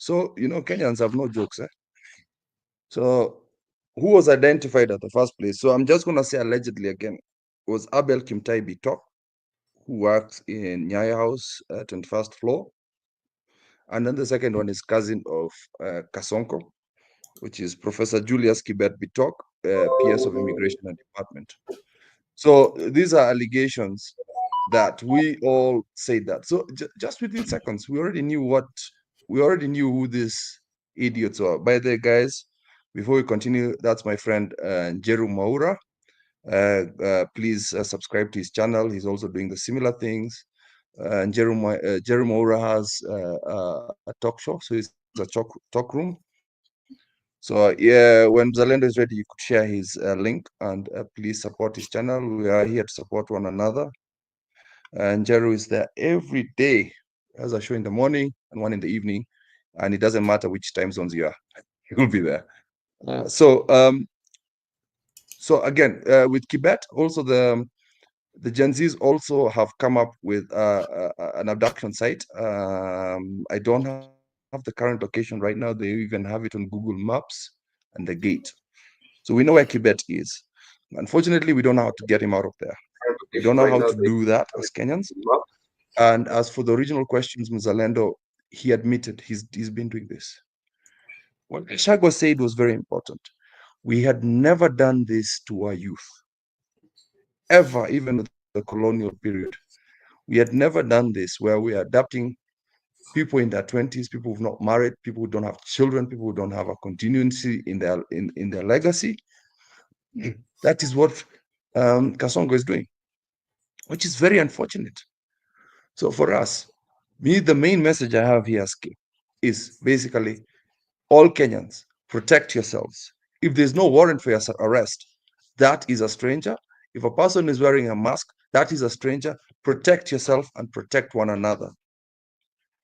So, Kenyans have no jokes. So, who was identified at the first place? So, I'm just going to say allegedly again, was Abel Kimtai Bitok, who works in Nyayo House, 21st floor. And then the second one is cousin of Kasonko, which is Professor Julius Kibet Bitok, PS of Immigration and Department. So these are allegations that we all say that. So just within seconds, we already knew who these idiots are. By the way, guys, before we continue, that's my friend Jeru Maura. Please subscribe to his channel. He's also doing the similar things. And Jeru Maura has a talk show, so it's a talk room. So yeah, when Zalendo is ready, you could share his link and please support his channel. We are here to support one another. And Jeru is there every day. Has a show in the morning and one in the evening, and it doesn't matter which time zones you are, he will be there. So again, with Kibet, also the Gen Zs also have come up with an abduction site. I don't have the current location right now. They even have it on Google Maps and the gate. So we know where Kibet is. Unfortunately, we don't know how to get him out of there. We don't know how to do that as Kenyans. And as for the original questions, Mzalendo, he admitted he's been doing this. What Gachagua said was very important. We had never done this to our youth, ever, even with the colonial period. We had never done this where we are adapting people in their 20s, people who've not married, people who don't have children, people who don't have a continuity in their legacy. That is what Kasongo is doing, which is very unfortunate. So for us, the main message I have here is basically all Kenyans, protect yourselves. If there's no warrant for your arrest, that is a stranger. If a person is wearing a mask, that is a stranger. Protect yourself and protect one another.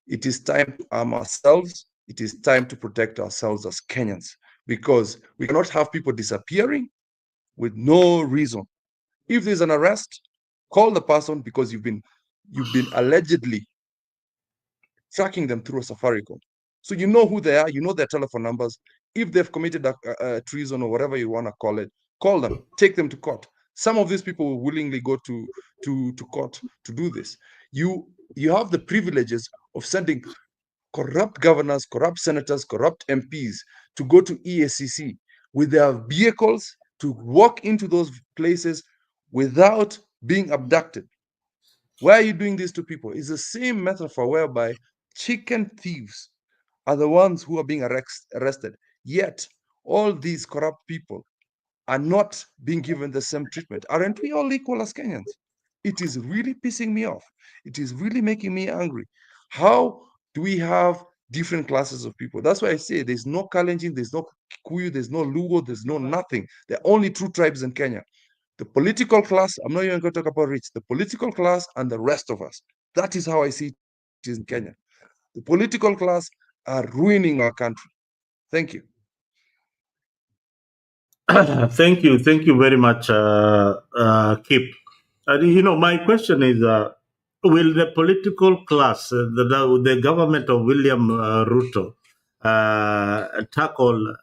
It is time to arm ourselves. It is time to protect ourselves as Kenyans, because we cannot have people disappearing with no reason. If there's an arrest, call the person, because you've been allegedly tracking them through a Safaricom. So you know who they are, you know their telephone numbers. If they've committed a treason or whatever you want to call it, call them, take them to court. Some of these people will willingly go to court to do this. You have the privileges of sending corrupt governors, corrupt senators, corrupt MPs to go to EACC with their vehicles to walk into those places without being abducted. Why are you doing this to people? It's the same metaphor whereby chicken thieves are the ones who are being arrested. Yet, all these corrupt people are not being given the same treatment. Aren't we all equal as Kenyans? It is really pissing me off. It is really making me angry. How do we have different classes of people? That's why I say there's no Kalenjin, there's no Kikuyu, there's no Luo, there's no nothing. There are only true tribes in Kenya. The political class, I'm not even going to talk about rich, the political class and the rest of us. That is how I see it in Kenya. The political class are ruining our country. Thank you. Thank you very much, Kip. My question is, will the political class, the government of William Ruto, tackle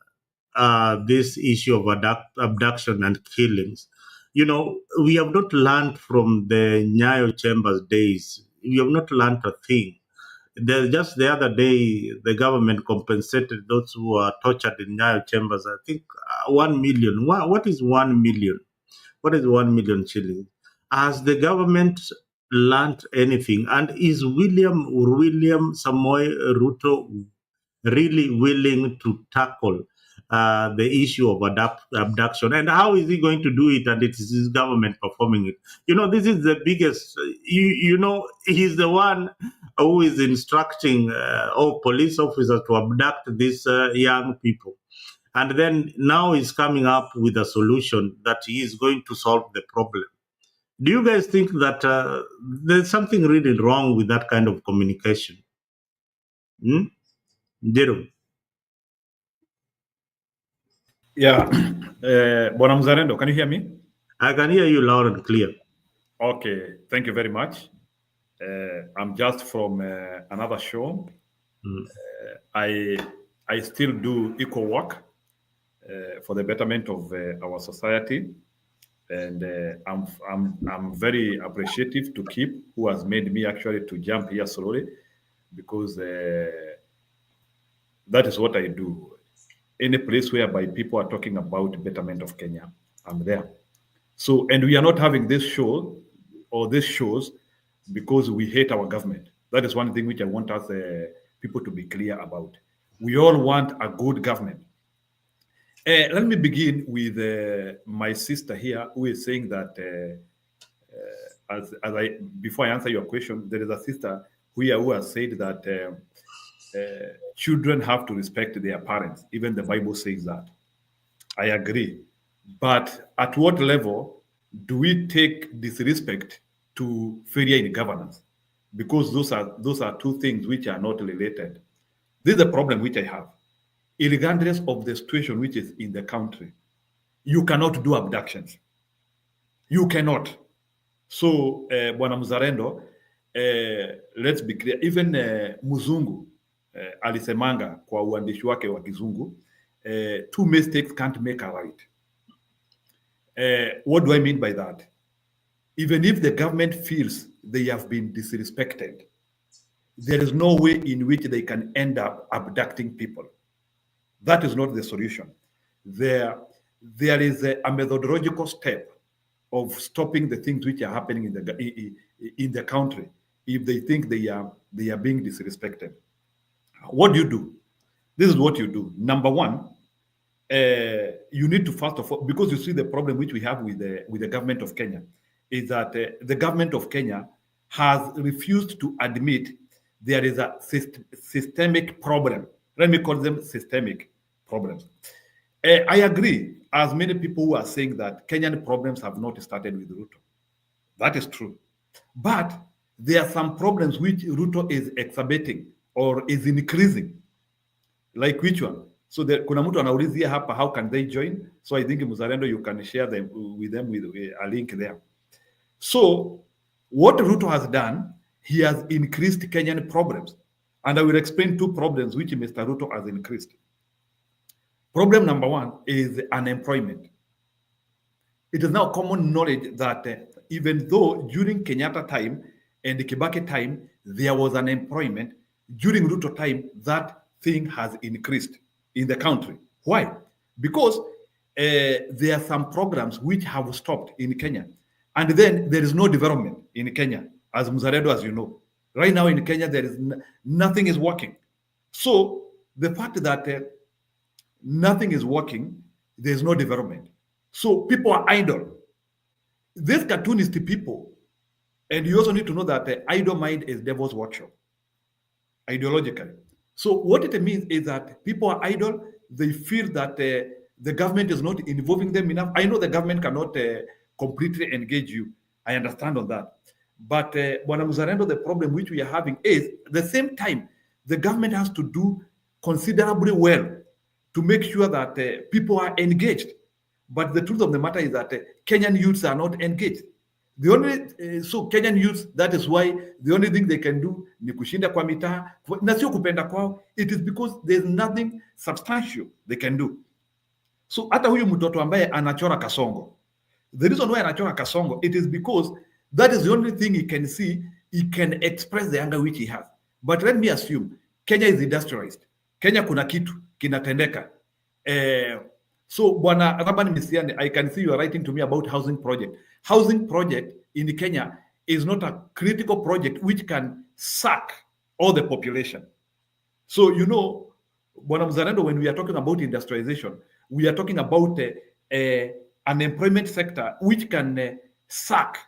this issue of abduction and killings? We have not learned from the Nyayo Chambers days. We have not learned a thing. Just the other day, the government compensated those who are tortured in Nyayo Chambers. I think 1 million. What is 1 million? What is 1 million shillings? Has the government learned anything? And is William Samoei Ruto really willing to tackle the issue of abduction? And how is he going to do it? And it is his government performing it. This is the biggest. He's the one who is instructing all police officers to abduct these young people. And then now he's coming up with a solution that he is going to solve the problem. Do you guys think that there's something really wrong with that kind of communication? Jeru? Yeah. Bwana Mzalendo, can you hear me? I can hear you loud and clear. Okay, thank you very much. I'm just from another show. I still do equal work for the betterment of our society, and I'm very appreciative to Kip, who has made me actually to jump here slowly, because that is what I do. Any place whereby people are talking about betterment of Kenya, I'm there. So, and we are not having this show or these shows because we hate our government. That is one thing which I want us people to be clear about. We all want a good government. Let me begin with my sister here, who is saying that as I before I answer your question, there is a sister who has said that children have to respect their parents. Even the Bible says that. I agree. But at what level do we take disrespect to failure in governance? Because those are two things which are not related. This is the problem which I have. Regardless of the situation which is in the country, you cannot do abductions. You cannot. So, Bwana Mzalendo, let's be clear. Even Muzungu alisemanga kwa uandishi wake wa Kizungu, two mistakes can't make a right. What do I mean by that? Even if the government feels they have been disrespected, there is no way in which they can end up abducting people. That is not the solution. There is a methodological step of stopping the things which are happening in the country if they think they are being disrespected. What do you do? This is what you do. Number one, you need to first of all, because you see the problem which we have with the government of Kenya is that the government of Kenya has refused to admit there is a systemic problem. Let me call them systemic problems. I agree, as many people who are saying that Kenyan problems have not started with Ruto. That is true. But there are some problems which Ruto is exacerbating or is increasing. Like which one? So kuna mtu anaulizia hapa, how can they join? So I think Mzalendo, you can share them with a link there. So what Ruto has done, he has increased Kenyan problems. And I will explain two problems which Mr. Ruto has increased. Problem number one is unemployment. It is now common knowledge that even though during Kenyatta time and Kibaki time, there was unemployment, during Ruto time, that thing has increased in the country. Why? Because there are some programs which have stopped in Kenya. And then there is no development in Kenya, as Mzalendo, as you know. Right now in Kenya, there is nothing is working. So the fact that nothing is working, there is no development. So people are idle. These cartoonist people, and you also need to know that idle mind is devil's workshop, ideologically. So what it means is that people are idle. They feel that the government is not involving them enough. I know the government cannot completely engage you. I understand on that. But Bwana Mzalendo, the problem which we are having is the same time, the government has to do considerably well to make sure that people are engaged. But the truth of the matter is that Kenyan youths are not engaged. The only so Kenyan youths, that is why the only thing they can do ni kushinda kwa mitaa na sio kupenda kwao. It is because there's nothing substantial they can do. So hata huyu mtoto ambaye anachora kasongo, the reason why anachora kasongo, it is because that is the only thing he can see, he can express the anger which he has. But let me assume Kenya is industrialized. Kenya kuna kitu kinatendeka. So Bwana Rabani Misiani, I can see you are writing to me about housing project. Housing project in Kenya is not a critical project which can suck all the population. So, you know, Bwana Mzalendo, when we are talking about industrialization, we are talking about an employment sector which can suck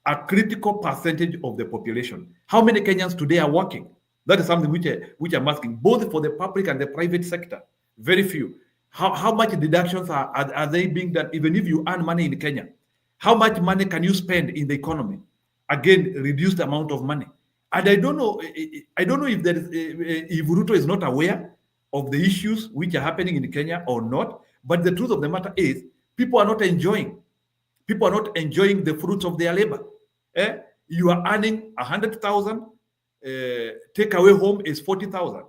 a critical percentage of the population. How many Kenyans today are working? That is something which I'm asking, both for the public and the private sector. Very few. How much deductions are they being done, even if you earn money in Kenya? How much money can you spend in the economy? Again, reduced amount of money. And I don't know if there is if Ruto is not aware of the issues which are happening in Kenya or not. But the truth of the matter is, people are not enjoying. People are not enjoying the fruits of their labor. You are earning 100,000 take away home is 40,000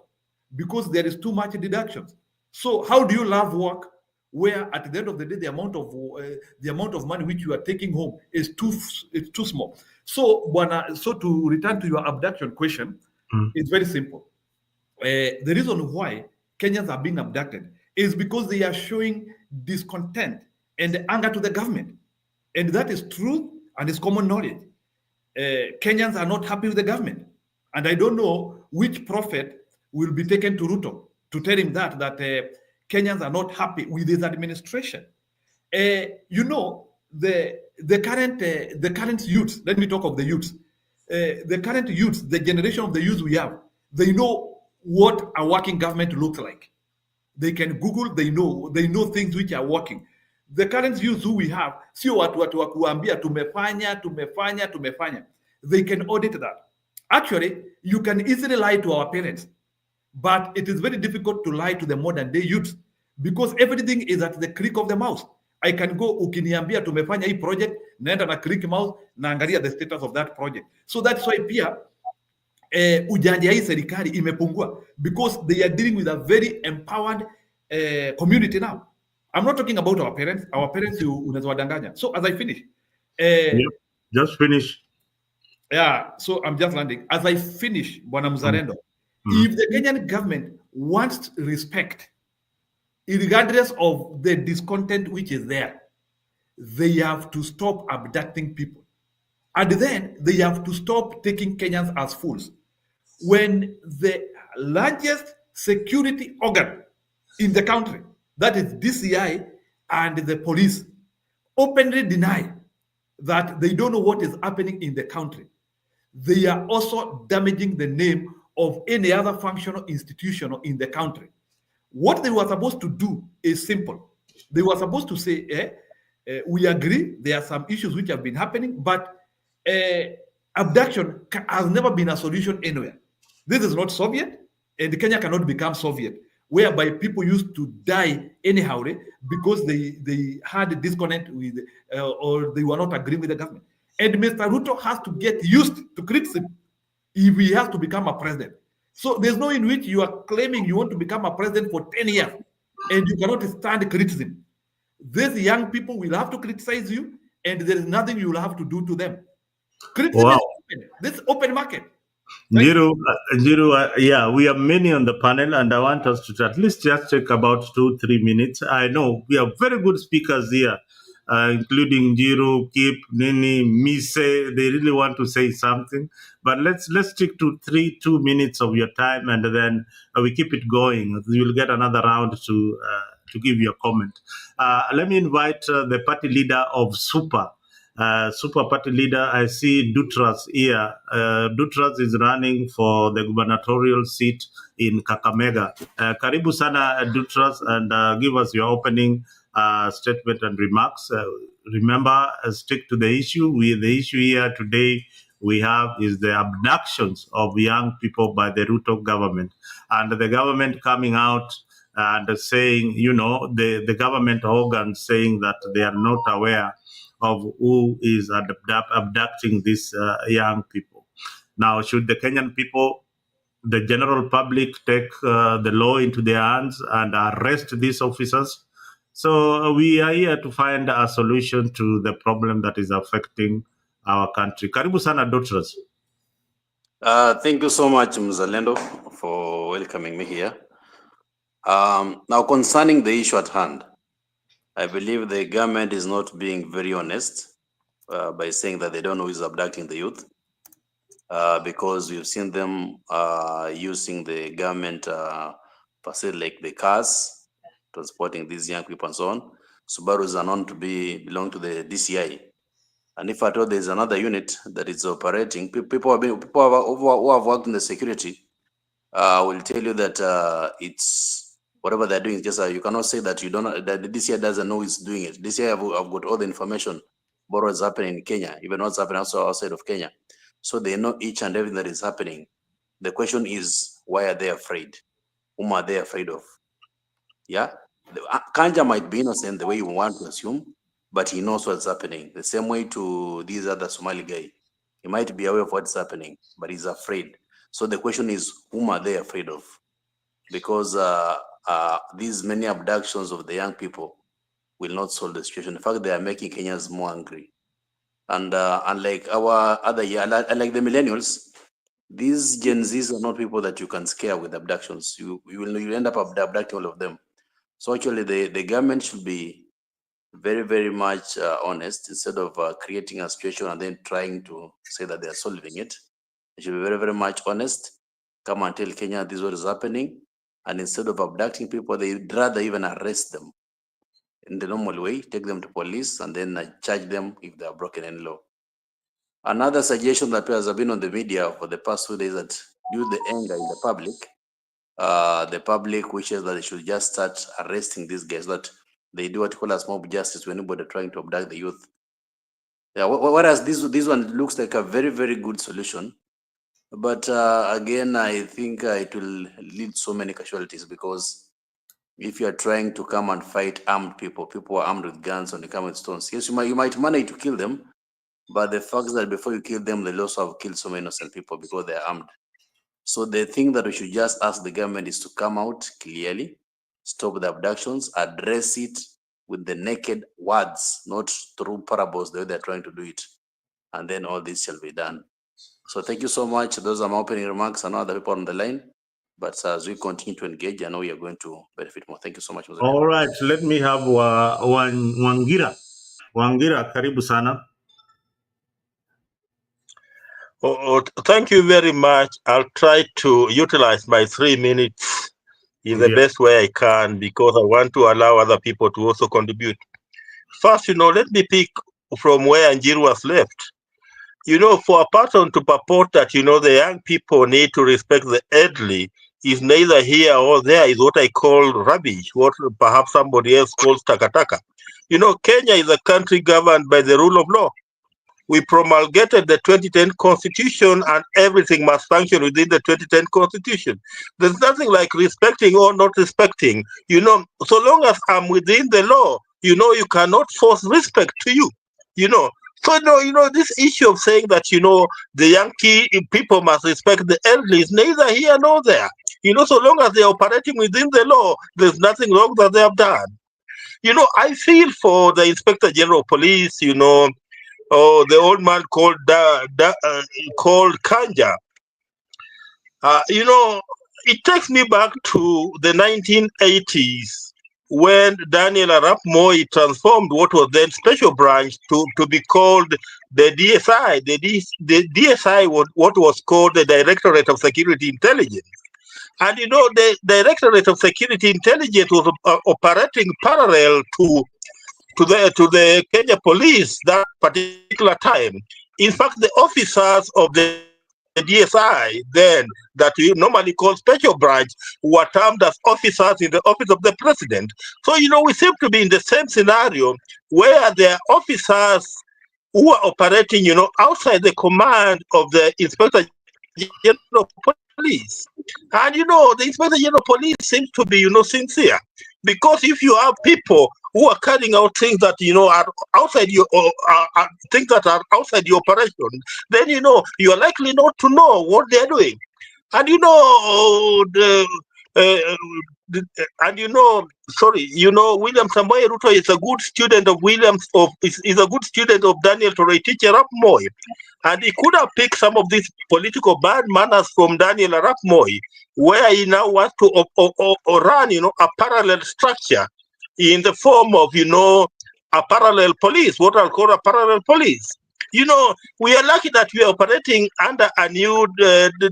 because there is too much deductions. So how do you love work where at the end of the day the amount of money which you are taking home is too small? So so to return to your abduction question, it's very simple. The reason why Kenyans are being abducted is because they are showing discontent and anger to the government. And that is true and is common knowledge. Kenyans are not happy with the government. And I don't know which prophet will be taken to Ruto to tell him that Kenyans are not happy with his administration. You know, the current youth, let me talk of the youth. The current youth, the generation of the youth we have, they know what a working government looks like. They can Google, they know things which are working. The current youth who we have, sio watu wa kuambia tumefanya. They can audit that. Actually, you can easily lie to our parents, but it is very difficult to lie to the modern day youth because everything is at the click of the mouse. I can go, ukiniambia tumefanya hii project, naenda na click mouse, naangalia the status of that project. So that's why pia ujanja hii serikali imepungua because they are dealing with a very empowered community now. I'm not talking about our parents. Our parents unaweza wadanganya. So as I finish, just finish. Yeah, so I'm just landing. As I finish, Bwana Mzalendo, if the Kenyan government wants respect, regardless of the discontent which is there, they have to stop abducting people. And then they have to stop taking Kenyans as fools. When the largest security organ in the country, that is DCI and the police, openly deny that they don't know what is happening in the country, they are also damaging the name of any other functional institution in the country. What they were supposed to do is simple. They were supposed to say, we agree there are some issues which have been happening, but abduction has never been a solution anywhere. This is not Soviet, and Kenya cannot become Soviet, whereby people used to die anyhow because they had a disconnect with, or they were not agreeing with the government. And Mr. Ruto has to get used to criticism if he has to become a president. So there's no in which you are claiming you want to become a president for 10 years and you cannot stand criticism. These young people will have to criticize you, and there is nothing you will have to do to them. Criticism is open. This is open market. Jiru, yeah, we have many on the panel, and I want us to at least just take about 2-3 minutes. I know we have very good speakers here, including Jiru, Kip, Nini, Mise. They really want to say something, but let's stick to 2 minutes of your time, and then we keep it going. You will get another round to give your comment. Let me invite the party leader of Super Party leader. I see Dutras here. Dutras is running for the gubernatorial seat in Kakamega. Karibu sana Dutras, and give us your opening statement and remarks. Remember, stick to the issue. The issue here today we have is the abductions of young people by the Ruto government, and the government coming out and saying, the government organs saying that they are not aware of who is abducting these young people. Now, should the Kenyan people, the general public, take the law into their hands and arrest these officers? So we are here to find a solution to the problem that is affecting our country. Karibu sana, Dutras. Thank you so much, Mzalendo, for welcoming me here. Now, concerning the issue at hand, I believe the government is not being very honest by saying that they don't know who is abducting the youth, because we've seen them using the government facility like the cars, transporting these young people and so on. Subarus are known to belong to the DCI. And if at all there's another unit that is operating, people who have worked in the security will tell you that it's whatever they're doing. Just you cannot say that that the DCI doesn't know who's doing it. DCI have got all the information about what's happening in Kenya, even what's happening also outside of Kenya. So they know each and everything that is happening. The question is, why are they afraid? Whom are they afraid of? Yeah, Kanja might be innocent the way you want to assume, but he knows what's happening. The same way to these other Somali guy. He might be aware of what's happening, but he's afraid. So the question is, whom are they afraid of? Because these many abductions of the young people will not solve the situation. In fact, they are making Kenyans more angry. And unlike our other year, unlike the millennials, these Gen Zs are not people that you can scare with abductions. You end up abducting all of them. So actually, the government should be very, very much honest instead of creating a situation and then trying to say that they are solving it. They should be very, very much honest. Come and tell Kenya this is what is happening. And instead of abducting people, they'd rather even arrest them in the normal way, take them to police, and then charge them if they are broken any law. Another suggestion that has been on the media for the past 2 days that due to the anger in the public wishes that they should just start arresting these guys, that they do what you call as mob justice to anybody trying to abduct the youth. Yeah, whereas this one looks like a very, very good solution. But again, I think it will lead so many casualties, because if you are trying to come and fight armed people, people are armed with guns and they come with stones. Yes, you might manage to kill them, but the fact is that before you kill them, they also have killed so many innocent people because they are armed. So the thing that we should just ask the government is to come out clearly, stop the abductions, address it with the naked words, not through parables the way they're trying to do it. And then all this shall be done. So thank you so much. Those are my opening remarks. I know other people on the line, but as we continue to engage, I know we are going to benefit more. Thank you so much. All right, let me have Wangira. Wangira, karibu sana. Thank you very much. I'll try to utilize my 3 minutes in the best way I can, because I want to allow other people to also contribute. First, let me pick from where Njiru was left. For a person to purport that, the young people need to respect the elderly is neither here or there, is what I call rubbish, what perhaps somebody else calls takataka. Kenya is a country governed by the rule of law. We promulgated the 2010 Constitution, and everything must function within the 2010 Constitution. There's nothing like respecting or not respecting. So long as I'm within the law, you cannot force respect to you. So this issue of saying that the young people must respect the elderly is neither here nor there. So long as they're operating within the law, there's nothing wrong that they have done. I feel for the Inspector General of Police, the old man called Kanja. It takes me back to the 1980s when Daniel Arap Moi transformed what was then Special Branch to be called the DSI. The DSI was what was called the Directorate of Security Intelligence. And the Directorate of Security Intelligence was operating parallel to the Kenya police that particular time. In fact, the officers of the DSI then, that we normally call special branch, were termed as officers in the office of the president. So, we seem to be in the same scenario where there are officers who are operating, outside the command of the Inspector General of Police. And, the Inspector General of Police seems to be, sincere. Because if you have people who are carrying out things that are outside your things that are outside the operation, then you are likely not to know what they are doing. And William Samoei Ruto is a good student of is a good student of Daniel Toroitich Arap Moi, and he could have picked some of these political bad manners from Daniel Arap Moi, where he now wants to run a parallel structure in the form of a parallel police, what I'll call a parallel police. We are lucky that we are operating under a new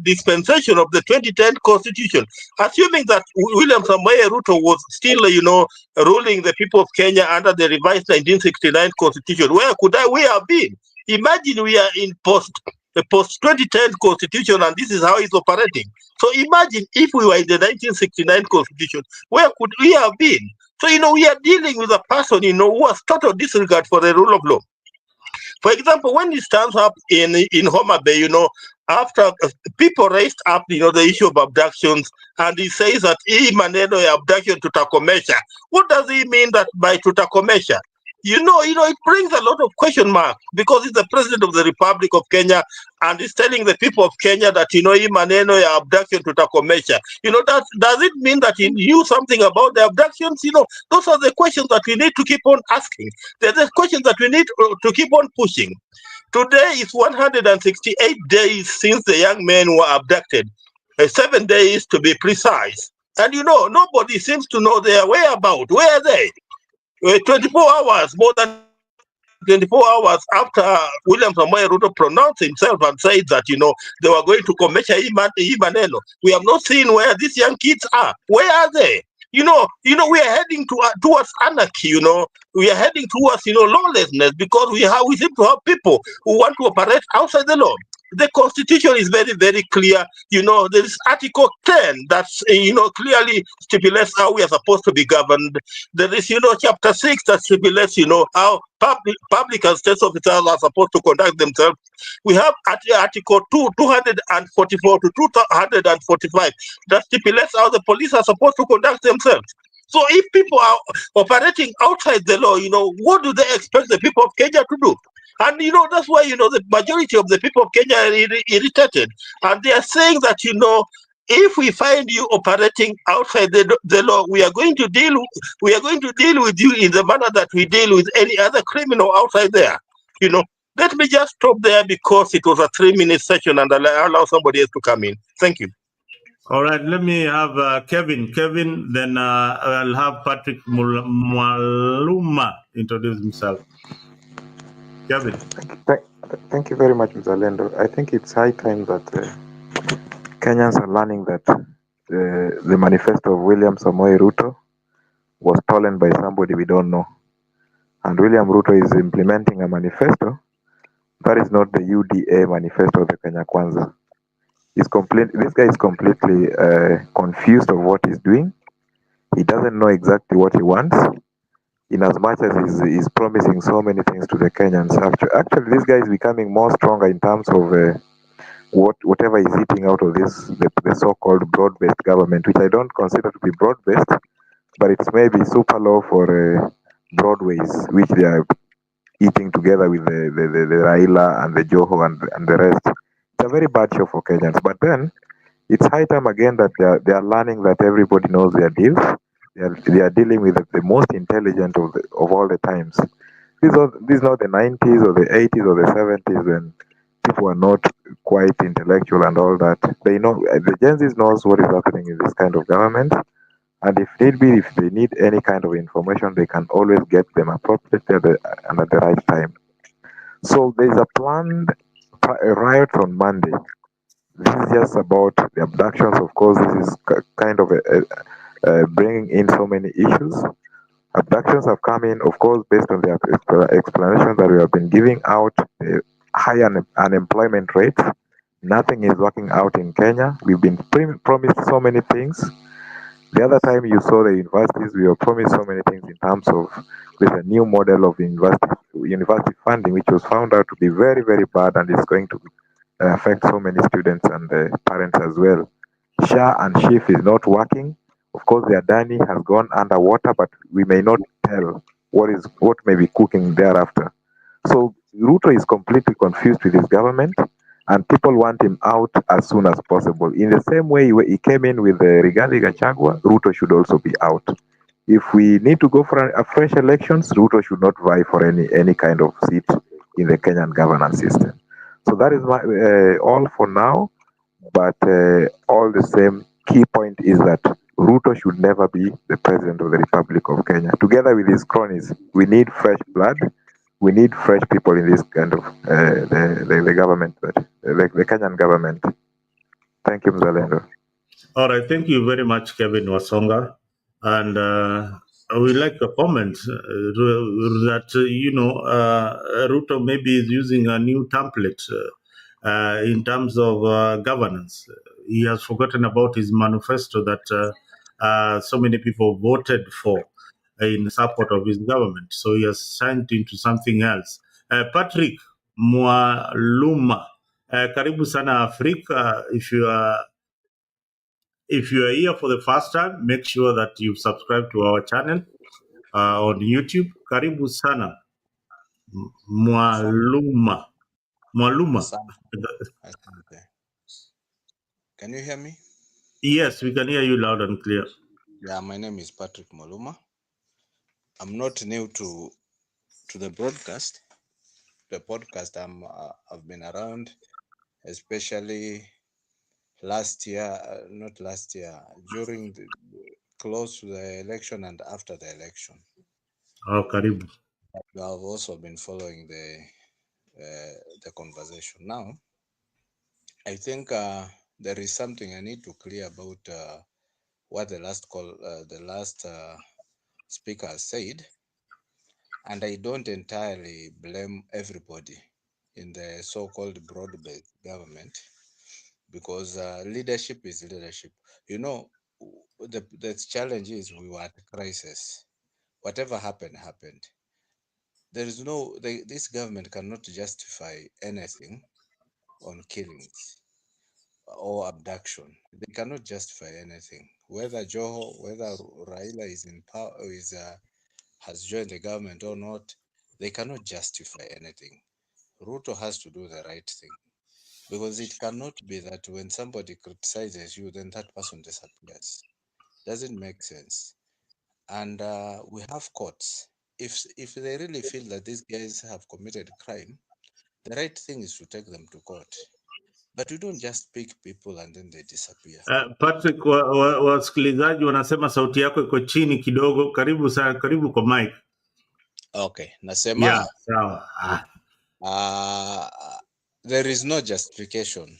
dispensation of the 2010 Constitution, assuming that William Samoei Ruto was still, ruling the people of Kenya under the revised 1969 Constitution. Where could we have been? Imagine we are in post 2010 Constitution, and this is how it's operating. So imagine if we were in the 1969 Constitution, where could we have been? So we are dealing with a person who has total disregard for the rule of law. For example, when he stands up in Homa Bay, after people raised up, the issue of abductions, and he says that hii maneno ya abduction tutakomesha. What does he mean that by tutakomesha? it brings a lot of question mark because it's the president of the Republic of Kenya and he's telling the people of Kenya that, hii maneno ya abduction tutakomesha. Does it mean that he knew something about the abductions? Those are the questions that we need to keep on asking. They're the questions that we need to keep on pushing. Today is 168 days since the young men were abducted, 7 days to be precise. And nobody seems to know their whereabouts. Where are they? 24 hours, more than 24 hours after William Ruto pronounced himself and said that, they were going to commission Imaneno. We have not seen where these young kids are. Where are they? We are heading towards anarchy, we are heading towards, lawlessness because we seem to have people who want to operate outside the law. The constitution is very, very clear. There is Article 10 that's, clearly stipulates how we are supposed to be governed. There is, Chapter 6 that stipulates, how public and state officers are supposed to conduct themselves. We have Article 244 to 245 that stipulates how the police are supposed to conduct themselves. So if people are operating outside the law, what do they expect the people of Kenya to do? And that's why the majority of the people of Kenya are irritated, and they are saying that if we find you operating outside the law, we are going to deal with you in the manner that we deal with any other criminal outside there. Let me just stop there because it was a 3-minute session, and I'll allow somebody else to come in. Thank you. All right, let me have Kevin. Kevin, then I'll have Patrick Mwaluma introduce himself. Kevin. Thank you very much, Mr. Lendo. I think it's high time that Kenyans are learning that the manifesto of William Ruto was stolen by somebody we don't know. And William Ruto is implementing a manifesto that is not the UDA manifesto of the Kenya Kwanza. This guy is completely confused of what he's doing. He doesn't know exactly what he wants. In as much as he's promising so many things to the Kenyans. Actually, this guy is becoming more stronger in terms of whatever he's eating out of the so-called broad-based government, which I don't consider to be broad-based, but it's maybe super low for broadways, which they are eating together with the Raila and the Joho and the rest. It's a very bad show for Kenyans. But then, it's high time again that they are learning that everybody knows their deals. They are dealing with the most intelligent of all the times. These are not the 90s or the 80s or the 70s when people are not quite intellectual and all that. They know, the Gen Zs knows what is happening in this kind of government, and if need be, if they need any kind of information, they can always get them appropriately and at the right time. So there is a planned riot on Monday. This is just about the abductions. Of course, this is kind of bringing in so many issues. Abductions have come in, of course, based on the explanations that we have been giving out, high unemployment rates. Nothing is working out in Kenya. We've been promised so many things. The other time you saw the universities, we were promised so many things in terms of with a new model of university funding, which was found out to be very, very bad, and is going to affect so many students and parents as well. SHA and SHIF is not working. Of course, the Adani has gone underwater, but we may not tell what may be cooking thereafter. So Ruto is completely confused with his government, and people want him out as soon as possible. In the same way he came in with Rigathi Gachagua, Ruto should also be out. If we need to go for a fresh elections, Ruto should not vie for any kind of seat in the Kenyan governance system. So that is all for now. But all the same, key point is that Ruto should never be the president of the Republic of Kenya. Together with his cronies, we need fresh blood. We need fresh people in this kind of the government, the Kenyan government. Thank you, Mzalendo. All right, thank you very much, Kevin Wasonga. And I would like a comment that, Ruto maybe is using a new template in terms of governance. He has forgotten about his manifesto that so many people voted for in support of his government. So he has signed into something else. Patrick Mwaluma, karibu sana Afrika. If you are here for the first time, make sure that you subscribe to our channel on YouTube Karibu sana. Mwaluma. Asante. Can you hear me? Yes, we can hear you loud and clear. Yeah, my name is Patrick Mwaluma. I'm not new to the broadcast. The podcast I've been around, especially last year, not last year, during close to the election and after the election. Oh, karibu. I've also been following the conversation. Now, I think there is something I need to clear about what the last speaker said, and I don't entirely blame everybody in the so-called broad-based government, because leadership is leadership. You know, the challenge is we were at a crisis. Whatever happened. There is this government cannot justify anything on killings or abduction. They cannot justify anything. Whether whether Raila is in power, has joined the government or not, they cannot justify anything. Ruto has to do the right thing, because it cannot be that when somebody criticizes you, then that person disappears. Doesn't make sense. And we have courts. If they really feel that these guys have committed crime, the right thing is to take them to court. But you don't just pick people and then they disappear. Patrick, wasikilizaji wanasema sauti yako iko chini kidogo. Karibu sana, karibu kwa mic. Okay, nasema. Yeah, sawa. There is no justification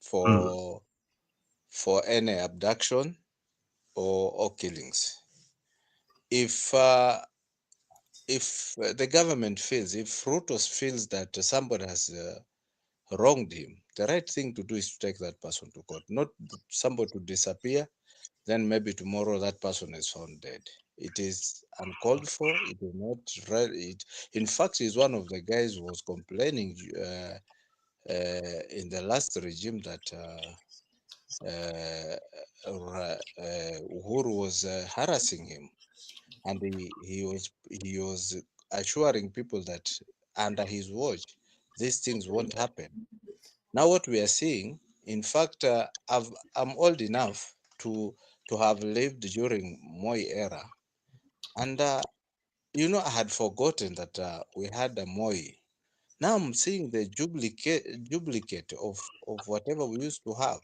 for any abduction or killings. If the government feels, if Ruto feels that somebody has wronged him, the right thing to do is to take that person to court, not somebody to disappear, then maybe tomorrow that person is found dead. It is uncalled for. It is not right. In fact, he's one of the guys who was complaining in the last regime that Uhuru was harassing him, and he was assuring people that under his watch these things won't happen. Now what we are seeing, in fact, I'm old enough to have lived during Moi era, and I had forgotten that we had a Moi. Now I'm seeing the duplicate of whatever we used to have,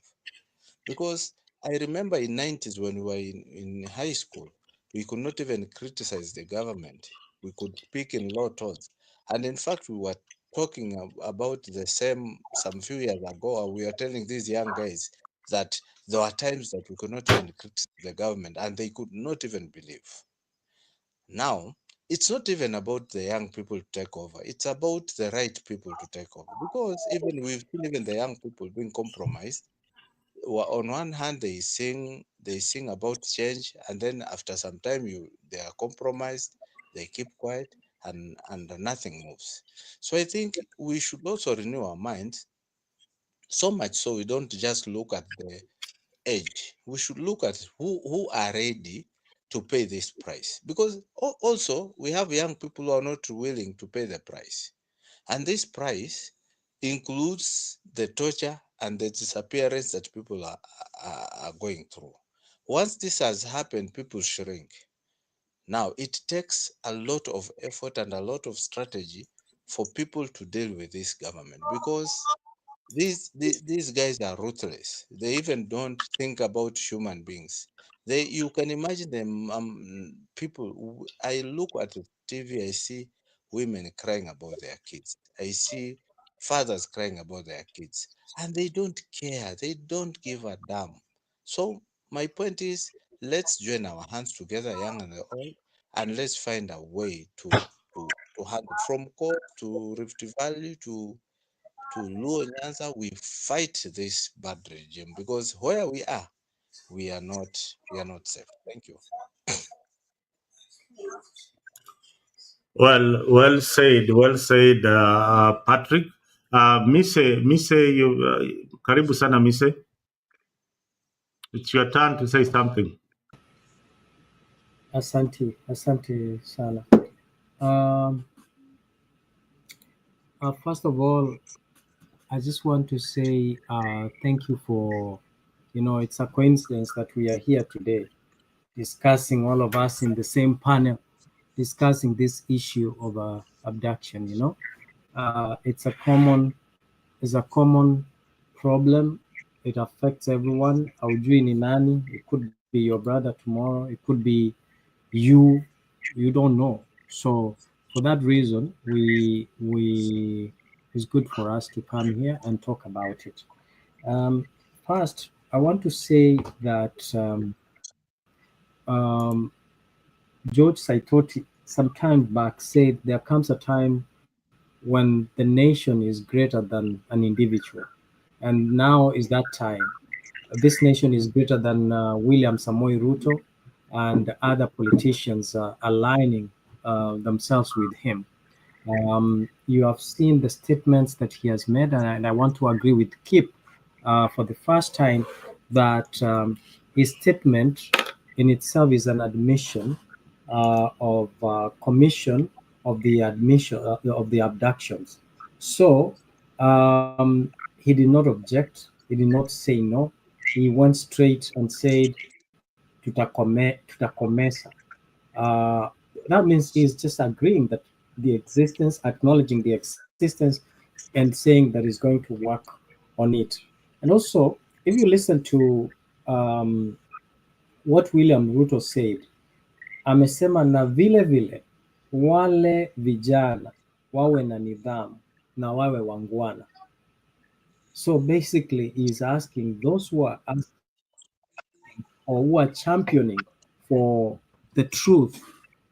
because I remember in 90s when we were in high school, we could not even criticize the government. We could speak in low tones, and in fact we were talking about the same some few years ago. We were telling these young guys that there were times that we could not even criticize the government and they could not even believe. Now, it's not even about the young people to take over. It's about the right people to take over, because even we've seen even the young people being compromised. On one hand, they sing about change, and then after some time, they are compromised. They keep quiet, and nothing moves. So I think we should also renew our minds, so much so we don't just look at the age. We should look at who are ready to pay this price, because also we have young people who are not willing to pay the price, and this price includes the torture and the disappearance that people are going through. Once this has happened, people shrink. Now it takes a lot of effort and a lot of strategy for people to deal with this government, because these guys are ruthless. They even don't think about human beings. You can imagine them. People. I look at the TV. I see women crying about their kids. I see fathers crying about their kids, and they don't care. They don't give a damn. So my point is, let's join our hands together, young and old, and let's find a way to handle, from court to Rift Valley to Luo Nyanza. We fight this bad regime, because where we are not safe. Thank you. Well said, Patrick. Mise, you karibu sana Mise. It's your turn to say something. Asante sana. Um, First of all, I just want to say thank you for, it's a coincidence that we are here today discussing, all of us in the same panel, discussing this issue of abduction. It's a common problem. It affects everyone. Haujui ni nani. It could be your brother tomorrow. It could be you. You don't know. So for that reason, it's good for us to come here and talk about it. First, I want to say that George Saitoti some time back said there comes a time when the nation is greater than an individual. And now is that time. This nation is greater than William Samoei Ruto and other politicians aligning themselves with him. You have seen the statements that he has made, and I want to agree with Kip for the first time that his statement in itself is an admission of commission of the admission of the abductions. So he did not object. He did not say no. He went straight and said, tutakomesa. That means he's just agreeing that the existence, acknowledging the existence, and saying that he's going to work on it. And also, if you listen to what William Ruto said, amesema na vile vile wale vijana wawe na nidhamu na wawe wangwana. So basically, he's asking those who are asking or who are championing for the truth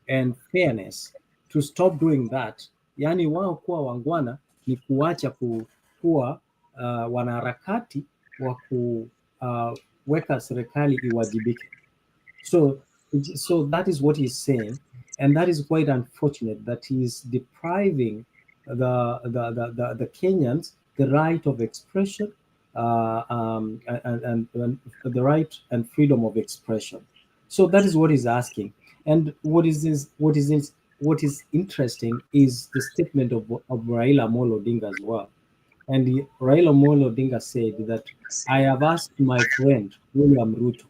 and fairness to stop doing that. Yani wao kuwa wangwana ni kuacha kuwa wanaharakati wa kuweka serikali iwajibike. So that is what he's saying, and that is quite unfortunate that he is depriving the Kenyans the right of expression and the right and freedom of expression. So that is what he's asking. And what is interesting is the statement of Raila Amolo Odinga as well. And Raila Amolo Odinga said that I have asked my friend William Ruto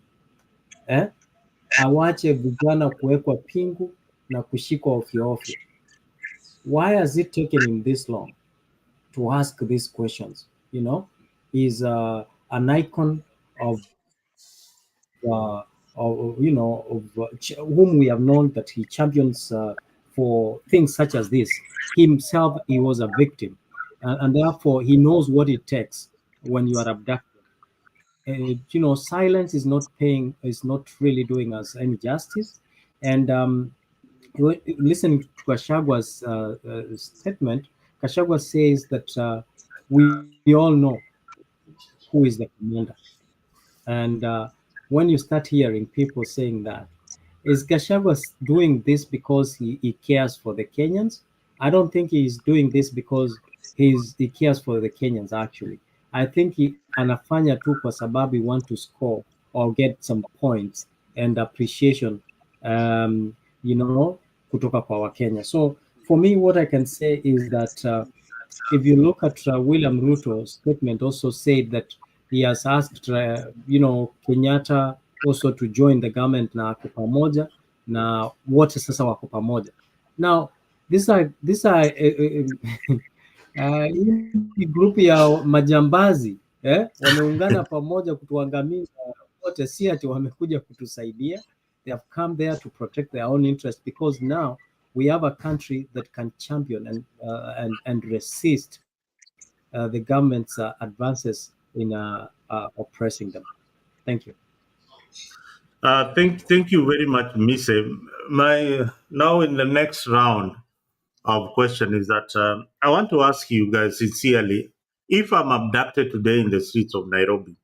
awache vijana kuwekwa pingu na kushikwa ofyo ofyo. Why has it taken him this long to ask these questions? He's an icon of whom we have known that he champions for things such as this. Himself, he was a victim, and therefore he knows what it takes when you are abducted. Silence is not really doing us any justice. And listening to Gashagua's statement, Gachagua says that we all know who is the commander. And when you start hearing people saying that, is Gachagua doing this because he cares for the Kenyans? I don't think he's doing this because he cares for the Kenyans, actually. I think he anafanya tu kwa sababu he want to score or get some points and appreciation, kutoka kwa Wakenya. So for me, what I can say is that if you look at William Ruto's statement, also said that he has asked, Kenyatta also to join the government na ako pamoja na wote sasa wako pamoja. Now, these are hii group ya majambazi wameungana pamoja kutuangamiza wote, si ati wamekuja kutusaidia. They have come there to protect their own interest, because now we have a country that can champion and resist the government's advances in oppressing them. Thank you. Thank you very much, Mise. Now in the next round of question is that I want to ask you guys sincerely, if I'm abducted today in the streets of Nairobi,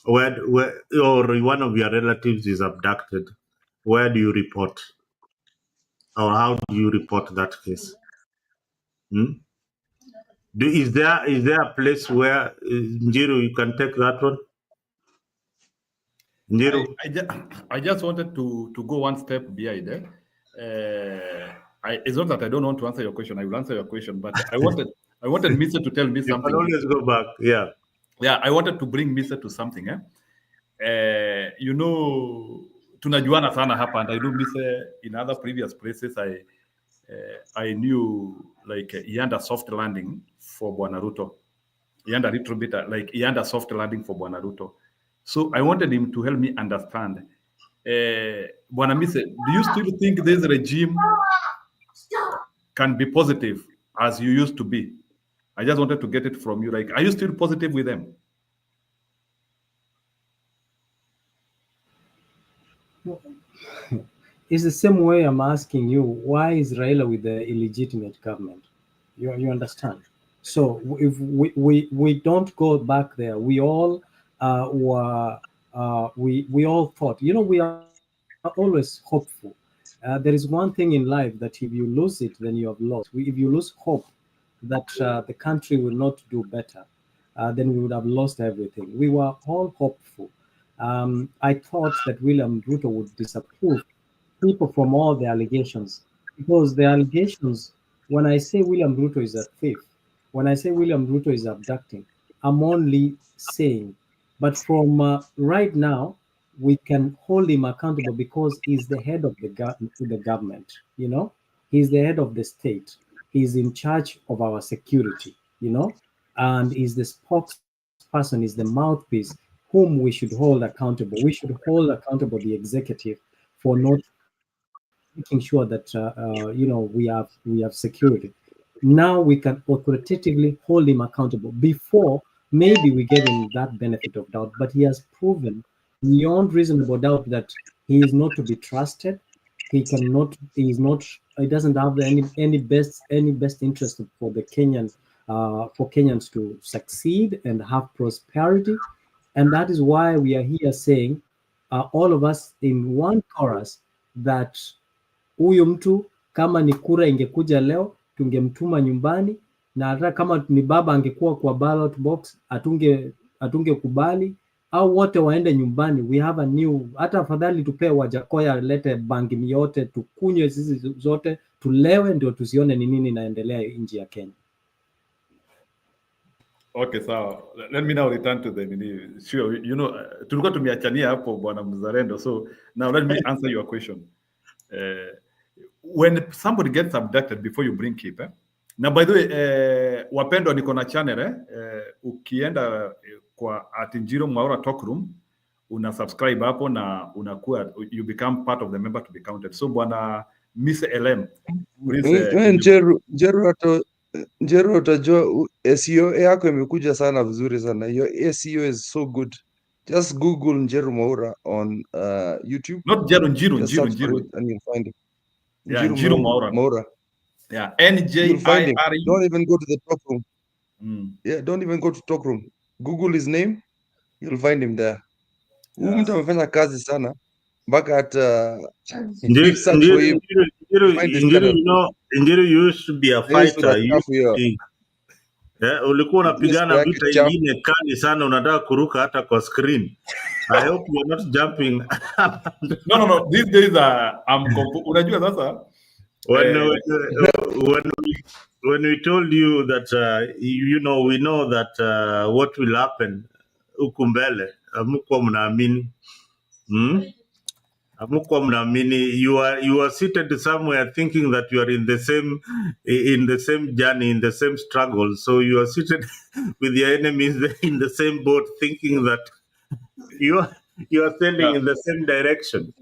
where or one of your relatives is abducted, where do you report? Or how do you report that case? Is there a place where Njiru, you can take that one? Njiru? I just wanted to go one step behind. it's not that I don't want to answer your question. I will answer your question, but I wanted Mr. to tell me You something. can always go back. Yeah. Yeah, I wanted to bring Mr. to something. You know, tunajuana sana hapa, and I know Mr. in other previous places. I knew like he had a soft landing for Bwana Ruto. He had a little bit like he had a soft landing for Bwana Ruto. So I wanted him to help me understand. Bwana Mise, do you still think this regime can be positive as you used to be? I just wanted to get it from you. Like, are you still positive with them? It's the same way I'm asking you, why is Raila with the illegitimate government? You understand? So if we don't go back there, we all were we all thought, we are always hopeful. There is one thing in life that if you lose it, then you have lost. If you lose hope that the country will not do better, then we would have lost everything. We were all hopeful. I thought that William Ruto would disapprove people from all the allegations, because the allegations, when I say William Ruto is a thief, when I say William Ruto is abducting, I'm only saying, but from right now, we can hold him accountable because he's the head of the government, he's the head of the state, he's in charge of our security, and he's the spokesperson, is the mouthpiece whom we should hold accountable. We should hold accountable the executive for not making sure that we have security. Now we can authoritatively hold him accountable. Before, maybe we gave him that benefit of doubt, but he has proven beyond reasonable doubt that he is not to be trusted. He doesn't have any best interest for the for Kenyans to succeed and have prosperity. And that is why we are here saying, all of us in one chorus, that huyu mtu kama ni kura ingekuja leo tungemtuma nyumbani, na hata kama ni baba angekuwa kwa ballot box atungekubali, au wote waende nyumbani. We have a new, hata afadhali tupee Wajakoya alete bangi yote, tukunywe sisi zote, tulewe, ndio tusione ni nini inaendelea nchi ya Kenya. Okay, so let me now return to the sure, tulikuwa tumeachania hapo Bwana Mzalendo. So now let me answer your question. When somebody gets abducted, before you bring keep, now by the way, wapendwa, niko na channel ukienda kwa @Njiro Mwaura Talk Room, una subscribe hapo na unakuwa, you become part of the member to be counted. So Bwana Miss LM, Njero, utajua SEO yako imekuja sana vizuri sana. Your SEO is so good. Just Google Njero Mwaura on YouTube. Not Njiro, Njiro. And you'll find it. Yeah, Njiro Mwaura. Yeah, You'll find him. NJIRE. Don't even go to the talk room. Yeah, don't even go to talk room. Google his name, you'll find him there. Huyu mtu amefanya kazi sana mpaka hata Njiro, you used to be a fighter. Ulikuwa unapigana vita ingine kali sana, unataka kuruka hata kwa screen. I hope you're not jumping. No. These days unajua sasa when we told you that we know that what will happen huku mbele, hamkuwa mnaamini. You are seated somewhere thinking that you are in the same journey, in the same struggle. So you are seated with your enemies in the same boat, thinking that you are sailing in the same direction.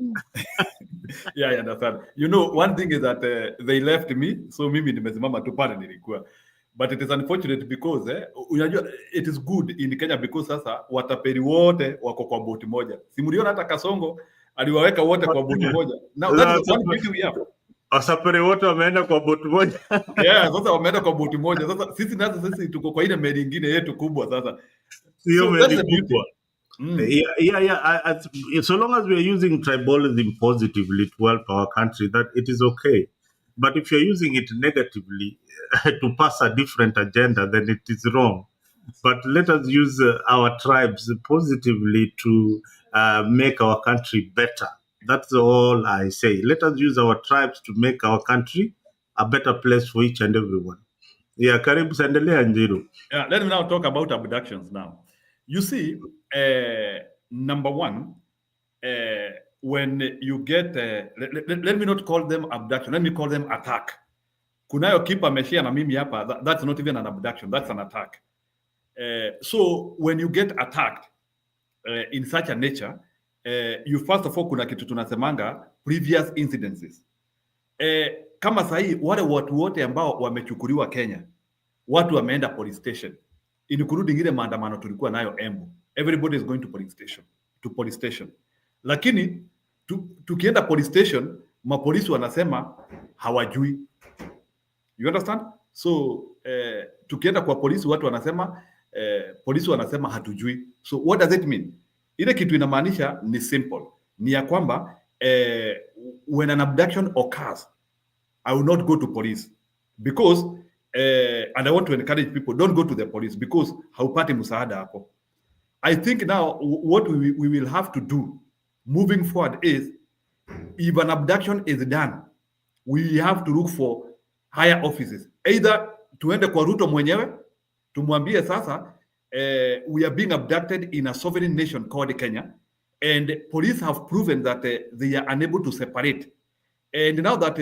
Yeah, I understand. One thing is that they left me, so mimi nimesimama tu pale nilikuwa. But it is unfortunate because unajua it is good in Kenya because sasa watapeli wote wako kwa boti moja. Simuliona hata Kasongo aliwaweka wote kwa boti moja. Now that's the one beauty we have. Wasapere wote wameenda kwa boti moja. Yeah, sasa wameenda kwa boti moja. Sasa sisi tuko kwa ile meli nyingine yetu kubwa sasa. Sio meli kubwa. Yeah. So long as we are using tribalism positively to help our country, that it is okay. But if you're using it negatively to pass a different agenda, then it is wrong. But let us use our tribes positively to make our country better. That's all I say. Let us use our tribes to make our country a better place for each and everyone. Yeah, karibu endelea Njiru. Yeah, let me now talk about abductions now. You see, number one, when you get, let me not call them abduction, let me call them attack. Kunayo kipa ameshare na mimi hapa, that's not even an abduction, that's an attack. So when you get attacked in such a nature, you first of all, kuna kitu tunasemanga previous incidences. Kama sahi wale watu wote ambao wamechukuliwa Kenya, watu wameenda police station, including ile maandamano tulikuwa nayo Embu, everybody is going to police station. Lakini tukienda police station, mapolisi wanasema hawajui. You understand? So tukienda kwa polisi, watu wanasema polisi wanasema hatujui. So what does it mean? Ile kitu inamaanisha ni simple, ni ya kwamba when an abduction occurs, I will not go to police because and I want to encourage people, don't go to the police because haupati msaada hapo. I think now what we will have to do moving forward is, if an abduction is done, we have to look for higher offices. Either tuende kwa Ruto mwenyewe, tumwambie sasa, we are being abducted in a sovereign nation called Kenya, and police have proven that they are unable to separate. And now that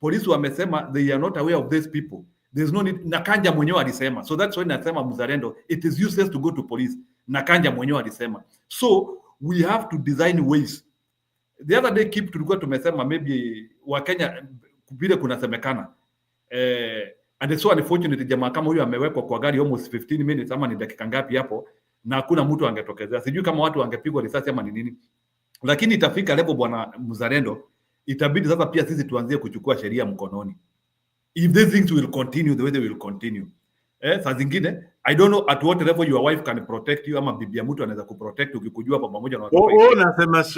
police wamesema they are not aware of these people, there's no need. Nakanja mwenyewe alisema, so that's why nasema mzalendo, it is useless to go to police. Nakanja mwenyewe alisema. So we have to design ways. The other day tulikuwa tumesema maybe wa Kenya vile kunasemekana, and it's so unfortunate, jamaa kama huyo amewekwa kwa gari almost 15 minutes ama ni dakika ngapi hapo, na hakuna mtu angetokezea. Sijui kama watu wangepigwa risasi ama ni nini, lakini itafika level, bwana mzalendo, itabidi sasa pia sisi tuanzie kuchukua sheria mkononi, if these things will continue the way they will continue. Saa zingine I don't know at what level your wife can protect you, ama bibi ya mtu anaweza kuprotect ukikujua pamoja na watu.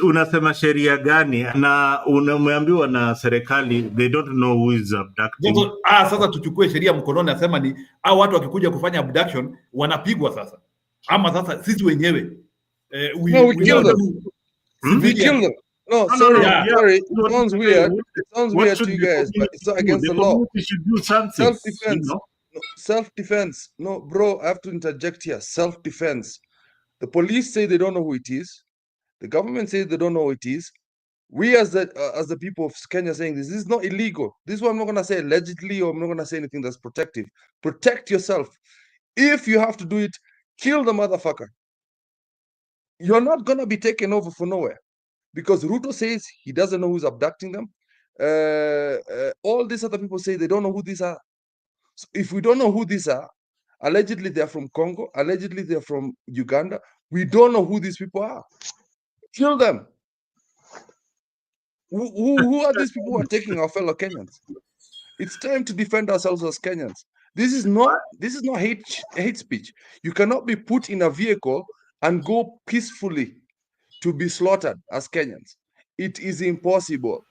Unasema sheria gani? Na umeambiwa na serikali they don't know who is abducting. Sasa tuchukue sheria mkononi, nasema ni au watu wakikuja kufanya abduction wanapigwa sasa, ama sasa sisi wenyewe we kill them. We kill them. No, sorry. It sounds weird. It sounds weird to you guys, but it's not against the law. Should do something. Self-defense. No, self-defense. No, bro, I have to interject here. Self-defense. The police say they don't know who it is. The government says they don't know who it is. We as the people of Kenya saying this is not illegal. This is what I'm not gonna say allegedly, or I'm not gonna say anything that's protective. Protect yourself. If you have to do it, kill the motherfucker. You're not gonna be taken over for nowhere. Because Ruto says he doesn't know who's abducting them. All these other people say they don't know who these are. So if we don't know who these are, allegedly they're from Congo, allegedly they're from Uganda, we don't know who these people are. Kill them. Who are these people who are taking our fellow Kenyans? It's time to defend ourselves as Kenyans. This is not hate speech. You cannot be put in a vehicle and go peacefully to be slaughtered as Kenyans. It is impossible.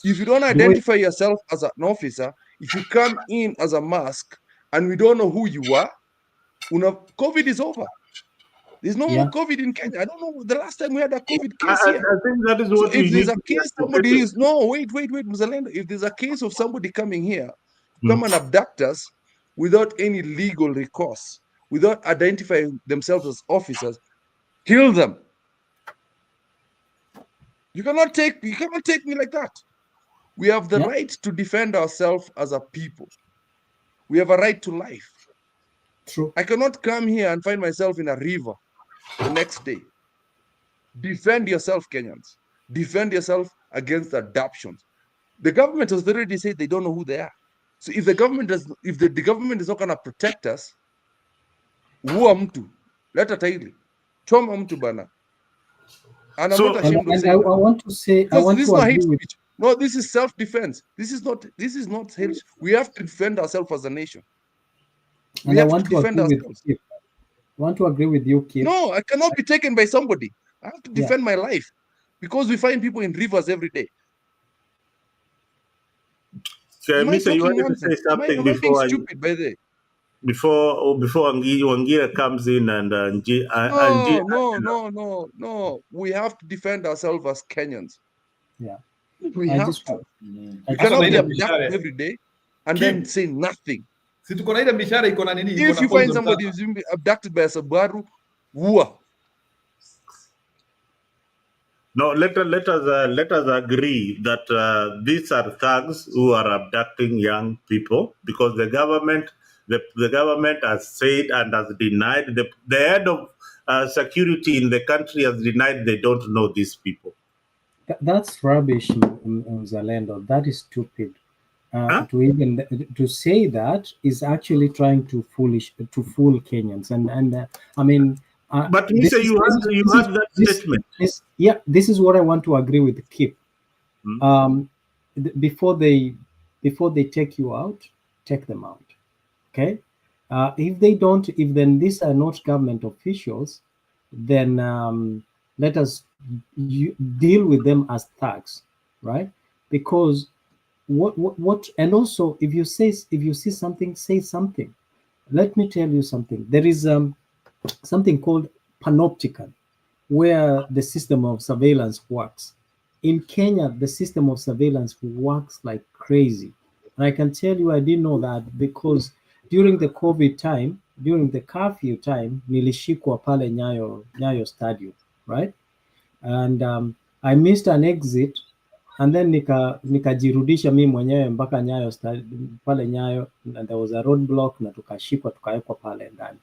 If you don't identify yourself as an officer, if you come in as a mask and we don't know who you are, COVID is over. There's no more COVID in Kenya. I don't know the last time we had a COVID case here. I think that is what so if there's a case, somebody is wait, Mzalendo. If there's a case of somebody coming here, come and abduct us without any legal recourse, without identifying themselves as officers, kill them. You cannot take me like that. We have the right to defend ourselves as a people. We have a right to life. True. I cannot come here and find myself in a river the next day. Defend yourself, Kenyans. Defend yourself against adoptions. The government has already said they don't know who they are. So if the government is not gonna protect us, uwa mtu, leta tairi, choma mtu bana. And I'm not ashamed of saying I want to say, I want this to is not agree hate with speech. No, this is self-defense. This is not hate. We have to defend ourselves as a nation. We have to defend ourselves. I want to agree with you, Kip. No, I cannot be taken by somebody. I have to defend my life because we find people in rivers every day. So, Mr. You wanted to say something before stupid, by the way. Before Wangira comes in and No. We have to defend ourselves as Kenyans. Yeah. We I have just to. I We just cannot be ile want abducted mishahara every day and then Kim, say nothing. si tuko na ile mishahara iko na nini, iko If na you find poison somebody sana. who's being abducted by a Subaru, whoa. No, let us agree that these are thugs who are abducting young people because the government has said and has denied. The head of security in the country has denied they don't know these people. that's rubbish, Zalendo. That is stupid. Huh? To say that is actually trying to fool Kenyans, and I mean, But Mr. You had that statement. This is what I want to agree with Kip. Hmm? Before they take you out, take them out. Okay, if then these are not government officials, then let us deal with them as thugs, right? Because what and also if you see something, say something. Let me tell you something. There is something called panopticon, where the system of surveillance works. In Kenya, the system of surveillance works like crazy. And I can tell you I didn't know that because during the COVID time, during the curfew time, nilishikwa pale Nyayo Stadium, right? And I missed an exit and then nikajirudisha mi mwenyewe mpaka Nyayo pale Nyayo, and there was a roadblock na tukashikwa tukawekwa pale ndani.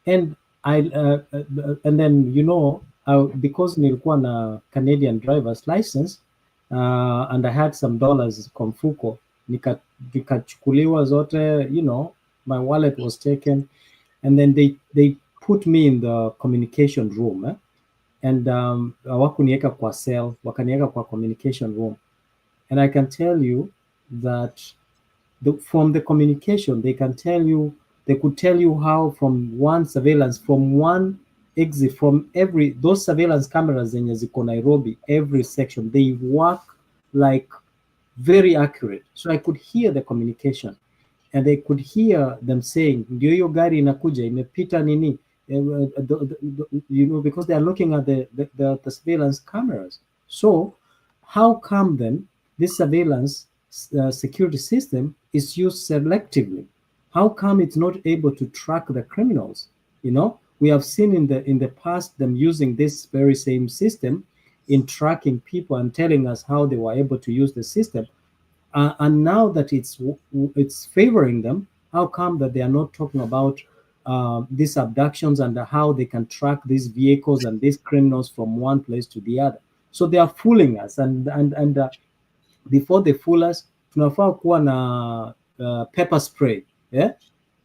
And and then because nilikuwa na Canadian driver's license and I had some dollars kwa mfuko, nikachukuliwa zote, my wallet was taken, and then they put me in the communication room, and hawakuniweka kwa cell, wakaniweka kwa communication room. And I can tell you that from the communication, they could tell you how from one surveillance, from one exit, from those surveillance cameras zenye ziko Nairobi, every section, they work like very accurate. So I could hear the communication, and they could hear them saying, ndio hiyo gari inakuja, imepita nini, because they are looking at the surveillance cameras. So how come then this surveillance security system is used selectively? How come it's not able to track the criminals? We have seen in the past them using this very same system in tracking people and telling us how they were able to use the system. And now that it's favoring them, how come that they are not talking about these abductions and how they can track these vehicles and these criminals from one place to the other? So they are fooling us, and before they fool us, tunafaa kuwa na pepper spray, yeah?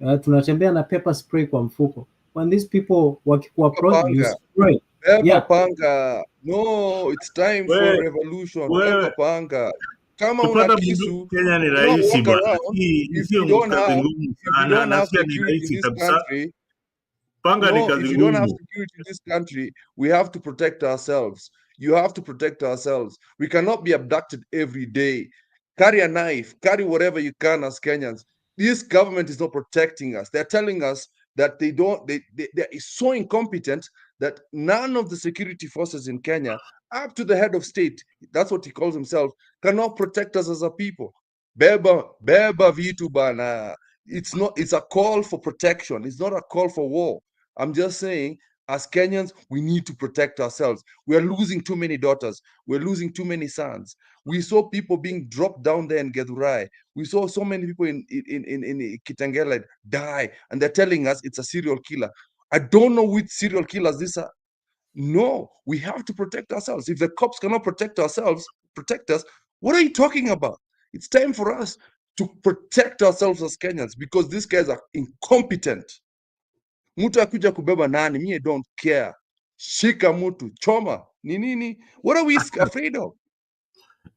Tunatembea na pepper spray kwa mfuko. When these people wakikuapproach, you spray. Panga. No, it's time for revolution. Panga. Kama una kisu, Kenya ni you don't rahisi walk bwana. around. If you don't have security in this country, if you don't have security in this country, we have to protect ourselves. You have to protect ourselves. We cannot be abducted every day. Carry a knife, carry whatever you can as Kenyans. This government is not protecting us. They're telling us that they are so incompetent that none of the security forces in Kenya, up to the head of state, that's what he calls himself, cannot protect us as a people. Beba vitu bana. It's a call for protection. It's not a call for war. I'm just saying, as Kenyans, we need to protect ourselves. We are losing too many daughters. We're losing too many sons. We saw people being dropped down there in Githurai. We saw so many people in Kitengela die, and they're telling us it's a serial killer. I don't know which serial killers these are. No, we have to protect ourselves. If the cops cannot protect us, what are you talking about? It's time for us to protect ourselves as Kenyans because these guys are incompetent. Mtu akuja kubeba nani, me, I don't care. Shika mtu, choma, ni nini? What are we afraid of?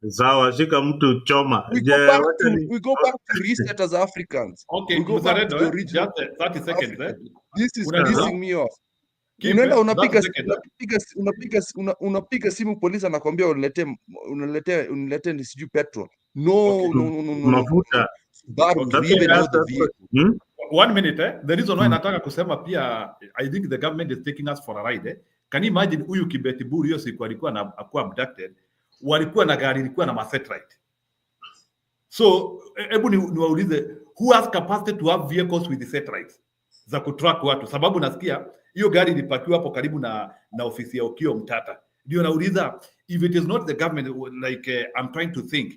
Sawa, shika mtu choma. We go back to reset as Africans. Okay, we go back to the original. Just 30 seconds. This is pissing me off. Unaenda unapiga simu polisi anakwambia unilete ni sijui petrol. No. Mafuta. Okay. 1 minute. The reason why nataka kusema pia, I think the government is taking us for a ride. Can you imagine huyu Kibeti Buru hiyo siku alikuwa akuwa abducted, walikuwa na gari ilikuwa na satellite. So hebu niwaulize, who has capacity to have vehicles with the satellites za kutrack watu? Sababu nasikia hiyo gari ilipakiwa hapo karibu na ofisi ya Okiya Mtata. Ndio nauliza, if it is not the government, like I'm trying to think,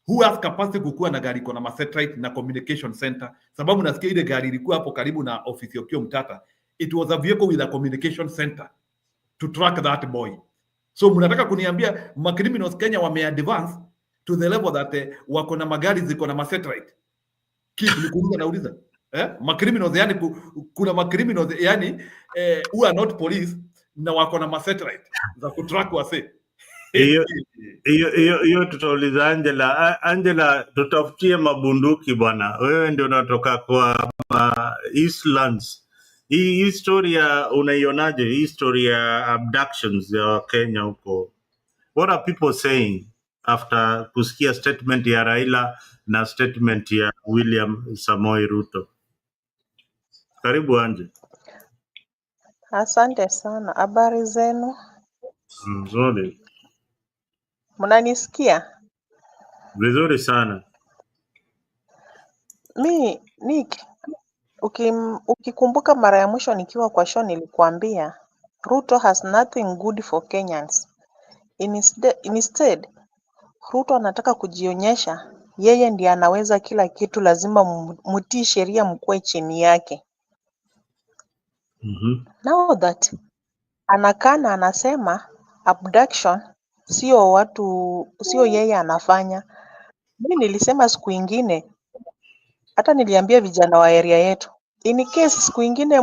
who has capacity kukuwa na gari iko na satellite na communication center? Sababu nasikia ile gari ilikuwa hapo karibu na ofisi ya Okiya Mtata. It was a vehicle with a communication center to track that boy. So mnataka kuniambia criminals Kenya wameadvance to the level that wako na magari ziko na satellite? Kitu nikuuliza, nauliza criminals, yani kuna criminals yani who are not police na wako na satellite za kutrack wase. Hiyo tutauliza Angela. Angela, tutafutie mabunduki bwana, wewe ndio unatoka kwa Eastlands. Hii historia unaionaje? Historia abductions ya Kenya huko, what are people saying after kusikia statement ya Raila na statement ya William Samoei Ruto? Karibu Anje. Asante sana. Habari zenu? Nzuri. Mnanisikia? Vizuri sana. Nick, ukikumbuka mara ya mwisho nikiwa kwa show nilikuambia Ruto has nothing good for Kenyans. Instead, Ruto anataka kujionyesha yeye ndiye anaweza kila kitu, lazima mutii sheria, mkue chini yake. Now that anakana anasema abduction sio yeye anafanya. Mimi nilisema siku ingine, hata niliambia vijana wa area yetu, in case siku ingine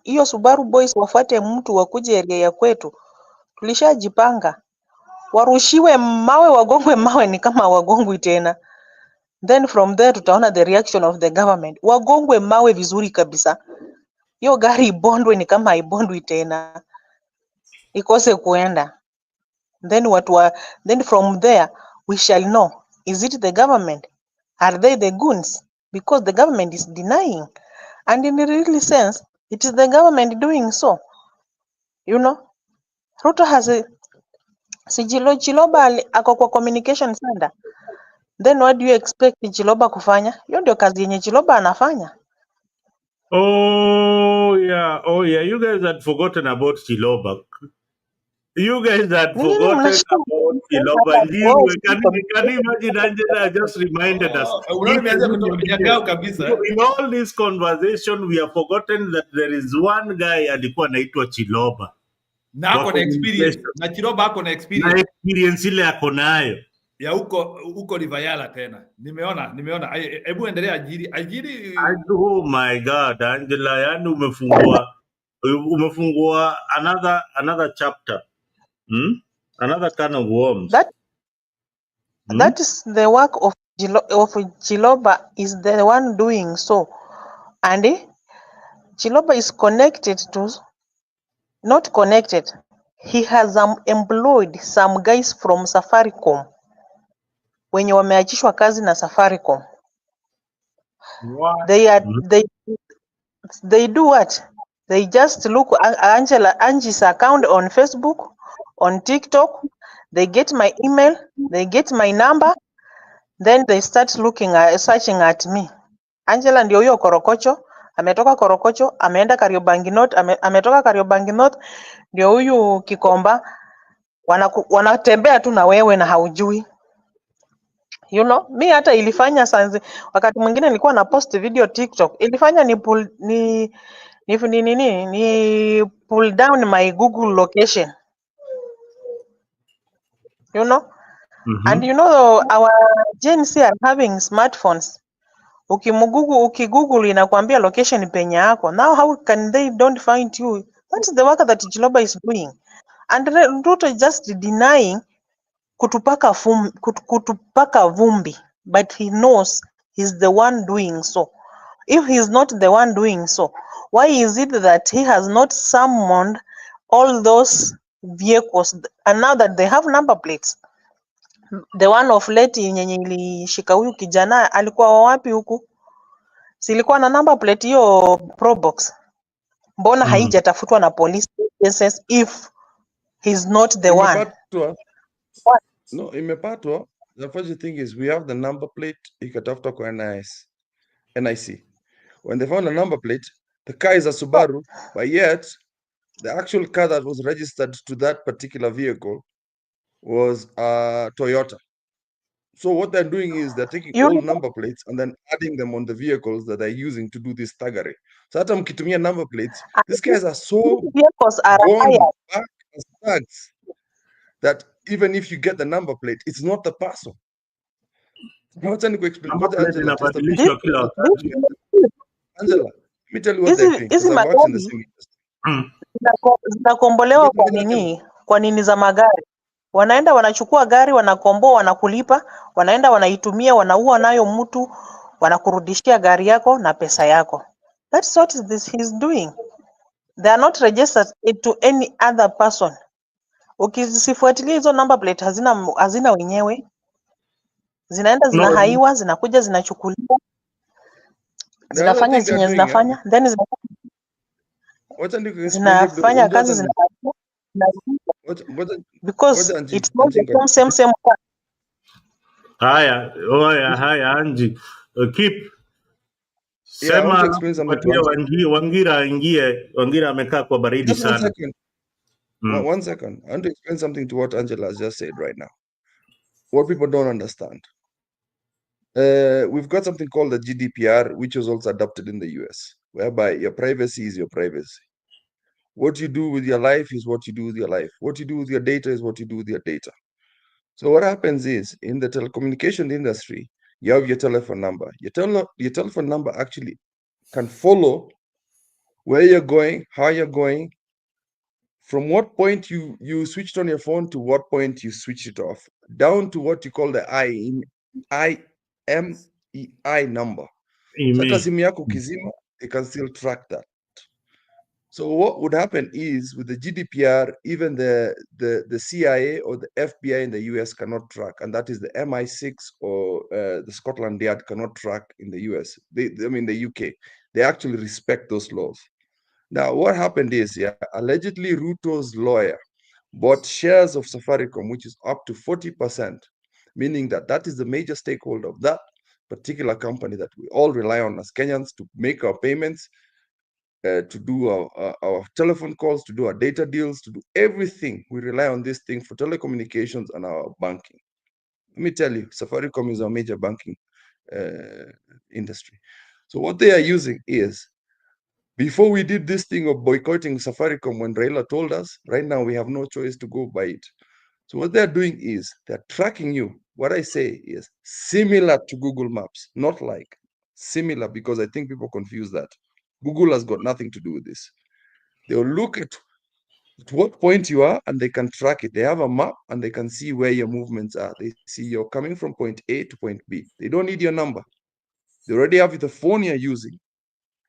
hiyo Subaru boys wafuate mtu wakuje area ya kwetu, tulishajipanga. Warushiwe mawe, wagongwe mawe, ni kama wagongwi tena. Then from there tutaona the reaction of the government. Wagongwe mawe vizuri kabisa. Hiyo gari ibondwe ni kama ibondwi tena, ikose kuenda. Then from there we shall know, is it the government? Are they the goons? Because the government is denying, and in a real sense it is the government doing so. You know, Ruto has a Chiloba ako kwa communication center. Then what do you expect Chiloba kufanya? Hiyo ndio kazi yenye Chiloba anafanya. Oh yeah, you guys had forgotten about Chiloba. You guys had forgotten about Chiloba. Can you imagine Angela just reminded us? In all this conversation, we have forgotten that there is one guy alikuwa anaitwa Chiloba. Na ako na experience. Na Chiloba ako na experience. Na experience ile ako nayo. Ya huko Rivayala tena. Nimeona. Hebu endelea ajiri. Oh my God, Angela, yani umefungua another chapter. Another kind of worms. That is the work of Chiloba, is the one doing so. And Chiloba is not connected. He has employed some guys from Safaricom wenye wameachishwa kazi na Safaricom. What? They do what? They just look Angie's account on Facebook, on TikTok. They get my email, they get my number, then they start searching at me. Angela ndio huyo Korokocho, ametoka Korokocho, ameenda Kariobangi North, ametoka Kariobangi North, ndio huyu Kikomba, wanatembea tu na wewe na haujui. You know, mi hata ilifanya sanzi, wakati mwingine nilikuwa na post video TikTok, ilifanya ni pull down my Google location. You know? And you know, our Gen Z are having smartphones. Ukigoogle inakwambia location penye yako. Now how can they don't find you? That's the work that Chiloba is doing. And Ruto is just denying kutupaka vumbi, but he knows he's the one doing so. If he's not the one doing so, why is it that he has not summoned all those vehicles, and now that they have number plates? The one of late yenye ilishika huyu kijana alikuwa wapi huku? Silikuwa na number plate hiyo Probox. Mbona haijatafutwa na police agencies if he's not the one? No, imepatwa. The funny thing is we have the number plate ikatafuta kwa NIC. When they found a number plate, the car is a Subaru, but yet the actual car that was registered to that particular vehicle was a Toyota. So what they're doing is they're taking You all number plates and then adding them on the vehicles that they're using to do this thuggery. So hata mkitumia number plates, these guys are so vehicles are gone hired. back as thugs that even if you get the number plate, it's not the person. Wacha nikuexplain. Number Ngoja plate Angela, just a bit. This, inabadilishwa kila wakati. Angela, let me tell you what they're doing hizi because I've worked in the magari same industry. zinakombolewa kwa Ngoja nini? Kwa nini za magari? Wanaenda wanachukua gari, wanakomboa, wanakulipa, wanaenda wanaitumia, wanaua nayo mtu, wanakurudishia gari yako na pesa yako. That's what he's doing. They are not registered to any other person. Ukisifuatilia hizo number plate hazina wenyewe, zinaenda No, zinahaiwa, zinakuja zinachukuliwa, the other zinafanya thing they're zenye doing, zinafanya, then wacha nikuexplain zinafanya kazi zinafanya because it's not the same car. haya Anji. Keep. Yeah, I want Sema to alafu explain something to tupatie Angela. Wangira aingie. Wangira amekaa kwa baridi Just one sana. second. One second. I want to explain something to what Angela has just said right now. What people don't understand. We've got something called the GDPR, which was also adopted in the US, whereby your privacy is your privacy. What you do with your life is what you do with your life. What you do with your data is what you do with your data. So what happens is, in the telecommunication industry, you have your telephone number. Your telephone number actually can follow where you're going, how you're going, from what point you switched on your phone to what point you switched it off, down to what you call the IMEI number. So hata simu yako ukizima, they can still track that. So what would happen is, with the GDPR, even the CIA or the FBI in the US cannot track, and that is the MI6 or the Scotland Yard cannot track in the US. I mean the UK. They actually respect those laws. Now, what happened is, allegedly Ruto's lawyer bought shares of Safaricom, which is up to 40%, meaning that is the major stakeholder of that particular company that we all rely on as Kenyans to make our payments, to do our telephone calls, to do our data deals, to do everything. We rely on this thing for telecommunications and our banking. Let me tell you, Safaricom is our major banking industry. So what they are using is, before we did this thing of boycotting Safaricom, when Raila told us, right now we have no choice to go by it. So what they're doing is they're tracking you. What I say is similar to Google Maps, not like, similar, because I think people confuse that. Google has got nothing to do with this. They'll look at what point you are and they can track it. They have a map and they can see where your movements are. They see you're coming from point A to point B. They don't need your number. They already have the phone you're using.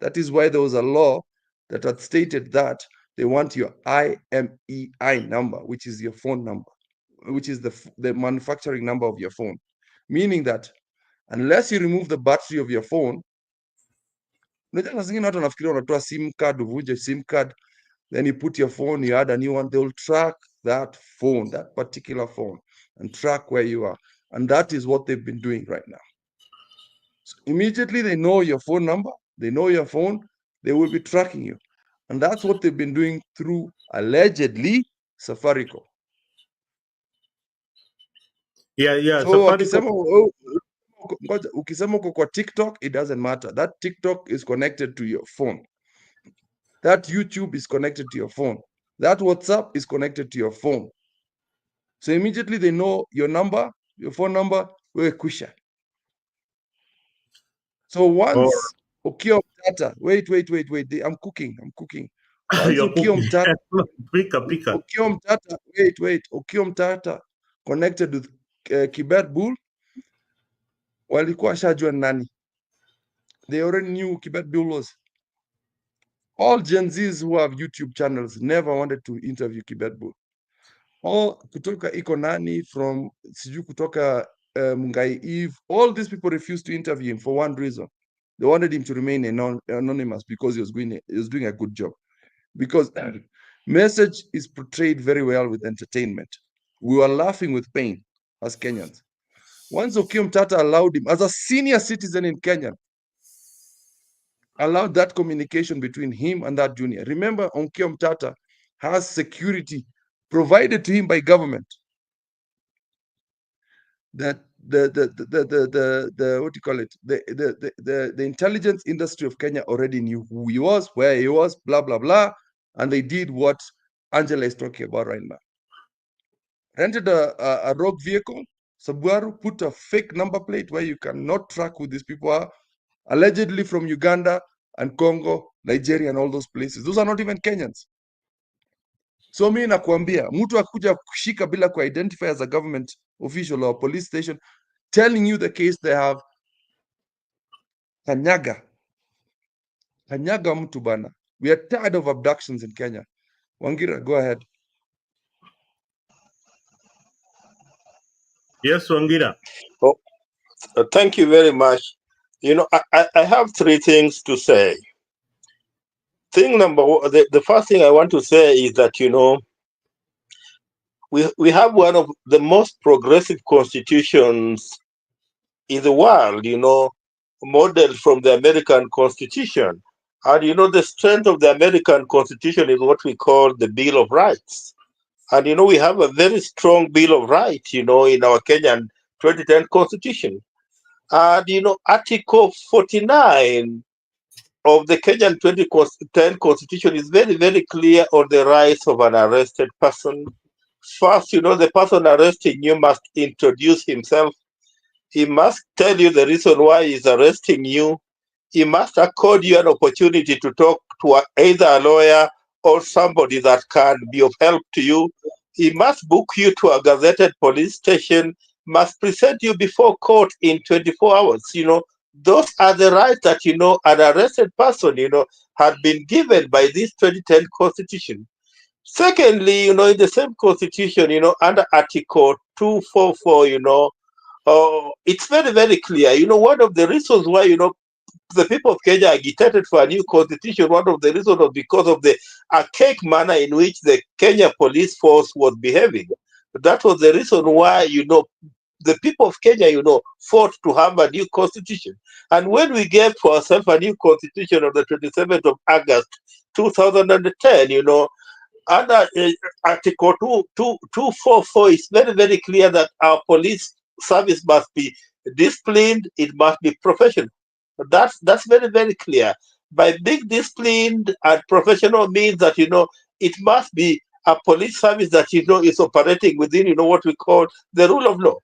That is why there was a law that had stated that they want your IMEI number, which is your phone number, which is the manufacturing number of your phone. Meaning that unless you remove the battery of your phone, SIM card, uvunje SIM card, then you put your phone, you add a new one, they will track that phone, that particular phone, and track where you are. And that is what they've been doing right now. So immediately they know your phone number, they know your phone, they will be tracking you. And that's what they've been doing through, allegedly, Safaricom. So Safaricom. ukisema uko kwa TikTok, it doesn't matter. That TikTok is connected to your phone. That YouTube is connected to your phone. That WhatsApp is connected to your phone. So immediately they know your number, your phone number, wewe kwisha. So once ukiwa mtata, wait, I'm cooking. Once ukiwa mtata, ukiwa mtata, ukiwa mtata connected with Kibet Bull, walikuwa shajua nani. They already knew Kibet Bull was. All Gen Zs who have YouTube channels never wanted to interview Kibet Bull. All kutoka iko nani from siju kutoka Mungai Eve, all these people refused to interview him for one reason. They wanted him to remain anonymous because he was doing a good job. Because message is portrayed very well with entertainment. We were laughing with pain as Kenyans. Once Okiya Mtata allowed him, as a senior citizen in Kenya, allowed that communication between him and that junior. Remember, Okiya Mtata has security provided to him by government. That the what do you call it? The intelligence industry of Kenya already knew who he was, where he was, blah blah blah, and they did what Angela is talking about right now. Rented a rogue vehicle, Subaru, put a fake number plate where you cannot track who these people are, allegedly from Uganda and Congo, Nigeria, and all those places. Those are not even Kenyans. So mi nakwambia, mtu akuja kushika bila ku-identify as a government official or police station, telling you the case they have, kanyaga mtu bana. We are tired of abductions in Kenya. Wangira, go ahead. Yes, Wangira. Oh, thank you very much. You know, I have three things to say. Thing number one, the first thing I want to say is that, you know, we have one of the most progressive constitutions in the world, you know, modeled from the American Constitution. And, you know, the strength of the American Constitution is what we call the Bill of Rights. And, you know, we have a very strong Bill of Rights, you know, in our Kenyan 2010 Constitution. And, you know, Article 49 of the Kenyan 2010 Constitution is very, very clear on the rights of an arrested person. First, you know, the person arresting you must introduce himself. He must tell you the reason why he's arresting you. He must accord you an opportunity to talk to either a lawyer or somebody that can be of help to you. He must book you to a gazetted police station, must present you before court in 24 hours. You know, those are the rights that, you know, an arrested person, you know, had been given by this 2010 Constitution. Secondly, you know, in the same Constitution, you know, under Article 244, you know, it's very, very clear. You know, one of the reasons why, you know, the people of Kenya agitated for a new constitution, one of the reasons was because of the archaic manner in which the Kenya police force was behaving. That was the reason why, you know, the people of Kenya, you know, fought to have a new constitution. And when we gave to ourselves a new constitution on the 27th of August, 2010, you know, under Article 244, it's very, very clear that our police service must be disciplined, it must be professional. That's very, very clear. By being disciplined and professional means that, you know, it must be a police service that, you know, is operating within, you know, what we call the rule of law.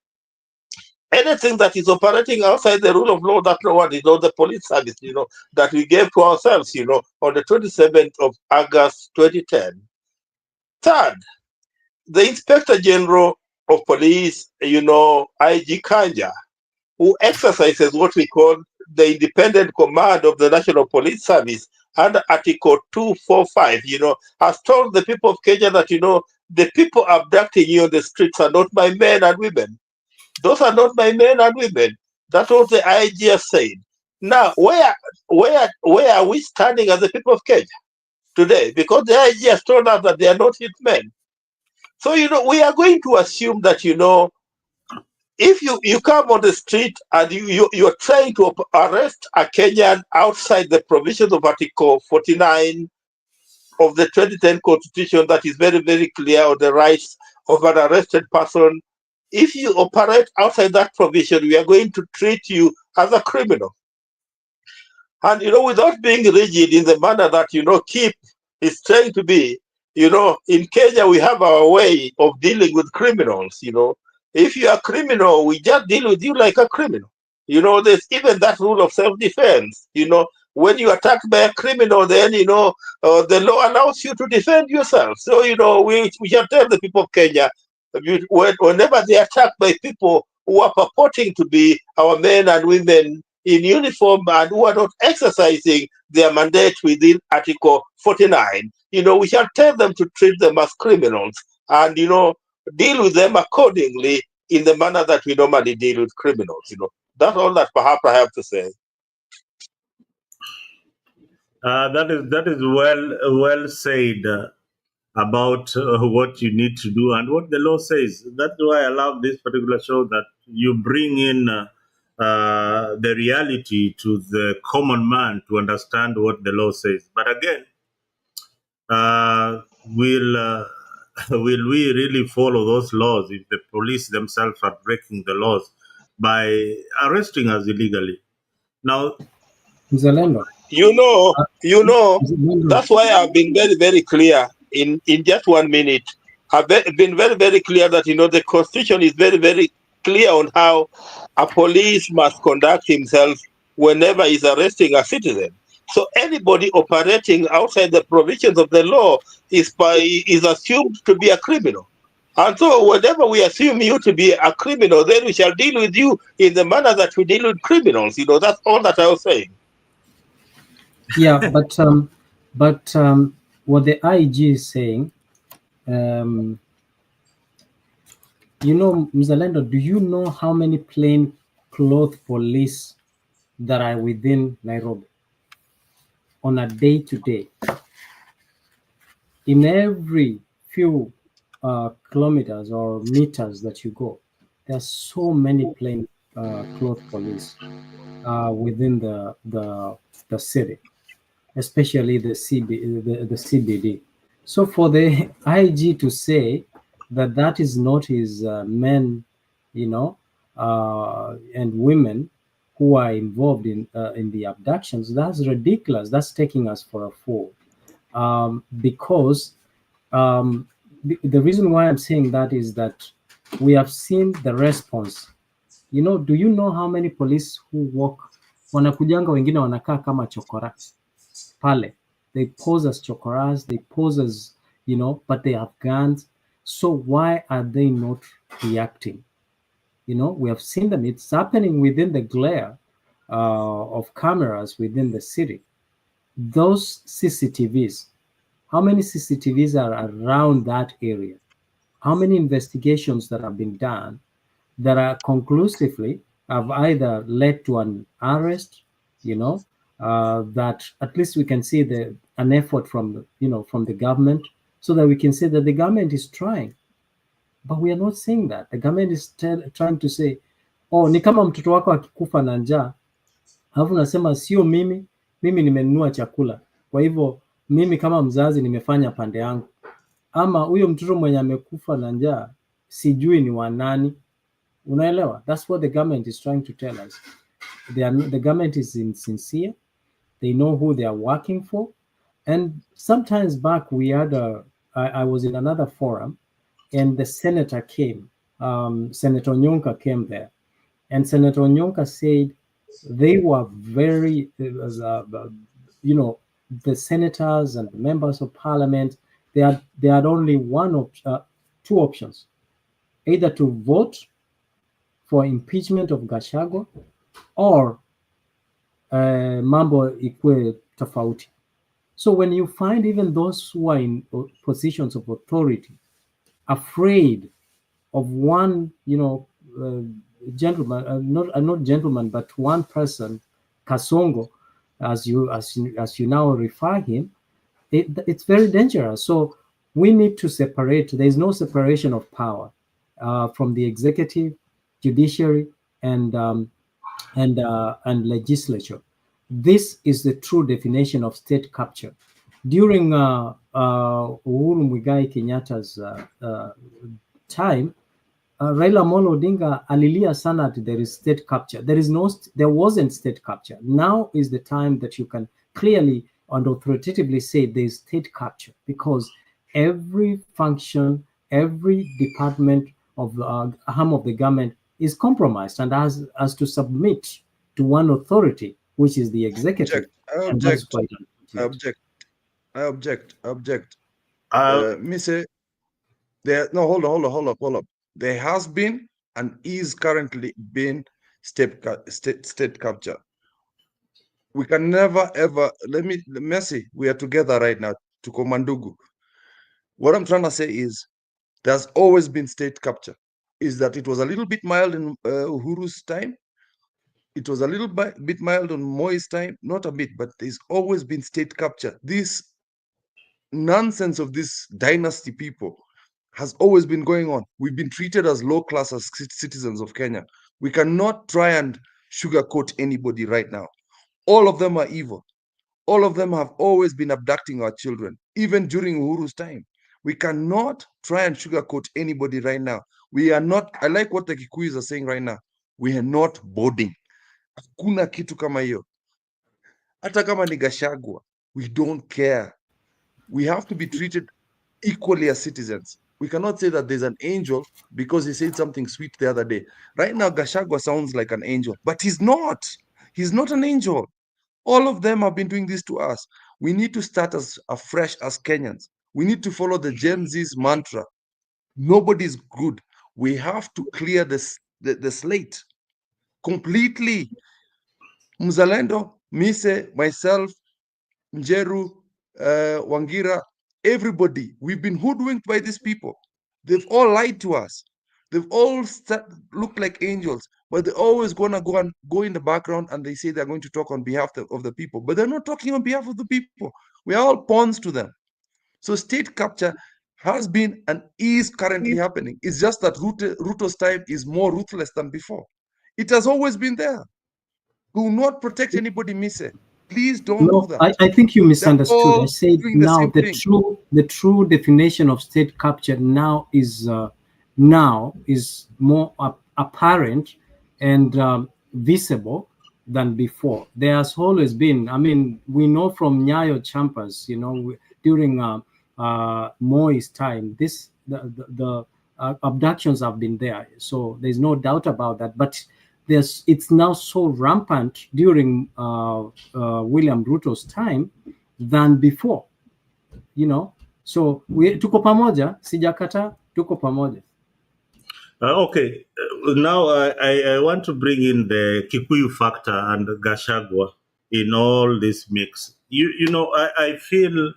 Anything that is operating outside the rule of law, that no one is not the police service, you know, that we gave to ourselves, you know, on the 27th of August 2010. Third, the Inspector General of Police, you know, IG Kanja, who exercises what we call the independent command of the National Police Service under Article 245, you know, has told the people of Kenya that, you know, the people abducting you on the streets are not my men and women. Those are not my men and women. That's what the IG has said. Now, where are we standing as the people of Kenya today? Because the IG has told us that they are not his men. So, you know, we are going to assume that, you know, if you come on the street and you're trying to arrest a Kenyan outside the provisions of Article 49 of the 2010 Constitution, that is very, very clear on the rights of an arrested person, if you operate outside that provision, we are going to treat you as a criminal. And, you know, without being rigid in the manner that, you know, Keep is trying to be, you know, in Kenya, we have our way of dealing with criminals, you know. If you are a criminal, we just deal with you like a criminal. You know, there's even that rule of self-defense, you know. When you are attacked by a criminal, then, you know, the law allows you to defend yourself. So, you know, we shall tell the people of Kenya, whenever they are attacked by people who are purporting to be our men and women in uniform and who are not exercising their mandate within Article 49, you know, we shall tell them to treat them as criminals and, you know, deal with them accordingly in the manner that we normally deal with criminals, you know. That's all that perhaps I have to say. That is well said, about what you need to do and what the law says. That's why I love this particular show, that you bring in the reality to the common man to understand what the law says. But again, will will we really follow those laws if the police themselves are breaking the laws by arresting us illegally? Now, Mzalendo, You know, uh, you know, Mzalendo, that's why I've been very, very clear in just 1 minute. Been very, very clear that, the Constitution is very, very clear on how a police must conduct himself whenever he's arresting a citizen. So anybody operating outside the provisions of the law is assumed to be a criminal. And so whenever we assume you to be a criminal, then we shall deal with you in the manner that we deal with criminals. That's all that I was saying. yeah, but what the IG is saying, Mzalendo, do you know how many plain clothes police that are within Nairobi on a day-to-day? In every few kilometers or meters that you go, there's so many plain clothes police within the city, especially the CBD. So for the IG to say that is not his men, and women who are involved in the abductions, that's ridiculous. That's taking us for a fool. Because the reason why I'm saying that is that we have seen the response. Do you know how many police who walk, wanakujanga wengine wanakaa kama chokora pale, they pose as chokoras, they pose as, but they have guns. So why are they not reacting? We have seen them. It's happening within the glare of cameras within the city. Those CCTVs, how many CCTVs are around that area? How many investigations that have been done that are conclusively have either led to an arrest, that at least we can see an effort from the government, so that we can say that the government is trying. But we are not seeing that. The government is trying to say, oh, ni kama mtoto wako akikufa na njaa, alafu nasema sio mimi nimenunua chakula, kwa hivyo mimi kama mzazi nimefanya pande yangu, ama huyo mtoto mwenye amekufa na njaa sijui ni wa nani. Unaelewa? That's what the government is trying to tell us. The government is insincere. They know who they are working for. And sometimes back we had I was in another forum, and the senator came. Senator Nyonka came there, and Senator Nyonka said they were very, the senators and the members of parliament, they had only two options: either to vote for impeachment of Gachagua or mambo ikue tofauti. So when you find even those who are in positions of authority afraid of one, gentleman, not gentleman, but one person, Kasongo, as you now refer him, it's very dangerous. So we need to separate. There is no separation of power from the executive, judiciary, and legislature. This is the true definition of state capture. During Uhuru Muigai Kenyatta's time, Raila Amolo Odinga alilia sana that there is state capture. There wasn't state capture. Now is the time that you can clearly and authoritatively say there is state capture, because every function, every department of the arm of the government is compromised and has to submit to one authority, which is the executive. I And that's object. quite I object. I object. uh, Me say there. No, hold up. There has been and is currently being state capture. We can never ever. Mercy. We are together right now to Komandugu. What I'm trying to say is there's always been state capture. Is that it was a little bit mild in Uhuru's time. It was a little bit mild on Moi's time, not a bit, but there's always been state capture. This nonsense of this dynasty people has always been going on. We've been treated as low class as citizens of Kenya. We cannot try and sugarcoat anybody right now. All of them are evil. All of them have always been abducting our children, even during Uhuru's time. We cannot try and sugarcoat anybody right now. We are not, I like what the Kikuyus are saying right now. We are not boarding. Hakuna kitu kama hiyo. Hata kama ni Gachagua, we don't care. We have to be treated equally as citizens. We cannot say that there's an angel because he said something sweet the other day. Right now, Gachagua sounds like an angel, but he's not. He's not an angel. All of them have been doing this to us. We need to start as afresh as Kenyans. We need to follow the Gen Z's mantra. Nobody's good. We have to clear the slate completely. Mzalendo, Mise, myself, Njeru, Wangira, everybody. We've been hoodwinked by these people. They've all lied to us. They've all looked like angels, but they're always gonna go in the background and they say they're going to talk on behalf of the people, but they're not talking on behalf of the people. We are all pawns to them. So state capture has been and is currently happening. It's just that Ruto's time is more ruthless than before. It has always been there. Do not protect anybody, Mise. Please don't do that. I think you misunderstood. I said now the true definition of state capture now is more apparent and visible than before. There has always been. I mean, we know from Nyayo Chambers, during Moi's time, the abductions have been there. So there's no doubt about that. But it's now so rampant during William Ruto's time than before, So tuko pamoja, sijakata, tuko pamoja. Okay, now I want to bring in the Kikuyu factor and Gachagua in all this mix. I feel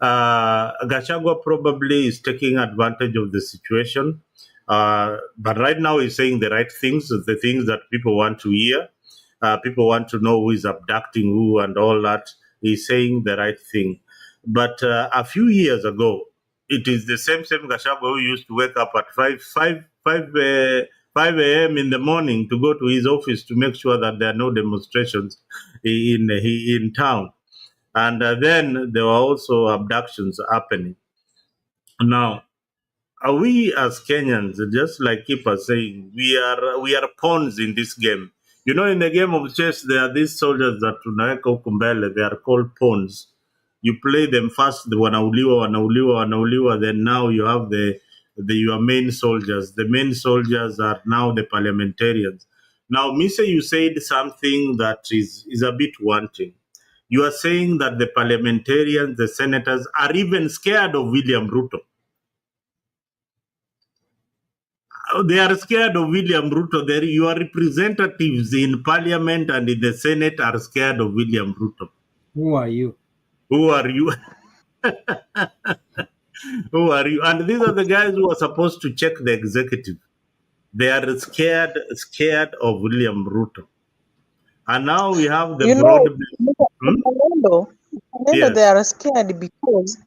Gachagua probably is taking advantage of the situation. But right now he's saying the right things, the things that people want to hear. People want to know who is abducting who and all that. He's saying the right thing. But a few years ago, it is the same Gachagua who used to wake up at 5 a.m. in the morning to go to his office to make sure that there are no demonstrations in town. And then there were also abductions happening. Now, we as Kenyans, just like Keeper saying, we are pawns in this game. In the game of chess, there are these soldiers that tunaweka kumbele, they are called pawns. You play them first, the wanauliwa, then now you have your main soldiers. The main soldiers are now the parliamentarians. Now, Mise, you said something that is a bit wanting. You are saying that the parliamentarians, the senators, are even scared of William Ruto. They are scared of William Ruto. Your representatives in parliament and in the Senate are scared of William Ruto. Who are you? Who are you? Who are you? And these are the guys who are supposed to check the executive. They are scared of William Ruto. And now we have the yes. They are scared because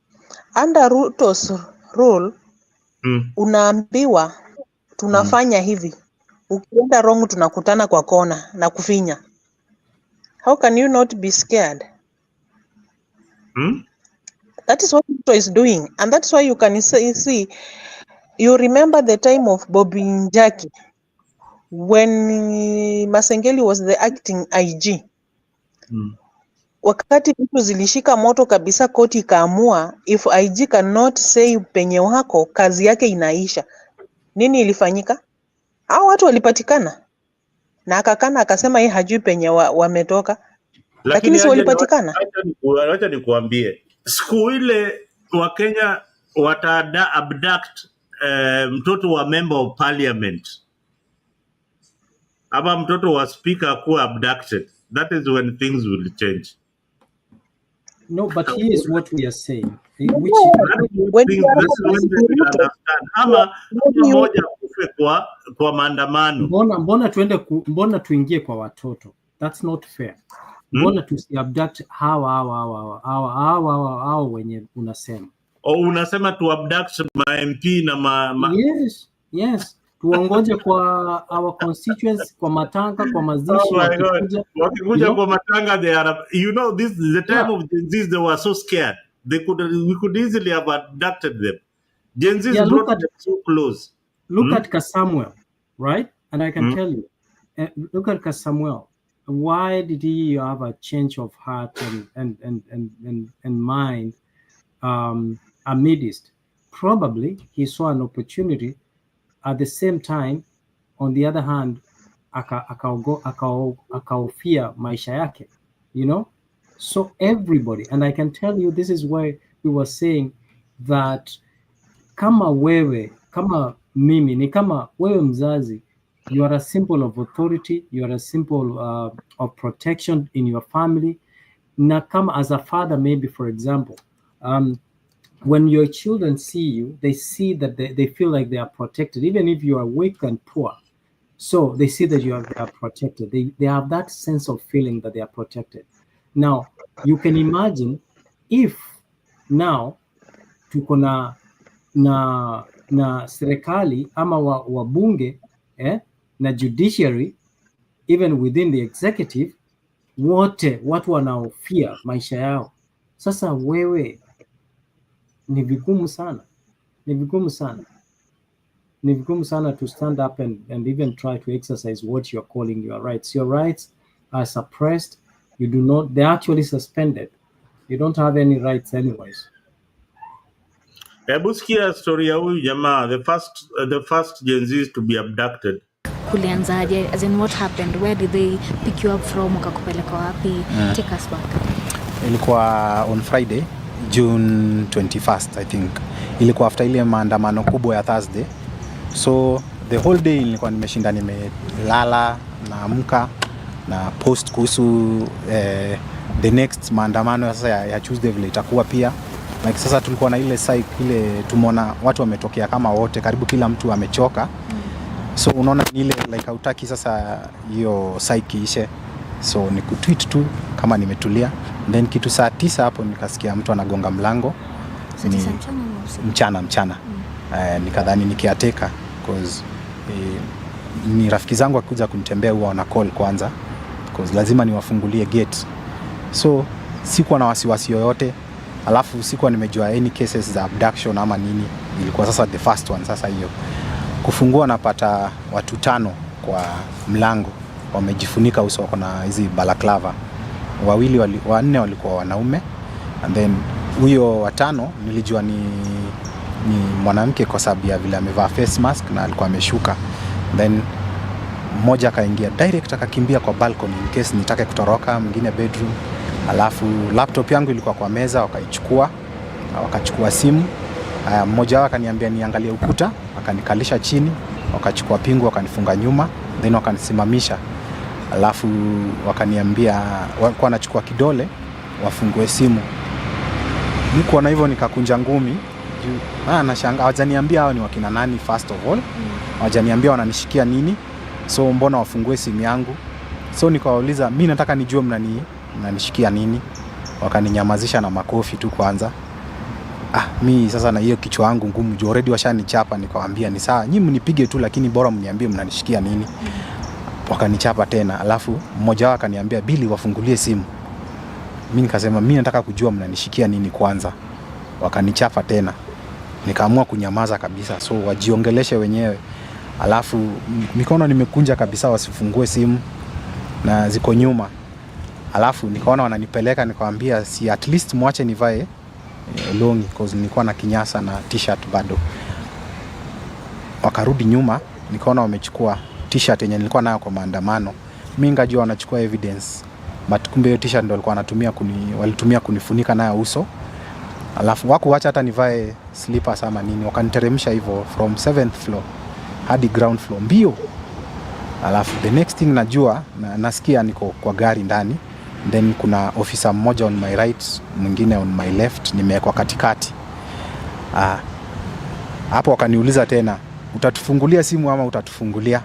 under Ruto's rule, unaambiwa tunafanya hivi. Ukienda wrong tunakutana kwa kona na kufinya. How can you not be scared? That is what Ruto is doing. And that's why you can see, you remember the time of Bobby Njaki when Masengeli was the acting IG. Wakati vitu zilishika moto kabisa, koti ikaamua if IG cannot say penye wako, kazi yake inaisha. Nini ilifanyika? Hao watu walipatikana. Na akakana akasema yeye hajui penye wametoka. Lakini si walipatikana. Acha nikuambie. Siku ile Wakenya abduct mtoto wa member of parliament. Ama mtoto wa speaker kuwa abducted. That is when things will change. No, but here is what we are saying. Ama moja kufe kwa maandamano. Mbona tuingie kwa watoto? That's not fair. mbona tusiabduct hawa wenye unasema? Unasema tu abduct ma MP na Yes, tuongoje kwa our constituents, kwa matanga, kwa mazishi. Wakikuja kwa matanga, they are, this is the time of Gen Zs. They were so scared. We could easily have abducted them. Gen Zs brought them so close. Look at Samuel, right? And I can tell you, look at Samuel. Why did he have a change of heart and mind amidst? Probably he saw an opportunity. At the same time, on the other hand, akaofia maisha yake, So everybody, and I can tell you, this is why we were saying that kama wewe, kama mimi, ni kama wewe mzazi, you are a symbol of authority, you are a symbol of protection in your family. Na kama as a father, maybe, for example, when your children see you, they see that they feel like they are protected, even if you are weak and poor. So they see that they are protected. They have that sense of feeling that they are protected. Now, you can imagine if now tuko na serikali ama wabunge na judiciary, even within the executive, watu wanaofia maisha yao. Sasa wewe, ni vigumu sana to stand up and even try to exercise what you're calling your rights. Your rights are suppressed. They're actually suspended. You don't have any rights anyways. Hebu sikia story ya huyu jamaa, the first Gen Zs to be abducted. Kulianzaje? As in, what happened? Where did they pick you up from? Wakakupeleka wapi? Take us back. Ilikuwa on Friday, June 21st, I think. Ilikuwa after ile maandamano kubwa ya Thursday. So the whole day nilikuwa nimeshinda nimelala, naamka na post kuhusu the next maandamano sasa ya Tuesday vile itakuwa pia. Like sasa tulikuwa na ile tumeona watu wametokea kama wote, karibu kila mtu amechoka. So unaona ile like hautaki sasa hiyo psyche ishe. So ni kutweet tu kama nimetulia. Then kitu saa 9 hapo nikasikia mtu anagonga mlango. Ni mchana. Nikadhani nikiateka because ni rafiki zangu akuja kunitembea, huwa wana call kwanza because lazima niwafungulie gate. So sikuwa na wasiwasi yoyote. Alafu sikuwa nimejua any cases za abduction ama nini. Ilikuwa sasa the first one. Sasa hiyo kufungua, napata watu 5 kwa mlango wamejifunika uso, wako na hizi balaclava. 4 walikuwa wanaume, and then huyo wa 5 nilijua ni mwanamke kwa sababu ya vile amevaa face mask na alikuwa ameshuka. Then mmoja akaingia direct, akakimbia kwa balcony in case nitake kutoroka, mwingine bedroom. Alafu laptop yangu ilikuwa kwa meza, wakachukua simu. Mmoja wao akaniambia niangalie ukuta, akanikalisha chini, wakachukua pingu, wakanifunga nyuma, then wakanisimamisha. Alafu wakaniambia walikuwa wanachukua kidole wafungue simu. Niko na hivyo nikakunja ngumi. Nashangaa, hawajaniambia hao ni wakina nani first of all. Hawajaniambia wananishikia nini. So mbona wafungue simu yangu? So nikawauliza, mimi nataka nijue mnanishikia nini? Wakaninyamazisha na makofi tu kwanza. Mimi sasa na hiyo kichwa yangu ngumu, juu already washanichapa. Nikawaambia ni sawa, nyinyi mnipige tu, lakini bora mniambie mnanishikia nini. Wakanichapa tena. Alafu mmoja wao akaniambia, Billy, wafungulie simu. Mimi nikasema mimi nataka kujua mnanishikia nini kwanza. Wakanichapa tena. Nikaamua kunyamaza kabisa, so wajiongeleshe wenyewe. Alafu mikono nimekunja kabisa wasifungue simu na ziko nyuma. Alafu nikaona wananipeleka, nikawaambia si at least muache nivae longi because nilikuwa na kinyasa na t-shirt bado. Wakarudi nyuma, nikaona wamechukua t-shirt yenye nilikuwa nayo kwa maandamano. Mimi ngajua wanachukua evidence, but kumbe hiyo t-shirt ndio walikuwa walitumia kunifunika nayo uso. Alafu wakuacha hata nivae slippers ama nini, wakaniteremsha hivyo from 7th floor hadi ground floor mbio. Alafu the next thing najua nasikia niko kwa gari ndani, then kuna officer mmoja on my right, mwingine on my left, nimewekwa katikati. Hapo wakaniuliza tena, utatufungulia simu ama utatufungulia?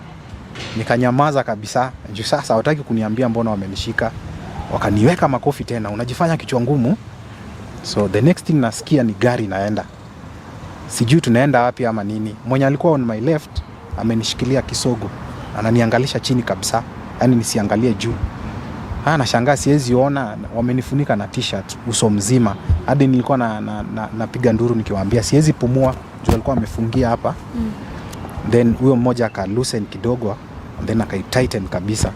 Nikanyamaza kabisa. Juu sasa hawataki kuniambia mbona wamenishika. wakaniweka makofi tena, unajifanya kichwa ngumu. So the next thing nasikia ni gari naenda, sijui tunaenda wapi ama nini. Mwenye alikuwa on my left amenishikilia kisogo, ananiangalisha chini kabisa, yani nisiangalie juu. Nashangaa siwezi ona, wamenifunika na t-shirt uso mzima. Hadi nilikuwa napiga nduru nikiwaambia siwezi pumua, juu alikuwa amefungia hapa. Then huyo mmoja aka loosen kidogo, and then akai tighten kabisa.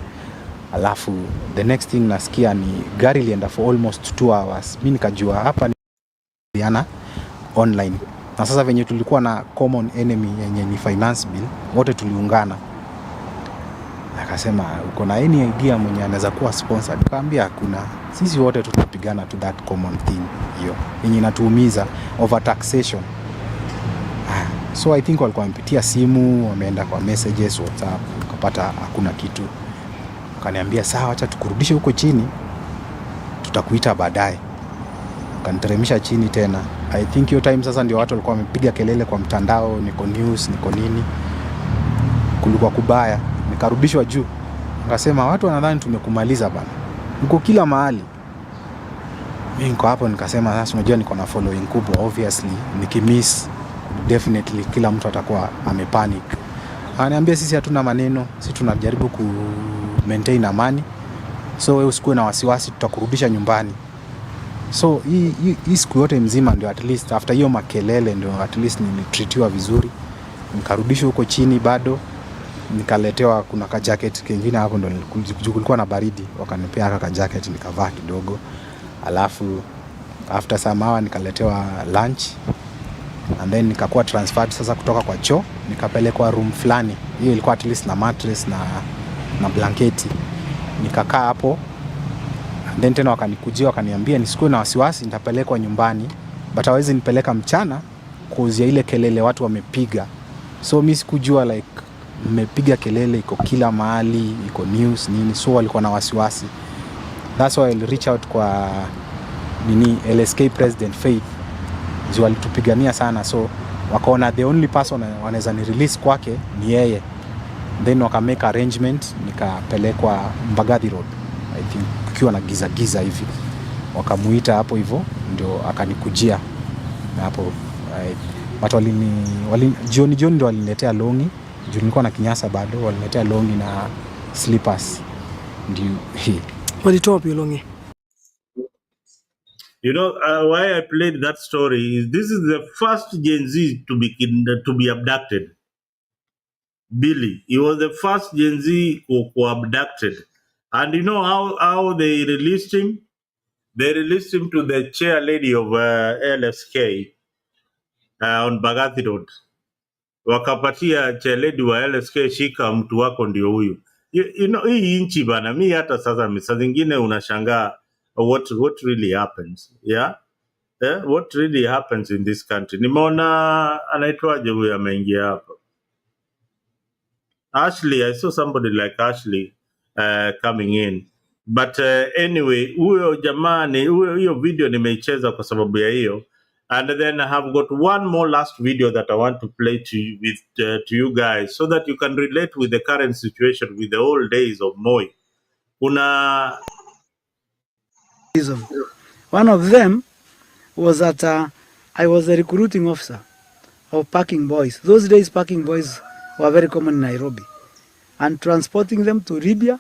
Alafu the next thing nasikia ni gari lienda for almost 2 hours. Mimi nikajua hapa ni Diana online. Na sasa venye tulikuwa na common enemy yenye ni finance bill, wote tuliungana. Akasema uko na any idea mwenye anaweza kuwa sponsor? Nikamwambia hakuna. Sisi wote tutapigana to that common thing hiyo yenye inatuumiza, over taxation. So I think walikuwa wamepitia simu, wameenda kwa messages, WhatsApp, ukapata hakuna kitu. Akaniambia sawa, acha tukurudishe huko chini, tutakuita baadaye. Kaniteremsha chini tena. I think hiyo time sasa ndio watu walikuwa wamepiga kelele kwa mtandao, niko news, niko nini. Kulikuwa kubaya. Nikarudishwa juu. Akasema watu wanadhani tumekumaliza bana, uko kila mahali. Mimi niko hapo nikasema sasa unajua niko na following kubwa, obviously nikimiss definitely kila mtu atakuwa amepanic. Ananiambia sisi hatuna maneno, sisi tunajaribu ku maintain amani, so wewe usikuwe na wasiwasi, tutakurudisha nyumbani. So hii siku yote mzima ndio at least after hiyo makelele ndio at least nilitreatiwa vizuri. Nikarudishwa huko chini bado, nikaletewa kuna ka jacket kingine hapo, ndio kulikuwa na baridi, wakanipea ka jacket nikavaa kidogo. Alafu after some hour nikaletewa lunch, and then nikakuwa transferred sasa kutoka kwa choo nikapelekwa room fulani. Hiyo ilikuwa at least na mattress na blanketi. Nikakaa hapo, and then tena wakanikujia wakaniambia nisikuwe na wasiwasi, nitapelekwa nyumbani, but hawezi nipeleka mchana kuuzia ile kelele watu wamepiga. So mimi sikujua like mmepiga kelele iko kila mahali, iko news nini, so walikuwa na wasiwasi. That's why I'll reach out kwa LSK President Faith, juu alitupigania sana, so wakaona the only person wanaweza ni release kwake ni yeye. Then waka make arrangement, nikapelekwa Mbagathi Road, I think kukiwa na giza hivi, wakamuita hapo hivyo ndio akanikujia. Na hapo watu jioni ndio waliniletea longi, juu nilikuwa na kinyasa bado, waliniletea longi na slippers. Ndio walitoa pia longi. You know, why I played that story is this is the first Gen Z to be abducted. Billy, he was the first Gen Z who abducted. And you know how they released him? They released him to the chair lady of LSK on Mbagathi Road. Wakapatia chair lady wa LSK, shika mtu wako ndio huyu. You know, hii inchi bana, mi hata sasa saa zingine unashangaa what really happens. Yeah? What really happens in this country. Nimeona anaitwaje huyu ameingia hapa. Ashley, I saw somebody like Ashley coming in. But anyway, huyo jamani, hiyo video nimeicheza kwa sababu ya hiyo. And then I have got one more last video that I want to play to you guys so that you can relate with the current situation, with the old days of Moi. One of them was that I was a recruiting officer of parking boys. Those days parking boys were very common in Nairobi, and transporting them to Libya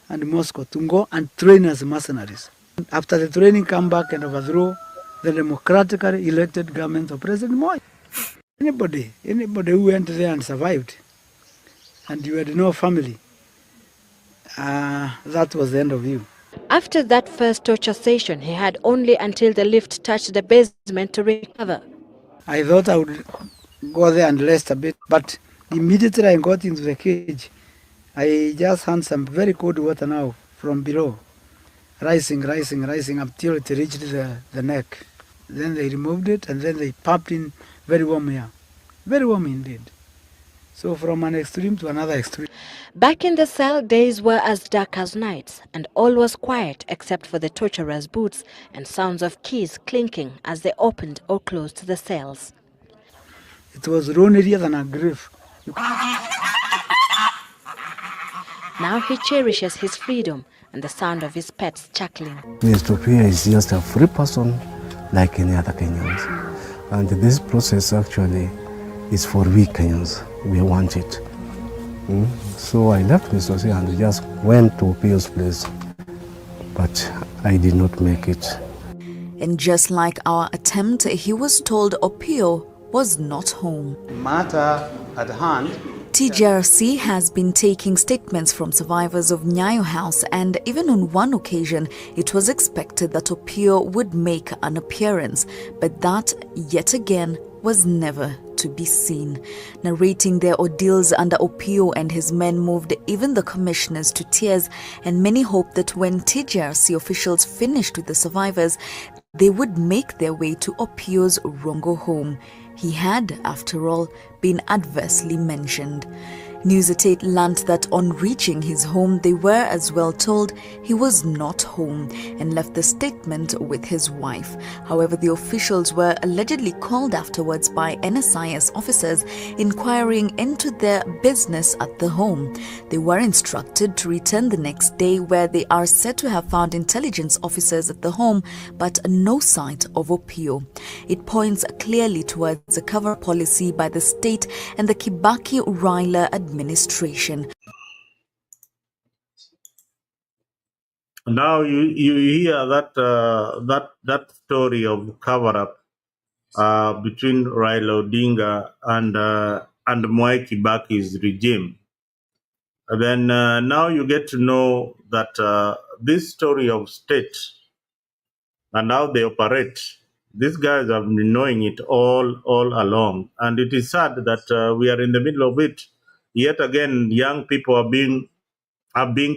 and Moscow to go and train as mercenaries. After the training, come back and overthrow the democratically elected government of President Moi. Anybody who went there and survived, and you had no family, that was the end of you. After that first torture session, he had only until the lift touched the basement to recover. I thought I would go there and rest a bit, but immediately I got into the cage, I just had some very cold water now from below, rising until it reached the neck. Then they removed it, and then they pumped in very warm air. Very warm indeed. So from an extreme to another extreme. Back in the cell, days were as dark as nights, and all was quiet except for the torturers' boots and sounds of keys clinking as they opened or closed the cells. It was lonelier than a grave. Now he cherishes his freedom and the sound of his pets chuckling. Mr. Opio is just a free person like any other Kenyans. And this process actually is for we Kenyans. We want it. So I left Mr. Opio and just went to Opio's place. But I did not make it. And just like our attempt, he was told Opio was not home. Matter at hand. TJRC has been taking statements from survivors of Nyayo House, and even on one occasion, it was expected that Opio would make an appearance, but that, yet again, was never to be seen. Narrating their ordeals under Opio and his men moved even the commissioners to tears, and many hoped that when TJRC officials finished with the survivors, they would make their way to Opio's Rongo home. He had, after all, been adversely mentioned. News at 8 learnt that on reaching his home, they were as well told he was not home and left the statement with his wife. However, the officials were allegedly called afterwards by NSIS officers inquiring into their business at the home. They were instructed to return the next day, where they are said to have found intelligence officers at the home, but no sight of Opio. It points clearly towards a cover policy by the state and the Kibaki-Raila administration. Now you hear that story of cover up between Raila Odinga and Mwai Kibaki's regime. And then now you get to know that this story of state and how they operate, these guys have been knowing it all along, and it is sad that we are in the middle of it. Yet again, young people are being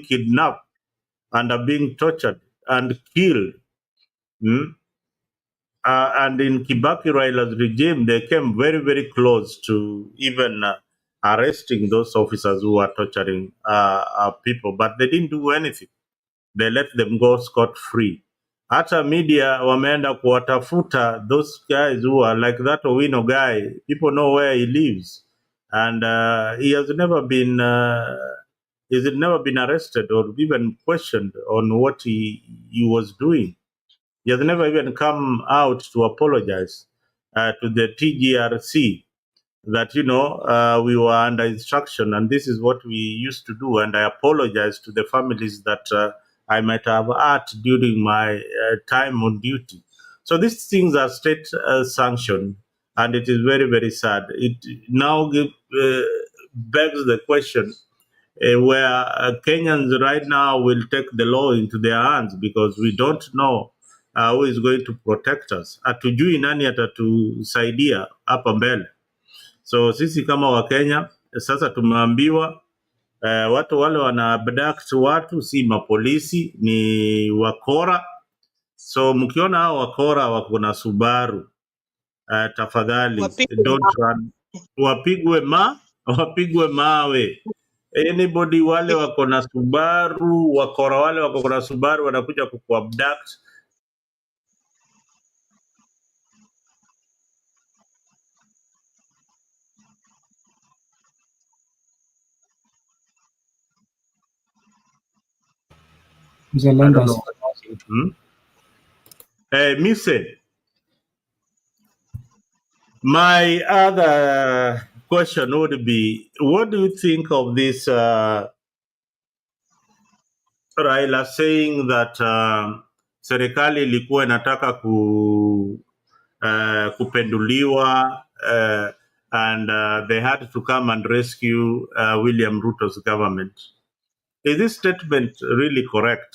kidnapped and are being tortured and killed. And in Kibaki Raila's regime, they came very, very close to even arresting those officers who are torturing people, but they didn't do anything. They let them go scot-free. Hata media wameenda kuwatafuta those guys who are like that Owino guy. People know where he lives, and he has never been arrested or even questioned on what he was doing. He has never even come out to apologize to the TGRC that, we were under instruction and this is what we used to do. And I apologize to the families that I might have hurt during my time on duty. So these things are state sanctioned, and it is very, very sad. It now begs the question where Kenyans right now will take the law into their hands, because we don't know who is going to protect us. Hatujui nani atatusaidia hapa mbele. So sisi kama Wakenya sasa tumeambiwa watu wale wana abduct watu si mapolisi, ni wakora. So mkiona hao wakora wako na Subaru, tafadhali don't run. Wapigwe mawe. Anybody wale wako na Subaru, wakora wale wako na Subaru wanakuja kukuabduct. Mise, my other question would be, what do you think of this Raila saying that serikali ilikuwa inataka kupenduliwa and they had to come and rescue William Ruto's government? Is this statement really correct?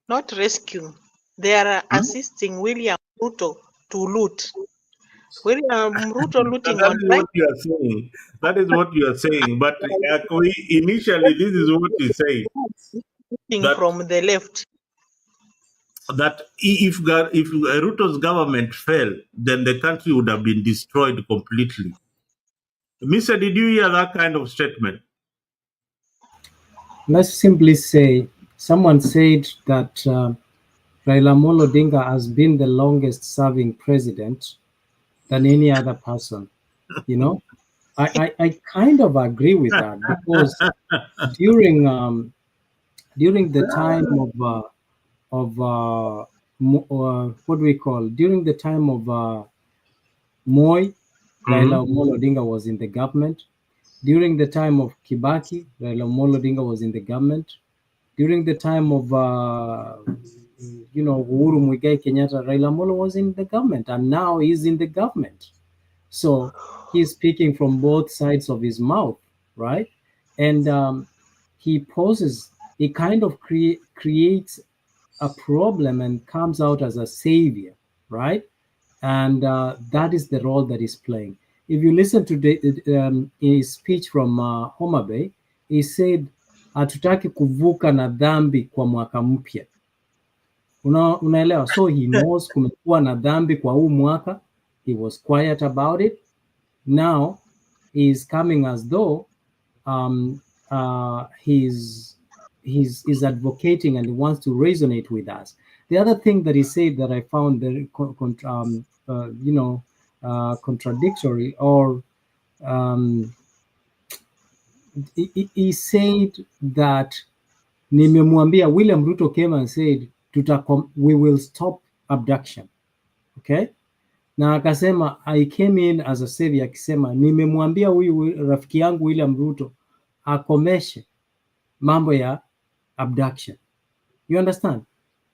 Not rescue. They are assisting William Ruto to loot. William Ruto looting That on is what you are saying. That is what you are saying. But initially, this is what he said. Looting from the left. That if Ruto's government fell, then the country would have been destroyed completely. Mr. Did you hear that kind of statement? Let's simply say, someone said that Raila Amolo Odinga has been the longest serving president than any other person, I kind of agree with that because during the time of what do we call, during the time of Moi, Raila Amolo Odinga was in the government. During the time of Kibaki, Raila Amolo Odinga was in the government. During the time of Uhuru Muigai Kenyatta, Raila Amolo was in the government, and now he's in the government. So he's speaking from both sides of his mouth, right? And he kind of creates a problem and comes out as a savior, right? And that is the role that he's playing. If you listen to his speech from Homa Bay, he said hatutaki kuvuka na dhambi kwa mwaka mpya. Unaelewa? So he knows kumekuwa na dhambi kwa huu mwaka. He was quiet about it. Now he's coming as though he's advocating and he wants to resonate with us. The other thing that he said that I found very contradictory, or he said that nimemwambia, William Ruto came and said we will stop abduction. Okay? Na akasema, I came in as a savior, akisema nimemwambia huyu rafiki yangu William Ruto akomeshe mambo ya abduction. You understand?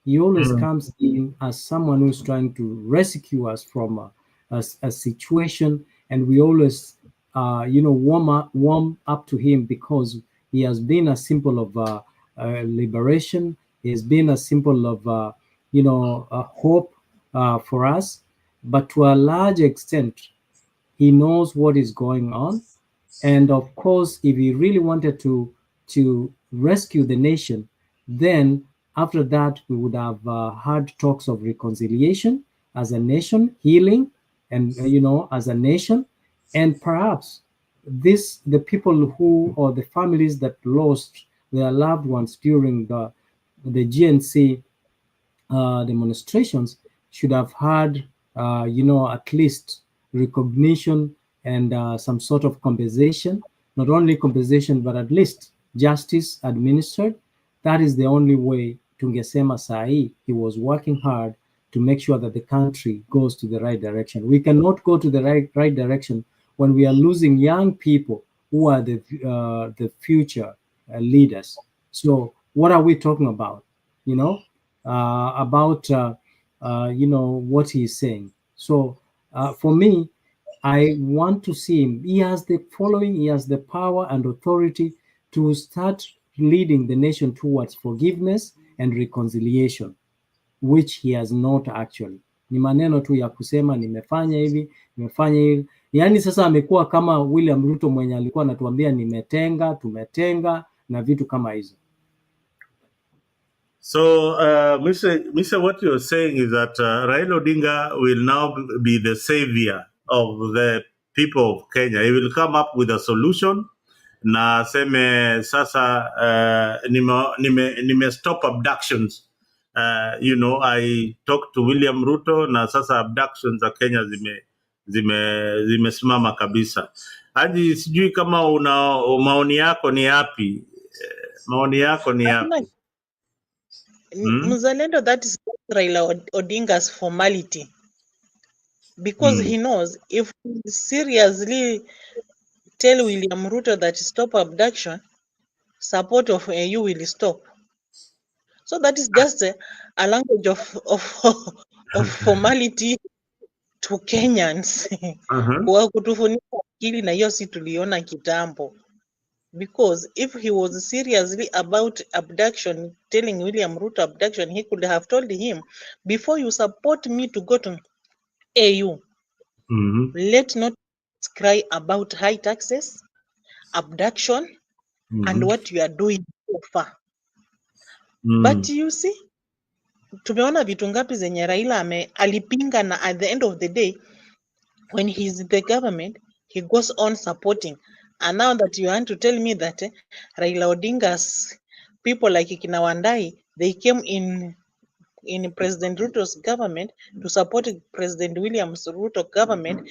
He always comes in as someone who's trying to rescue us from a situation, and we always warm up to him because he has been a symbol of liberation. He has been a symbol of hope for us. But to a large extent, he knows what is going on. And of course, if he really wanted to rescue the nation, then after that, we would have had talks of reconciliation as a nation, healing, and as a nation. And perhaps the people or the families that lost their loved ones during the GNC demonstrations should have had at least recognition and some sort of compensation. Not only compensation, but at least justice administered. That is the only way tungesema sahi he was working hard to make sure that the country goes to the right direction. We cannot go to the right direction when we are losing young people who are the future leaders. So what are we talking about? What he's saying. So for me, I want to see him. He has the following, he has the power and authority to start leading the nation towards forgiveness and reconciliation, which he has not actually. Ni maneno tu ya kusema nimefanya hivi, nimefanya hivi. Yaani sasa amekuwa kama William Ruto mwenye alikuwa anatuambia tumetenga na vitu kama hizo. So, Mr. What you're saying is that Raila Odinga will now be the savior of the people of Kenya. He will come up with a solution na seme sasa nime stop abductions. I talked to William Ruto na sasa abductions za Kenya zimesimama kabisa. Hadi sijui kama una maoni yako ni yapi? Mzalendo, that is Raila Odinga's formality, because he knows if he seriously tell William Ruto that stop abduction, support of AU will stop. So that is just a language of formality to Kenyans. Kwa kutufunika akili na hiyo si tuliona kitambo. Because if he was seriously about abduction, telling William Ruto abduction, he could have told him, before you support me to go to AU, let not cry about high taxes, abduction, and what you are doing so far. But you see, tumeona vitu ngapi zenye Raila alipinga, na at the end of the day, when he's in the government, he goes on supporting. And now that you want to tell me that Raila Odinga's people like Kina Wandai, they came in President Ruto's government to support President William Ruto government,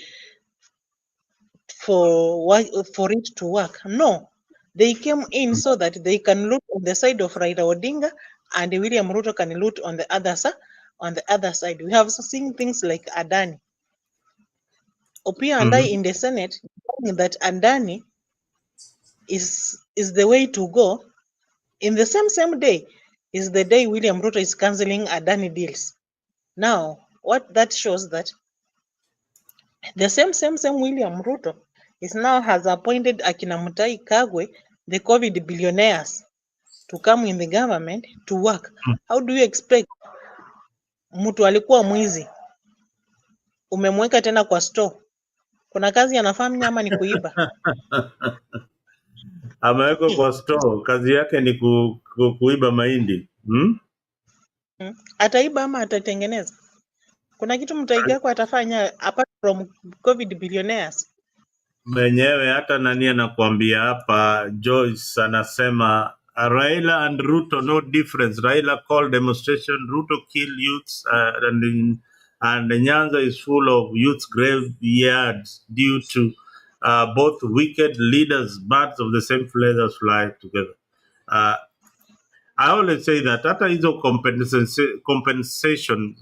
for it to work. No, they came in so that they can loot on the side of Raila Odinga, and William Ruto can loot on the other side. On the other side, we have seen things like Adani. Opiyo and I in the Senate saying that Adani is the way to go. In the same day is the day William Ruto is cancelling Adani deals. Now, what that shows that the same William Ruto is now has appointed Akina Mutahi Kagwe, the COVID billionaires, to come in the government to work. How do you expect mtu alikuwa mwizi umemweka tena kwa store? Kuna kazi anafanya ama ni kuiba? Amewekwa kwa store, kazi yake ni kuiba mahindi. Ataiba ama atatengeneza? Kuna kitu Mutahi Kagwe atafanya apart from COVID billionaires? Mwenyewe hata nani anakuambia hapa, Joyce anasema Raila and Ruto no difference. Raila called demonstration, Ruto kill youths, and Nyanza is full of youth graveyards due to both wicked leaders, birds of the same feathers fly together. I always say that hata hizo compensation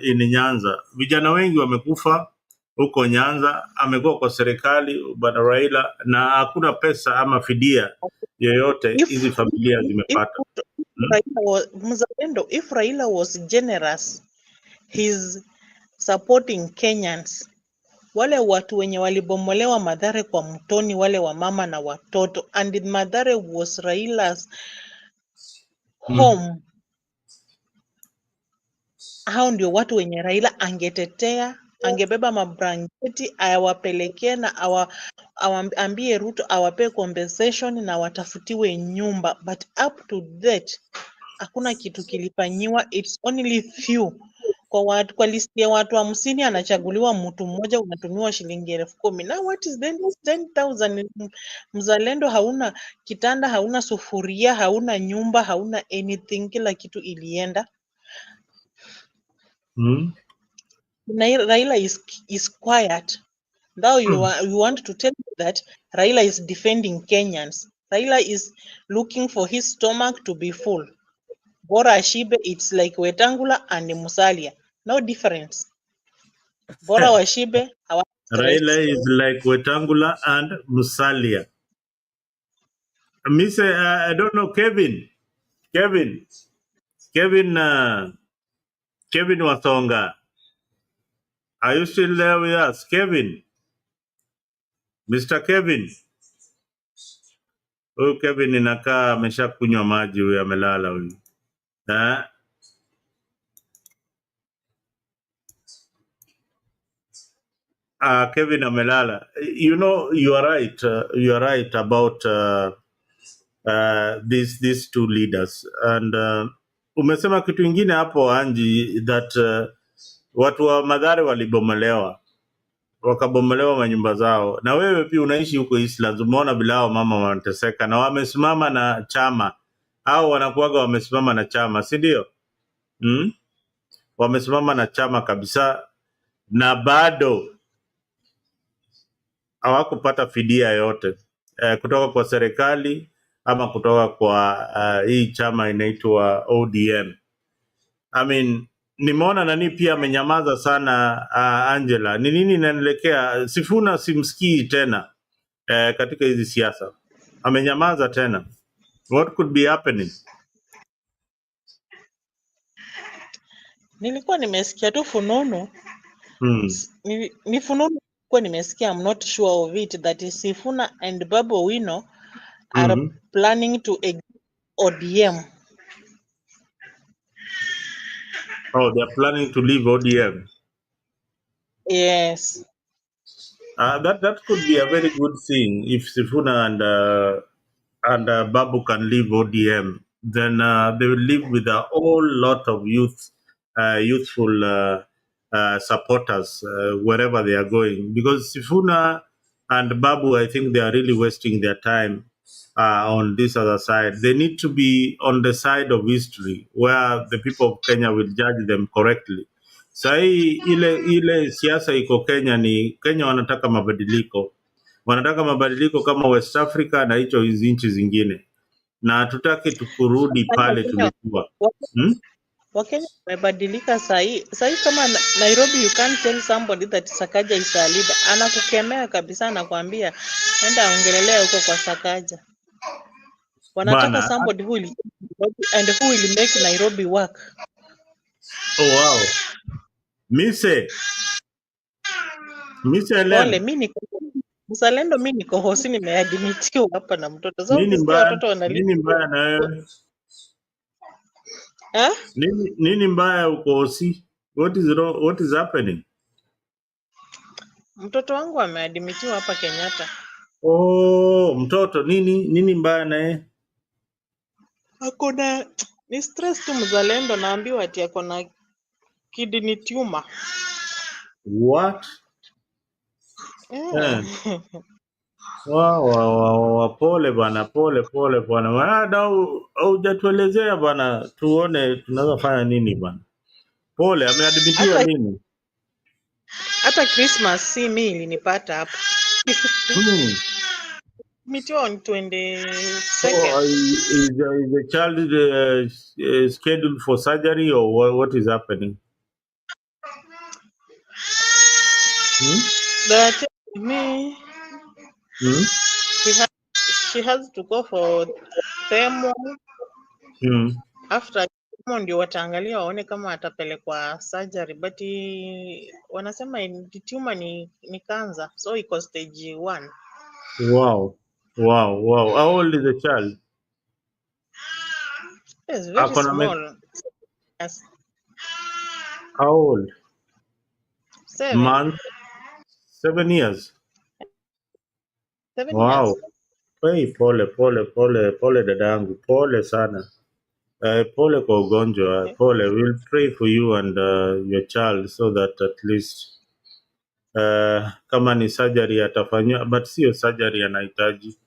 in Nyanza, vijana wengi wamekufa huko Nyanza, amekuwa kwa serikali bwana Raila, na hakuna pesa ama fidia yoyote hizi familia zimepata. If Raila was generous, he's supporting Kenyans. Wale watu wenye walibomolewa Mathare kwa Mtoni, wale wa mama na watoto, and Mathare was Raila's home. Hao ndio watu wenye Raila angetetea, angebeba mabrangeti awapelekee na awambie Ruto awape compensation na watafutiwe nyumba, but up to that hakuna kitu kilifanyiwa. It's only few. Kwa listi ya watu 50 anachaguliwa mtu mmoja, unatumiwa shilingi 10,000. Now what is then 10,000? Mzalendo, hauna kitanda, hauna sufuria, hauna nyumba, hauna anything, kila kitu ilienda. Raila is quiet. Now you want to tell me that Raila is defending Kenyans. Raila is looking for his stomach to be full. Bora ashibe, it's like Wetangula and Musalia. No difference. Bora washibe. Raila is like Wetangula and Musalia. Miss, I don't know, Kevin Wasonga. Are you still there with us, Kevin? Mr. Kevin. Huyu Kevin inakaa ameshakunywa maji, huyu amelala huyu. Kevin amelala. You know, you are right. You are right about these two leaders. And umesema kitu ingine hapo Anji, that watu wa Mathare walibomolewa, wakabomolewa manyumba zao, na wewe pia unaishi huko Eastlands, umeona bila hao mama wanateseka, na wamesimama na chama, au wanakuaga wamesimama na chama, si ndio? Wamesimama na chama kabisa, na bado hawakupata fidia yote kutoka kwa serikali ama kutoka kwa hii chama inaitwa ODM. I mean, nimeona nani pia amenyamaza sana. Angela, ni nini inaelekea? Sifuna simsikii tena katika hizi siasa, amenyamaza tena. What could be happening? Nilikuwa nimesikia tu fununu. Ni fununu kwa nimesikia, I'm not sure of it, that is Sifuna and Babu Owino are planning to exit ODM. Oh, they're planning to leave ODM. Yes. That could be a very good thing if Sifuna and Babu can leave ODM. Then they will live with a whole lot of youthful supporters wherever they are going. Because Sifuna and Babu, I think they are really wasting their time on this other side. They need to be on the side of history where the people of Kenya will judge them correctly. Sahii ile siasa iko Kenya ni Kenya wanataka mabadiliko. Wanataka mabadiliko kama West Africa na hizo hizi nchi zingine. Na hatutaki tukurudi pale tulikuwa. Wakenya wamebadilika sahi kama Nairobi, you can't tell somebody that Sakaja is a leader. Anakukemea kabisa, anakuambia enda ongelelea huko kwa Sakaja. Wanataka somebody who will and who will make Nairobi work. Oh wow. Mise Pole, mimi mzalendo, mimi niko hosi, nimeadmitiwa hapa na mtoto. Sasa ukisikia watoto wanalia. Nini mbaya na wewe? Nini mbaya uko hosi? What is wrong? What is happening? Mtoto wangu ameadmitiwa hapa Kenyatta. Oh, mtoto nini mbaya na yeye? Hakuna, ni stress tu mzalendo, naambiwa ati ako na kidney tumor. What? Yeah. Wow, pole bana, pole bana. Hujatuelezea bana, tuone tunaweza fanya nini bana. Pole, ameadmitiwa nini? Hata Christmas si mimi ilinipata hapa. Admitiwa on 22nd. Is the child scheduled for surgery or what is happening? They told me she has to go for chemo. After chemo ndio wataangalia waone kama atapelekwa surgery, but wanasema tumor ni cancer, so iko stage 1. Wow. How old is the child? Yes, very small. Yes. How old? 7. Month? 7 years. 7 Wow. years. Hey, pole dadangu, pole sana. Pole kwa ugonjwa, pole. We'll pray for you and your child so that at least kama ni surgery atafanywa, but sio surgery anahitaji.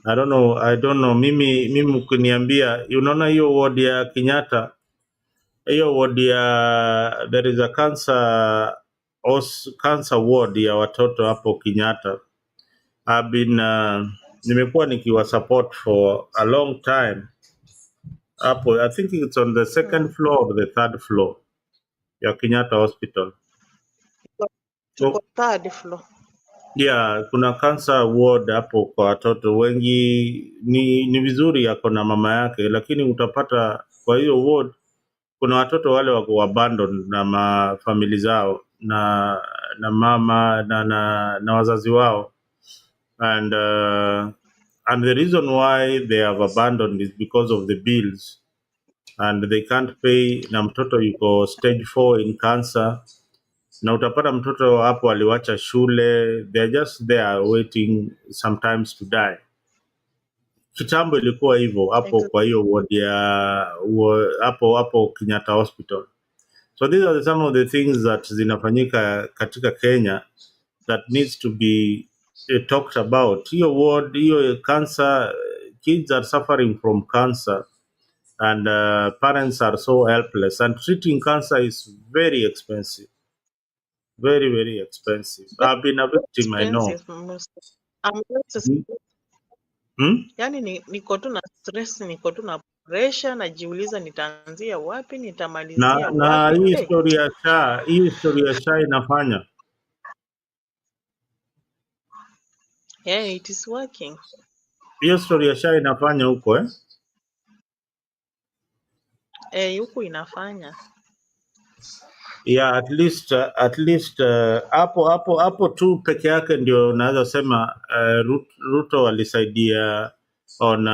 I don't know. Mimi ukiniambia, unaona hiyo ward ya Kenyatta, hiyo ward ya there is a cancer ward ya watoto hapo Kenyatta. I've been nimekuwa nikiwa support for a long time. Hapo I think it's on the second floor or the third floor ya Kenyatta Hospital. So, third floor. Yeah, kuna cancer ward hapo kwa watoto wengi. Ni vizuri yako na mama yake, lakini utapata kwa hiyo ward kuna watoto wale wako abandoned na mafamili zao na mama na wazazi wao, and the reason why they have abandoned is because of the bills and they can't pay, na mtoto yuko stage 4 in cancer, na utapata mtoto hapo aliwacha shule, they're just there waiting sometimes to die. Kitambo ilikuwa hivyo hapo kwa hiyo ward ya hapo Kenyatta Hospital. So these are some of the things that zinafanyika katika Kenya that needs to be talked about. Hiyo ward, hiyo cancer, kids are suffering from cancer and parents are so helpless, and treating cancer is very expensive. Very, very expensive. I've been a victim, I know. Yani niko tu na stress, niko tu na pressure, najiuliza nitaanzia wapi, nitamalizia wapi. Na hii story ya SHA inafanya. Yeah, it is working. Hiyo story ya SHA inafanya huko Huko inafanya. Yeah, at least hapo tu peke yake ndio naweza sema Ruto alisaidia on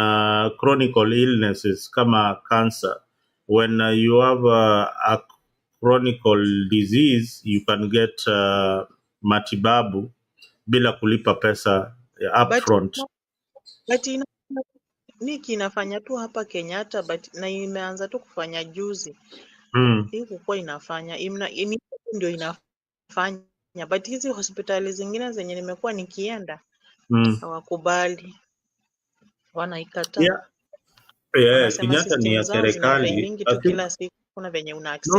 chronic illnesses kama cancer. When you have a chronic disease, you can get matibabu bila kulipa pesa upfront. But Niki inafanya tu hapa Kenyatta, but na imeanza tu kufanya juzi. Hii kukua inafanya ndio inafanya, but hizi hospitali zingine zenye nimekuwa nikienda hawakubali, wanaikataa. Yeah, Kenyatta ni ya serikali. hakuna venye una No, accept.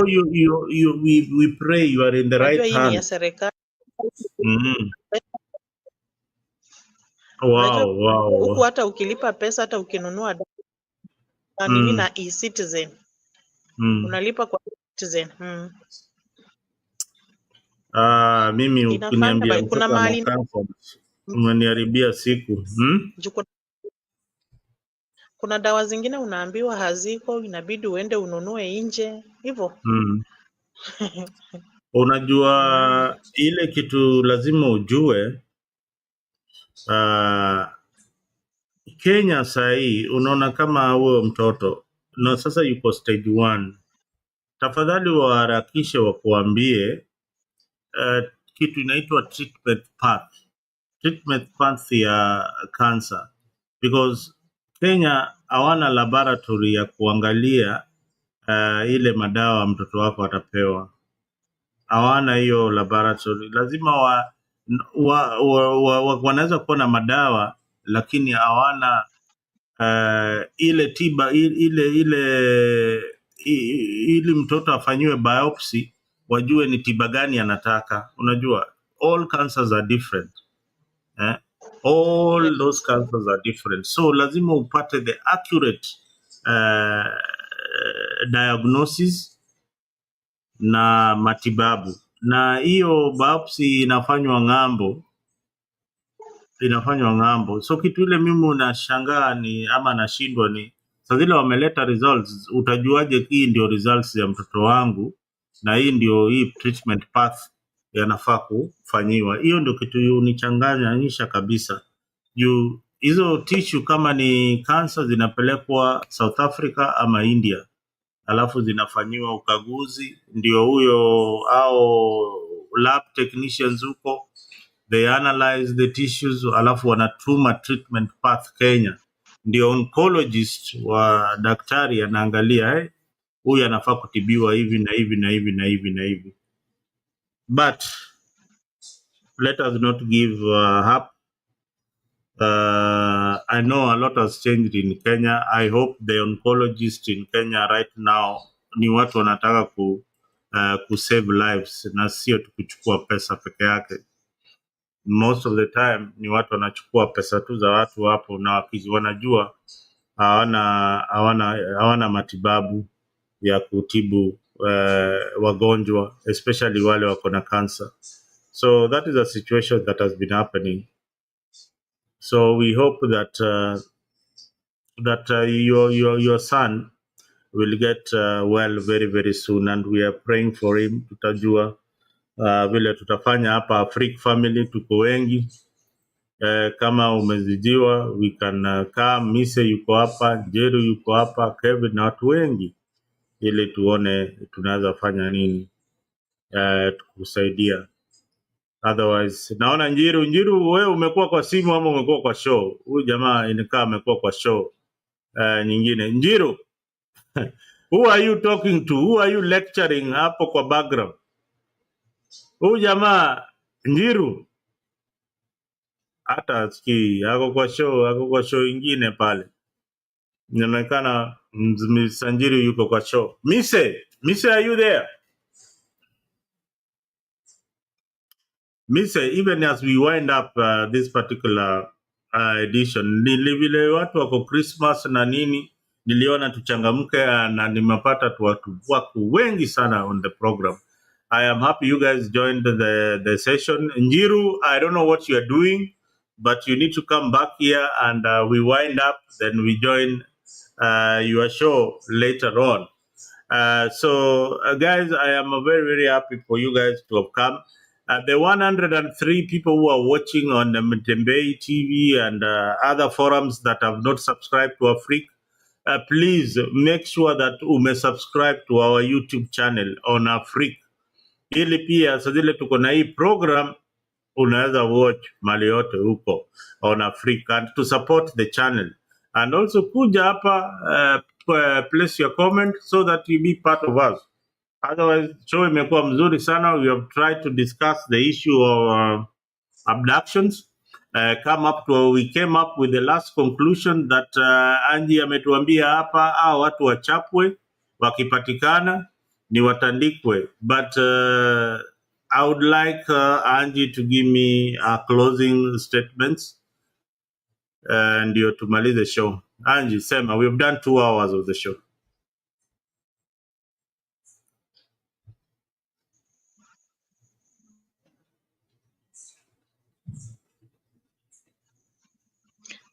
we pray you are in the Unajua right hii ni ya hand. serikali. Unajua huku Wow. hata ukilipa pesa, hata ukinunua nini na e-citizen unalipa kwa e-citizen. Mimi Inafanya ukiniambia kuna mtoto ana mahali cancer umeniharibia siku. Kuna dawa zingine unaambiwa haziko, inabidi uende ununue nje hivyo. Unajua ile kitu lazima ujue, Kenya sahii unaona kama huyo mtoto na sasa yuko stage 1, tafadhali waharakishe wakuambie kitu inaitwa treatment path ya cancer, because Kenya hawana laboratory ya kuangalia ile madawa mtoto wako atapewa. Hawana hiyo laboratory. Lazima wanaweza kuwa na madawa lakini hawana ile tiba ili mtoto afanyiwe biopsy wajue ni tiba gani anataka. Unajua all cancers are different. All those cancers are different. So lazima upate the accurate diagnosis na matibabu, na hiyo biopsy inafanywa ng'ambo. So kitu ile mimi unashangaa ni ama nashindwa ni sasa zile wameleta results, utajuaje hii ndio results ya mtoto wangu na hii treatment path yanafaa kufanyiwa? Hiyo ndio kitu unichanganyisha kabisa. Hizo tissue kama ni cancer zinapelekwa South Africa ama India, alafu zinafanyiwa ukaguzi, ndio au lab technicians huko they analyze the tissues, alafu wanatuma treatment path Kenya, ndio oncologist wa daktari anaangalia huyu anafaa kutibiwa hivi na hivi na hivi na hivi na hivi. But let us not give up. I know a lot has changed in Kenya. I hope the oncologists in Kenya right now ni watu wanataka ku save lives na sio kuchukua pesa peke yake. Most of the time ni watu wanachukua pesa tu za watu hapo, na wanajua hawana matibabu ya kutibu wagonjwa, especially wale wako na cancer. So that is a situation that has been happening. So we hope that your son will get well very very soon, and we are praying for him. Tutajua vile tutafanya hapa Africa family, tuko wengi. Kama umezidiwa we can come. Mise yuko hapa, Jeru yuko hapa, Kevin na watu wengi, ili tuone tunaweza fanya nini tukusaidia. Otherwise naona Njiru wewe umekuwa kwa simu ama umekuwa kwa show? Huyu jamaa inakaa amekuwa kwa show nyingine. Njiru who are you talking to? Who are you lecturing hapo kwa background? Huyu jamaa Njiru hata sikii, ako kwa show ingine pale. Inaonekana Njiru yuko kwa show. Mise, are you there? Mise, even as we wind up this particular edition, vile watu wako Christmas na nini, niliona tuchangamke na nimepata watu wengi sana on the program. I am happy you guys joined the session. Njiru, I don't know what you are doing, but you need to come back here and we wind up, then we join your show later on. So guys, I am very, very happy for you guys to have come. The 103 people who are watching on the Mtembei TV and other forums that have not subscribed to Africa, please make sure that subscribe to our YouTube channel on Africa. Ili pia sadile tuko na hii program unaweza watch mali yote huko on Africa, and to support the channel. And also kuja hapa place your comment so that you be part of us. Otherwise, show imekuwa mzuri sana. We have tried to discuss the issue of abductions. We came up with the last conclusion that Angie ametuambia hapa, watu wachapwe wakipatikana, ni watandikwe. But I would like Angie to give me closing statements ndio tumalize show. Angie, sema, we've done 2 hours of the show.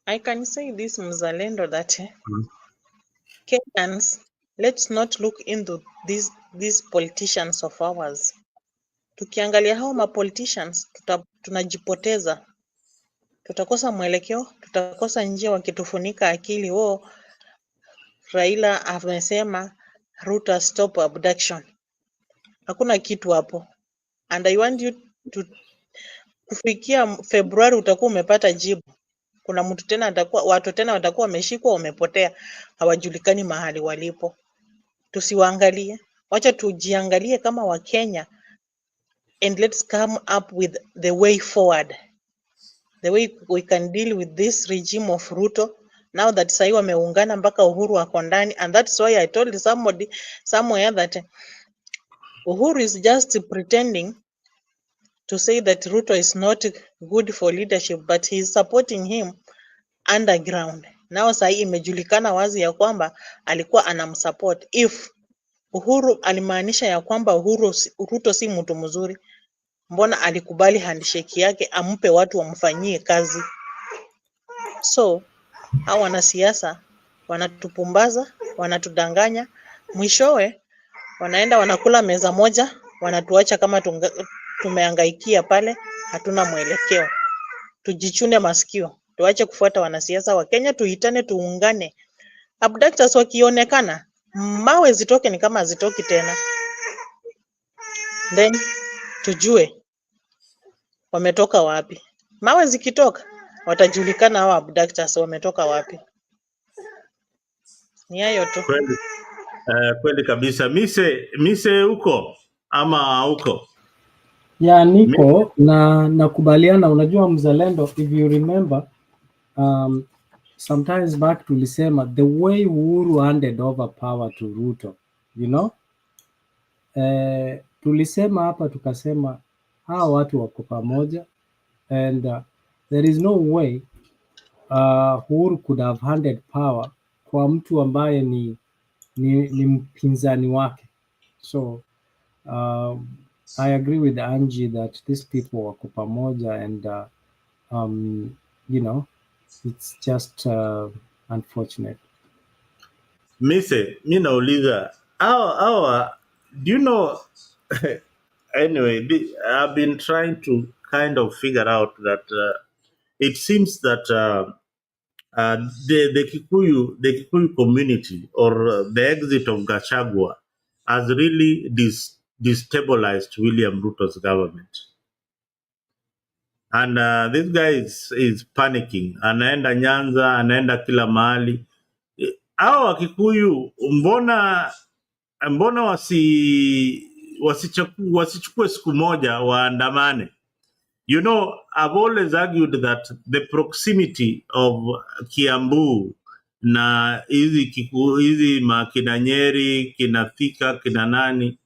I can say this, Mzalendo, that Kenyans, let's not look into these politicians of ours. Tukiangalia hao ma politicians tunajipoteza, tutakosa mwelekeo, tutakosa njia, wakitufunika akili. Raila amesema Ruto stop abduction. Hakuna kitu hapo, and I want you to kufikia Februari utakuwa umepata jibu. Kuna mtu tena watu tena watakuwa wameshikwa, wamepotea, hawajulikani mahali walipo. Tusiwaangalie, wacha tujiangalie kama Wakenya, and let's come up with the way forward, the way we can deal with this regime of Ruto now that sahi wameungana mpaka Uhuru ako ndani. And that's why I told somebody somewhere that Uhuru is just pretending to say that Ruto is not good for leadership, but he is supporting him underground. Now sahi imejulikana wazi ya kwamba alikuwa anamsupport. If Uhuru alimaanisha ya kwamba Ruto si mtu mzuri, mbona alikubali handshake yake ampe watu wamfanyie kazi? So hao wanasiasa wanatupumbaza, wanatudanganya, mwishowe wanaenda wanakula meza moja, wanatuacha kama tumehangaikia pale, hatuna mwelekeo. Tujichune masikio, tuache kufuata wanasiasa wa Kenya, tuitane, tuungane. Abductors wakionekana, mawe zitoke ni kama zitoki tena, then tujue wametoka wapi. Mawe zikitoka watajulikana hao abductors wametoka wapi. Ni hayo tu. Kweli kabisa. Mise uko ama uko? Ya niko na nakubaliana. Unajua Mzalendo, if you remember sometimes back tulisema the way Uhuru handed over power to Ruto, you know, tulisema hapa tukasema hawa watu wako pamoja, and there is no way Uhuru could have handed power kwa mtu ambaye ni mpinzani wake. So I agree with Angie that these people wako pamoja, and you know, it's just unfortunate. Mise, mi nauliza, do you know, anyway, I've been trying to kind of figure out that it seems that the Kikuyu community, or the exit of Gachagua, has really destabilized William Ruto's government. And this guy is panicking. Anaenda Nyanza, anaenda kila mahali. Hao Wakikuyu mbona wasichukue siku moja waandamane? You know, I've always argued that the proximity of Kiambu na hizi makina Nyeri, kina Thika, kina nani,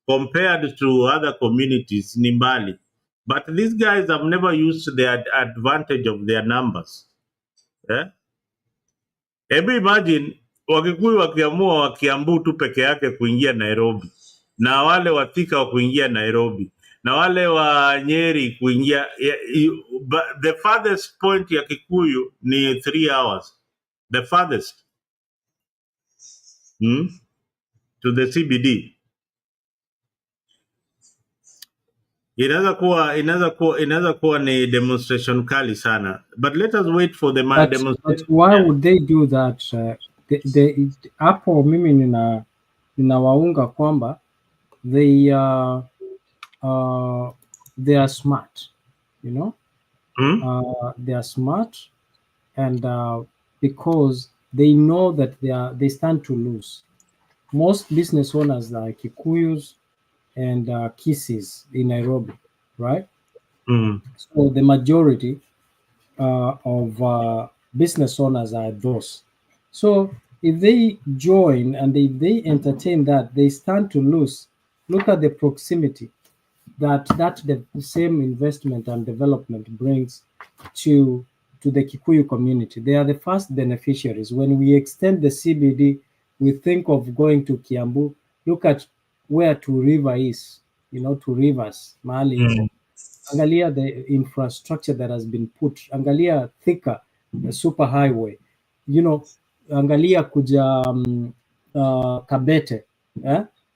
compared to other communities ni mbali. But these guys have never used the advantage of their numbers. Hebu imagine Wakikuyu wakiamua Wakiambu tu peke yake kuingia Nairobi, na wale wa Thika wa kuingia Nairobi, na wale wa Nyeri kuingia. The farthest point ya Kikuyu ni 3 hours. The farthest to the CBD. Inaweza kuwa ni demonstration kali sana, but let us wait for the demonstration. But why would they do that? Hapo mimi ninawaunga kwamba they are smart, you know. They are smart, and because they know that they stand to lose. Most business owners like Kikuyus and Kisis in Nairobi, right? So the majority of business owners are those. So if they join and if they entertain that, they stand to lose. Look at the proximity that the same investment and development brings to the Kikuyu community. They are the first beneficiaries. When we extend the CBD, we think of going to Kiambu. Look at where Two River is, Two Rivers, Mahali. Angalia the infrastructure that has been put. Angalia Thika, the super highway. Angalia kuja Kabete.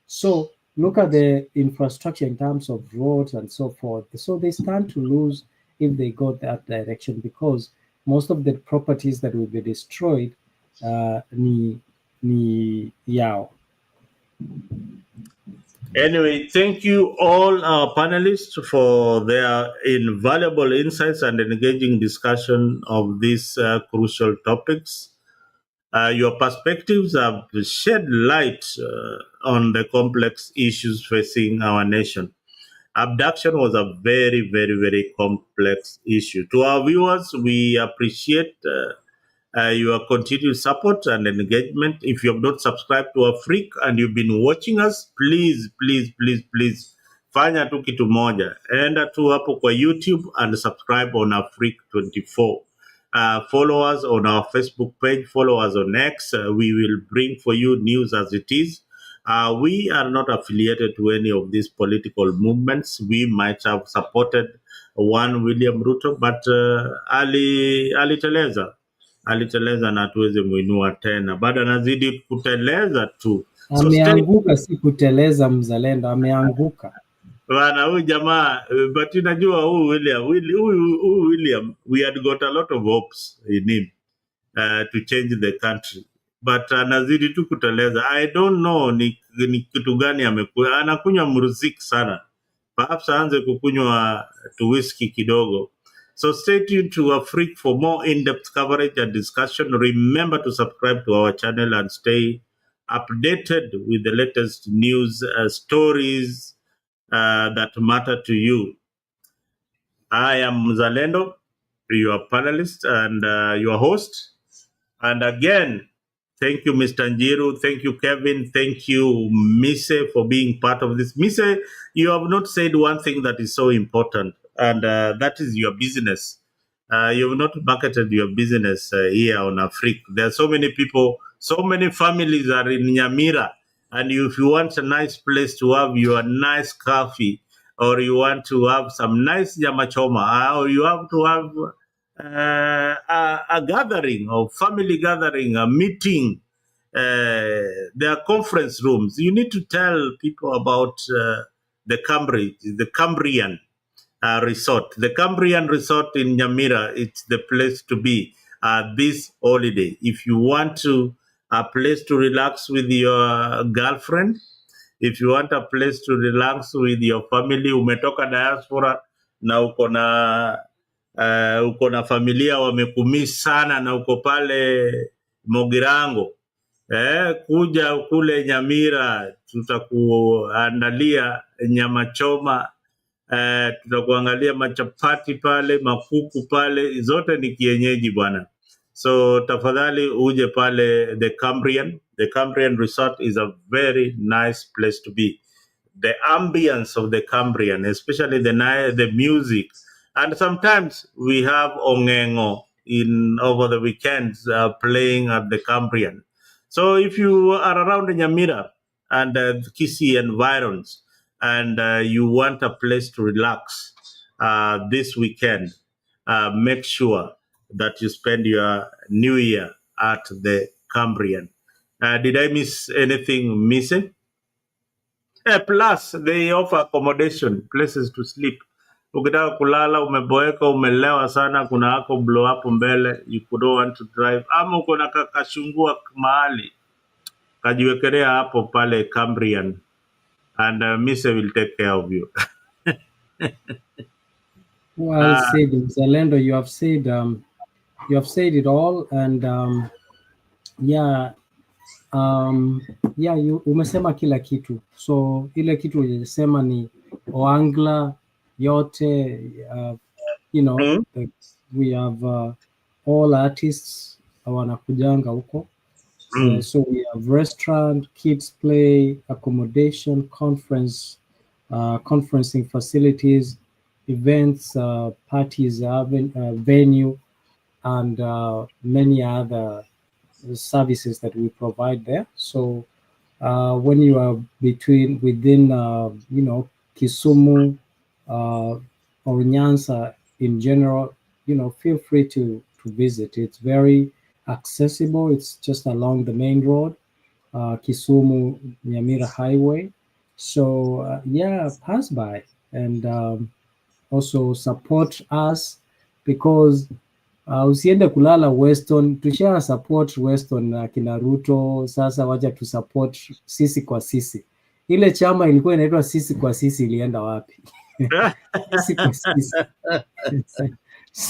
So look at the infrastructure in terms of roads and so forth. So they stand to lose if they go that direction, because most of the properties that will be destroyed ni yao. Anyway, thank you all our panelists for their invaluable insights and engaging discussion of these crucial topics. Your perspectives have shed light on the complex issues facing our nation. Abduction was a very, very, very complex issue. To our viewers, we appreciate your continued support and engagement. If you have not subscribed to our Freak and you've been watching us, please fanya tu kitu moja, enda tu hapo kwa YouTube and subscribe on our Freak 24. Follow us on our Facebook page, follow us on X. We will bring for you news as it is. We are not affiliated to any of these political movements. We might have supported one William Ruto, but aliteleza na tuweze muinua tena, bado anazidi kuteleza tu. Ameanguka, si kuteleza mzalendo, ameanguka bana huyu jamaa. But unajua huyu William, we had got a lot of hopes in him to change the country, but anazidi tu kuteleza. I don't know ni kitu gani amekuwa anakunywa muziki sana, perhaps aanze kukunywa tu whisky kidogo. So stay tuned to our Freak for more in-depth coverage and discussion. Remember to subscribe to our channel and stay updated with the latest news stories that matter to you. I am Mzalendo, your panelist and your host. And again, thank you, Mr. Njiru. Thank you, Kevin. Thank you, Mise, for being part of this. Mise, you have not said one thing that is so important, and that is your business. You have not marketed your business here on Africa. There are so many people, so many families are in Nyamira, and if you want a nice place to have your nice coffee, or you want to have some nice nyama choma, or you have to have a gathering or family gathering, a meeting, there are conference rooms. You need to tell people about the Cambrian resort. The Cambrian resort in Nyamira, it's the place to be this holiday. If you want a place to relax with your girlfriend, if you want a place to relax with your family, umetoka diaspora na uko na familia wamekumiss sana na uko pale Mogirango, kuja kule Nyamira, tutakuandalia nyama choma, tutakuangalia machapati pale, makuku pale, zote ni kienyeji bwana. So tafadhali uje pale the Cambrian resort is a very nice place to be. The ambience of the Cambrian, especially the music, and sometimes we have ongengo over the weekends playing at the Cambrian. So if you are around Nyamira and Kisii environs, and you want a place to relax this weekend, make sure that you spend your New Year at the Cambrian. Did I miss anything, Mise? Plus, they offer accommodation, places to sleep. Ukitaka kulala, umeboeka, umelewa sana, kuna hako blow up mbele, you don't want to drive. Ama uko na kashungua mahali, kajiwekelea hapo pale Cambrian, and Mise will take care of you. Well said, Zalendo. You have said it all, and umesema kila kitu. So ile kitu ulisema ni Oangla yote, Mm-hmm. we have all artists wanakujanga huko. So we have restaurant, kids play, accommodation, conferencing facilities, events, parties, venue, and many other services that we provide there. So when you are within Kisumu or Nyanza in general, feel free to visit. It's very accessible. It's just along the main road, Kisumu Nyamira Highway. So yeah, pass by and also support us, because usiende kulala Weston. Tusha support Weston na kina Ruto. Sasa wacha tu support sisi kwa sisi. Ile chama ilikuwa inaitwa sisi kwa sisi ilienda wapi? Sisi kwa sisi.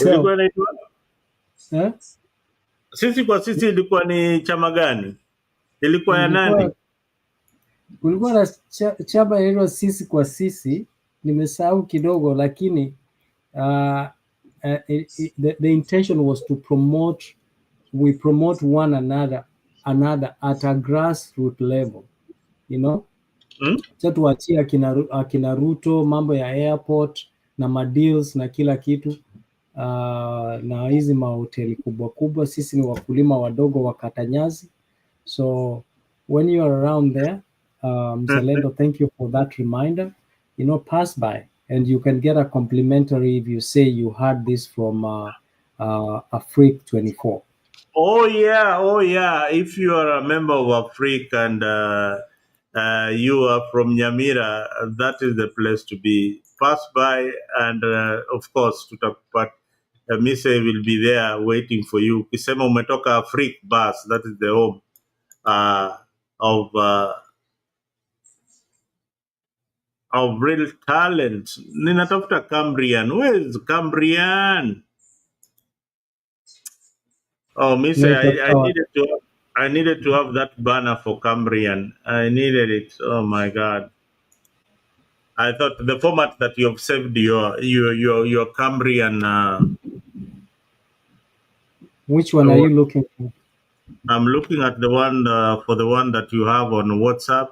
Ilikuwa inaitwa sisi kwa sisi. Ilikuwa ni chama gani? Ilikuwa ya nani? Kulikuwa na chama inaitwa sisi kwa sisi, nimesahau kidogo, lakini the intention was to promote one another at a grassroots level, so tuachie akina Ruto mambo ya airport na madeals na kila kitu, na hizi mahoteli kubwa kubwa. Sisi ni wakulima wadogo wa katanyazi. So when you are around there, Mzalendo, thank you for that reminder. Pass by and you can get a complimentary if you say you heard this from Afrique 24. Oh yeah. If you are a member of Afrique and you are from Nyamira, that is the place to be. Pass by and of course tutakupa Mise will be there waiting for you. Ukisema umetoka Afrique bus, that is the home of real talent. Ninatafuta Cambrian. Where is Cambrian? Oh, Mise, I needed to have that banner for Cambrian. I needed it. Oh my God! I thought the format that you have saved your Cambrian. Which one are you looking for? I'm looking at the one for the one that you have on WhatsApp.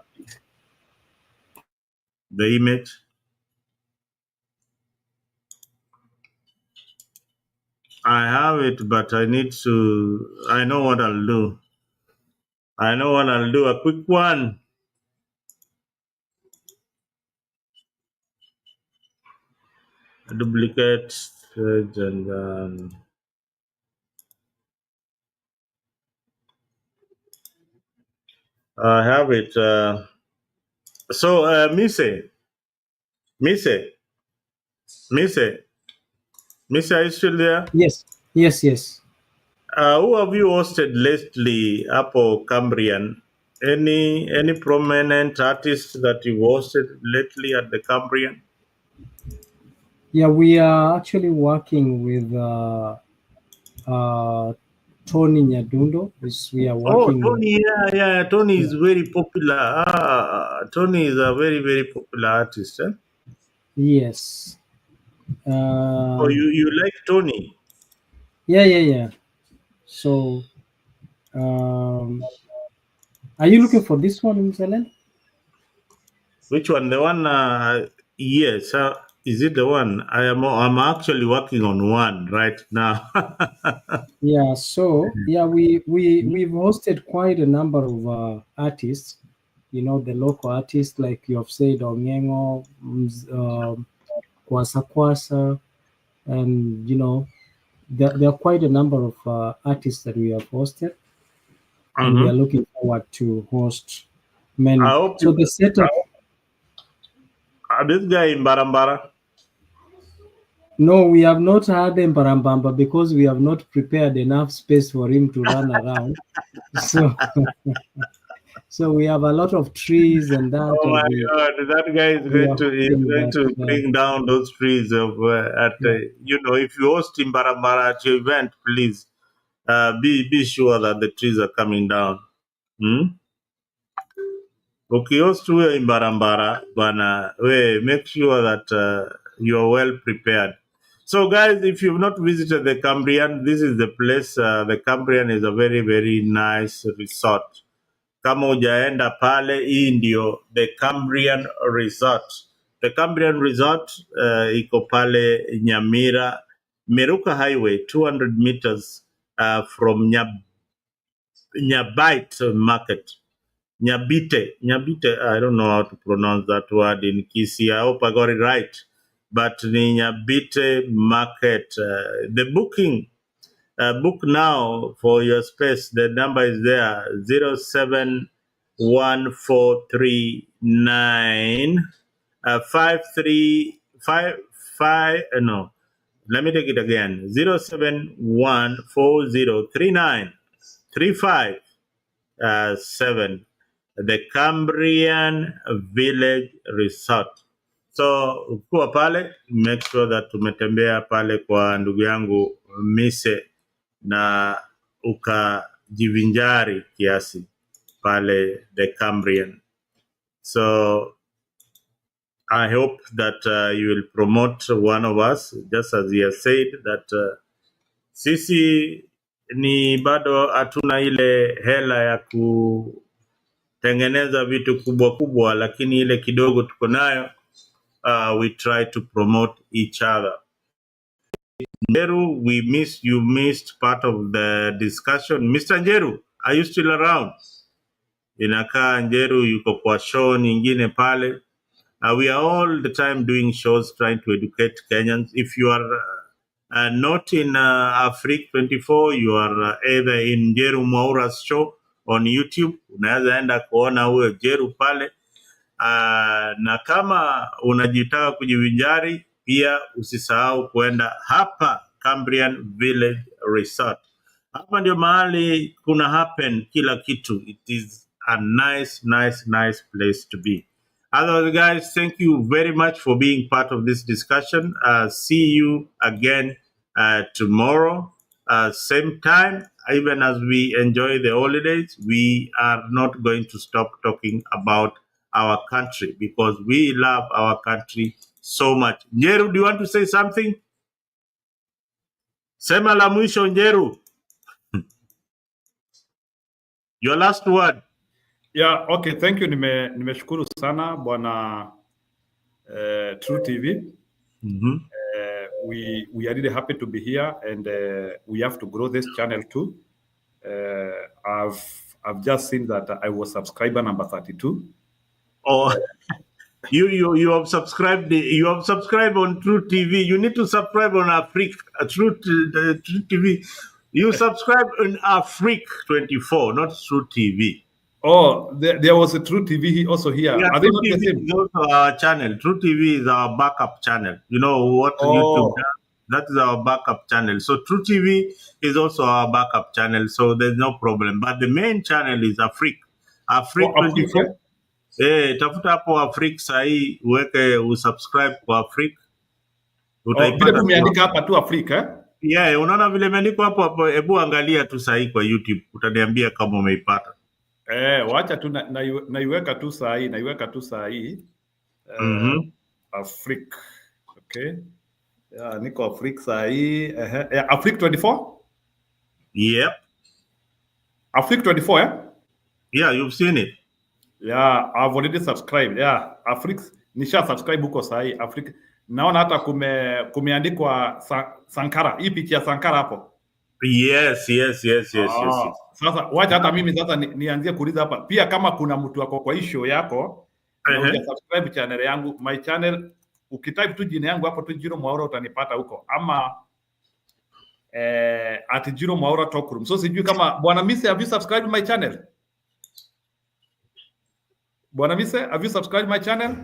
The image. I have it, but I need to. I know what I'll do. A quick one. A duplicate and I have it. So, Mise, are you still there? Yes. Who have you hosted lately, Apple Cambrian? Any prominent artists that you hosted lately at the Cambrian? Yeah, we are actually working with Tony Nyadundo. We are working. Oh, Tony, yeah. Tony is very popular. Tony is a very, very popular artist. Eh? Yes. Oh, you like Tony? Yeah. So, are you looking for this one, Mzalendo? Which one? The one? Yes. Is it the one? I'm actually working on one right now. Yeah. So we've hosted quite a number of artists. The local artists, like you have said, Onyengo, Kwasa, and there are quite a number of artists that we have hosted, and we are looking forward to host many. So the setup. This guy in Barambara? No, we have not had him Barambamba because we have not prepared enough space for him to run around. So we have a lot of trees and that. Oh my God, that guy is going to bring down those trees of if you host in Barambara at your event, please be sure that the trees are coming down. Okay, host in Barambara, but make sure that you are well prepared. So guys, if you've not visited the Cambrian, this is the place. The Cambrian is a very, very nice resort. Kama hujaenda pale, hii ndio the Cambrian Resort. The Cambrian Resort iko pale Nyamira, Meruka Highway, 200 meters from Nyabite Market. Nyabite, I don't know how to pronounce that word in Kisii. I hope I got it right. But the Nyabite Market, the booking, book now for your space. The number is there, 071439 5355. No, let me take it again. 071439 357. The Cambrian Village Resort. So ukiwa pale, make sure that tumetembea pale kwa ndugu yangu Mise na ukajivinjari kiasi pale the Cambrian. So I hope that you will promote one of us, just as he has said that sisi ni bado hatuna ile hela ya kutengeneza vitu kubwa kubwa, lakini ile kidogo tuko nayo, we try to promote each other. Njeru, you missed part of the discussion. Mr. Njeru, are you still around? Inakaa Njeru yuko kwa show nyingine pale. We are all the time doing shows trying to educate Kenyans. If you are not in Afrique 24, you are either in Njeru Mwaura's show on YouTube. Unaweza enda kuona huyo Njeru pale. Na kama unajitaka kujivinjari, pia usisahau kuenda hapa Cambrian Village Resort. Hapa ndio mahali kuna happen kila kitu. It is a nice place to be. Otherwise, guys, thank you very much for being part of this discussion. See you again tomorrow, same time. Even as we enjoy the holidays, we are not going to stop talking about our country because we love our country so much. Njeru, do you want to say something? Sema la mwisho, Njeru. Your last word. Yeah, okay, thank you. Nimeshukuru sana bwana True TV. We are really happy to be here, and we have to grow this channel too. I've just seen that I was subscriber number 32. Oh, you have subscribed. You have subscribed on True TV. You need to subscribe on Afrique. True TV. You subscribe on Afrique 24, not True TV. Oh, there was a True TV also here. Yeah, Are they not the same? is also our channel. True TV is our backup channel. You know what YouTube does? That is our backup channel. So True TV is also our backup channel. So there's no problem. But the main channel is Afrique. Afrique 24. Tafuta hapo Afrique sahi, uweke usubscribe kwa Afrique. Vile tumeandika hapa tu Afrique, eh? Yeah, unaona vile imeandikwa hapo, hebu angalia tu sahi kwa YouTube. Utaniambia kama umeipata. Wacha tu naiweka tu saa hii. Afrique. Okay. Yeah, niko Afrique saa hii. Afrique 24? Yep. Afrique 24, eh? Yeah, you've seen it. Yeah, I've already subscribed. Yeah, Afrique nisha subscribe huko saa hii. Afrique. Naona hata kumeandikwa Sankara. Hii picha ya Sankara hapo. Yes. Sasa wacha hata mimi sasa nianzie kuuliza hapa. Pia kama kuna mtu wako kwa hii show yako, na hujasubscribe channel yangu, my channel, ukitype tu jina yangu hapo tu Jiro Mwaura utanipata huko. Ama at Jiro Mwaura Talk Room. So sijui kama Bwana Mise, have you subscribed my channel? Bwana Mise, have you subscribed my channel?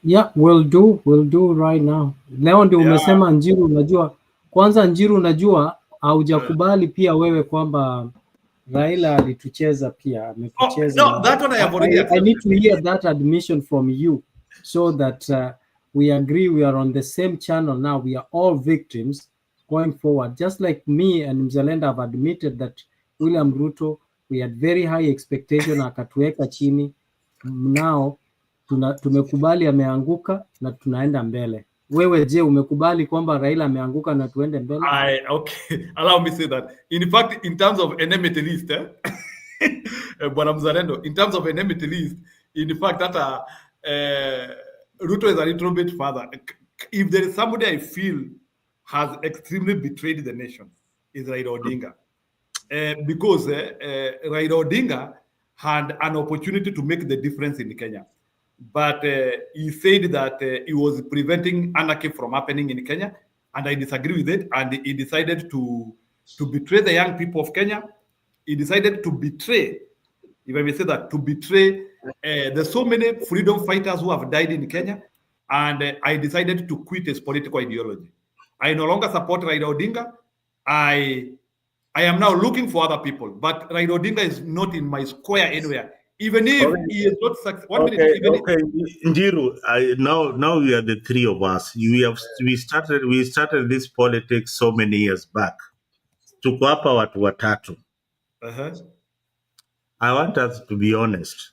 Yeah, we'll do right now. Leo ndio umesema Njiru, unajua kwanza Njiru, unajua haujakubali pia wewe kwamba Raila alitucheza pia, ametucheza. No, that one I have already accepted. I need to hear that admission from you so that we agree we are on the same channel now. We are all victims going forward. Just like me and Mzalendo have admitted that William Ruto, we had very high expectation, akatuweka chini. Now tumekubali ameanguka na tunaenda mbele. Wewe je, umekubali kwamba Raila ameanguka na tuende mbele? Okay, allow me say that. In fact, in terms of enmity list, Bwana Mzalendo, in terms of enmity list, in fact, that Ruto is a little bit further. If there is somebody I feel has extremely betrayed the nation, is Raila Odinga. Because Raila Odinga had an opportunity to make the difference in Kenya. But he said that he was preventing anarchy from happening in Kenya, and I disagree with it. And he decided to betray the young people of Kenya. He decided to betray, if I may say that, to betray there's so many freedom fighters who have died in Kenya, and I decided to quit his political ideology. I no longer support Raila Odinga. I am now looking for other people, but Raila Odinga is not in my square anywhere. Even if he is not successful. Njiru, now we are the three of us. We started this politics so many years back. Tuko hapa watu watatu. I want us to be honest.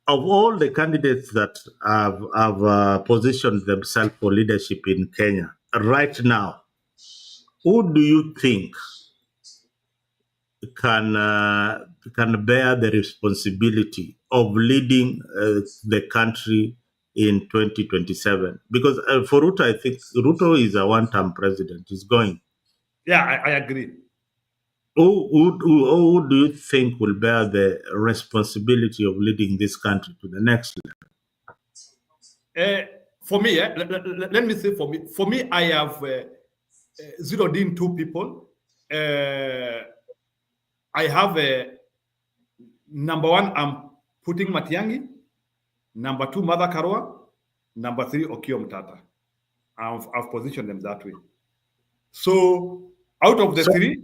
Of all the candidates that have positioned themselves for leadership in Kenya right now, who do you think can bear the responsibility of leading the country in 2027? Because for Ruto, I think Ruto is a one-term president. He's going. Yeah, I agree. Who do you think will bear the responsibility of leading this country to the next level? For me, let me say for me, I have zeroed in two people. I have number one, I'm putting Matiang'i. Number two, Mother Karua. Number three, Okiya Mtata. I've positioned them that way. So out of the three,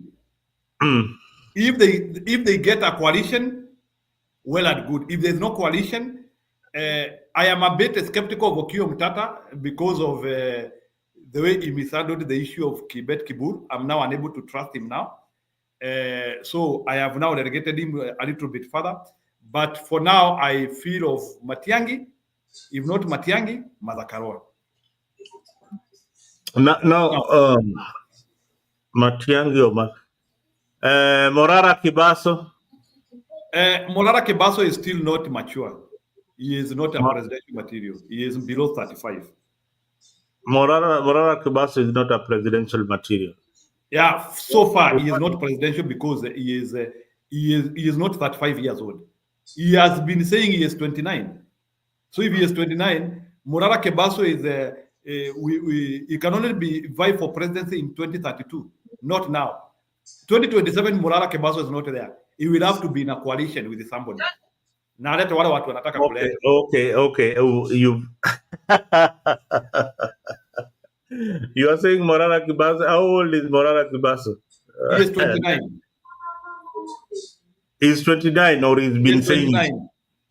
if they get a coalition, well and good. If there's no coalition, I am a bit skeptical of Okiya Mtata because of the way he mishandled the issue of Kibet Kibur. I'm now unable to trust him now. So I have now delegated him a little bit further. But for now, I feel of Matiang'i. If not Matiang'i, Mother Karua. Matiang'i or Morara Kibaso? Morara Kibaso is still not mature. He is not a presidential material. He is below 35. Morara Kibaso is not a presidential material. Yeah, so far he is not presidential because he is not 35 years old. He has been saying he is 29. So if he is 29, Morara Kibaso is he can only be vie for presidency in 2032, not now. 2027, Morara Kibaso is not there. He will have to be in a coalition with somebody. Now that's what watu wanataka kuleta. Okay. You are saying Morara Kibaso. How old is Morara Kibaso? He is 29. He's 29, or he's been saying.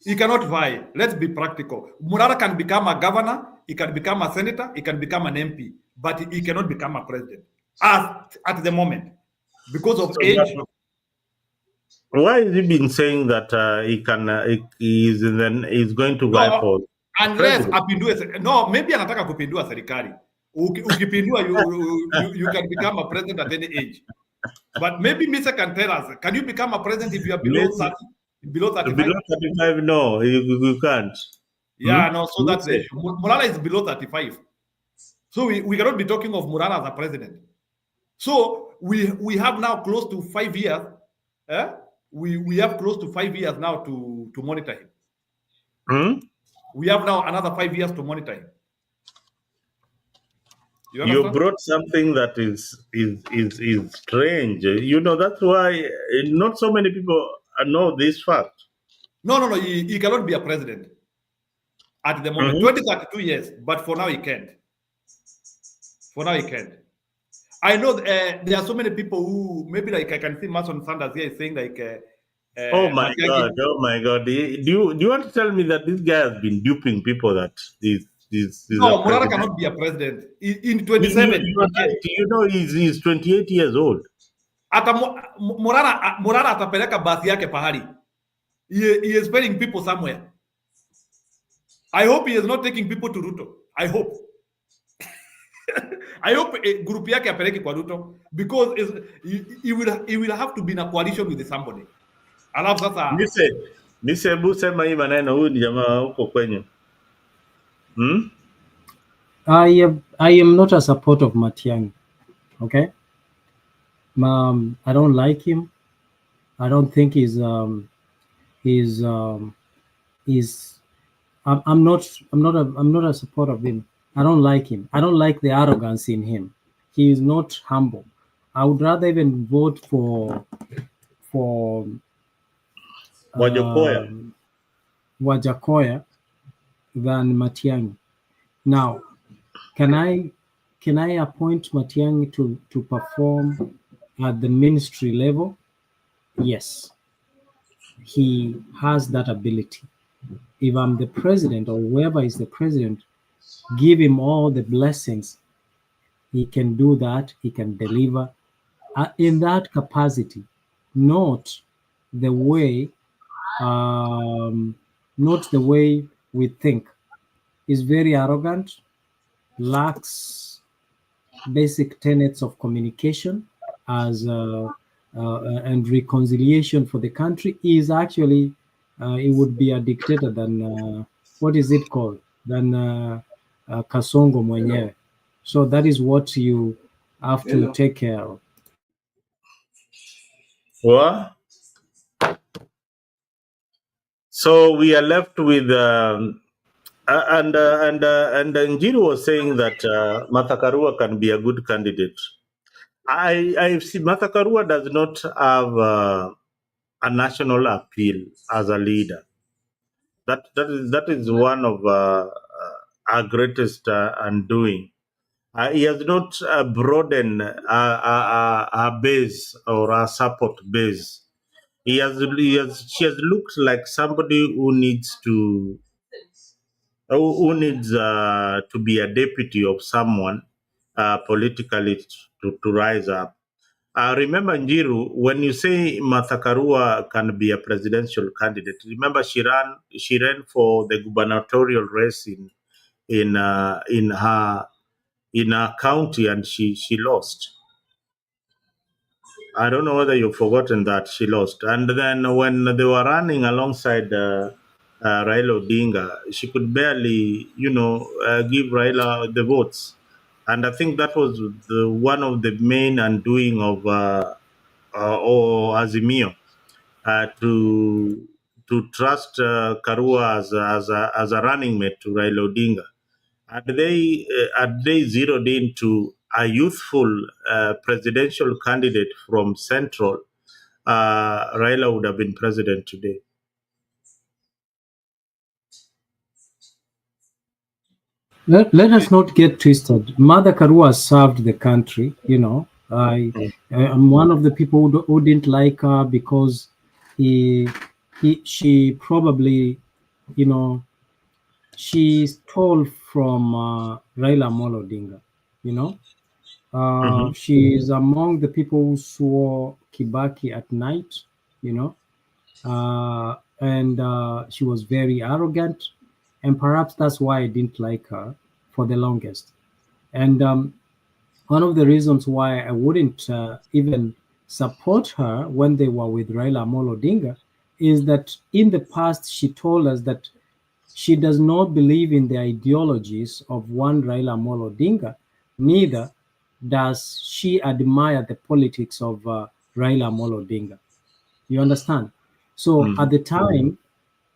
He cannot vie. Let's be practical. Morara can become a governor, he can become a senator, he can become an MP, but he cannot become a president at the moment because of age. Why has he been saying that he's going to vie for? Unless apindue, no, maybe anataka kupindua serikali. Ukipindua, you can become a president at any age. But maybe Mr. can tell us, can you become a president if you are below 30, below 35? Below 35, no, you can't. Yeah, no, so that's the issue. Morara is below 35. So we cannot be talking of Morara as a president. So we have now close to 5 years. We have close to 5 years now to monitor him. We have now another 5 years to monitor him. You brought something that is strange. You know, that's why not so many people know this fact. No. He cannot be a president at the moment. 2032 years, but for now he can't. I know there are so many people who maybe like I can see Mason Sanders here saying like. Oh my God! Do you want to tell me that this guy has been duping people that this? No, Morara cannot be a president in 27. You know he's 28 years old. Morara atapeleka basi yake pahali. He is spelling people somewhere. I hope he is not taking people to Ruto. I hope. I hope group yake apeleke kwa Ruto because he will have to be in a coalition with somebody. Alafu sasa Mise hebu sema hii maneno, huyu ni jamaa huko kwenye. I am not a supporter of Matiang'i. Okay. I don't like him. I don't think he's I'm not a supporter of him. I don't like him. I don't like the arrogance in him. He is not humble. I would rather even vote for Wajakoya than Matiang'i. Now, can I appoint Matiang'i to perform at the ministry level? Yes, he has that ability. If I'm the president or whoever is the president, give him all the blessings. He can do that. He can deliver in that capacity, not the way we think. He's very arrogant, lacks basic tenets of communication and reconciliation for the country. Is actually he would be a dictator than what is it called? Than Kasongo mwenyewe. So that is what you have to take care of. What? So we are left with and Njiru was saying that Martha Karua can be a good candidate. I see Martha Karua does not have a national appeal as a leader. That is one of our greatest undoing. He has not broadened our base or our support base. She has looked like somebody who needs to be a deputy of someone politically to rise up. Remember, Njiru, when you say Martha Karua can be a presidential candidate, remember she ran for the gubernatorial race in her county and she lost. I don't know whether you've forgotten that she lost. And then when they were running alongside Raila Odinga, she could barely, give Raila the votes. And I think that was one of the main undoing of Azimio to trust Karua as a running mate to Raila Odinga. Had they zeroed into a youthful presidential candidate from Central, Raila would have been president today. Let us not get twisted. Mother Karua served the country. I'm one of the people who didn't like her because she probably, she stole from Raila Amolo Odinga. She is among the people who swore Kibaki at night. And she was very arrogant, and perhaps that's why I didn't like her for the longest. And one of the reasons why I wouldn't even support her when they were with Raila Amolo Odinga is that in the past she told us that she does not believe in the ideologies of one Raila Amolo Odinga, neither does she admire the politics of Raila Amolo Odinga. You understand? So at the time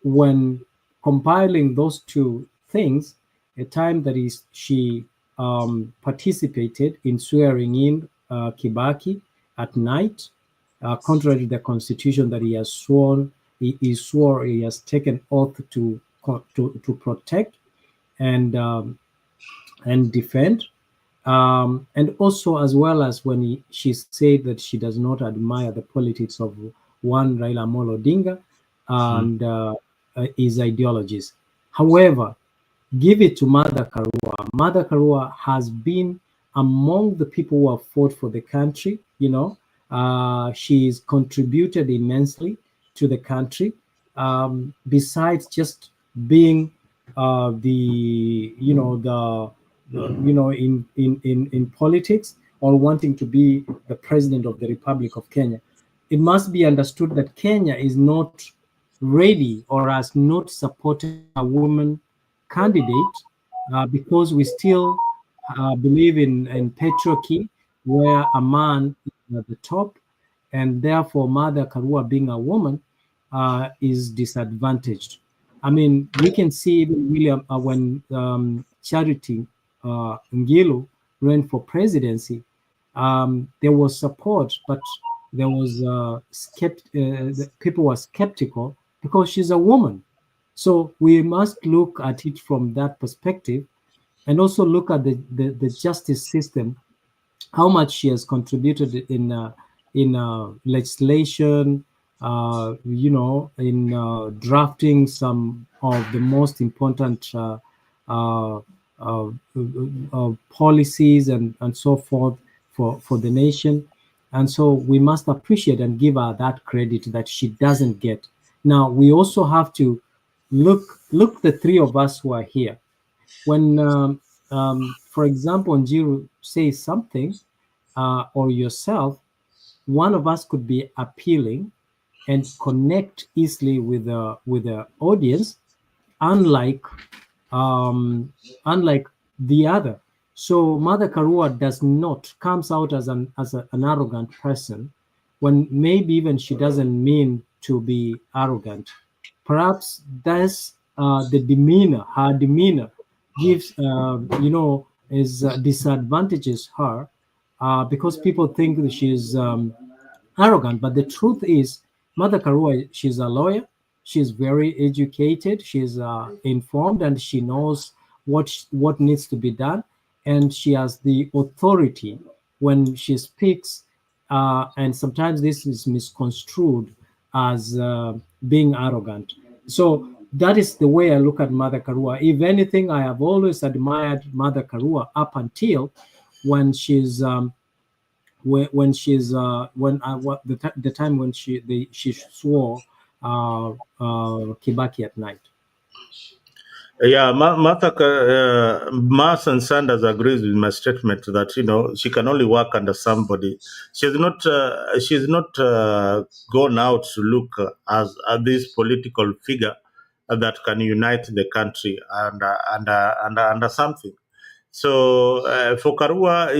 when compiling those two things, a time that is she participated in swearing in Kibaki at night, contrary to the constitution that he has sworn, he has taken oath to protect and defend. And also, as well as when she said that she does not admire the politics of one Raila Amolo Odinga and his ideologies. However, give it to Mother Karua. Mother Karua has been among the people who have fought for the country. She's contributed immensely to the country. Besides just being the in politics or wanting to be the president of the Republic of Kenya. It must be understood that Kenya is not ready or has not supported a woman candidate because we still believe in patriarchy, where a man is at the top, and therefore Mother Karua, being a woman, is disadvantaged. I mean, we can see even William when Charity Ngilu ran for presidency, there was support, but there was people were skeptical because she's a woman. So we must look at it from that perspective, and also look at the justice system, how much she has contributed in legislation, in drafting some of the most important policies and so forth for the nation. And so we must appreciate and give her that credit that she doesn't get. Now, we also have to look the three of us who are here. When, for example, Njiru says something, or yourself, one of us could be appealing and connect easily with the audience, unlike the other. So Mother Karua comes out as an arrogant person, when maybe even she doesn't mean to be arrogant. Perhaps that's the demeanor. Her demeanor gives disadvantages her, because people think that she's arrogant. But the truth is, Mother Karua, she's a lawyer. She's very educated. She's informed, and she knows what needs to be done. And she has the authority when she speaks. And sometimes this is misconstrued as being arrogant. So that is the way I look at Mother Karua. If anything, I have always admired Mother Karua up until when she's the time when she swore Kibaki at night. Yeah, Mars and Sanders agrees with my statement that she can only work under somebody. She's not gone out to look as this political figure that can unite the country under something. So for Karua,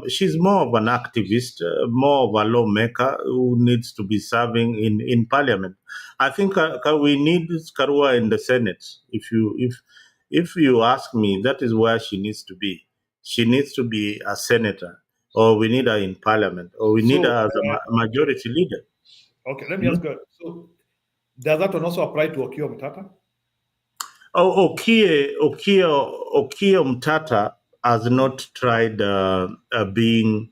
she's more of an activist, more of a lawmaker who needs to be serving in parliament. I think we need Karua in the Senate. If you ask me, that is where she needs to be. She needs to be a senator, or we need her in parliament, or we need her as a majority leader. Okay, let me ask you. So does that one also apply to Okiya Omtata? Okiya Omtata has not tried being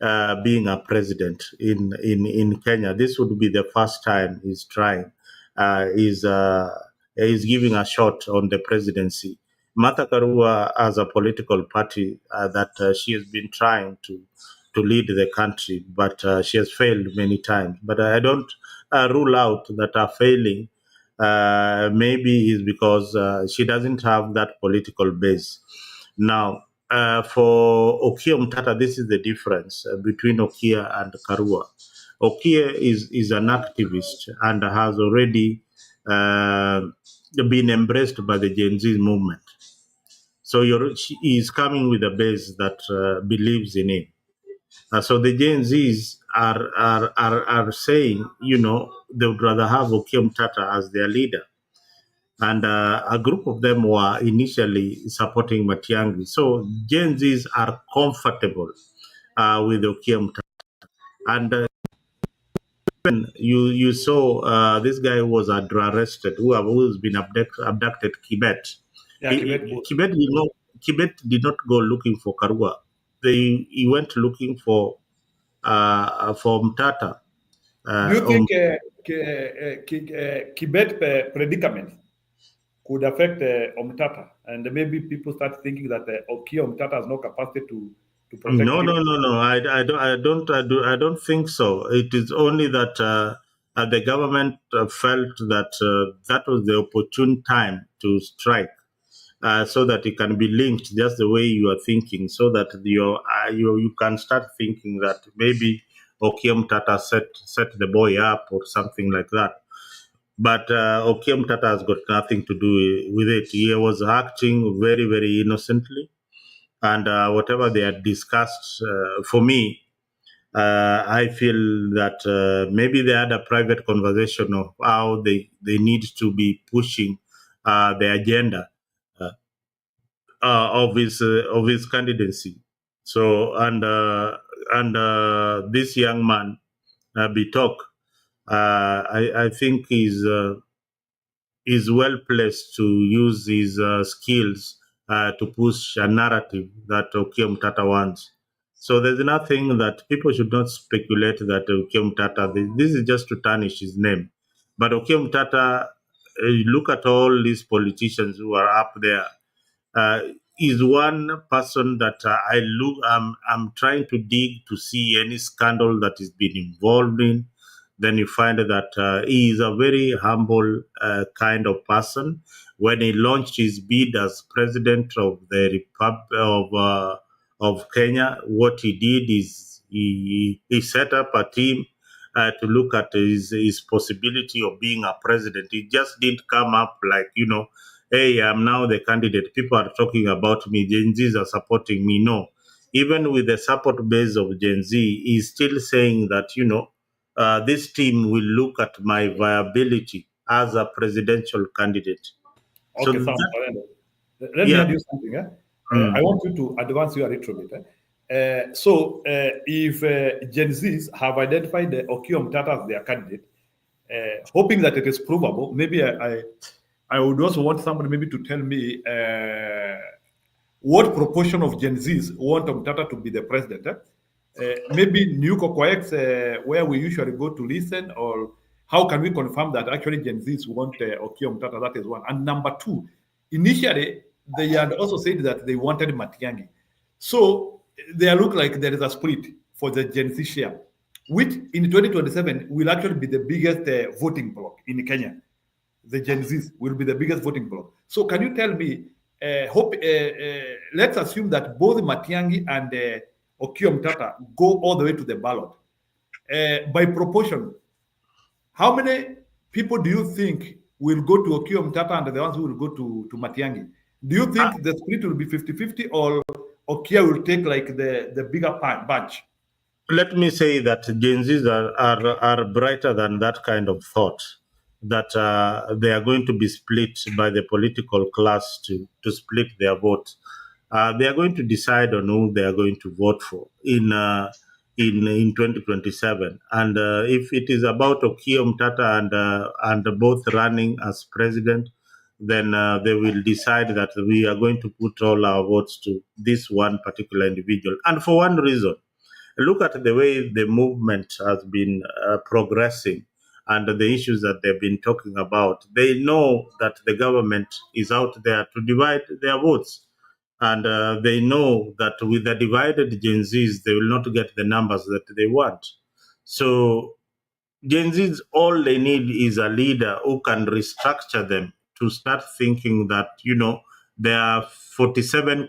a president in Kenya. This would be the first time he's trying. He's giving a shot on the presidency. Martha Karua has a political party that she has been trying to lead the country, but she has failed many times. But I don't rule out that her failing maybe is because she doesn't have that political base. Now, for Okiya Omtata, this is the difference between Okiya and Karua. Okiya is an activist and has already been embraced by the Gen Z movement. So he is coming with a base that believes in him. So the Gen Zs are saying, they would rather have Okiya Omtata as their leader. And a group of them were initially supporting Matiang'i. So Gen Zs are comfortable with Okiya Omtata. And when you saw this guy who was arrested, who's been abducted, Kibet. Yeah, Kibet did not go looking for Karua. He went looking for Omtata. Do you think Kibet predicament could affect Omtata, and maybe people start thinking that Okiya Omtata has no capacity to protect No. him? I don't think so. It is only that the government felt that that was the opportune time to strike. so that it can be linked just the way you are thinking, so that you can start thinking that maybe Okiem Tata set the boy up or something like that. But Okiem Tata has got nothing to do with it. He was acting very, very innocently. And whatever they had discussed, for me, I feel that maybe they had a private conversation of how they need to be pushing the agenda of his candidacy. So this young man, Bitok, I think is well placed to use his skills to push a narrative that Okiem Tata wants. So there's nothing that people should not speculate that Okiem Tata, this is just to tarnish his name. But Okiem Tata, look at all these politicians who are up there. Is one person that I'm trying to dig to see any scandal that he's been involved in. Then you find that he is a very humble kind of person. When he launched his bid as president of the Republic of Kenya, what he did is he set up a team to look at his possibility of being a president. He just didn't come up like, hey, I'm now the candidate. People are talking about me. Gen Zs are supporting me. No. Even with the support base of Gen Z, he's still saying that, this team will look at my viability as a presidential candidate. Okay, So let me add you something. I want you to advance your little bit. If Gen Zs have identified the Okiem Tata as their candidate, hoping that it is provable, maybe I would also want somebody maybe to tell me what proportion of Gen Zs want Omtata to be the president. Maybe New Kokoex, where we usually go to listen, or how can we confirm that actually Gen Zs want Okiem Tata? That is one. And number two, initially, they had also said that they wanted Matiang'i. So they look like there is a split for the Gen Z share, which in 2027 will actually be the biggest voting bloc in Kenya. The Gen Zs will be the biggest voting bloc. So can you tell me, let's assume that both Matiang'i and Okiem Tata go all the way to the ballot. By proportion, how many people do you think will go to Okiem Tata and the ones who will go to Matiang'i? Do you think the split will be 50-50 or Okia will take like the bigger bunch? Let me say that Gen Zs are brighter than that kind of thought, that they are going to be split by the political class to split their vote. They are going to decide on who they are going to vote for in 2027. And if it is about Okiem Tata and both running as president, then they will decide that we are going to put all our votes to this one particular individual. And for one reason, look at the way the movement has been progressing and the issues that they've been talking about. They know that the government is out there to divide their votes. And they know that with the divided Gen Zs, they will not get the numbers that they want. So Gen Zs, all they need is a leader who can restructure them to start thinking that, there are 47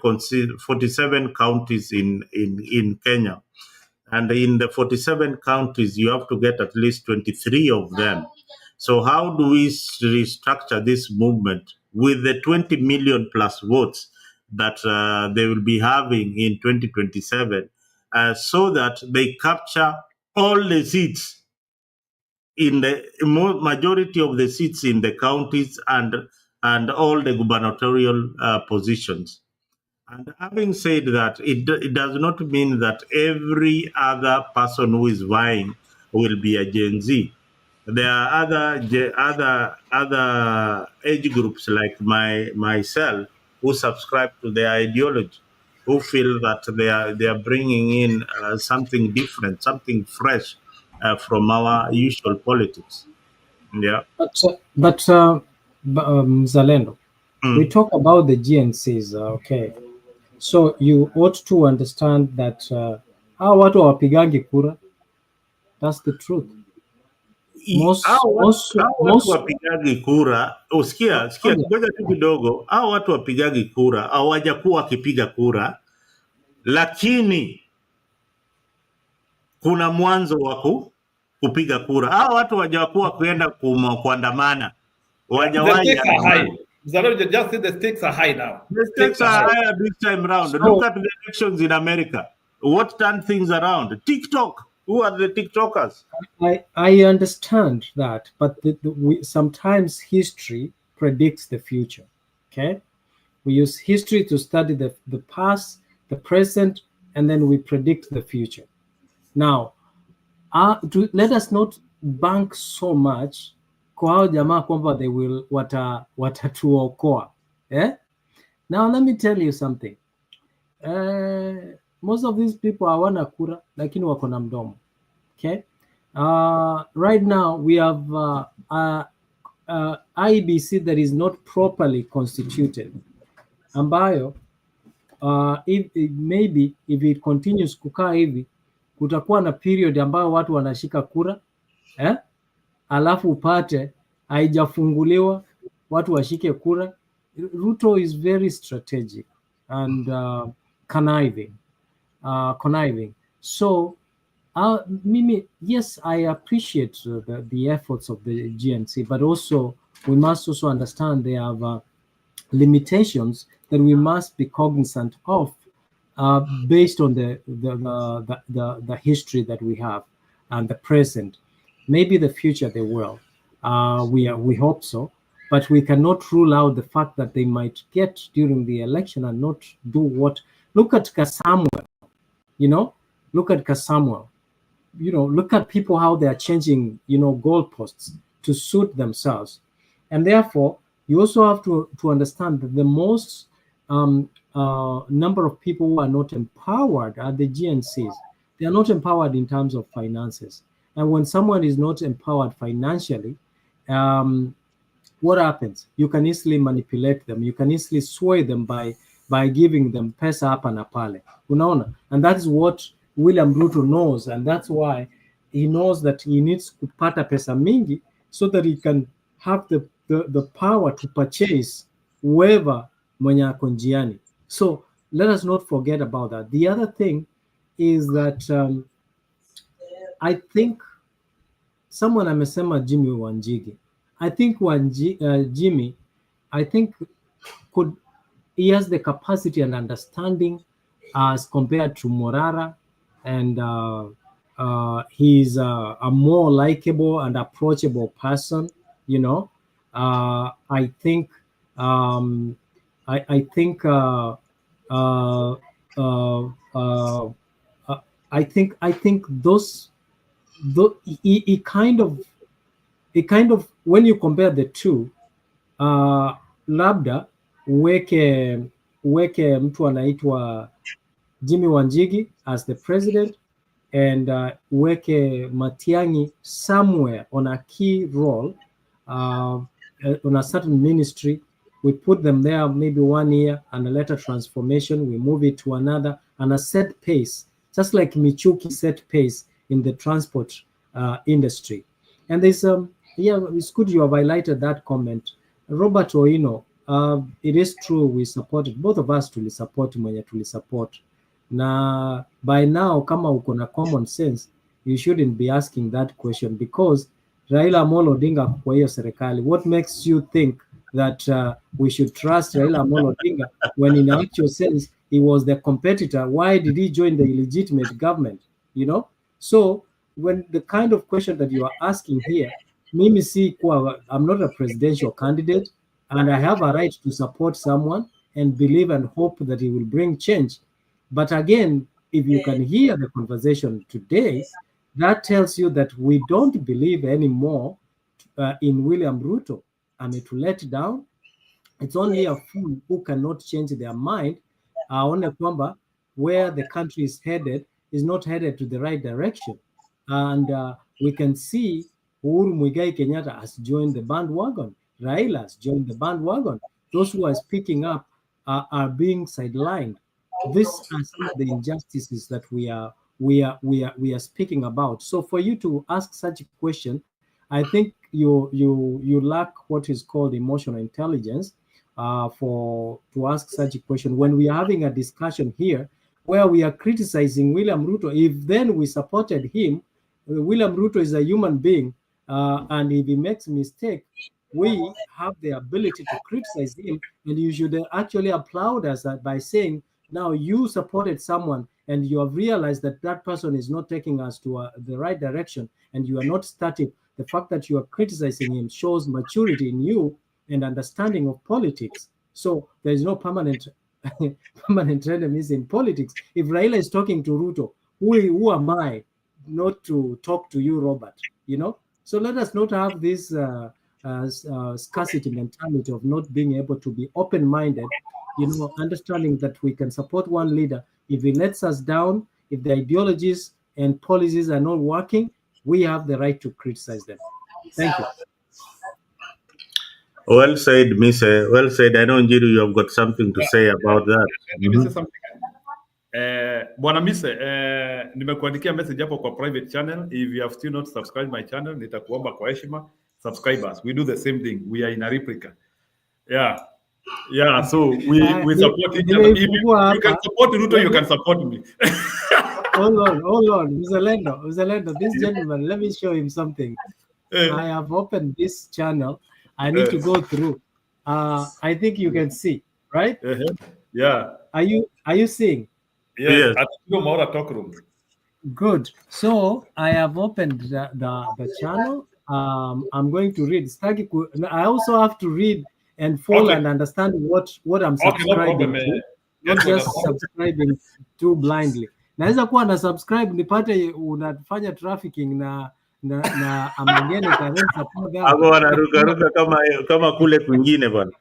counties in Kenya. And in the 47 counties, you have to get at least 23 of them. So how do we restructure this movement with the 20 million plus votes that they will be having in 2027 so that they capture all the seats in the majority of the seats in the counties and all the gubernatorial positions? And having said that, it does not mean that every other person who is vying will be a Gen Z. There are other age groups like myself who subscribe to their ideology, who feel that they are bringing in something different, something fresh from our usual politics. Yeah. But Zalendo, we talk about the GNCs, okay. So you ought to understand that hawa watu hawapigangi kura. That's the truth. Hao watu wapigagi kura, sikia, ngoja tu kidogo. Hao watu wapigagi kura hawajakuwa wakipiga kura, lakini kuna mwanzo wa kupiga kura. Hao watu hawajakuwa kuenda kuandamana, hawajawahi. The stakes are high. Just say the stakes are high now. The stakes are higher this time round. So, look at the elections in America. What turned things around? TikTok. Who are the TikTokers? I understand that, but sometimes history predicts the future. Okay, we use history to study the past, the present, and then we predict the future. Now, let us not bank so much kwa hao jamaa kwamba they will watatuokoa. Now let me tell you something. Most of these people hawana kura lakini wako na mdomo. Okay, right now we have IBC that is not properly constituted, ambayo maybe if it continues kukaa hivi kutakuwa na period ambayo watu wanashika kura alafu upate haijafunguliwa watu washike kura. Ruto is very strategic and conniving. So Mimi, yes, I appreciate the efforts of the GNC, but also we must also understand they have limitations that we must be cognizant of based on the history that we have and the present. Maybe the future they will. We hope so, but we cannot rule out the fact that they might get during the election and not do what. Look at Samuel, look at Samuel. Look at people, how they are changing, goalposts to suit themselves. And therefore, you also have to understand that the most number of people who are not empowered are the GNCs. They are not empowered in terms of finances. And when someone is not empowered financially, what happens? You can easily manipulate them. You can easily sway them by giving them pesa hapa na pale. Unaona? And that is what William Ruto knows, and that's why he knows that he needs kupata pesa mingi so that he can have the power to purchase whoever mwenye ako njiani. So let us not forget about that. The other thing is that I think someone amesema Jimmy Wanjigi. I think Jimmy, I think he has the capacity and understanding as compared to Morara, and he's a more likable and approachable person. I think those he kind of when you compare the two, labda weke mtu anaitwa Jimmy Wanjigi as the president, and weke Matiang'i somewhere on a key role, on a certain ministry. We put them there maybe 1 year, and a later transformation, we move it to another, and a set pace, just like Michuki set pace in the transport industry. And there's it's good you have highlighted that comment. Robert Oino, it is true we supported, both of us support mwenye support. Na by now, kama uko na common sense, you shouldn't be asking that question, because Raila Amolo Odinga kwa hiyo serikali. What makes you think that we should trust Raila Amolo Odinga when in actual sense he was the competitor? Why did he join the illegitimate government? So when the kind of question that you are asking here, mimi I'm not a presidential candidate, and I have a right to support someone and believe and hope that he will bring change. But again, if you can hear the conversation today, that tells you that we don't believe anymore in William Ruto. To let down, it's only a fool who cannot change their mind. Aone kwamba where the country is headed is not headed to the right direction. And we can see Uhuru Muigai Kenyatta has joined the bandwagon. Raila has joined the bandwagon. Those who are speaking up are being sidelined. These are some of the injustices that we are speaking about. So for you to ask such a question, I think you lack what is called emotional intelligence to ask such a question. When we are having a discussion here where we are criticizing William Ruto, if then we supported him, William Ruto is a human being, and if he makes a mistake, we have the ability to criticize him, and you should actually applaud us by saying, now you supported someone and you have realized that that person is not taking us to the right direction, and you are not starting. The fact that you are criticizing him shows maturity in you and understanding of politics. So there is no permanent permanent enemies in politics. If Raila is talking to Ruto, who am I not to talk to you, Robert? You know. So let us not have this scarcity mentality of not being able to be open-minded. You know, understanding that we can support one leader. If he lets us down, if the ideologies and policies are not working, we have the right to criticize them. Thank you. Well said, Miss. Well said. I know, Njiru, you have got something to say about that. Let me say something. Bwana Mise, nimekuandikia message hapo kwa private channel. If you have still not subscribed my channel, nitakuomba kwa heshima subscribe us. We do the same thing. We are in a replica. Yeah. Yeah, so we support each other. If you can support Ruto, you can support me. Hold on. Mzalendo, this gentleman, let me show him something. I have opened this channel. I need to go through. I think you can see, right? Yeah. Are you seeing? Yes. At the Maura talk room. Good. So I have opened the channel. I'm going to read. I also have to read and follow and understand what I'm subscribing to. Not just subscribing too blindly. Naweza kuwa na subscribe nipate unafanya trafficking na amengene karen support that. Hapo wanarukaruka kama kule kwingine bwana.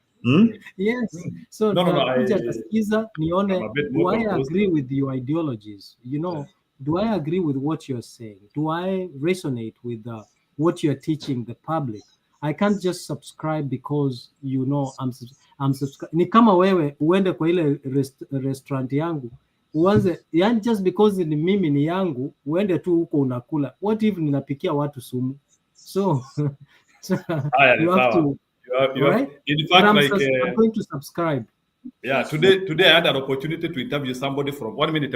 Yes. So nakuja nasikiza nione, do I agree with your ideologies? You know, do I agree with what you're saying? Do I resonate with what you're teaching the public? I can't just subscribe because you know I'm subscribing. Ni kama wewe uende kwa ile restaurant yangu uanze, yani just because ni mimi ni yangu uende tu huko unakula. What if ninapikia watu sumu? So you have to. Right? In fact, I'm going to subscribe. Yeah, today I had an opportunity to interview somebody from 1 minute.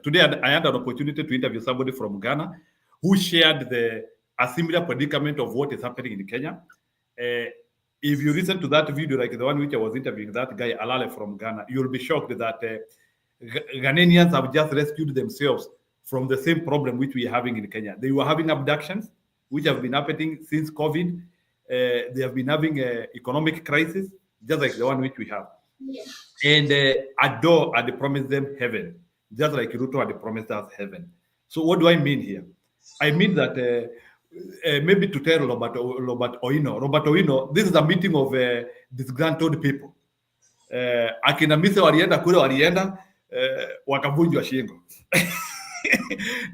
Today I had an opportunity to interview somebody from Ghana who shared a similar predicament of what is happening in Kenya. If you listen to that video, like the one which I was interviewing, that guy Alale from Ghana, you'll be shocked that Ghanaians have just rescued themselves from the same problem which we are having in Kenya. They were having abductions, which have been happening since COVID. They have been having an economic crisis, just like the one which we have. And Ado had promised them heaven, just like Ruto had promised us heaven. So what do I mean here? I mean that maybe to tell Robert Oino, this is a meeting of disgruntled people. Akina Mise walienda kule, wakavunjwa shingo.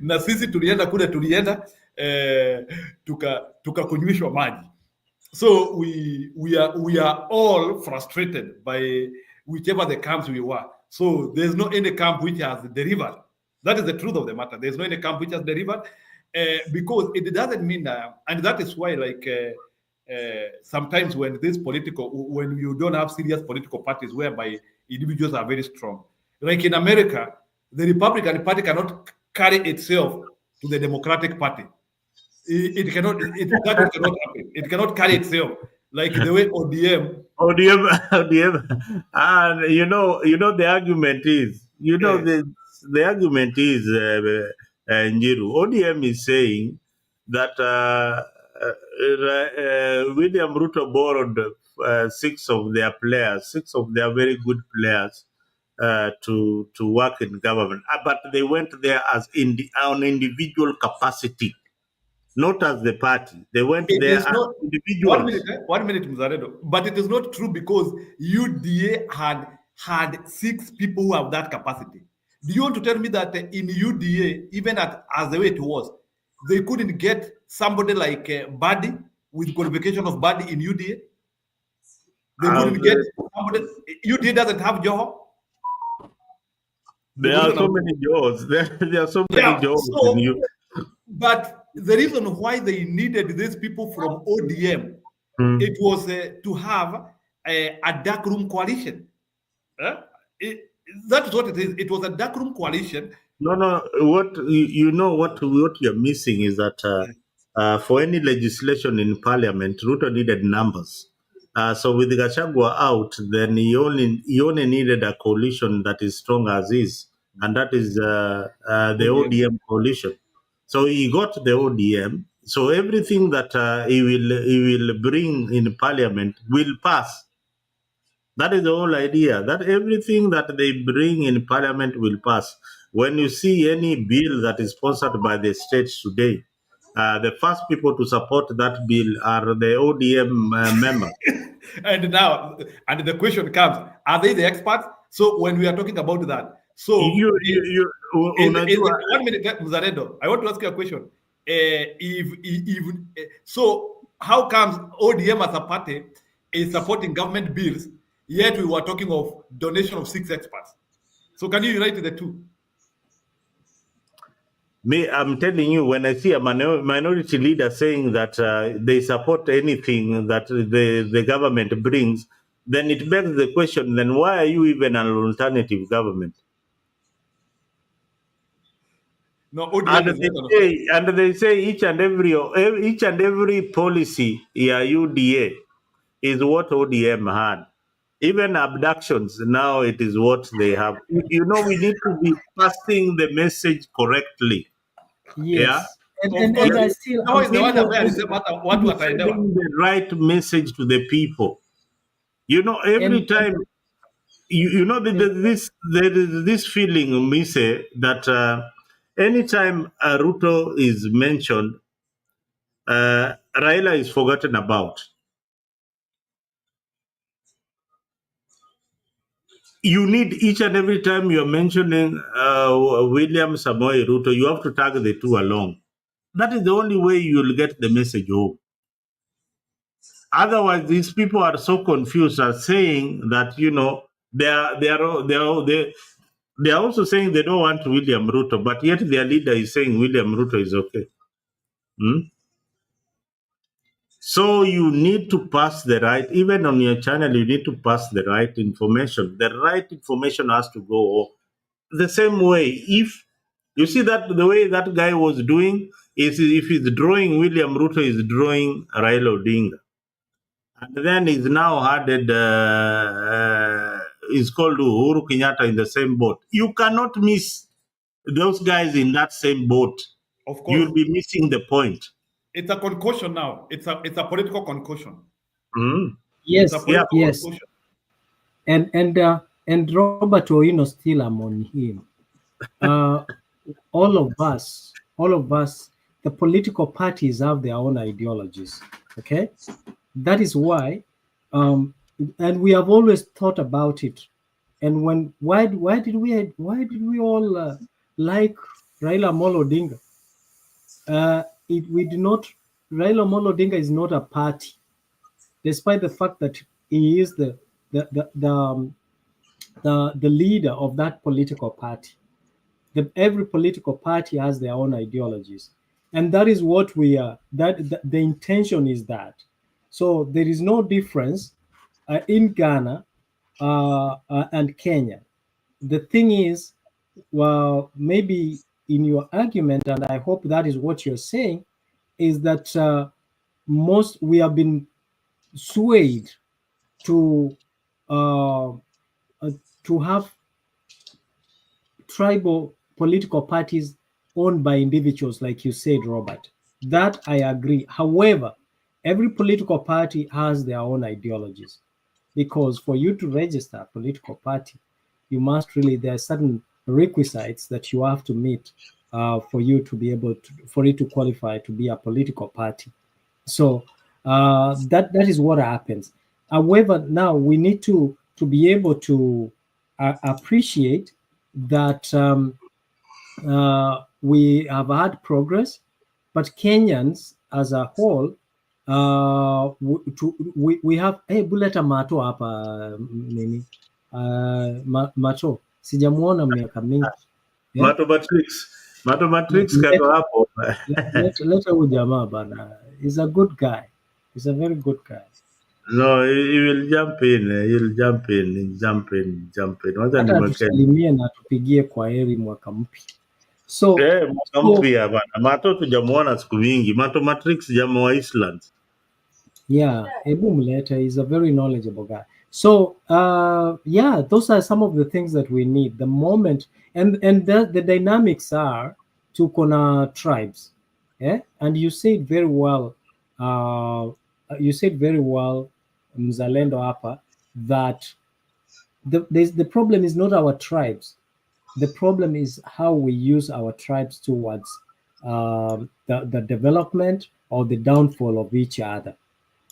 Na sisi tulienda tukakunywishwa maji. So we are all frustrated by whichever the camps we were. So there's no any camp which has delivered. That is the truth of the matter. There's no any camp which has delivered, because it doesn't mean, and that is why, like sometimes when you don't have serious political parties whereby individuals are very strong, like in America, the Republican Party cannot carry itself to the Democratic Party. That cannot happen. It cannot carry itself like the way ODM. And you know the argument is, the argument is, Njiru, ODM is saying that William Ruto borrowed 6 of their very good players to work in government, but they went there as on individual capacity, not as the party. They went there as individuals. 1 minute, Mzaredo. But it is not true, because UDA had 6 people who have that capacity. Do you want to tell me that in UDA, even as the way it was, they couldn't get somebody like Badi with qualification of Badi in UDA? They couldn't get somebody. UDA doesn't have Joho. There are so many jobs. There are so many jobs in you. But the reason why they needed these people from ODM, it was to have a dark room coalition. That's what it is. It was a dark room coalition. No. What you know, what you're missing is that for any legislation in parliament, Ruto needed numbers. So with Gachagua out, then he only needed a coalition that is strong as is, and that is the ODM coalition. So he got the ODM. So everything that he will bring in parliament will pass. That is the whole idea, that everything that they bring in parliament will pass. When you see any bill that is sponsored by the states today, the first people to support that bill are the ODM members. And now, and the question comes, are they the experts? So when we are talking about that, so in 1 minute, Muzalendo, I want to ask you a question. So how comes ODM as a party is supporting government bills, yet we were talking of donation of 6 experts? So can you unite the two? Me, I'm telling you, when I see a minority leader saying that they support anything that the government brings, then it begs the question, then why are you even an alternative government? No, ODM and they say each and every policy, UDA, is what ODM had. Even abductions, now it is what they have. You know, we need to be passing the message correctly. Yes. Yeah? And I still sending the right message to the people. You know, every time, you know, there is this feeling, Mise, that anytime Ruto is mentioned, Raila is forgotten about. You need each and every time you're mentioning William Samoei Ruto, you have to tag the two along. That is the only way you will get the message home. Otherwise, these people are so confused are saying that, you know, they are also saying they don't want William Ruto, but yet their leader is saying William Ruto is okay. So you need to pass the right, even on your channel, you need to pass the right information. The right information has to go the same way. If you see that the way that guy was doing is, if he's drawing William Ruto, is drawing Raila Odinga. And then he's now added, is called Uhuru Kenyatta in the same boat. You cannot miss those guys in that same boat. Of course. You'll be missing the point. It's a concussion now. It's a political concussion. Yes, yes. Concussion. And Robert Oino still among him. All of us, the political parties have their own ideologies. Okay, that is why, and we have always thought about it. And why did we all like Raila Amolo Odinga? We do not. Raila Amolo Odinga is not a party, despite the fact that he is the leader of that political party. Every political party has their own ideologies, and that is what we are. The intention is that. So there is no difference in Ghana and Kenya. The thing is, well, maybe in your argument, and I hope that is what you're saying, is that we have been swayed to have tribal political parties owned by individuals, like you said, Robert. That I agree. However, every political party has their own ideologies, because for you to register a political party, you must really, there are certain requisites that you have to meet for you to be able to, for it to qualify to be a political party. So that is what happens. However, now we need to be able to appreciate that we have had progress, but Kenyans as a whole, we have Buleta Mato hapa nini Mato sijamuona miaka mingi. Mato Matrix. Matrix kako hapo. Leta huyu jamaa bana. He's a good guy. He's a very good guy. No, he will jump in. He'll jump in. Jump in. Wacha Hata nimweke. atusalimie na tupigie kwa heri mwaka mpya. So Mwaka mpya bana. Mato tujamuona siku mingi. Matrix jamaa wa Iceland. Yeah, Ebu Mleta is a very knowledgeable guy. So yeah, those are some of the things that we need. The moment and the dynamics are tukona tribes. Yeah, and you said very well. You said very well, Mzalendo Apa, that the problem is not our tribes. The problem is how we use our tribes towards the development or the downfall of each other.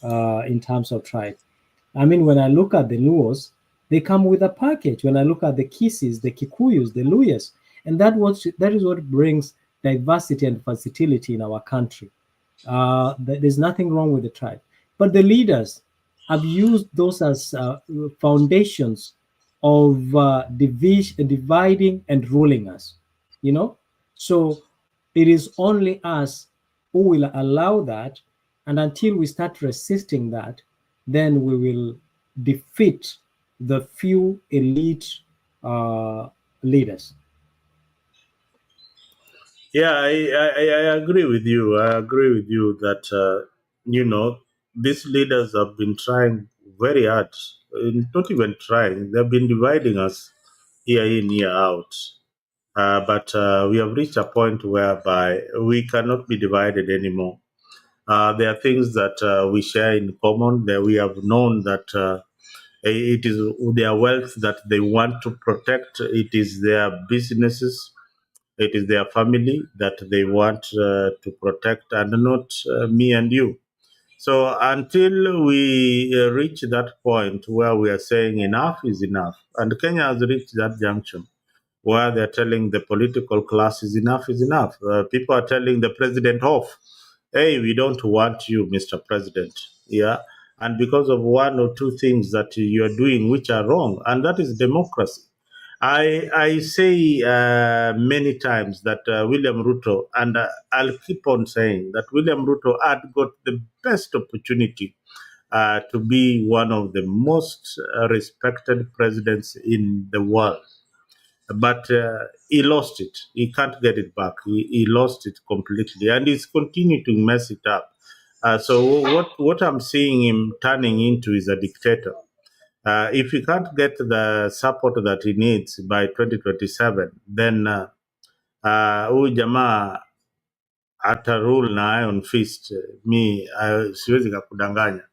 In terms of tribe. I mean, when I look at the Luos, they come with a package. When I look at the Kisis, the Kikuyus, the Luyas, and that is what brings diversity and versatility in our country. There's nothing wrong with the tribe. But the leaders have used those as foundations of dividing and ruling us, you know? So it is only us who will allow that. And until we start resisting that, then we will defeat the few elite leaders. Yeah, I agree with you. I agree with you that, these leaders have been trying very hard. Not even trying, they've been dividing us year in, year out. But we have reached a point whereby we cannot be divided anymore. There are things that we share in common. That we have known that it is their wealth that they want to protect. It is their businesses. It is their family that they want to protect, and not me and you. So until we reach that point where we are saying enough is enough, and Kenya has reached that junction where they're telling the political class is enough is enough. People are telling the president off, hey, we don't want you, Mr. President. Yeah. And because of one or two things that you are doing which are wrong, and that is democracy. I say many times that William Ruto, and I'll keep on saying that William Ruto had got the best opportunity to be one of the most respected presidents in the world. But he lost it. He can't get it back. He lost it completely, and he's continuing to mess it up. So what I'm seeing him turning into is a dictator. If he can't get the support that he needs by 2027, then huyu jamaa ata rule na iron fist. Siwezi kakudanganya.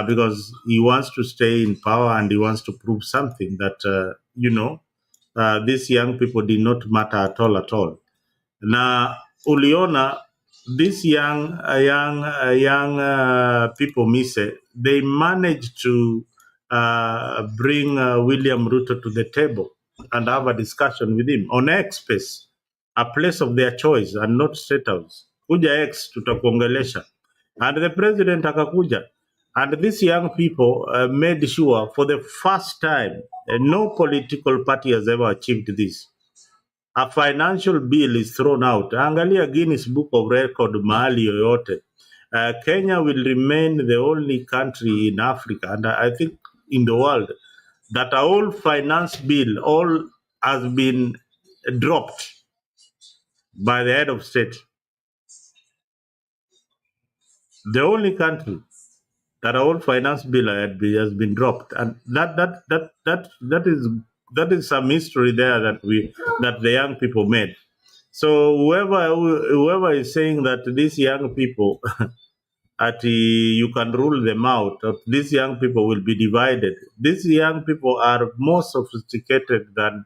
Because he wants to stay in power and he wants to prove something that, these young people did not matter at all. Na uliona, these young people, they managed to bring William Ruto to the table and have a discussion with him on X Space, a place of their choice and not State House. Kuja X tutakuongelesha. And the president akakuja. And these young people made sure for the first time, no political party has ever achieved this. A financial bill is thrown out. Angalia Guinness Book of Record mahali yoyote. Kenya will remain the only country in Africa, and I think in the world, that a whole finance bill all has been dropped by the head of state. The only country that a whole finance bill has been dropped, and that is some history there that the young people made. So whoever is saying that these young people you can rule them out, these young people will be divided. These young people are more sophisticated than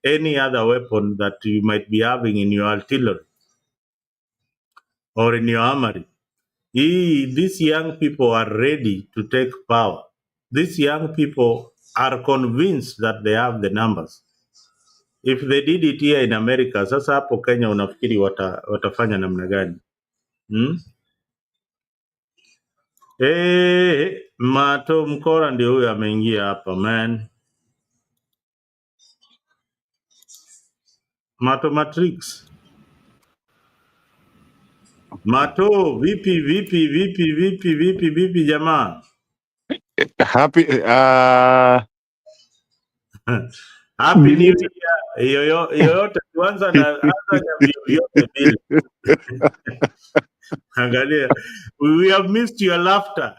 any other weapon that you might be having in your artillery or in your armory. These young people are ready to take power. These young people are convinced that they have the numbers. If they did it here in America, sasa hapo Kenya unafikiri watafanya namna gani? Mato Mkora ndio huyo ameingia hapa man. Mato Matrix. Mato, vipi jamaa? Happy Happy New Year. Yoyote kwanza na anza vyote vile. Angalia. We have missed your laughter.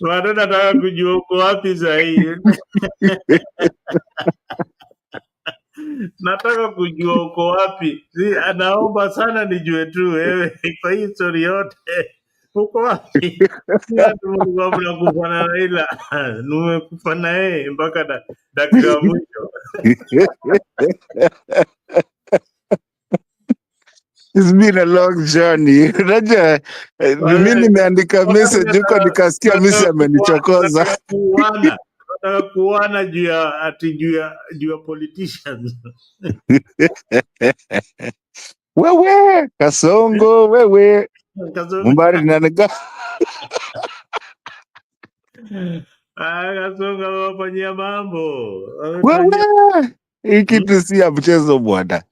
Watu nataka kujua uko wapi sahi. Nataka kujua uko wapi. Anaomba sana nijue tu wewe kwa hii story yote. Uko wapi? Mlikuwa mnakufa na Raila. Nimekufa na yeye mpaka dakika ya mwisho. It's been a long journey. Unajua mimi nimeandika message huko nikasikia misi amenichokoza. Nataka kuona juu ya politicians. Wewe Kasongo, wewe Mumbari nanaga. Kasongo wafanyia mambo. Wewe hii kitu si ya mchezo bwana.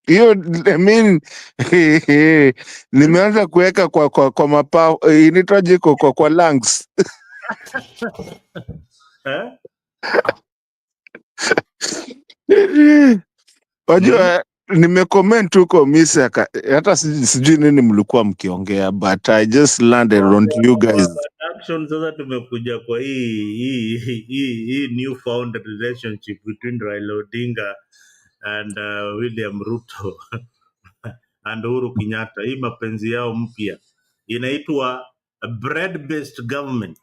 Hiyo I mean nimeanza kuweka kwa mapao inaitwaje kwa lungs. Wajua nimecomment huko Misa, hata sijui nini mlikuwa mkiongea, but I just landed on you guys. Abductions, sasa tumekuja kwa hii newfound relationship between Raila Odinga and William Ruto and Uhuru Kenyatta. Hii mapenzi yao mpya inaitwa bread-based government.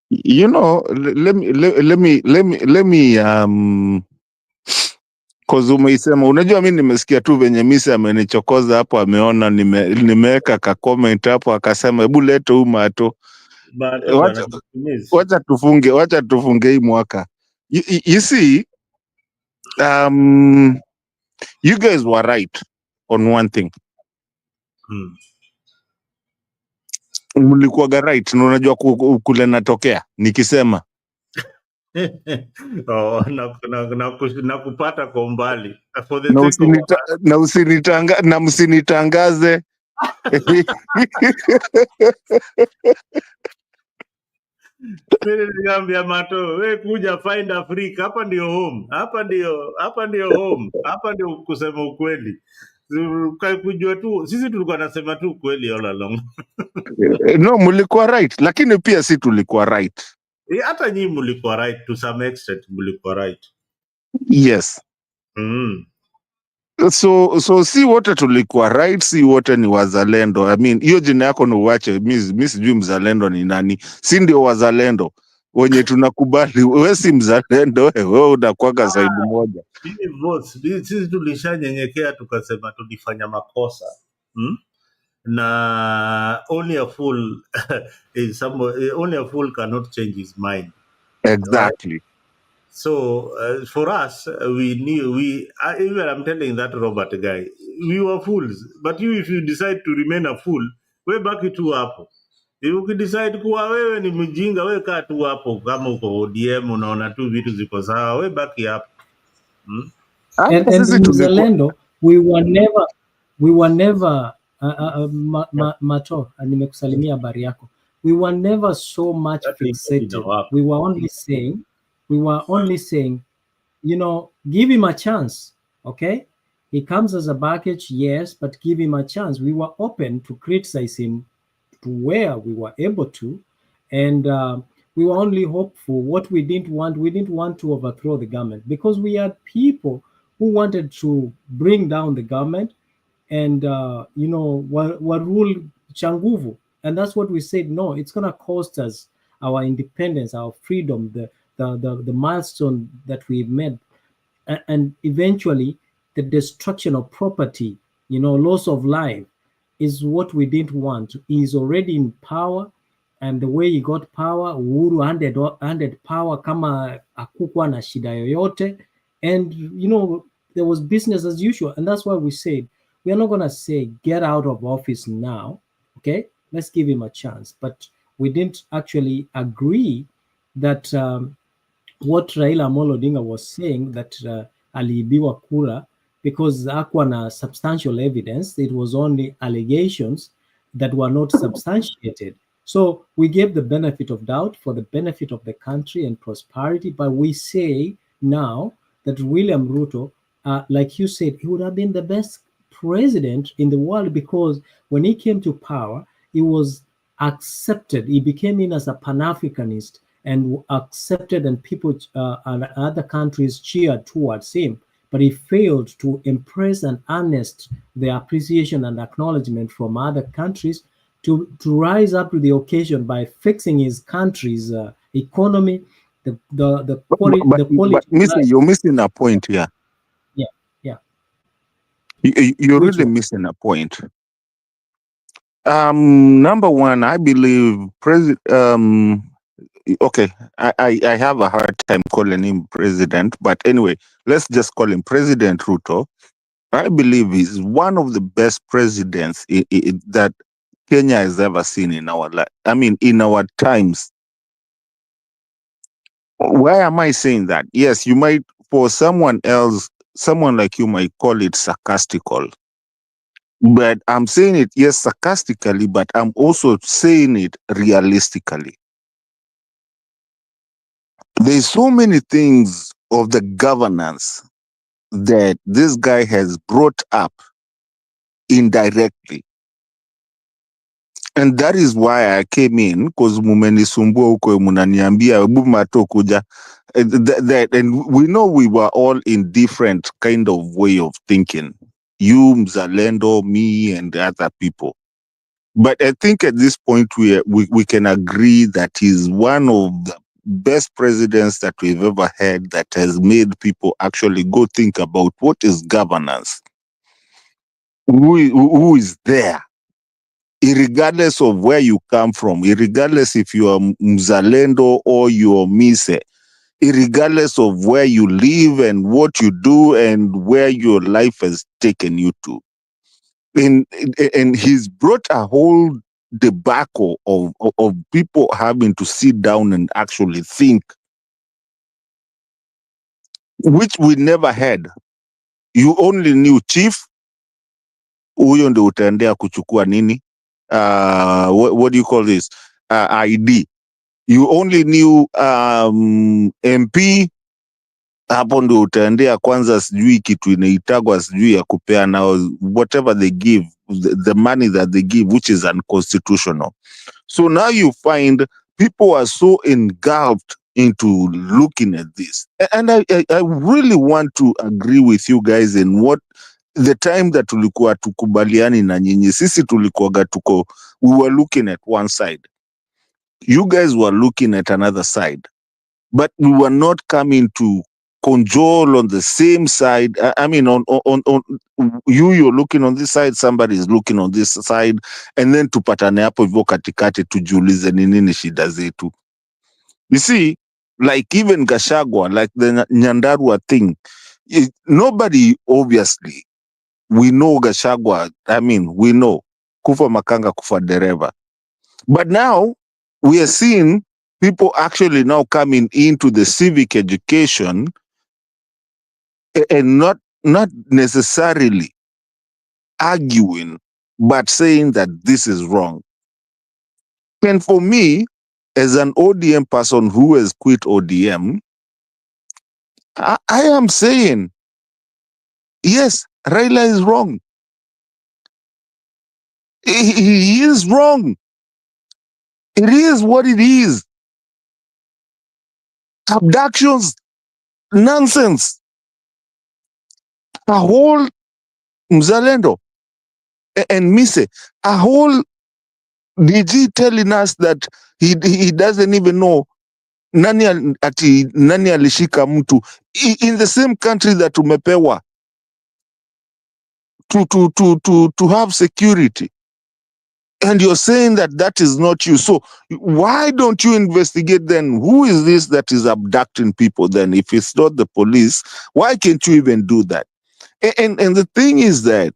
You know, let me cause umeisema, unajua mimi nimesikia tu venye Misa amenichokoza hapo, ameona nimeweka ka comment hapo akasema hebu lete huyu Mato. Wacha tufunge hii mwaka. You see, you guys were right on one thing. Mlikuwaga right, na unajua kule natokea nikisema na kupata kwa umbali na msinitangaze. Niliambia Mato, we kuja find Africa, hapa ndio home, hapa ndio home, hapa ndio kusema ukweli. Kujua tu sisi tulikuwa nasema tu ukweli all along. No, mlikuwa right, lakini pia si tulikuwa right. Hata nyinyi mlikuwa right to some extent, mlikuwa right. Yes. So si wote tulikuwa right, si wote ni wazalendo. I mean, hiyo jina yako ni uache, mimi sijui mzalendo ni nani. Si ndio wazalendo wenye tunakubali, wewe si mzalendo, wewe unakuwa side moja. Sisi tulishanyenyekea tukasema tulifanya makosa. Na only a fool only a fool cannot change his mind. Exactly. Right? So for us, we knew even I'm telling that Robert guy, we were fools. But if you decide to remain a fool, we baki tu hapo. If you decide kuwa wewe ni mjinga, we kaa tu hapo. Kama uko ODM unaona tu vitu ziko sawa, we baki hapo. And Mzalendo, we were never Mato, nimekusalimia habari yako. We were never so much fixated. We were only saying, you know, give him a chance, okay? He comes as a baggage, yes, but give him a chance. We were open to criticize him to where we were able to, and we were only hopeful. What we didn't want to overthrow the government, because we had people who wanted to bring down the government and, you know, rule changuvu. And that's what we said, no, it's going to cost us our independence, our freedom, the milestone that we've made, and eventually the destruction of property, you know, loss of life is what we didn't want. He's already in power, and the way he got power, Uhuru handed power kama akukwa na shida yoyote, and you know, there was business as usual. And that's why we said we are not going to say get out of office now, okay, let's give him a chance. But we didn't actually agree that what Raila Amolo Odinga was saying, that aliibiwa kura, because hakuwa na substantial evidence. It was only allegations that were not substantiated. So we gave the benefit of doubt for the benefit of the country and prosperity, but we say now that William Ruto, like you said, he would have been the best president in the world, because when he came to power, he was accepted. He became in as a Pan-Africanist and accepted, and people and other countries cheered towards him. But he failed to impress and harness the appreciation and acknowledgement from other countries to rise up to the occasion by fixing his country's economy, the quality. But you're missing a point here. Yeah. You're really missing a point. Number one, I believe okay, I have a hard time calling him president, but anyway, let's just call him President Ruto. I believe he's one of the best presidents that Kenya has ever seen in our life. I mean, in our times. Why am I saying that? Yes, you might, for someone else, someone like you might call it sarcastical. But I'm saying it, yes, sarcastically, but I'm also saying it realistically. There's so many things of the governance that this guy has brought up indirectly. And that is why I came in, because mumenisumbua huko munaniambia hebu Mato kuja. And we know we were all in different kind of way of thinking. You, Mzalendo, me, and other people. But I think at this point we can agree that he's one of the best presidents that we've ever had, that has made people actually go think about what is governance. Who is there? Regardless of where you come from, regardless if you are Mzalendo or you are Mise, regardless of where you live and what you do and where your life has taken you to. And he's brought a whole debacle of people having to sit down and actually think, which we never had. You only knew chief, huyo ndio utaendea kuchukua nini, what do you call this, ID. You only knew MP, hapo ndio utaendea kwanza sijui kitu inaitagwa sijui ya kupeana whatever they give, the money that they give, which is unconstitutional. So now you find people are so engulfed into looking at this. And I really want to agree with you guys in what the time that tulikuwa tukubaliani na nyinyi, sisi tulikuwaga we were looking at one side. You guys were looking at another side. But we were not coming to control on the same side. I mean, on you're looking on this side, somebody is looking on this side, and then tupatane hapo hivyo katikati tujiulize ni nini shida zetu. You see, like even Gachagua, like the Nyandarua thing, nobody, obviously, we know Gachagua, I mean, we know, kufa makanga kufa dereva. But now, we are seeing people actually now coming into the civic education and not necessarily arguing, but saying that this is wrong. And for me, as an ODM person who has quit ODM, I am saying, yes, Raila is wrong. He is wrong. It is what it is. Abductions, nonsense. A whole Mzalendo and Mise, a whole DG telling us that he doesn't even know nani alishika mtu in the same country that umepewa to have security, and you're saying that is not you. So why don't you investigate then? Who is this that is abducting people then? If it's not the police, why can't you even do that? And the thing is that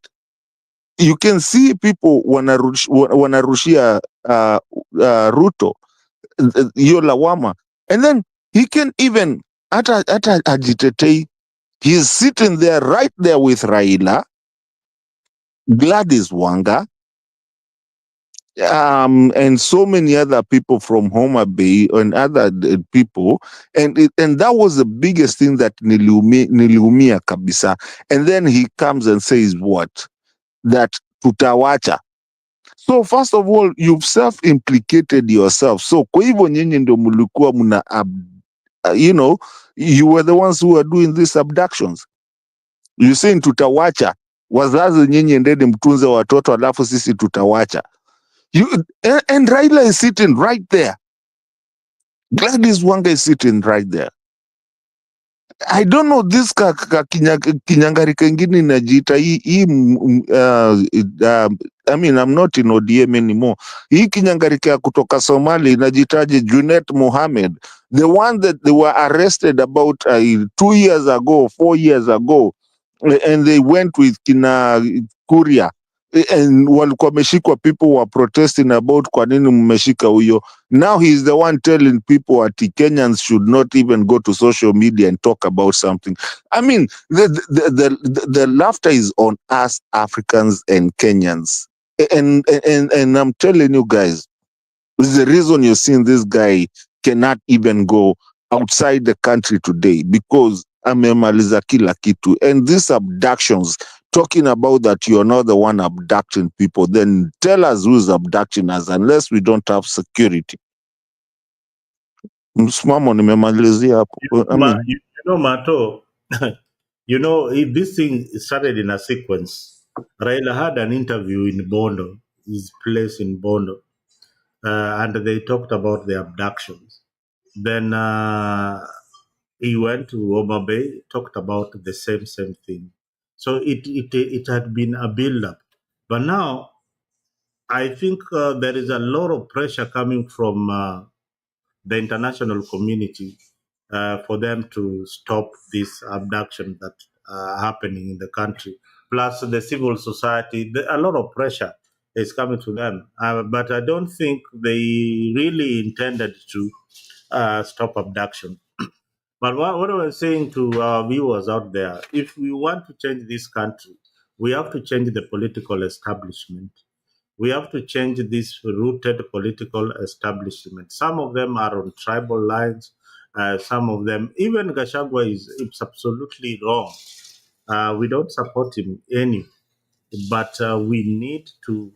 you can see people wanarushia Ruto, hiyo lawama, and then he can even hata ajitetei. He's sitting there right there with Raila, Gladys Wanga, and so many other people from Homa Bay and other people, and that was the biggest thing that niliumia kabisa. And then he comes and says what? That tutawacha. So first of all, you've self-implicated yourself. So kwa hivyo nyinyi ndio mlikuwa mna you were the ones who were doing these abductions. You saying tutawacha, wazazi nyinyi endeni mtunze watoto alafu sisi tutawacha. And Raila is sitting right there. Gladys Wanga is sitting right there. I don't know this kinyangari kengine inajiita I mean, I'm not in ODM anymore. Hii kinyangarika kutoka Somali inajitaje Junet Mohammed, the one that they were arrested about 2 years ago, 4 years ago, and they went with kina Kuria, and walikuwa wameshikwa, people were protesting about kwa nini mmeshika huyo. Now he's the one telling people that Kenyans should not even go to social media and talk about something. I mean, the laughter is on us Africans and Kenyans. And I'm telling you guys, this is the reason you're seeing this guy cannot even go outside the country today, because amemaliza kila kitu. And these abductions, talking about that you're not the one abducting people, then tell us who's abducting us, unless we don't have security. Msimamo nimemalizia hapo. I mean, Mato, this thing started in a sequence. Raila had an interview in Bondo, his place in Bondo, and they talked about the abductions. Then he went to Homa Bay, talked about the same thing. So it had been a build-up. But now, I think there is a lot of pressure coming from the international community for them to stop this abduction that happening in the country. Plus the civil society, a lot of pressure is coming to them. But I don't think they really intended to stop abduction. But what I was saying to our viewers out there, if we want to change this country, we have to change the political establishment. We have to change this rooted political establishment. Some of them are on tribal lines. Some of them, even Gachagua is absolutely wrong. We don't support him any, but we need to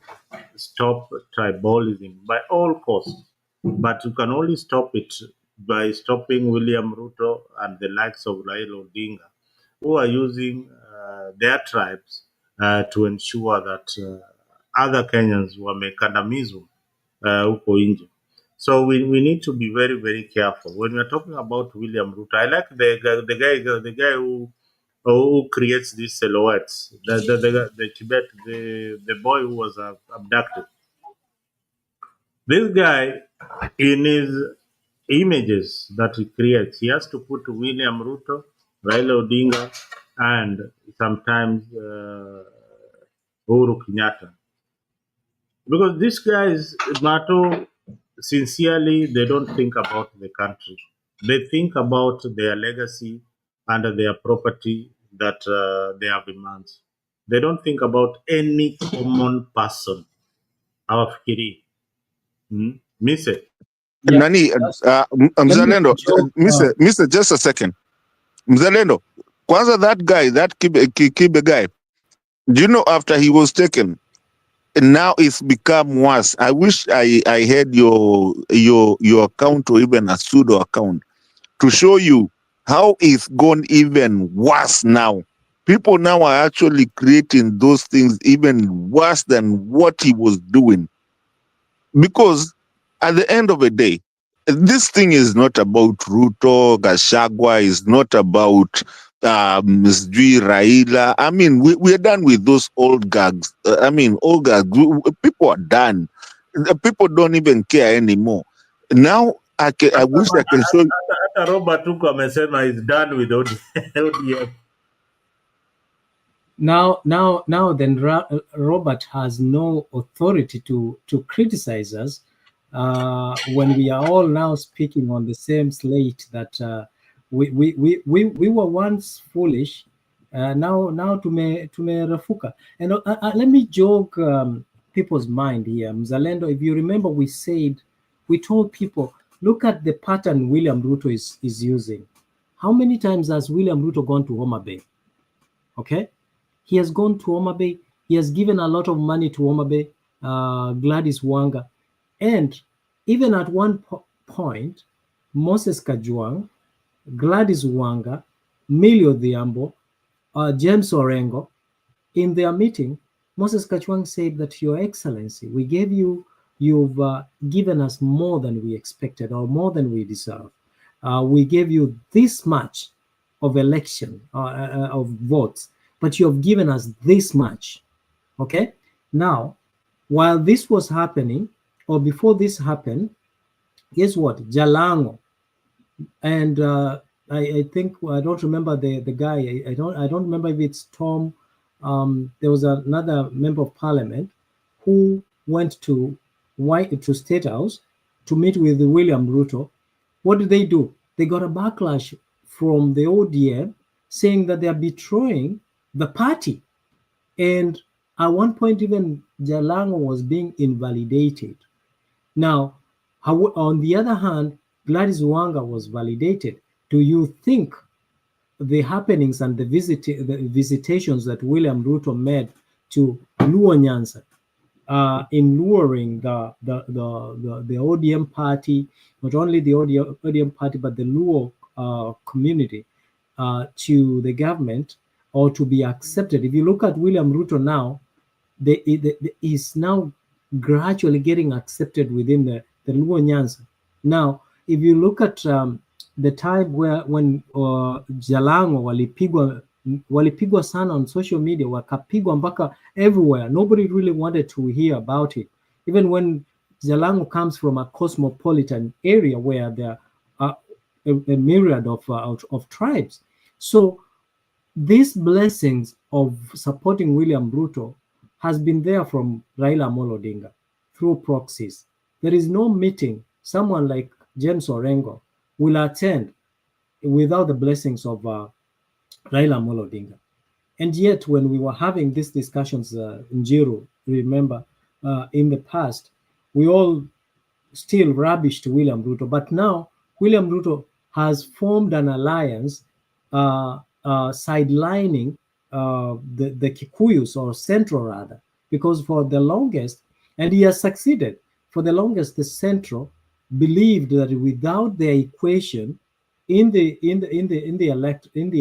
stop tribalism by all costs. But you can only stop it by stopping William Ruto and the likes of Raila Odinga, who are using their tribes to ensure that other Kenyans wamekandamizwa huko nje. So we need to be very, very careful when we're talking about William Ruto. I like the guy who creates these silhouettes. The Tibet, the boy who was abducted. This guy, in his images that he creates, he has to put William Ruto, Raila Odinga, and sometimes Uhuru Kenyatta. Because these guys, Mato, sincerely, they don't think about the country. They think about their legacy and their property that they have immense. They don't think about any common person. Hawafikiri. Mise. Nani, Mzalendo, Mr. Just a second. Mzalendo, kwanza that guy, that Kibe guy, do you know after he was taken, now it's become worse. I wish I had your account or even a pseudo account to show you how it's gone even worse now. People now are actually creating those things even worse than what he was doing. Because at the end of the day, this thing is not about Ruto, Gachagua, is not about Sijui Raila. I mean, we're done with those old gags. Old gags. People are done. People don't even care anymore. Now, I wish I can show you. Hata Robert huko amesema is done with ODM. Now then Robert has no authority to criticize us when we are all now speaking on the same slate that we were once foolish, now tumerefuka. And let me joke people's mind here. Mzalendo, if you remember, we told people, look at the pattern William Ruto is using. How many times has William Ruto gone to Homa Bay? Okay, he has gone to Homa Bay. He has given a lot of money to Homa Bay, Gladys Wanga, and even at one point, Moses Kajwang, Gladys Wanga, Millie Odhiambo, James Orengo, in their meeting, Moses Kajwang said that, Your Excellency, you've given us more than we expected or more than we deserve. We gave you this much of election, of votes, but you have given us this much. Okay? Now, while this was happening, or before this happened, guess what? Jalango, and I think, I don't remember the guy. I don't remember if it's Tom. There was another member of parliament who went to State House to meet with William Ruto. What did they do? They got a backlash from the ODM saying that they are betraying the party. And at one point, even Jalango was being invalidated. Now, on the other hand, Gladys Wanga was validated. Do you think the happenings and the visitations that William Ruto made to Luo Nyanza, in luring the ODM party, not only the ODM party, but the Luo community to the government, or to be accepted? If you look at William Ruto now, he's now gradually getting accepted within the Luo Nyanza. Now, if you look at the time when Jalango walipigwa sana on social media, wakapigwa mpaka everywhere. Nobody really wanted to hear about it. Even when Jalango comes from a cosmopolitan area where there are a myriad of tribes. So these blessings of supporting William Ruto has been there from Raila Amolo Odinga through proxies. There is no meeting someone like James Orengo will attend without the blessings of Raila Amolo Odinga. And yet, when we were having these discussions in Jiru, remember, in the past, we all still rubbished William Ruto. But now, William Ruto has formed an alliance sidelining the Kikuyus, or Central rather, because for the longest, and he has succeeded, for the longest, the Central believed that without their equation in the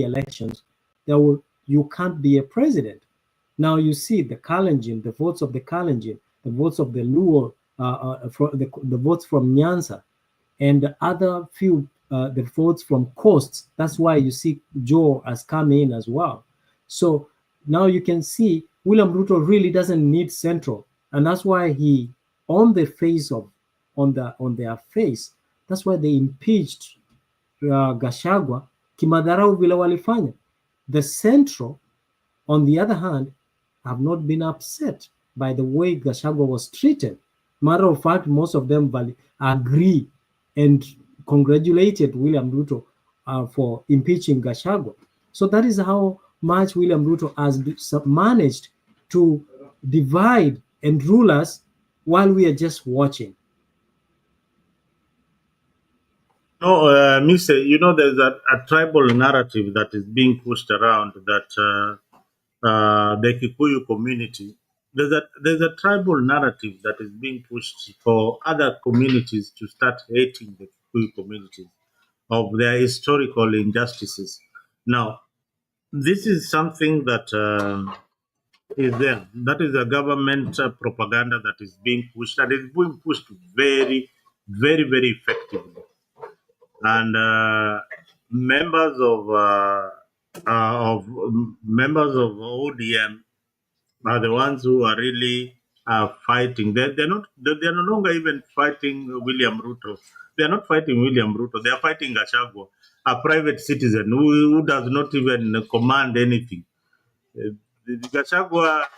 elections, you can't be a president. Now you see the Kalenjin, the votes of the Kalenjin, the votes of the Luo, the votes from Nyanza, and the other few the votes from coasts. That's why you see Joe has come in as well. So now you can see William Ruto really doesn't need Central, and that's why he, on their face, that's why they impeached Gachagua kimadharau vile walifanya. The Central, on the other hand, have not been upset by the way Gachagua was treated. Matter of fact, most of them agree and congratulated William Ruto for impeaching Gachagua. So that is how much William Ruto has managed to divide and rule us while we are just watching. No, Mr. There's a tribal narrative that is being pushed around that the Kikuyu community, there's a tribal narrative that is being pushed for other communities to start hating the Kikuyu community of their historical injustices. Now, this is something that is there. That is a government propaganda that is being pushed, and it's being pushed very, very, very effectively. And members of ODM are the ones who are really fighting. They're no longer even fighting William Ruto. They are not fighting William Ruto. They are fighting Gachagua, a private citizen who does not even command anything. Gachagua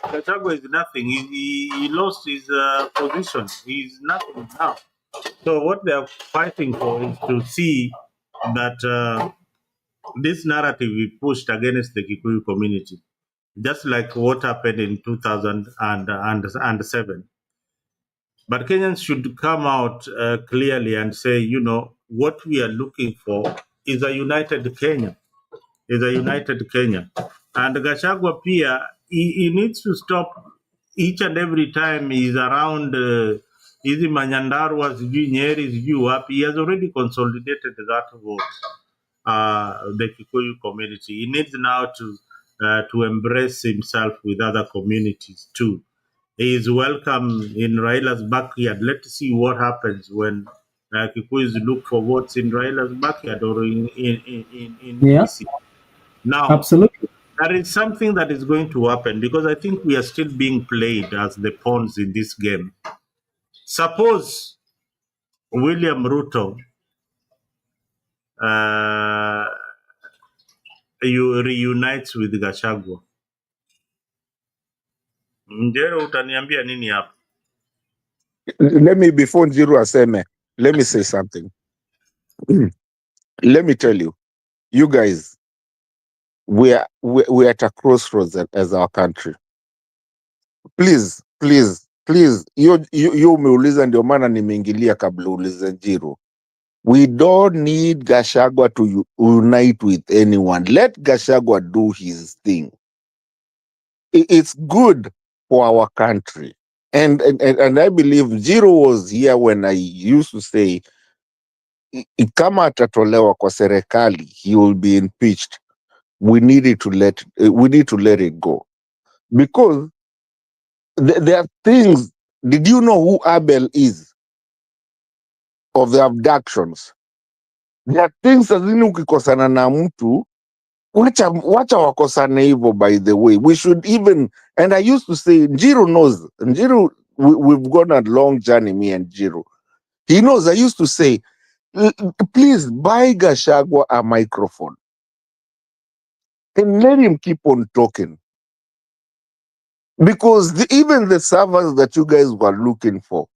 is nothing. He lost his position. He's nothing now. So what they are fighting for is to see that this narrative we pushed against the Kikuyu community, just like what happened in 2007. But Kenyans should come out clearly and say, you know, what we are looking for is a united Kenya. Is a united Kenya. And Gachagua Pia, he needs to stop each and every time he's around hizi Manyandarua, sijui Nyeri, sijui wapi. He has already consolidated that vote, the Kikuyu community. He needs now to embrace himself with other communities too. He is welcome in Raila's backyard. Let's see what happens when Kikuyus look for votes in Raila's backyard or in Yeah, DC. Now, absolutely. there is something that is going to happen because I think we are still being played as the pawns in this game. Suppose William Ruto reunites with Gachagua. Njero, utaniambia nini hapa? Let me, before Njiru aseme, let me say something. Let me tell you, you guys, we're at a crossroads as our country. Please, you umeuliza ndio maana nimeingilia kabla ulize Njiru. We don't need Gachagua to unite with anyone. Let Gachagua do his thing. It's good for our country. And I believe Jiro was here when I used to say, kama atatolewa kwa serikali, he will be impeached. We need to let it go. Because there are things. Did you know who Abel is? Of the abductions. There are things azini ukikosana na mtu, wacha wakosane hivyo. By the way, we should even, and I used to say, Njiru knows. Njiru, we've gone a long journey, me and Njiru. He knows. I used to say, please buy Gachagua a microphone and let him keep on talking. Because even the servers that you guys were looking for,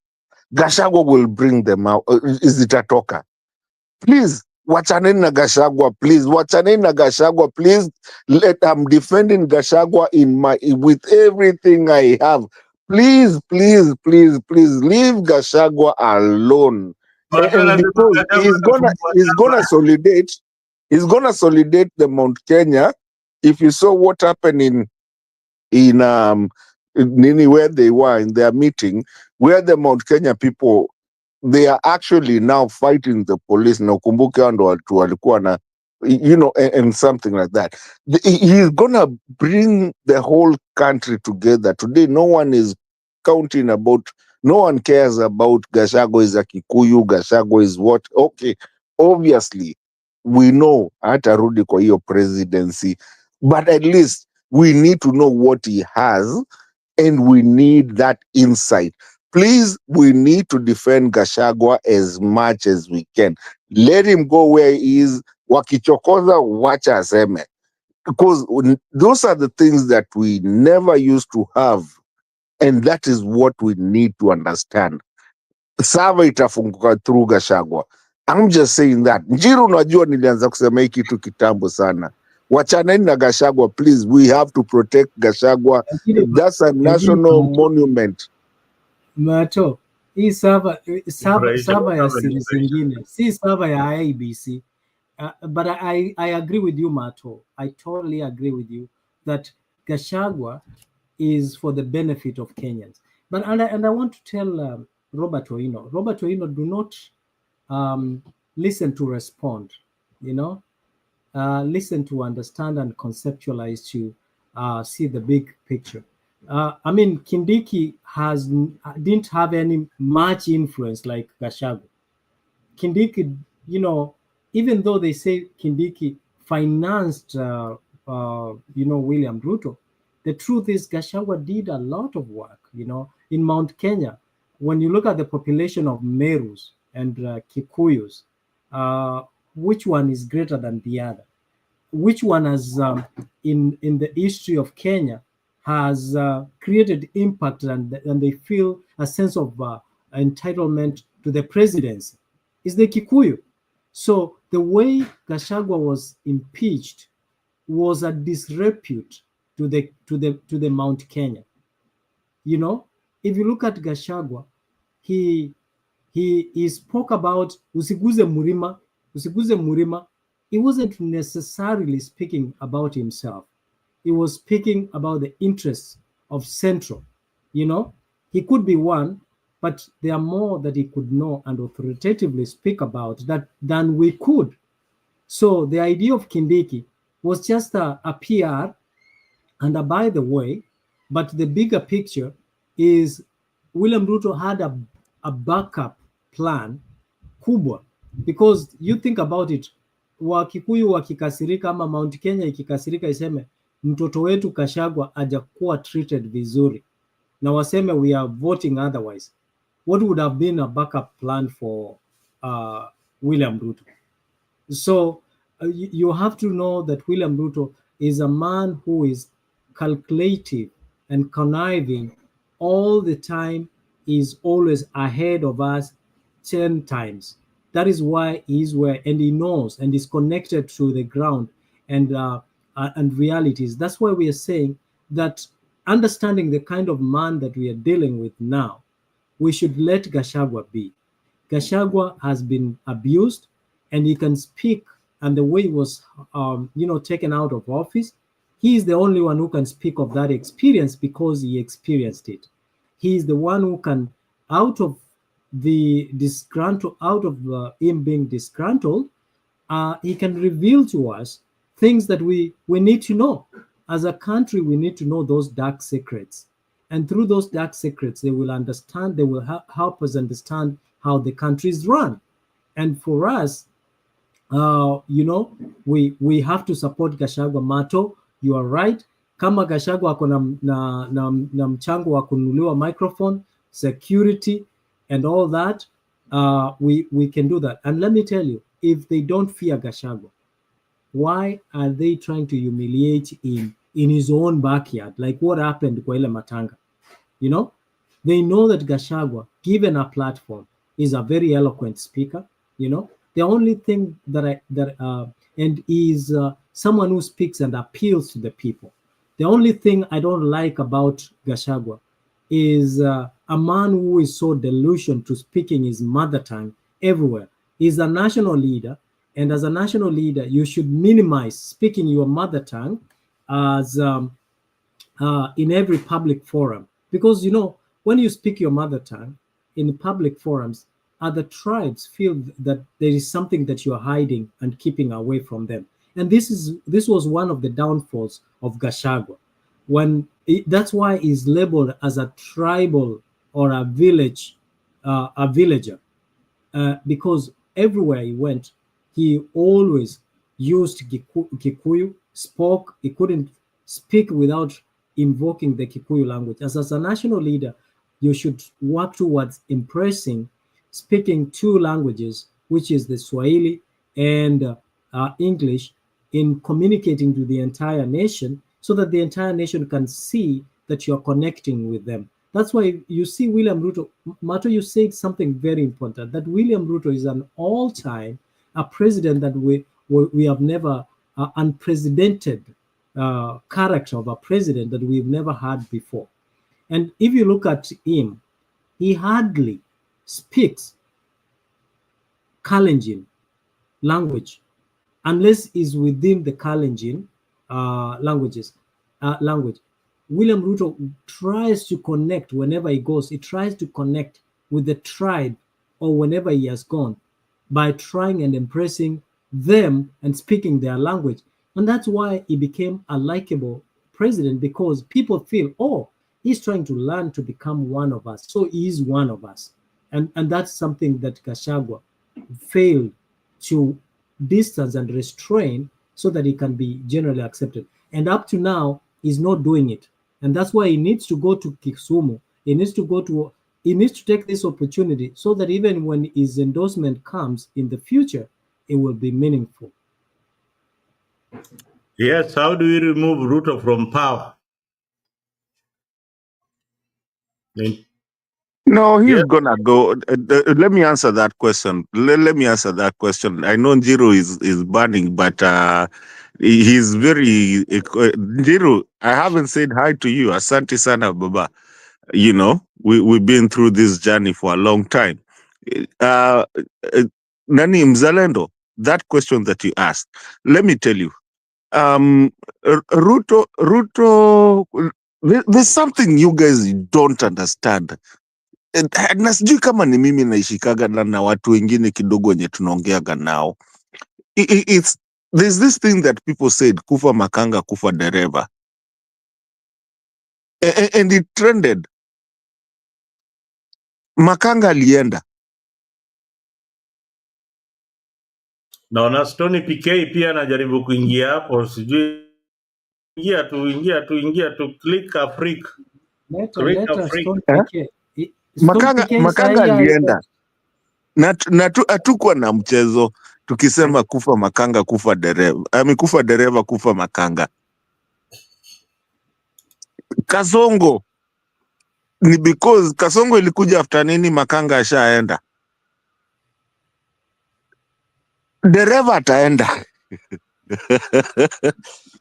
Gachagua will bring them out. Is it a talker? Please, wachaneni na Gachagua, please. Wachaneni na Gachagua, please. I'm defending Gachagua with everything I have. Please, leave Gachagua alone. And because he's gonna solidate the Mount Kenya. If you saw what happened in Nini, where they were in their meeting, where the Mount Kenya people, they are actually now fighting the police. Na ukumbuke hao ndo watu walikuwa na, you know, and something like that. He's gonna bring the whole country together. Today, no one cares about Gachagua is a Kikuyu, Gachagua is what. Okay, obviously, we know hatarudi kwa hiyo presidency, but at least we need to know what he has, and we need that insight. Please, we need to defend Gachagua as much as we can. Let him go where he is. Wakichokoza, wacha aseme. Because those are the things that we never used to have. And that is what we need to understand. Sava itafunguka through Gachagua. I'm just saying that. Njiru, unajua nilianza kusema hii kitu kitambo sana. Wachaneni na Gachagua, please. We have to protect Gachagua. That's a national monument. Macho, hii sava ya siri zingine, si sava ya IBC. But I agree with you, Mato. I totally agree with you that Gachagua is for the benefit of Kenyans. But and I want to tell Robert Oino, do not listen to respond. You know, listen to understand and conceptualize to see the big picture. I mean, Kindiki didn't have any much influence like Gachagua. Kindiki, you know, even though they say Kindiki financed, William Ruto, the truth is Gachagua did a lot of work, you know, in Mount Kenya. When you look at the population of Merus and Kikuyus, which one is greater than the other? Which one has, in the history of Kenya, has created impact and they feel a sense of entitlement to the presidency? Is the Kikuyu. So the way Gachagua was impeached was a disrepute to the Mount Kenya. You know, if you look at Gachagua, he spoke about usiguze murima, usiguze murima. He wasn't necessarily speaking about himself. He was speaking about the interests of Central. You know, he could be one, but there are more that he could know and authoritatively speak about that than we could. So the idea of Kindiki was just a PR and a by the way, but the bigger picture is William Ruto had a backup plan kubwa, because you think about it, Wakikuyu wakikasirika ama Mount Kenya ikikasirika iseme mtoto wetu Gachagua hajakuwa treated vizuri na waseme we are voting otherwise, what would have been a backup plan for William Ruto? So you have to know that William Ruto is a man who is calculative and conniving all the time. Is always ahead of us 10 times. That is why he's where, and he knows and is connected to the ground and realities. That's why we are saying that, understanding the kind of man that we are dealing with now, we should let Gachagua be. Gachagua has been abused, and he can speak. And the way he was, taken out of office, he is the only one who can speak of that experience because he experienced it. He is the one who can, out of the disgruntled, out of him being disgruntled, he can reveal to us things that we need to know. As a country, we need to know those dark secrets. And through those dark secrets, they will understand, they will help us understand how the country is run. And for us, we have to support Gachagua. Mato, you are right. Kama Gachagua ako na mchango wa kununuliwa microphone, security, and all that, we can do that. And let me tell you, if they don't fear Gachagua, why are they trying to humiliate him in his own backyard, like what happened kwa ile matanga? You know, they know that Gachagua, given a platform, is a very eloquent speaker. You know, the only thing and is someone who speaks and appeals to the people. The only thing I don't like about Gachagua is a man who is so delusional to speaking his mother tongue everywhere. He's a national leader, and as a national leader, you should minimize speaking your mother tongue as in every public forum. Because, when you speak your mother tongue in public forums, other tribes feel that there is something that you're hiding and keeping away from them. And this was one of the downfalls of Gachagua. That's why he's labeled as a tribal or a villager, because everywhere he went, he always used Kikuyu, spoke. He couldn't speak without invoking the Kikuyu language. As a national leader, you should work towards impressing speaking two languages, which is the Swahili and English, in communicating to the entire nation, so that the entire nation can see that you're connecting with them. That's why you see William Ruto. Mato, you said something very important, that William Ruto is an all-time a president that we have never, unprecedented character of a president that we've never had before. And if you look at him, he hardly speaks Kalenjin language unless is within the Kalenjin language. William Ruto tries to connect whenever he goes. He tries to connect with the tribe or whenever he has gone by trying and impressing them and speaking their language. And that's why he became a likable president, because people feel, oh, he's trying to learn to become one of us. So he is one of us. And that's something that Gachagua failed to distance and restrain so that he can be generally accepted. And up to now, he's not doing it. And that's why he needs to go to Kisumu. He needs to take this opportunity so that even when his endorsement comes in the future, it will be meaningful. Yes, how do we remove Ruto from power? No, he's Yes. gonna go. Let me answer that question. Let me answer that question. I know Njiro is burning, but he's very Njiro. I haven't said hi to you. Asante sana, Baba. You know, we've been through this journey for a long time. Uh, uh, Nani Mzalendo, that question that you asked, let me tell you. Ruto, there's something you guys don't understand. Na sijui kama ni mimi naishikaga na watu wengine kidogo wenye tunaongeaga nao. There's this thing that people said, kufa makanga, kufa dereva. And it trended. Makanga alienda. Naona Stony PK pia anajaribu kuingia hapo, sijui ingia tu click a freak. Later Stone Eh? PK. Stone Makanga alienda. Na hatukuwa na mchezo tukisema kufa makanga, kufa dereva. Kufa dereva, kufa makanga. Kasongo ni because Kasongo ilikuja after nini, makanga ashaenda. Dereva ataenda.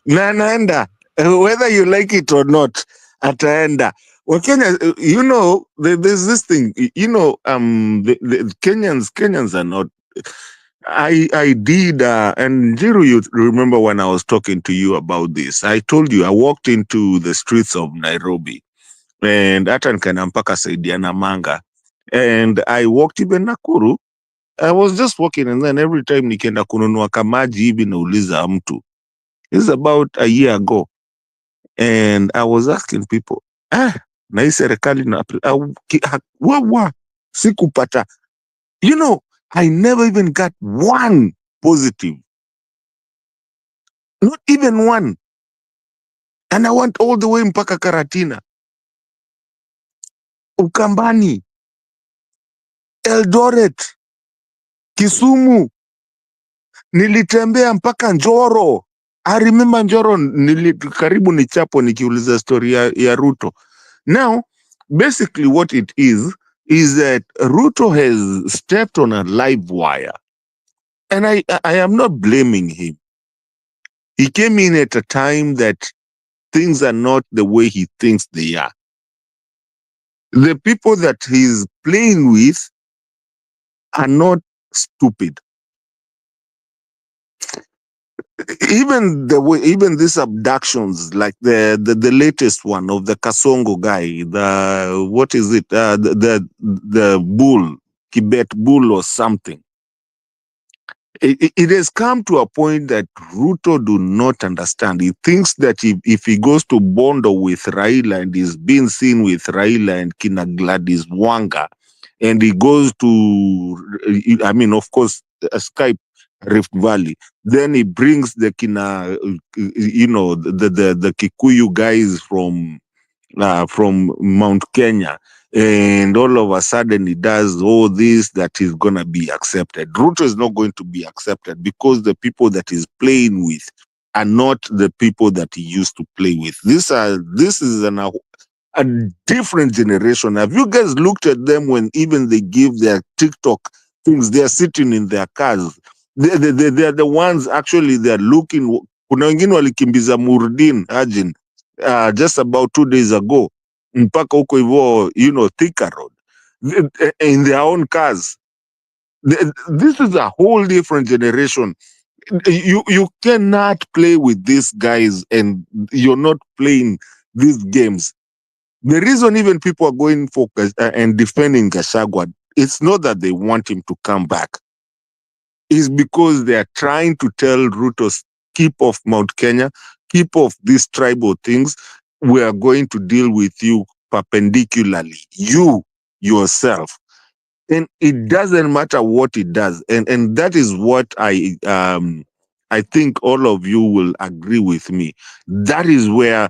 Na anaenda. Whether you like it or not, ataenda. Wakenya, you know, there's this thing, you know, the Kenyans are not. I did, and Jiru, you remember when I was talking to you about this, I told you I walked into the streets of Nairobi and hata nikaenda mpaka Saidiana Manga, and I walked even Nakuru. I was just walking, and then every time nikienda kununua kamaji hivi nauliza mtu. This is about a year ago, and I was asking people, na hii serikali na sikupata. You know, I never even got one positive. Not even one. And I went all the way mpaka Karatina, Ukambani, Eldoret, Kisumu. Nilitembea mpaka Njoro. I remember Njoro, karibu ni chapo nikiuliza story ya Ruto. Now, basically what it is that Ruto has stepped on a live wire. And I am not blaming him. He came in at a time that things are not the way he thinks they are. The people that he's playing with are not stupid. Even these abductions, like the latest one of the Kasongo guy, what is it? The bull, Kibet bull or something. It has come to a point that Ruto do not understand. He thinks that if he goes to Bondo with Raila and is being seen with Raila and Kina Gladys Wanga, and he goes to, of course, Skype Rift Valley, then he brings the Kina, the Kikuyu guys from Mount Kenya, and all of a sudden he does all this that is going to be accepted. Ruto is not going to be accepted because the people that he's playing with are not the people that he used to play with. This is a different generation. Have you guys looked at them when even they give their TikTok things? They are sitting in their cars. They are the ones actually they are looking. Kuna wengine walikimbiza Murdin Ajin just about 2 days ago, mpaka huko hivyo, Thika Road, in their own cars. This is a whole different generation. You cannot play with these guys and you're not playing these games. The reason even people are going for and defending Gachagua, it's not that they want him to come back. It's because they are trying to tell Ruto, keep off Mount Kenya, keep off these tribal things. We are going to deal with you perpendicularly, you yourself. And it doesn't matter what it does. And that is what I think all of you will agree with me. That is where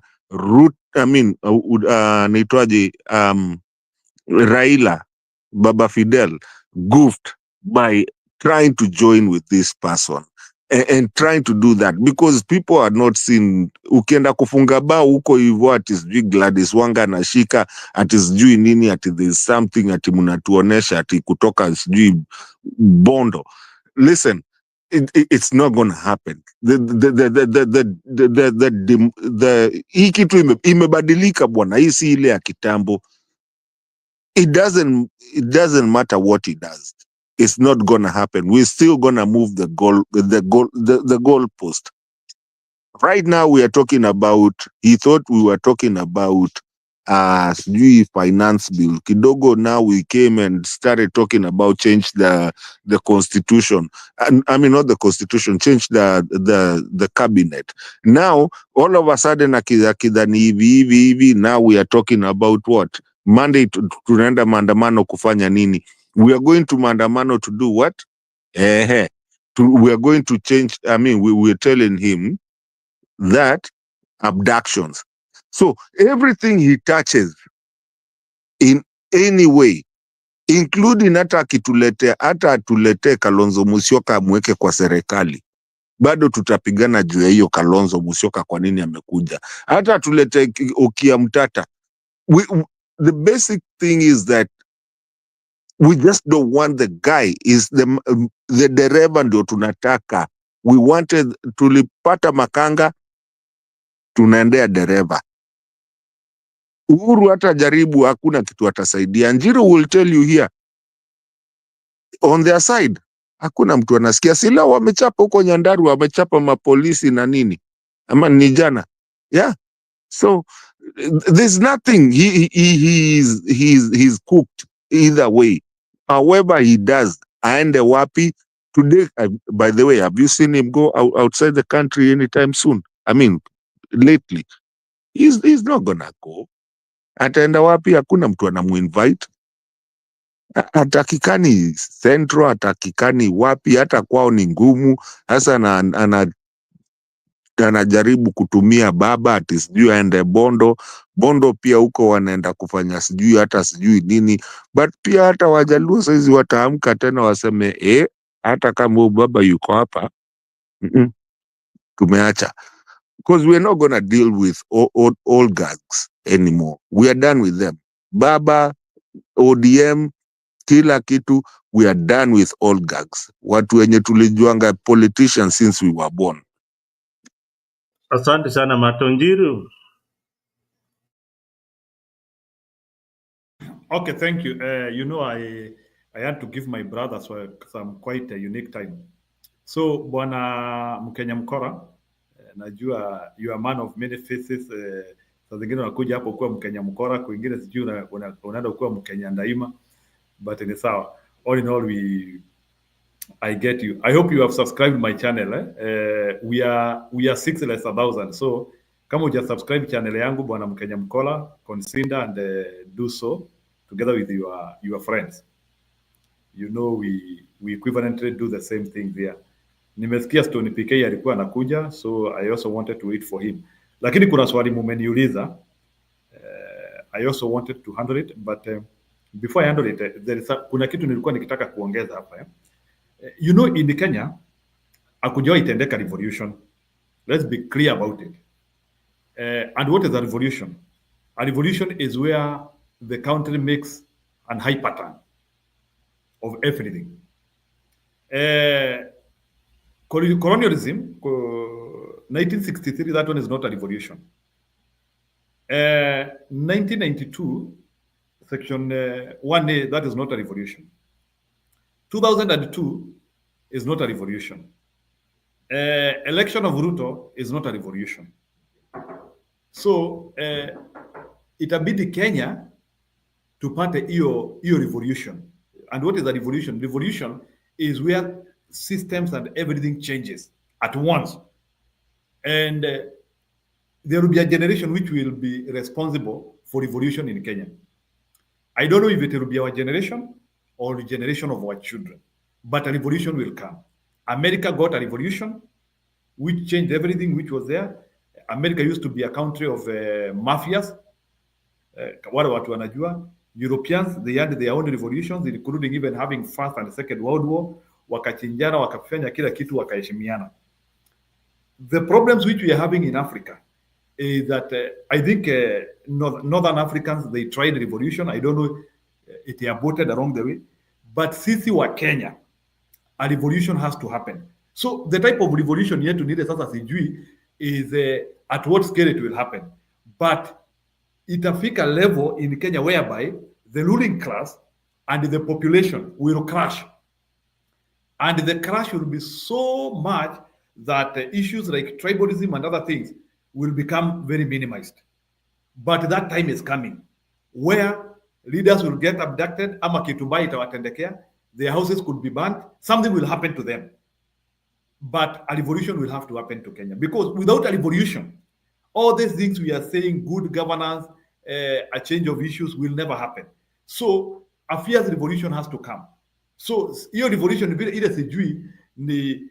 Raila, Baba Fidel, goofed by trying to join with this person. and trying to do that because people are not seen. Ukienda kufunga bao huko hivyo ati sijui Gladys Wanga anashika ati sijui nini ati there's something ati mnatuonesha ati kutoka sijui Bondo. Listen, it's not going to happen. Hii kitu imebadilika bwana, hii si ile ya kitambo. It doesn't matter what he does. It's not going to happen. We're still going to move the goalpost. Right now we are talking about, he thought we were talking about finance bill. Kidogo now we came and started talking about change the constitution. And I mean not the constitution, change the cabinet. Now all of a sudden akidhani hivi now we are talking about what? Monday tunaenda maandamano kufanya nini? We are going to maandamano to do what? We are going to change, I mean we're telling him that abductions. So everything he touches in any way, including hata atuletee Kalonzo Musyoka amweke kwa serikali, bado tutapigana juu ya hiyo Kalonzo Musyoka kwa nini amekuja. Hata tuletee Okia Mtata. The basic thing is that we just don't want the guy, is the dereva ndio tunataka. We wanted, tulipata Makanga, tunaendea dereva. Uhuru hata jaribu, hakuna kitu atasaidia. Njiru will tell you here, on their side, hakuna mtu anasikia. Sila wamechapa huko Nyandaru, wamechapa mapolisi na nini. Ama ni jana. Yeah. So, there's nothing. He's cooked either way. However he does, aende wapi. Today, by the way, have you seen him go outside the country anytime soon? I mean, lately. He's not gonna go. Ataenda wapi? Hakuna mtu anamuinvite. Atakikani Central, atakikani wapi, hata kwao ni ngumu. Hasa anajaribu kutumia baba ati sijui aende Bondo pia huko wanaenda kufanya sijui hata sijui nini. But pia hata Wajaluo saizi wataamka tena waseme hata kama baba yuko hapa tumeacha. Because we're not going to deal with all gags anymore. We are done with them. Baba, ODM, kila kitu, we are done with all gags. Watu wenye tulijuanga politicians since we were born. Asante sana Matonjiru. Okay, thank you. I had to give my brother some quite a unique time. So, Bwana Mkenya Mkora, najua you are a man of many faces. Saa zingine unakuja hapo kuwa Mkenya Mkora, kwingine sijui unaenda kuwa Mkenya Ndaima, but ni sawa. All in all, I get you. I hope you have subscribed my channel. We are 6 less 1,000. So kama uja subscribe channel yangu Bwana Mkenya Mkora, consider and do so together with your friends. You know we equivalently do the same thing there. Nimesikia Stone PK alikuwa anakuja, so I also wanted to wait for him. Lakini kuna swali mumeniuliza. I also wanted to handle it, but before I handle it, kuna kitu nilikuwa nikitaka kuongeza hapa. You know, in Kenya, hakujawa itendeka revolution. Let's be clear about it. And what is a revolution? A revolution is where the country makes a high pattern of everything. Colonialism, 1963, that one is not a revolution. 1992, Section 1A, that is not a revolution. 2002 is not a revolution. Election of Ruto is not a revolution. So, itabidi Kenya tupate hiyo revolution. And what is a revolution? Revolution is where systems and everything changes at once. And there will be a generation which will be responsible for revolution in Kenya. I don't know if it will be our generation or the generation of our children, but a revolution will come. America got a revolution which changed everything which was there. America used to be a country of mafias. Wale watu wanajua. Europeans, they had their own revolutions, including even having First and Second World War. Wakachinjana, wakafanya kila kitu, wakaheshimiana. The problems which we are having in Africa is that I think Northern Africans, they tried revolution. I don't know it aborted along the way, but sisi wa Kenya, a revolution has to happen. So the type of revolution yetu nile sasa sijui is at what scale it will happen, but itafika level in Kenya whereby the ruling class and the population will crash, and the crash will be so much that issues like tribalism and other things will become very minimized. But that time is coming where leaders will get abducted, ama kitu mbaya itawatendekea, their houses could be burnt, something will happen to them. But a revolution will have to happen to Kenya, because without a revolution, all these things we are saying, good governance, a change of issues, will never happen. So a fierce revolution has to come. So hiyo revolution ile sijui ni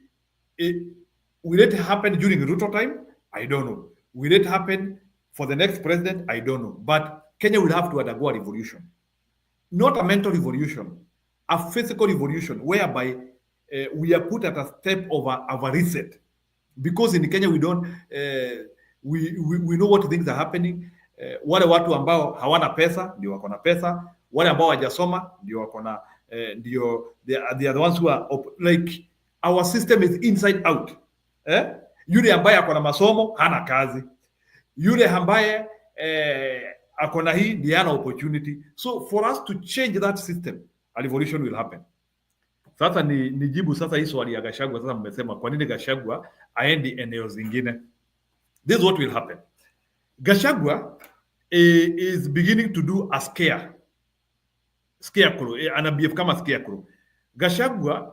will it happen during Ruto time? I don't know. Will it happen for the next president? I don't know. But Kenya will have to undergo a revolution. Not a mental revolution, a physical revolution whereby we are put at a step of a reset. Because in Kenya we don't, we know what things are happening. Wale watu ambao hawana pesa ndio wako na pesa, wale ambao hawajasoma ndio wako na ndio they are the ones who are like our system is inside out. Yule ambaye ako na masomo hana kazi, yule ambaye ako na hii ndiye hana opportunity. So for us to change that system, a revolution will happen. Sasa nijibu sasa hii swali ya Gachagua. Sasa mmesema kwa nini Gachagua aendi eneo zingine? This is what will happen. Gachagua is beginning to do a scarecrow, ana behave kama scarecrow. Gachagua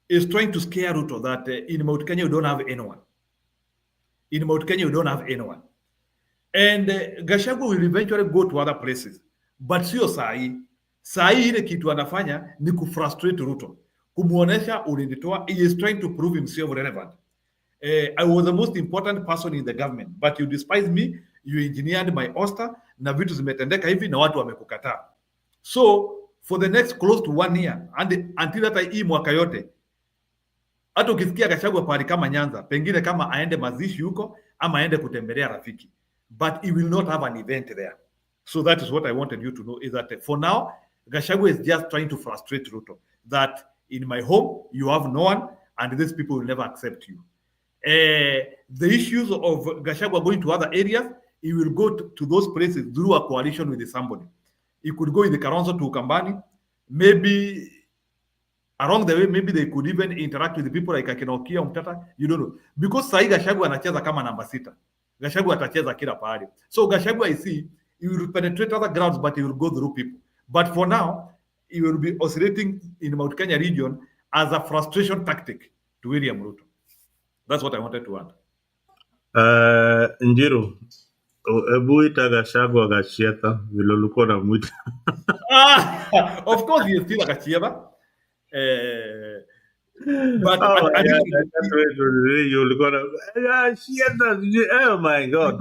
is trying to scare Ruto that in Mount Kenya you don't have anyone. In Mount Kenya you don't have anyone. And Gachagua will eventually go to other places. But sio sahi. Sahi ile kitu anafanya ni kufrustrate Ruto. Kumuonesha ulinitoa. He is trying to prove himself relevant. I was the most important person in the government, but you despise me, you engineered my oster, na vitu zimetendeka hivi na watu wamekukataa. So for the next close to 1 year and until hata hii mwaka yote, hata ukisikia Gachagua pahali kama Nyanza, pengine kama aende mazishi huko ama aende kutembelea rafiki, but he will not have an event there. So that is what I wanted you to know, is that for now Gachagua is just trying to frustrate Ruto that in my home you have no one and these people will never accept you. The issues of Gachagua going to other areas, he will go to those places through a coalition with somebody. He could go in the Karonzo to Ukambani, maybe along the way, maybe they could even interact with the people like Akinokia, Mtata, you don't know. Because Sai Gachagua anacheza kama namba 6. Gachagua atacheza kila pahali. So Gachagua, I see, he will penetrate other grounds, but he will go through people. But for now, he will be oscillating in Mount Kenya region as a frustration tactic to William Ruto. That's what I wanted to add. Njiru, ebu ita Gachagua Gachieta vile ulikuwa unamwita. Of course he is still a Gachieta. But oh my God.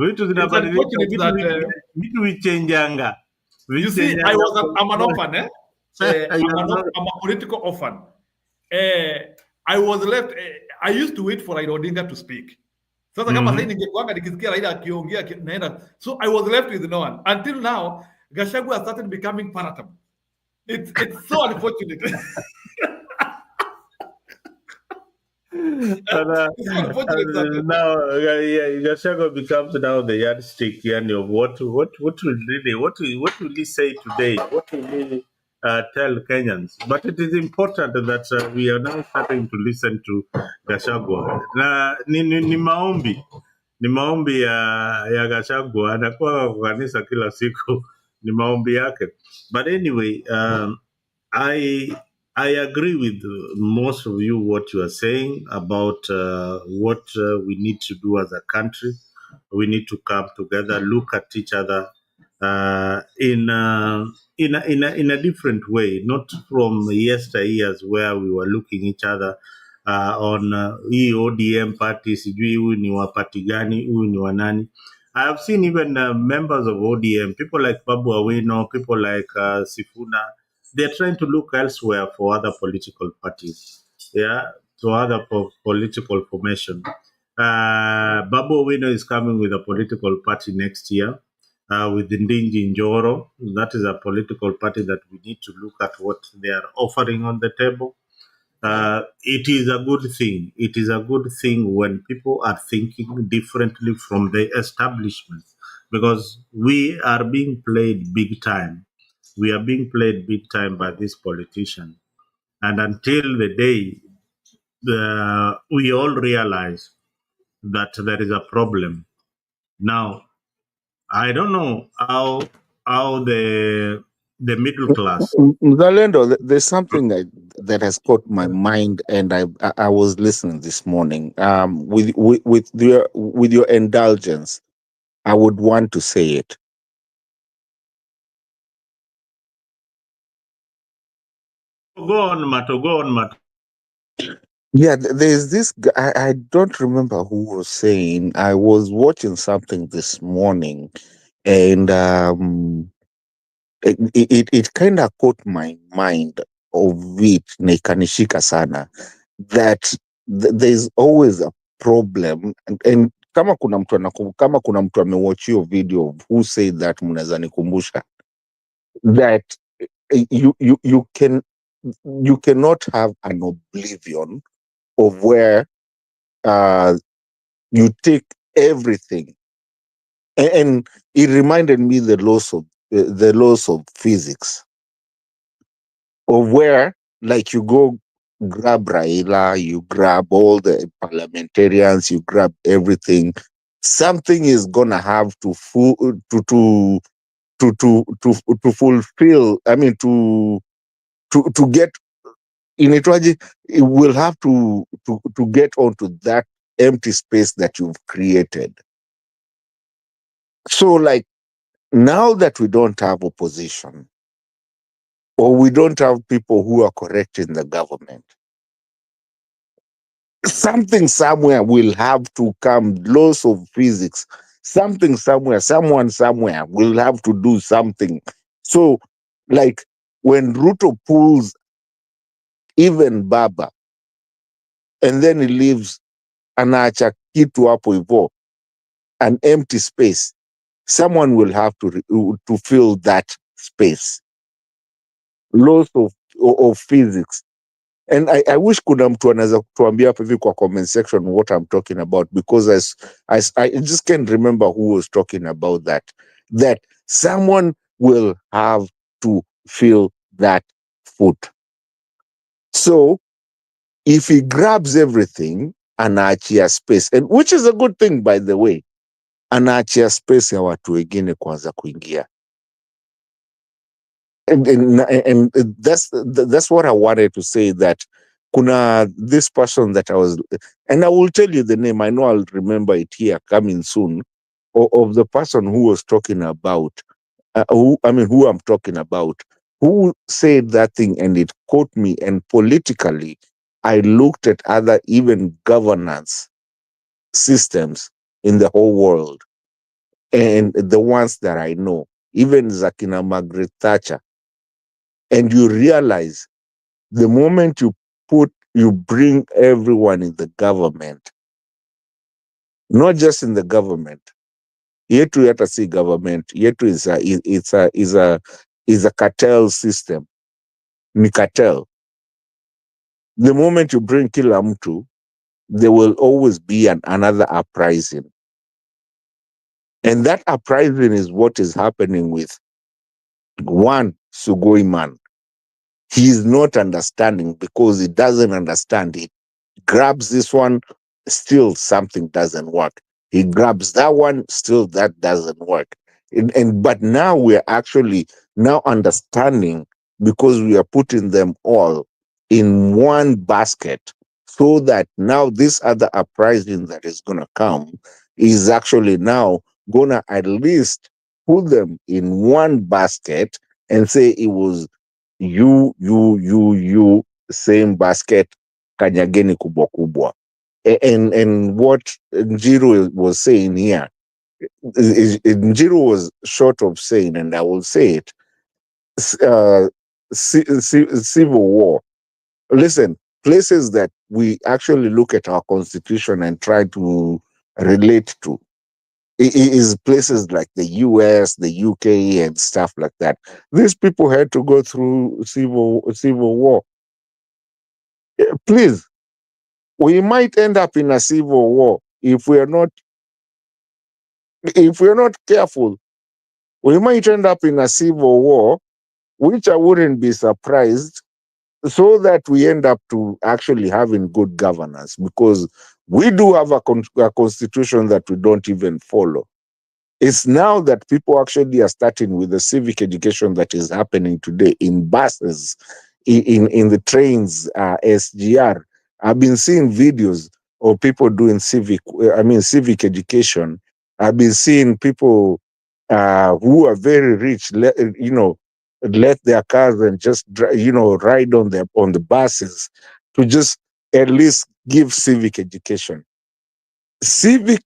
Vitu zinabadilika, vitu vichenjanga. You see, I'm an orphan, I'm a political orphan. I was left, I used to wait for Raila Odinga to speak. Sasa kama sasa ningekuanga nikisikia Raila akiongea naenda. So I was left with no one. Until now, Gachagua started becoming palatable. It's so unfortunate. Now Gachagua becomes now the yardstick of what will he say today? What will he tell Kenyans? But it is important that we are now starting to listen to Gachagua. Na ni maombi ya Gachagua, anakuwa kwa kanisa kila siku, ni maombi yake. But anyway, I agree with most of you what you are saying about what we need to do as a country. We need to come together, look at each other in a different way, not from yesteryears where we were looking each other on ODM party, sijui huyu ni wa party gani, huyu ni wa nani. I have seen even members of ODM, people like Babu Awino, people like Sifuna, they're trying to look elsewhere for other political parties. Yeah, other political formation. Babu Owino is coming with a political party next year with Ndingi Njoro. That is a political party that we need to look at what they are offering on the table. It is a good thing. It is a good thing when people are thinking differently from the establishment, because we are being played big time. We are being played big time by these politicians. And until the day we all realize that there is a problem. Now, I don't know how the middle class. Mzalendo, there's something that has caught my mind, and I was listening this morning. With your indulgence, I would want to say it. Go on, Mato. Go on, Mato. Yeah, there's this guy, I don't remember who was saying. I was watching something this morning, and it kind of caught my mind of it, na ikanishika sana, that there's always a problem, and kama kuna mtu amewatch your video of who said that, mnaweza nikumbusha, that you cannot have an oblivion of where you take everything, and it reminded me the laws of physics, of where, like, you go grab Raila, you grab all the parliamentarians, you grab everything. Something is gonna have to fulfill. I mean, to get in it, it will have to get onto that empty space that you've created. So, like, now that we don't have opposition, or we don't have people who are correct in the government, something somewhere will have to come, laws of physics, something somewhere, someone somewhere will have to do something. So, like, when Ruto pulls even Baba, and then he leaves anaacha kitu hapo hivo, an empty space, someone will have to fill that space. Laws of physics. And I wish kuna mtu anaweza kutuambia hapa hivi kwa comment section what I'm talking about, because I just can't remember who was talking about that someone will have to fill that foot. So if he grabs everything, anaachia space, and which is a good thing, by the way, anaachia space ya watu wengine kuanza kuingia. And that's what I wanted to say, that kuna this person that I was, and I will tell you the name, I know I'll remember it here coming soon, of the person who was talking about, who I'm talking about, who said that thing, and it caught me, and politically, I looked at other even governance systems in the whole world, and the ones that I know, even Zakina Margaret Thatcher, and you realize the moment you bring everyone in the government, not just in the government, yetu yata si government, yetu is a cartel system, ni cartel. The moment you bring kila mtu, there will always be another uprising. And that uprising is what is happening with one Sugoi man. He is not understanding because he doesn't understand it. Grabs this one, still something doesn't work. He grabs that one, still that doesn't work. But now we're actually now understanding, because we are putting them all in one basket, so that now this other uprising that is going to come is actually now going to at least put them in one basket and say it was you, same basket, kanyageni kubwa kubwa. And what Njiro was saying here, Njiro was short of saying, and I will say it, civil war. Listen, places that we actually look at our constitution and try to relate to is places like the US, the UK, and stuff like that. These people had to go through civil war. Please, we might end up in a civil war if we're not careful. We might end up in a civil war, which I wouldn't be surprised, so that we end up to actually having good governance, because we do have a constitution that we don't even follow. It's now that people actually are starting with the civic education that is happening today in buses, in the trains, SGR. I've been seeing videos of people doing civic education. I've been seeing people who are very rich, let their cars and just ride on the buses to just at least give civic education. Civil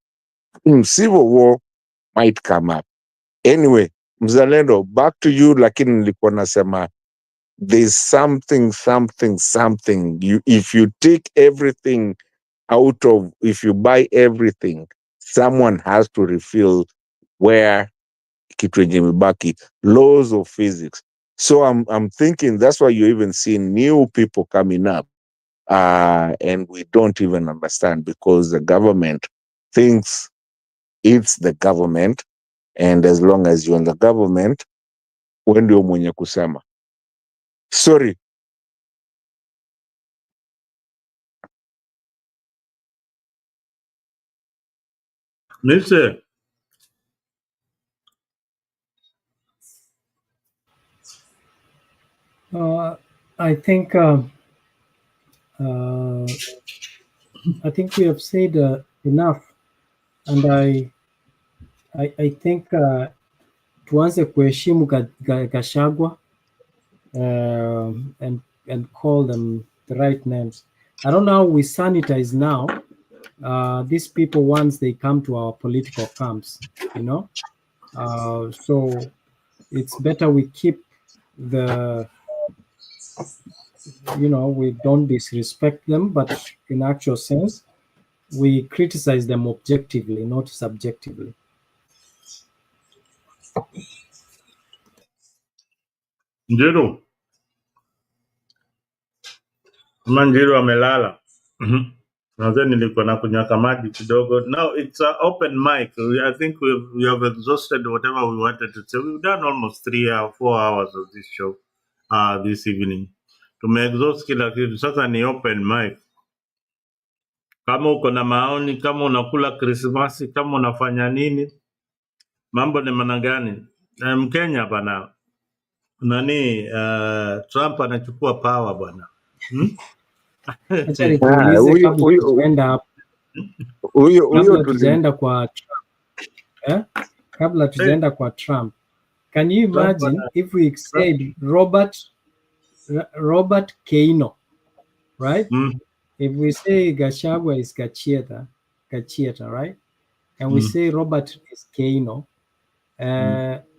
war might come up. Anyway, Mzalendo, back to you, lakini nilikuwa nasema there's something. If you take everything if you buy everything, someone has to refill where kitu yenye imebaki. Laws of physics. So I'm thinking that's why you're even seeing new people coming up, and we don't even understand, because the government thinks it's the government, and as long as you're in the government, wewe ndio mwenye kusema. Sorry. Mr. I think we have said enough, and I think tuanze kuheshimu Gachagua and call them the right names. I don't know how we sanitize now these people once they come to our political camps, so it's better we keep we don't disrespect them, but in actual sense, we criticize them objectively, not subjectively. Njiru. Njiru amelala. Nadhani nilikuwa na kunywa maji kidogo. Now it's an open mic. I think we have exhausted whatever we wanted to say. We've done almost 3 or 4 hours of this show this evening. Tumeexhaust kila kitu. Sasa ni open mic. Kama uko na maoni, kama unakula Krismasi, kama unafanya nini, mambo ni maana gani? Mkenya bana. Nani Trump anachukua power bwana. Acha nikuulize kabla tujaenda hapo. Kabla tujaenda kwa Trump. Kabla tujaenda kwa Trump. Can you imagine if we said Robert Keino, right? If we say Gachagua is Gachieta, right? And we say Robert is Keino,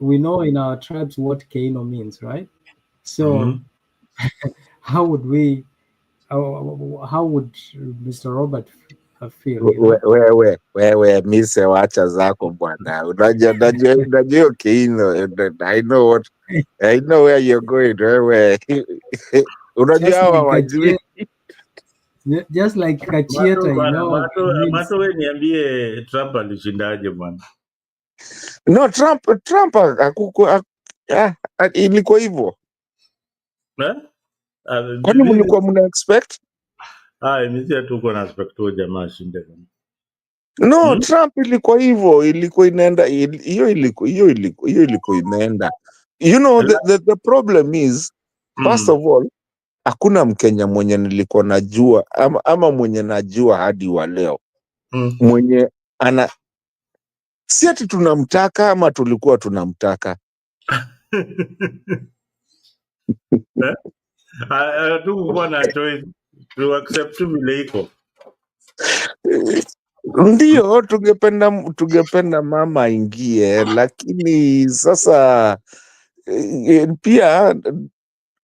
we know in our tribes what Keino means, right? So how would Mr. Robert feel? Wewe mise wacha zako bwana. Unajua Keino. I know where you're going. Wewe. Unajua hawajui. Just like Gachieta, Mato we niambie Trump alishindaje bwana. No, Trump ilikuwa hivyo. Kwani mlikuwa mna expect? Mimi tuko na expect huyo jamaa ashinde. No, Trump ilikuwa hivyo, ilikuwa inaenda hiyo ilikuwa inaenda. You know, the problem is, first of all, hakuna Mkenya mwenye nilikuwa najua ama mwenye najua hadi wa leo. Mwenye si ati tunamtaka ama tulikuwa tunamtaka. Tukuwa na choice to accept vile iko. Ndio tungependa mama aingie, lakini sasa pia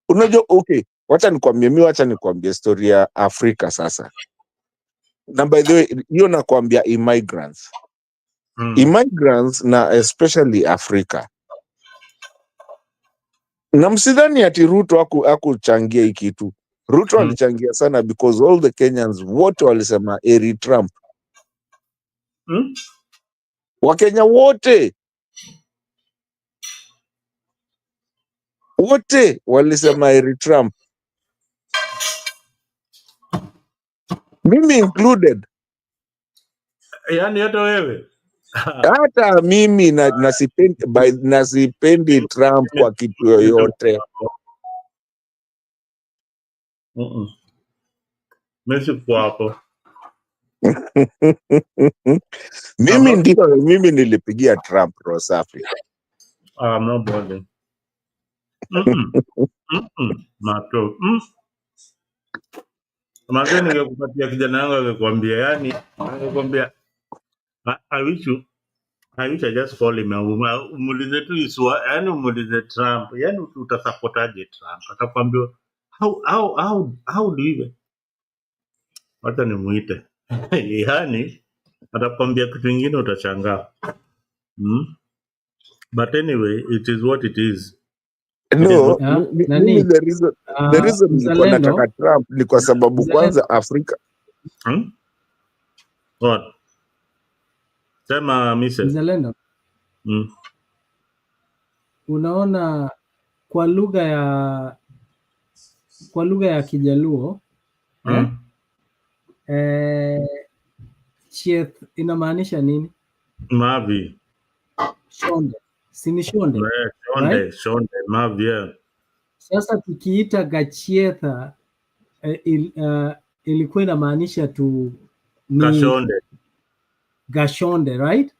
unajua, okay, wacha nikwambie story ya Afrika sasa. Na by the way, hiyo nakwambia immigrants. Immigrants na especially Africa. Na msidhani ati Ruto hakuchangia hii kitu. Ruto alichangia sana because all the Kenyans wote walisema eri Trump. Wakenya wote walisema eri Trump. Mimi included. Yaani hata wewe. Hata mimi nasipendi Trump kwa kitu yoyote. Messi kwa hapo. Mimi nilipigia Trump Rosafi. No bother. Mato. Mageni ningekupatia kijana yangu angekwambia, yani angekwambia I wish I just call him umulize tu iswa, yani umulize Trump, yani utasapotaje Trump? Atakwambia how do you hata nimuite yani atakwambia kitu kingine utashangaa. But anyway, it is what it is. No, mimi the reason nilikuwa nataka Trump ni kwa sababu kwanza Afrika. What? Sema Mrs. Mzalendo. Unaona kwa lugha ya Kijaluo chieth inamaanisha nini? Mavi. Shonde. Si ni shonde? Shonde, mavi, yeah. Sasa tukiita Gachietha ilikuwa inamaanisha tu Gashonde, right?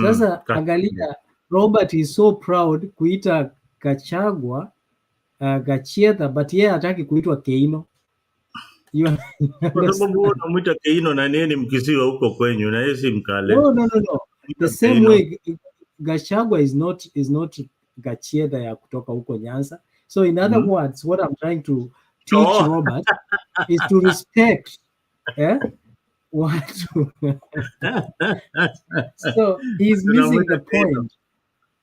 Sasa angalia, Robert is so proud kuita Gachagua Gachietha, but yeye hataki kuitwa Keino. Kwa sababu unamuita Keino na yeye ni Mkisiwa huko kwenyu na yeye si Mkale. No. The same way Gachagua is not Gachietha ya kutoka huko Nyanza. So in other words, what I'm trying to teach Robert is to respect so he's missing the point.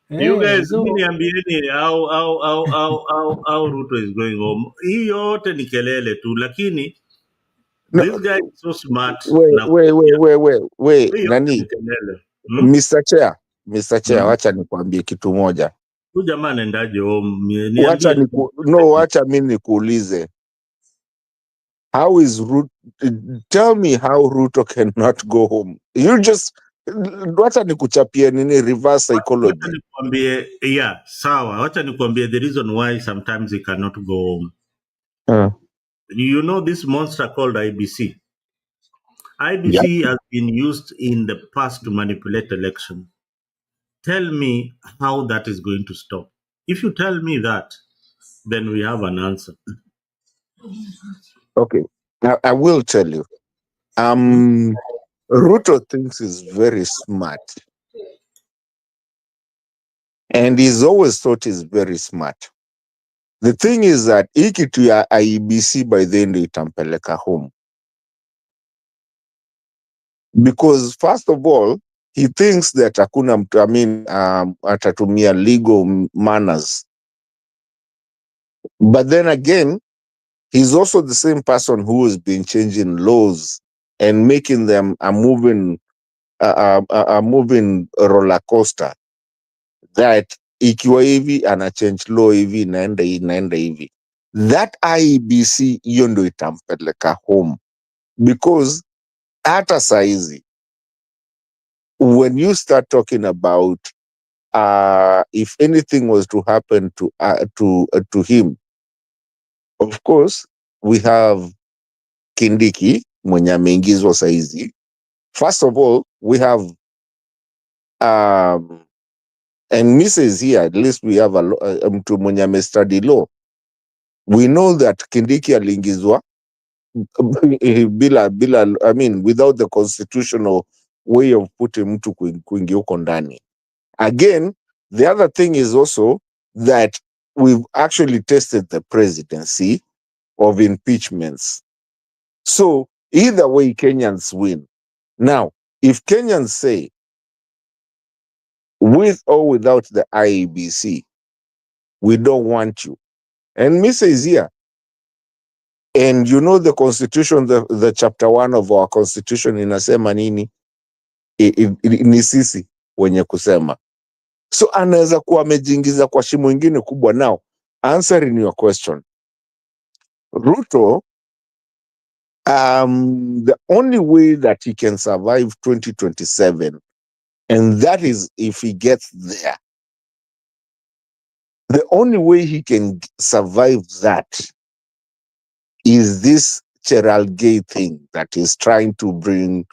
You guys, niambieni how Ruto is going home. Hii yote ni kelele tu, lakini this guy is so smart. Wait, nani? Mr. Chair, wacha nikwambie kitu moja. Huyu jamaa anaendaje home? Wacha mimi nikuulize. How is Ruto? Tell me how Ruto cannot go home. You just wacha nikuchapie nini reverse psychology. Wacha nikwambie, sawa. Wacha nikwambie the reason why sometimes he cannot go home. You know this monster called IBC? IBC has been used in the past to manipulate elections. Tell me how that is going to stop. If you tell me that, then we have an answer. Okay, I will tell you. Ruto thinks he's very smart. And he's always thought he's very smart. The thing is that hiki tu ya IBC by the end itampeleka home. Because first of all, he thinks that atatumia legal manners. But then again, he's also the same person who has been changing laws and making them a moving roller coaster. That ikiwa hivi ana change law hivi inaenda hivi. That IEBC hiyo ndo itampeleka home. Because hata saizi, when you start talking about if anything was to happen to him, of course we have Kindiki mwenye ameingizwa saizi. First of all, we have and Mrs. here, at least we have mtu mwenye amestudy law. We know that Kindiki aliingizwa without the constitutional way of putting mtu kuingia huko ndani. Again, the other thing is also that we've actually tested the presidency of impeachments. So either way, Kenyans win. Now, if Kenyans say, with or without the IEBC, we don't want you, and Misa is here, and you know the constitution, the chapter 1 of our constitution inasema nini? Ni sisi wenye kusema. So anaweza kuwa amejiingiza kwa shimo ingine kubwa. Now, answering your question, Ruto, the only way that he can survive 2027, and that is if he gets there, the only way he can survive that is this Gerald Gay thing that is trying to bring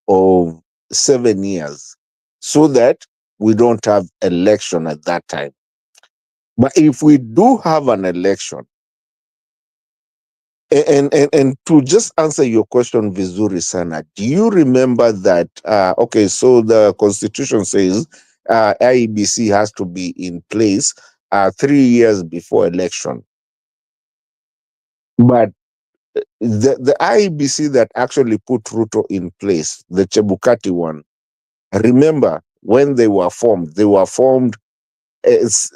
of 7 years, so that we don't have election at that time. But if we do have an election, and to just answer your question, vizuri sana, do you remember that, okay, so the constitution says IEBC has to be in place 3 years before election. But the IEBC that actually put Ruto in place, the Chebukati one, remember when they were formed as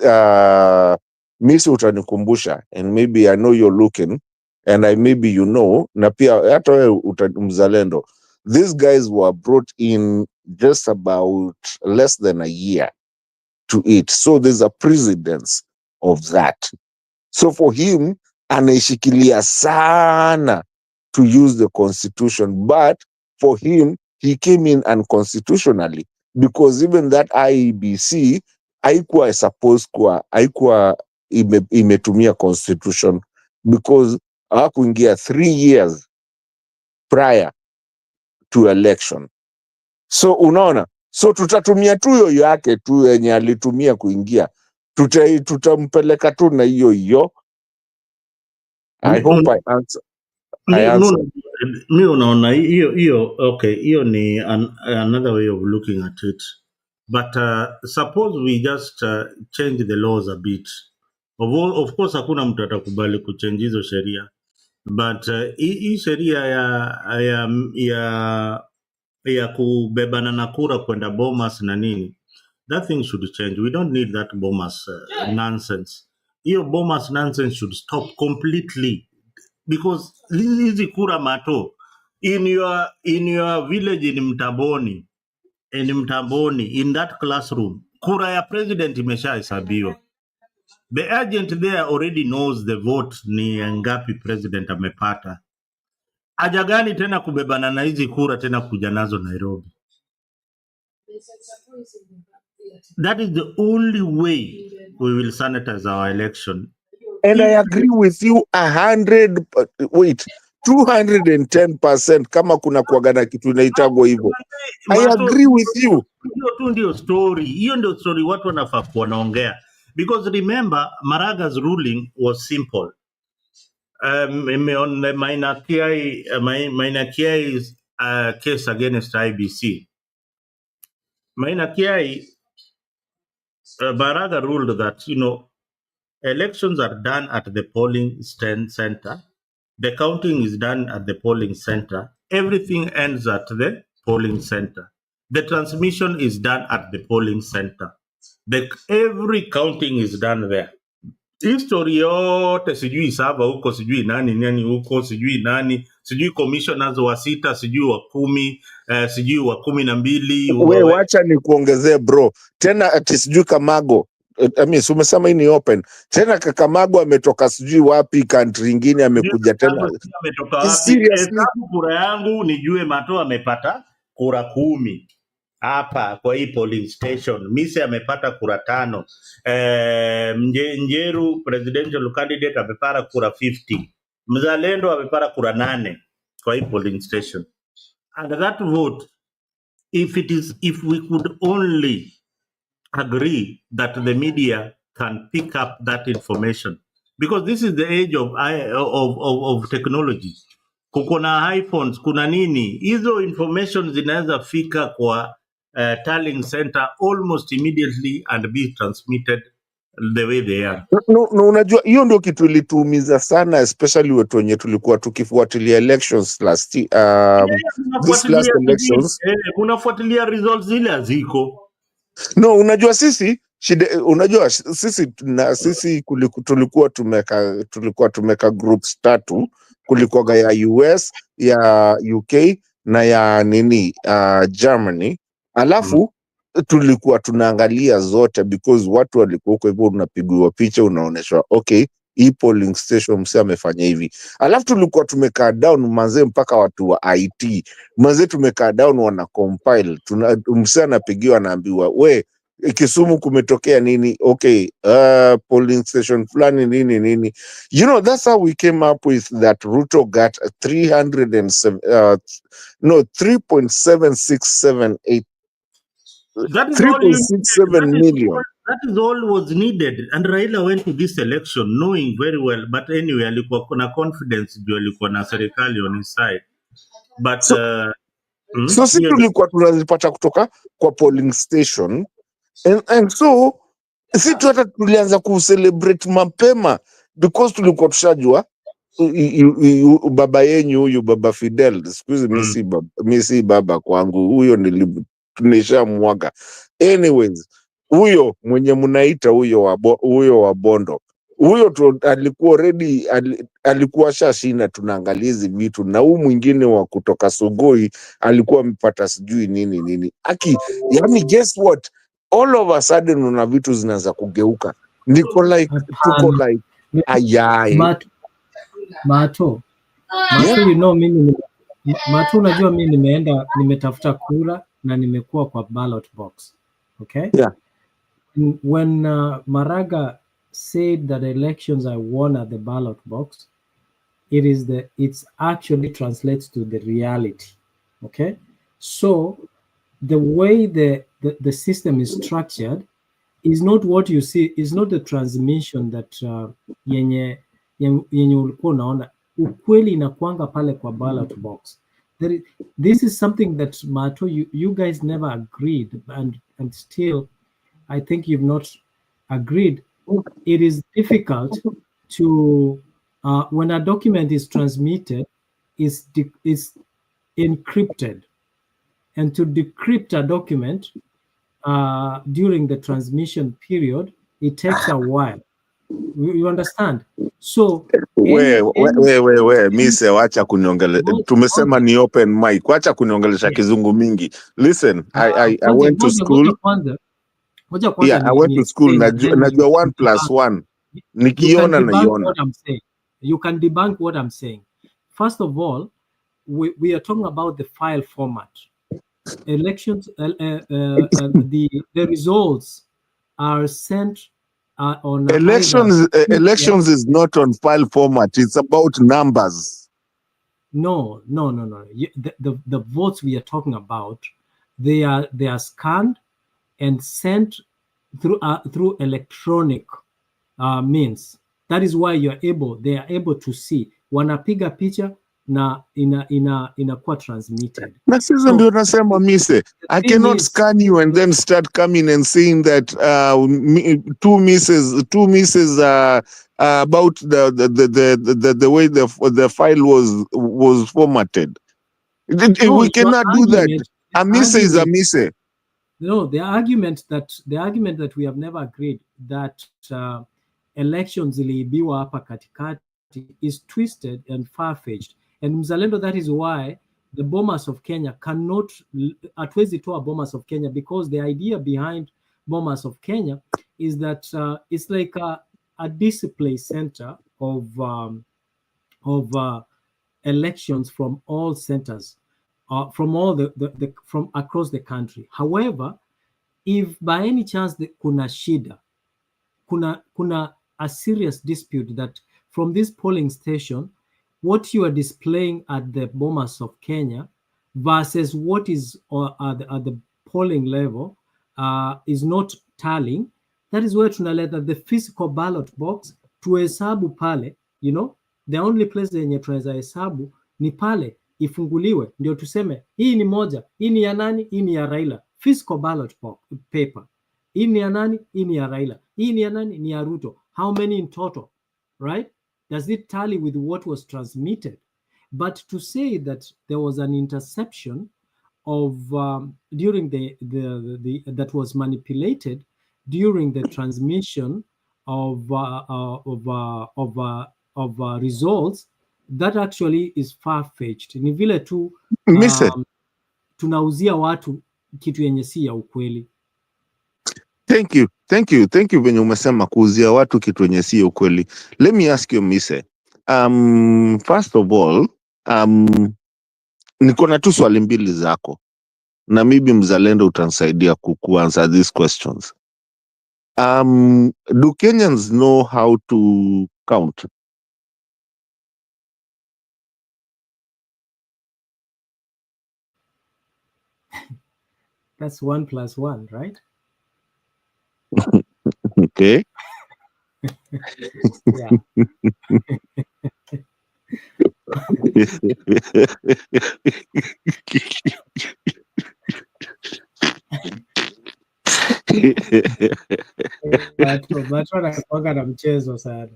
Misi utanikumbusha, and maybe I know you're looking, and maybe you know, na pia hata wewe mzalendo, these guys were brought in just about less than a year to it. So there's a precedence of that. So for him, anaishikilia sana to use the constitution, but for him, he came in unconstitutionally, because even that IEBC haikuwa supposed kuwa, haikuwa imetumia constitution, because hawakuingia 3 years prior to election. So unaona, so tutatumia tu hiyo yake tu yenye alitumia kuingia, tutampeleka tu na hiyo. I hope I answer. Mi unaona hiyo okay, hiyo ni another way of looking at it. But suppose we just change the laws a bit. Of course hakuna mtu atakubali kuchange hizo sheria. But hii sheria ya kubebana na kura kwenda Bomas na nini, that thing should change. We don't need that Bomas nonsense. Hiyo Bomas nonsense should stop completely, because hizi kura mato in your village in Mtaboni, in that classroom, kura ya president imeshahesabiwa. The agent there already knows the vote ni ngapi president amepata. Haja gani tena kubebana na hizi kura tena kuja nazo Nairobi? That is the only way we will sanitize our election. And I agree with you 210% kama kuna kuagana kitu inaitagwa hivyo. I agree with you. Hiyo tu ndio story. Hiyo ndio story watu wanafaa wanaongea. Because remember, Maraga's ruling was simple. On the Maina Kiai's case against IBC. Maina Kiai, Maraga ruled that, elections are done at the polling center. The counting is done at the polling center. Everything ends at the polling center. The transmission is done at the polling center. Every counting is done there. History yote sijui saba huko, sijui nani huko, sijui nani, sijui commissioners wa 6, sijui wa 10, sijui wa 12. Wewe wacha ni kuongezee bro. Tena ati sijui Kamago. Umesema hii ni open. Tena Kakamago ametoka sijui wapi, country nyingine amekuja tena. Ametoka wapi? Hesabu kura yangu nijue Mato amepata kura 10. Hapa kwa hii polling station Mise amepata kura 5. Njeru presidential candidate amepata kura 50. Mzalendo amepata kura 8 kwa hii polling station. And that vote, if we could only agree that the media can pick up that information, because this is the age of technology. Kuna iPhones, kuna nini, hizo information zinaweza fika kwa tallying center almost immediately and be transmitted the way they are. No, unajua hiyo ndio kitu ilituumiza sana, especially wetu wenye tulikuwa tukifuatilia elections this last elections. Unafuatilia results zile haziko. No, unajua sisi tulikuwa tumeka groups 3, kulikuwa ya US, ya UK na ya Germany, alafu tulikuwa tunaangalia zote because watu walikuwa huko hivyo, unapigiwa picha, unaoneshwa okay, hii polling station mse amefanya hivi, alafu tulikuwa tumekaa down manze, mpaka watu wa IT manze tumekaa down, wana compile, mse anapigiwa, anaambiwa we Kisumu kumetokea nini, okay, polling station fulani nini. You know, that's how we came up with that Ruto got 3.7678 That is all you 3.67 million. That is all was needed, and Raila went to this election knowing very well, but anyway alikuwa kuna confidence juu alikuwa na serikali on his side, but so si tulikuwa tunazipata kutoka kwa polling station, and so si tu hata tulianza kucelebrate mapema because tulikuwa tushajua baba yenyu huyu baba Fidel, siku hizi mimi si baba kwangu, huyo nishamwaga. Anyways, huyo mwenye mnaita huyo wa Bondo, huyo alikuwa already alikuwa shashinda, tunaangalia hizi vitu, na huyu mwingine wa kutoka Sugoi alikuwa amepata sijui nini yani guess what, all of a sudden una vitu zinaanza kugeuka, tuko like ayaye Mato, you know mimi Mato, unajua mimi nimetafuta kura na nimekuwa kwa ballot box. Okay? Yeah. When Maraga said that elections are won at the ballot box, it's actually translates to the reality. Okay? So the way the system is structured is not what you see, is not the transmission that yenye ulikuwa unaona. Ukweli inakuanga pale kwa ballot box. This is something that Mato, you guys never agreed, and still I think you've not agreed. It is difficult to when a document is transmitted, is encrypted, and to decrypt a document during the transmission period, it takes a while. You understand? So mise, wacha kuniongelea, tumesema ni open mic, wacha kuniongelesha kizungu mingi. Listen, I went to school. Yeah, I went to school, najua 1+1 nikiona naiona. You can debunk what I'm saying. First of all, we are talking about the file format. Elections, the results are sent on elections is not on file format, it's about numbers. No. The votes we are talking about, they are scanned and sent through electronic means. That is why they are able to see. Wanapiga picha na inakuwa transmitted. Na sisi ndio nasema mise, I cannot scan you and then start coming and saying that two misses about the way the file was formatted. We cannot do that. A mise is a mise. No, the argument that we have never agreed that elections iliibiwa hapa katikati is twisted and far-fetched. And Mzalendo, that is why the Bomas of Kenya cannot, hatuwezi toa Bomas of Kenya, because the idea behind Bomas of Kenya is that it's like a display center of elections from all centers, from all from across the country. However, if by any chance kuna shida, kuna a serious dispute that from this polling station, what you are displaying at the Bomas of Kenya versus what is at the polling level is not tallying, that is where tunaleta the physical ballot box tuhesabu pale, you know, the only place yenye tunaweza hesabu ni pale ifunguliwe, ndio tuseme hii ni moja, hii ni ya nani, hii ni ya Raila. Physical ballot paper. Hii ni ya nani? Hii ni ya Raila. Hii ni ya nani? Ni ya Ruto. How many in total, right? Does it tally with what was transmitted? But to say that there was an interception of during the that was manipulated during the transmission of results, that actually is far-fetched. Ni vile tu tunauzia watu kitu yenye si ya ukweli. Thank you venye umesema kuuzia watu kitu yenye si ya ukweli. Let me ask you, Mise. First of all, niko na tu swali mbili zako na maybe mzalendo utansaidia kuanswer these questions. Do Kenyans know how to count? That's 1 + 1, right? Okay. Yeah. Watu wanakuanga na mchezo sana.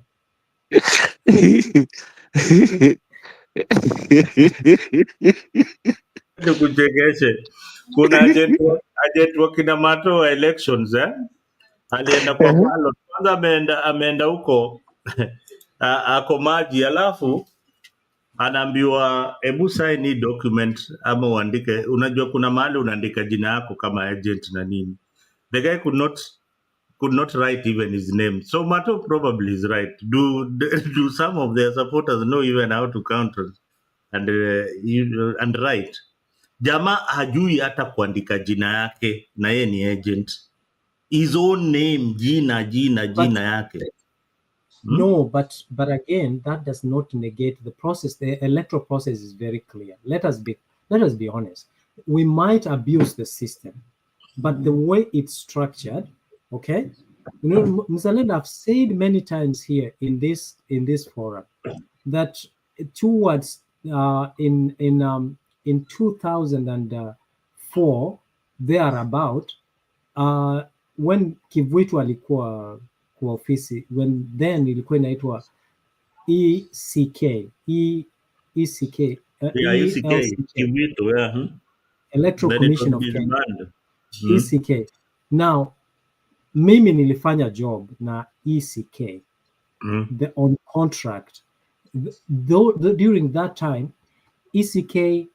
Nikuchekeshe. Kuna agent wa kina Mato wa elections alienda kwa ballot. Kwanza ameenda huko ako maji, alafu anaambiwa hebu sign hii document ama uandike. Unajua kuna mahali unaandika jina yako kama agent na nini. The guy could not write even his name. So Mato probably is right. Do some of their supporters know even how to count and write? Jamaa hajui hata kuandika jina yake na yeye ni agent. His own name, jina yake. No, but again, that does not negate the process. The electoral process is very clear. Let us be honest. We might abuse the system, but the way it's structured, okay? You know, Mzalendo, I've said many times here in this forum that towards in 2004 thereabout, when Kivuitu alikuwa kwa ofisi, then ilikuwa inaitwa ECK, Kivuitu, Electoral Commission of Kenya, ECK. Now mimi nilifanya job na ECK on contract. During that time, ECK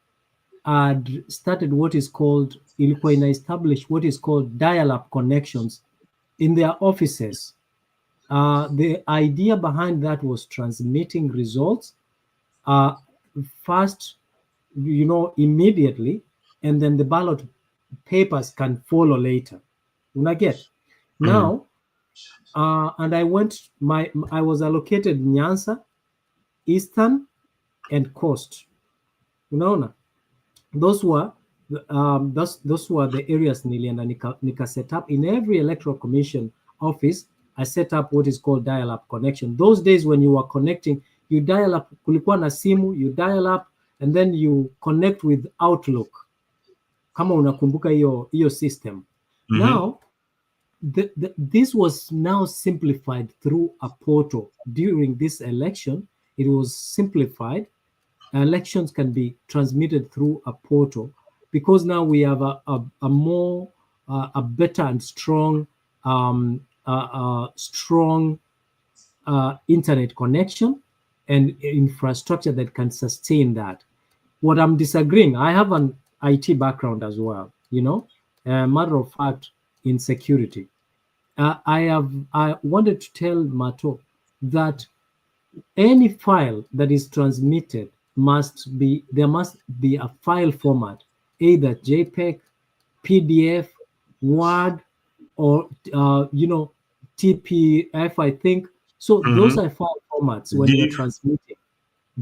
had started ilikuwa ina establish what is called dial-up connections in their offices. The idea behind that was transmitting results first, immediately, and then the ballot papers can follow later. Unaget? Now, and I was allocated Nyanza, Eastern, and Coast. Unaona? Those were the areas nilienda nika set up in every electoral commission office. I set up what is called dial-up connection. Those days when you were connecting, you dial up, kulikuwa na simu, you dial up and then you connect with Outlook. Kama unakumbuka hiyo system. Now, this was now simplified through a portal. During this election, it was simplified. Elections can be transmitted through a portal because now we have a better and strong internet connection and infrastructure that can sustain that. What I'm disagreeing, I have an IT background as well, matter of fact, in security. I wanted to tell Mato that any file that is transmitted there must be a file format, either JPEG, PDF, Word, or TPF, I think. So those are file formats when you're transmitting.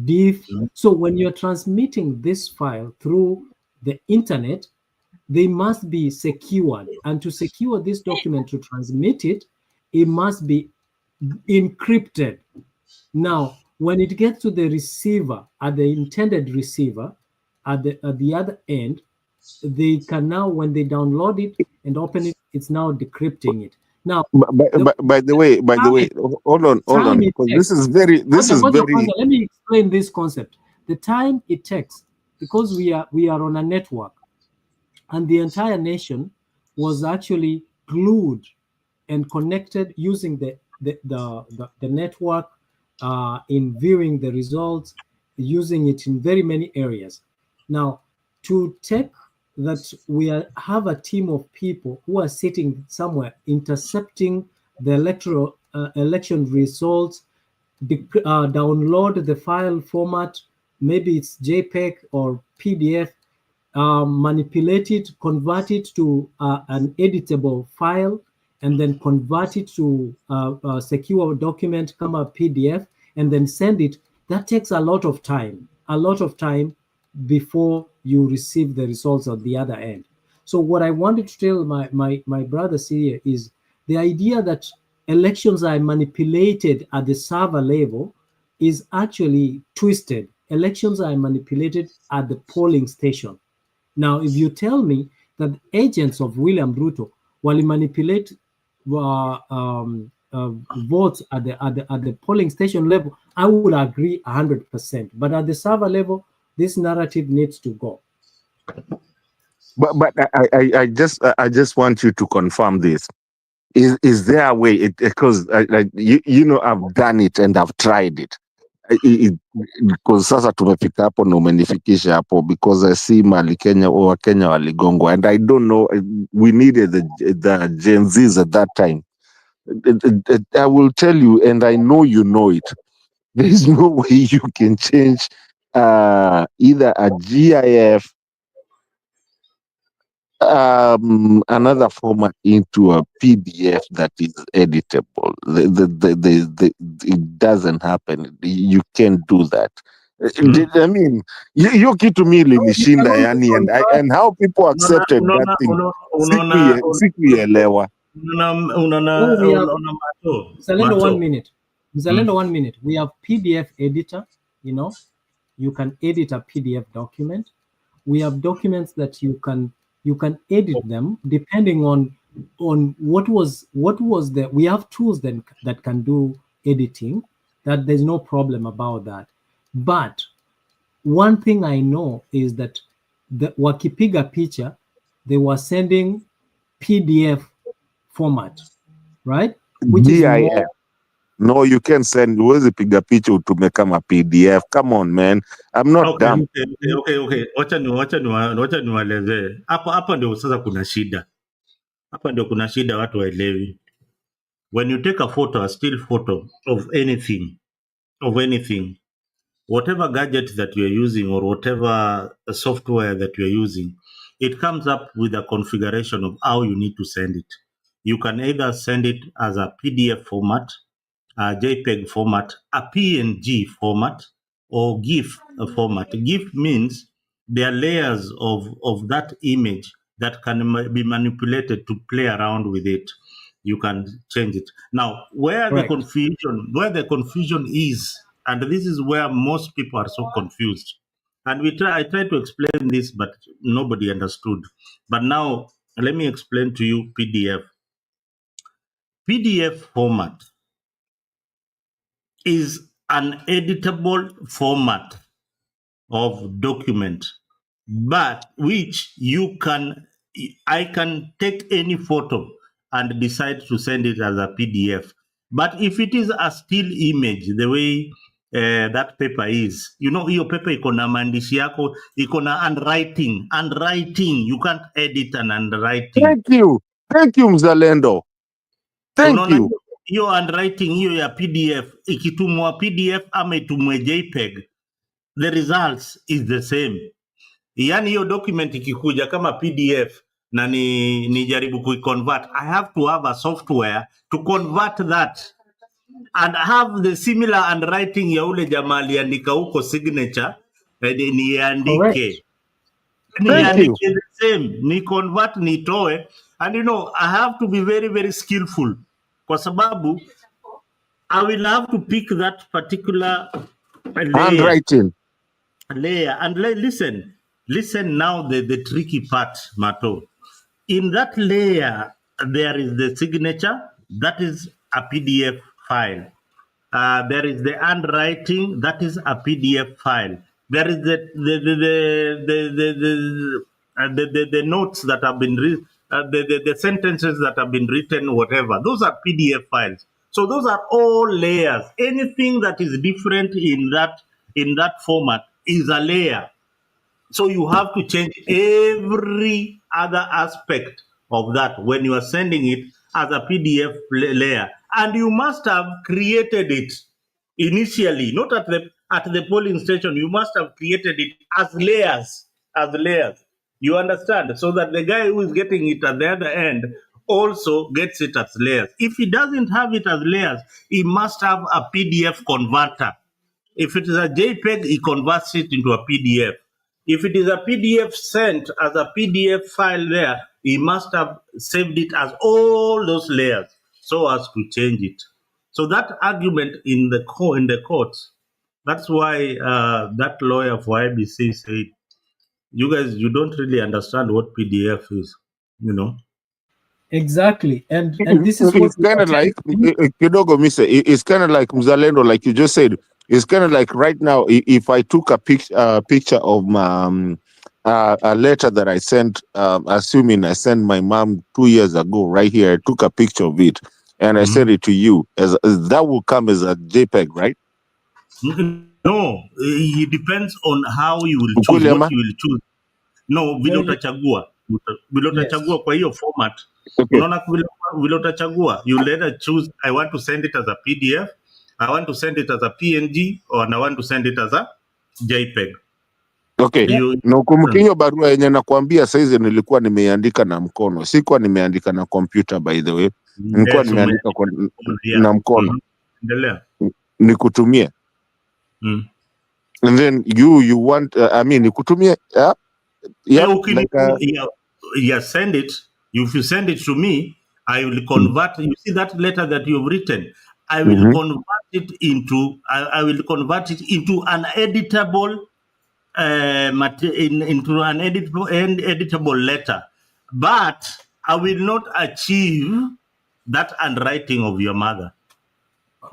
DIF. So when you're transmitting this file through the internet, they must be secured. And to secure this document, to transmit it, it must be encrypted. Now, when it gets to the receiver, at the intended receiver, at the other end, they can now, when they download it and open it decrypting it. Now, by the way, hold on, because this is very. Let me explain this concept. The time it takes, because we are on a network, and the entire nation was actually glued and connected using the network in viewing the results, using it in very many areas. Now, to take that we have a team of people who are sitting somewhere intercepting the election results, download the file format, maybe it's JPEG or PDF, manipulate it, convert it to an editable file, and then convert it to a secure document, come a PDF, and then send it. That takes a lot of time before you receive the results at the other end. So what I wanted to tell my brothers here is the idea that elections are manipulated at the server level is actually twisted. Elections are manipulated at the polling station. Now, if you tell me that agents of William Ruto will manipulate votes at the polling station level, I would agree 100%. But at the server level, this narrative needs to go. But I just want you to confirm this. Is there a way? Because you know I've done it and I've tried it. Because sasa tumefika hapo na umenifikisha hapo, because I see mali Kenya or Kenya waligongwa, and I don't know, we needed the Gen Zs at that time. I will tell you, and I know you know it, there is no way you can change either a GIF, another format into a PDF that is editable. It doesn't happen. You can't do that. I mean, hiyo kitu mi ilinishinda yani, and how people accepted that thing sikuielewa. Mzalendo, 1 minute. Mzalendo, 1 minute. We have PDF editor, you can edit a PDF document. We have documents that you can edit them depending on what was the. We have tools that can do editing. That there's no problem about that. But one thing I know is that the wakipiga picha, they were sending PDF format, right? Which is more. No, you can send. Huwezi piga picha utume kama PDF. Come on, man. I'm not dumb. Okay. Wacha niwaelezee. Hapa ndio sasa kuna shida. Hapa ndio kuna shida, watu waelewi. When you take a photo, a still photo of anything, whatever gadget that you're using or whatever software that you're using, it comes up with a configuration of how you need to send it. You can either send it as a PDF format, a JPEG format, a PNG format, or GIF format. GIF means there are layers of that image that can be manipulated to play around with it. You can change it. Now, where the confusion is, and this is where most people are so confused. And I tried to explain this, but nobody understood. But now, let me explain to you PDF. PDF format is an editable format of document, but which I can take any photo and decide to send it as a PDF. But if it is a still image, the way that paper is, hiyo paper iko na maandishi yako, iko na handwriting. You can't edit an handwriting. Thank you Mzalendo. Thank you. Hiyo handwriting hiyo ya PDF ikitumwa PDF ama itumwe JPEG, the results is the same. Yani hiyo document ikikuja kama PDF na nijaribu kuiconvert, I have to have a software to convert that and have the similar handwriting ya ule jamaa aliandika huko signature, niandike the same, ni convert, nitoe. And I have to be very, very skillful kwa sababu I will have to pick that particular handwriting layer. And listen now the tricky part, Mato. In that layer, there is the signature, that is a PDF file. There is the handwriting, that is a PDF file. There is the notes that have been the sentences that have been written, whatever. Those are PDF files. So those are all layers. Anything that is different in that format is a layer. So you have to change every other aspect of that when you are sending it as a PDF layer. And you must have created it initially, not at the polling station. You must have created it as layers, You understand? So that the guy who is getting it at the other end also gets it as layers. If he doesn't have it as layers, he must have a PDF converter. If it is a JPEG, he converts it into a PDF. If it is a PDF sent as a PDF file there, he must have saved it as all those layers so as to change it. So that argument in the courts, that's why that lawyer for IBC said, you guys, you don't really understand what PDF is, Exactly, and this is what it's kind of like kidogo mise. It's kind of like Mzalendo, like you just said. It's kind of like right now, if I took a picture of a letter that I sent, assuming I sent my mom 2 years ago, right here, I took a picture of it and I sent it to you. As that will come as a JPEG, right? No, it depends on how you will choose, what you will choose. No, vile utachagua kwa hiyo format. Unaona vile utachagua, you later choose, I want to send it as a PDF, I want to send it as a PNG, or I want to send it as a JPEG. Okay. Na ukumbuke hiyo barua yenye nakwambia saizi nilikuwa nimeandika na mkono. Sikuwa nimeandika na computer, by the way. Nilikuwa nimeandika na mkono. Endelea. Nikutumie. And then you want nikutumie send it. If you send it to me, I will convert. You see that letter that you've written? I will convert it into. I will convert it into an editable, into an editable letter. But I will not achieve that handwriting of your mother.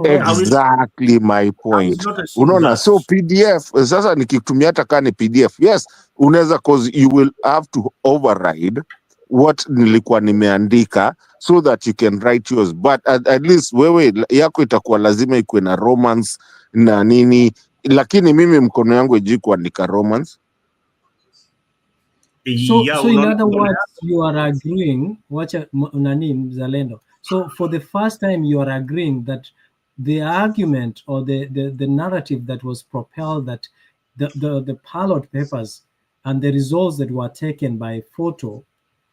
Exactly my point. Unaona, so PDF sasa nikitumia hata kama ni PDF, yes, unaweza, cause you will have to override what nilikuwa nimeandika so that you can write yours, but at least wewe yako itakuwa lazima ikuwe na romance na nini, lakini mimi mkono yangu iji kuandika romance. So in other words, you are agreeing, Mzalendo. So for the first time, you are agreeing that the argument or the narrative that was propelled, that the ballot papers and the results that were taken by photo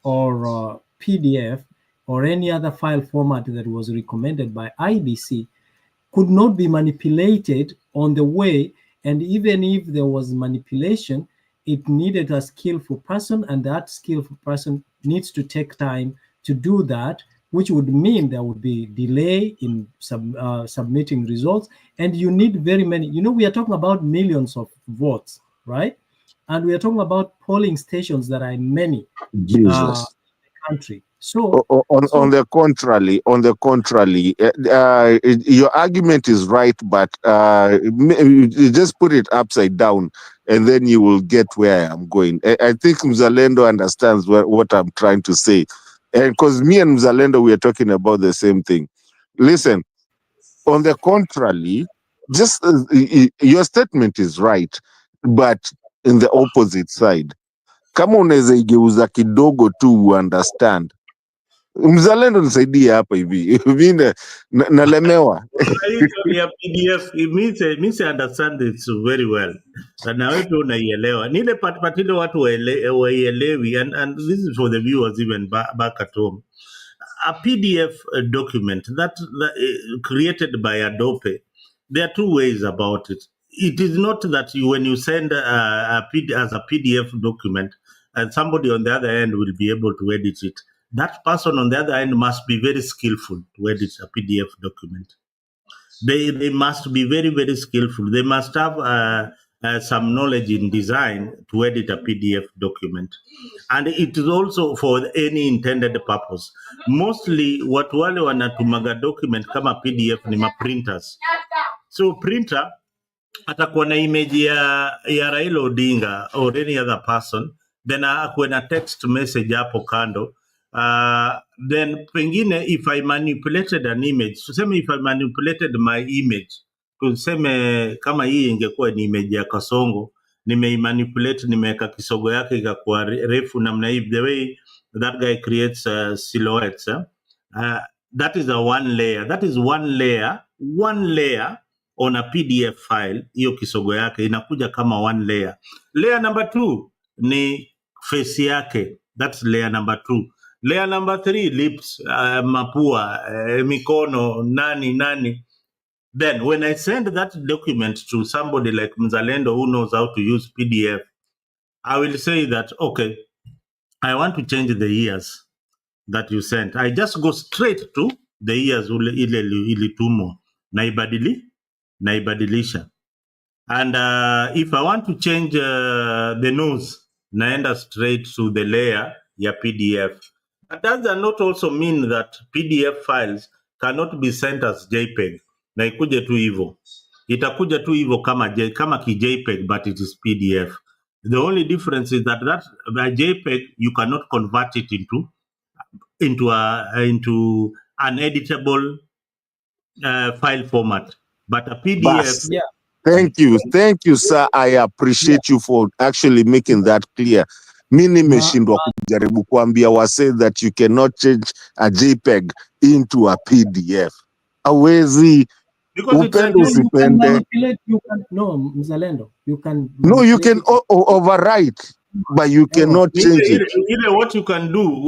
or PDF or any other file format that was recommended by IBC could not be manipulated on the way. And even if there was manipulation, it needed a skillful person, and that skillful person needs to take time to do that, which would mean there would be delay in submitting results. And you need very many, we are talking about millions of votes, right? And we are talking about polling stations that are in many in the country. So on the contrary, your argument is right, but you just put it upside down and then you will get where I am going. I think Mzalendo understands what I'm trying to say. And because me and Mzalendo, we are talking about the same thing. Listen, on the contrary, just your statement is right, but in the opposite side. Kama unaweza igeuza kidogo tu understand. Mzalendo nisaidie hapa hivi. Mimi nalemewa. PDF, it means I understand it very well. Na wewe unaielewa. Nile patile watu waelewi, and this is for the viewers even back at home. A PDF document that created by Adobe, there are two ways about it. It is not that when you send as a PDF document, and somebody on the other end will be able to edit it. That person on the other end must be very skillful to edit a PDF document. They must be very, very skillful. They must have some knowledge in design to edit a PDF document. And it is also for any intended purpose. Mostly watu wale wanatumaga document kama PDF ni printers. So printer atakuwa na image ya Raila Odinga or any other person, then akuwe na text message hapo kando. Then pengine if I manipulated an image, tuseme if I manipulated my image, tuseme kama hii ingekuwa ni image ya Kasongo, nimeimanipulate, nimeweka kisogo yake ikakuwa refu namna hii, the way that guy creates silhouettes, that is a one layer. That is one layer on a PDF file. Hiyo kisogo yake inakuja kama one layer. Layer number 2 ni face yake. That's layer number 2. Layer number 3, lips, mapua, mikono, nani. Then when I send that document to somebody like Mzalendo who knows how to use PDF, I will say that, okay, I want to change the ears that you sent. I just go straight to the ears ile ilitumo. Naibadilisha. And if I want to change the nose, naenda straight to the layer ya PDF. But that does not also mean that PDF files cannot be sent as JPEG. Na ikuje tu hivyo. Itakuja tu hivyo kama ki JPEG, but it is PDF. The only difference is that a JPEG you cannot convert it into an editable file format. But a PDF, Bas. Thank you, sir. I appreciate you for actually making that clear. Mimi nimeshindwa kujaribu kuambia wase that you cannot change a JPEG into a PDF. Awezi upende usipende. No, Mzalendo, you can. No, you can overwrite, but you cannot change it. What you can do,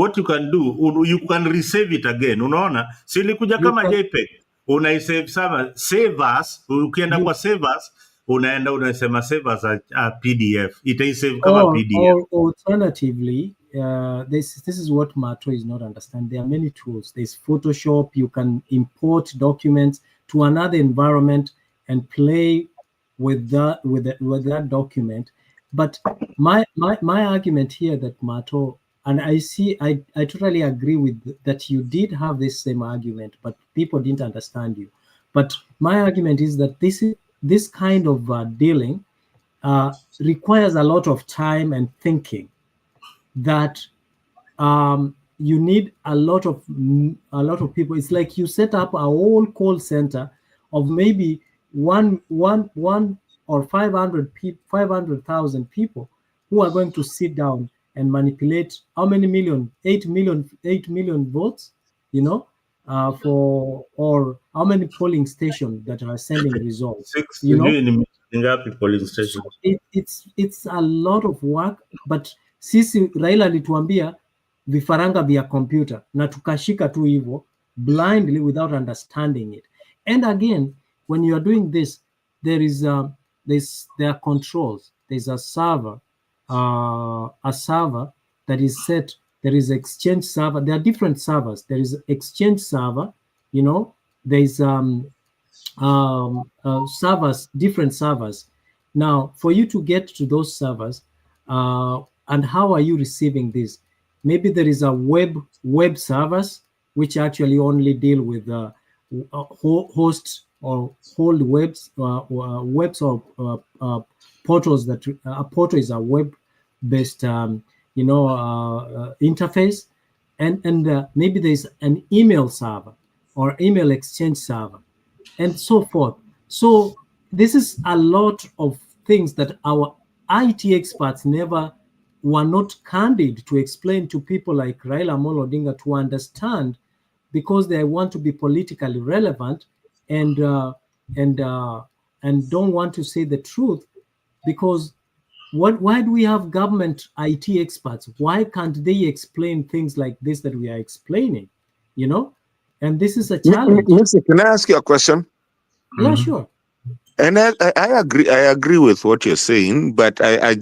you can resave it again. Unaona, silikuja kama JPEG. Unaisave save as, ukienda kwa save as, unaenda unasema save as a PDF. Itaisave kama PDF. Or alternatively, this is what Mato is not understanding. There are many tools. There's Photoshop. You can import documents to another environment and play with that document. But my argument here that Mato, and I totally agree with that. You did have this same argument, but people didn't understand you. But my argument is that this kind of dealing requires a lot of time and thinking. That you need a lot of people. It's like you set up a whole call center of maybe one or 500,000 people who are going to sit down and manipulate how many million? 8 million votes, or how many polling stations that are sending results. 6 million polling stations. It's a lot of work, but sisi Raila alituambia vifaranga vya computer na tukashika tu hivyo blindly without understanding it. And again, when you are doing this, there are controls. There's a server that is set. There is exchange server. There are different servers. There is exchange server. There's servers, different servers. Now, for you to get to those servers, and how are you receiving this? Maybe there is a web servers which actually only deal with host or hold webs or portals. That a portal is a web-based interface, and maybe there's an email server or email exchange server, and so forth. So this is a lot of things that our IT experts were not candid to explain to people like Raila Amolo Odinga to understand, because they want to be politically relevant and don't want to say the truth. Because why do we have government IT experts? Why can't they explain things like this that we are explaining? And this is a challenge. Can I ask you a question? Yeah, sure. And I agree with what you're saying, but I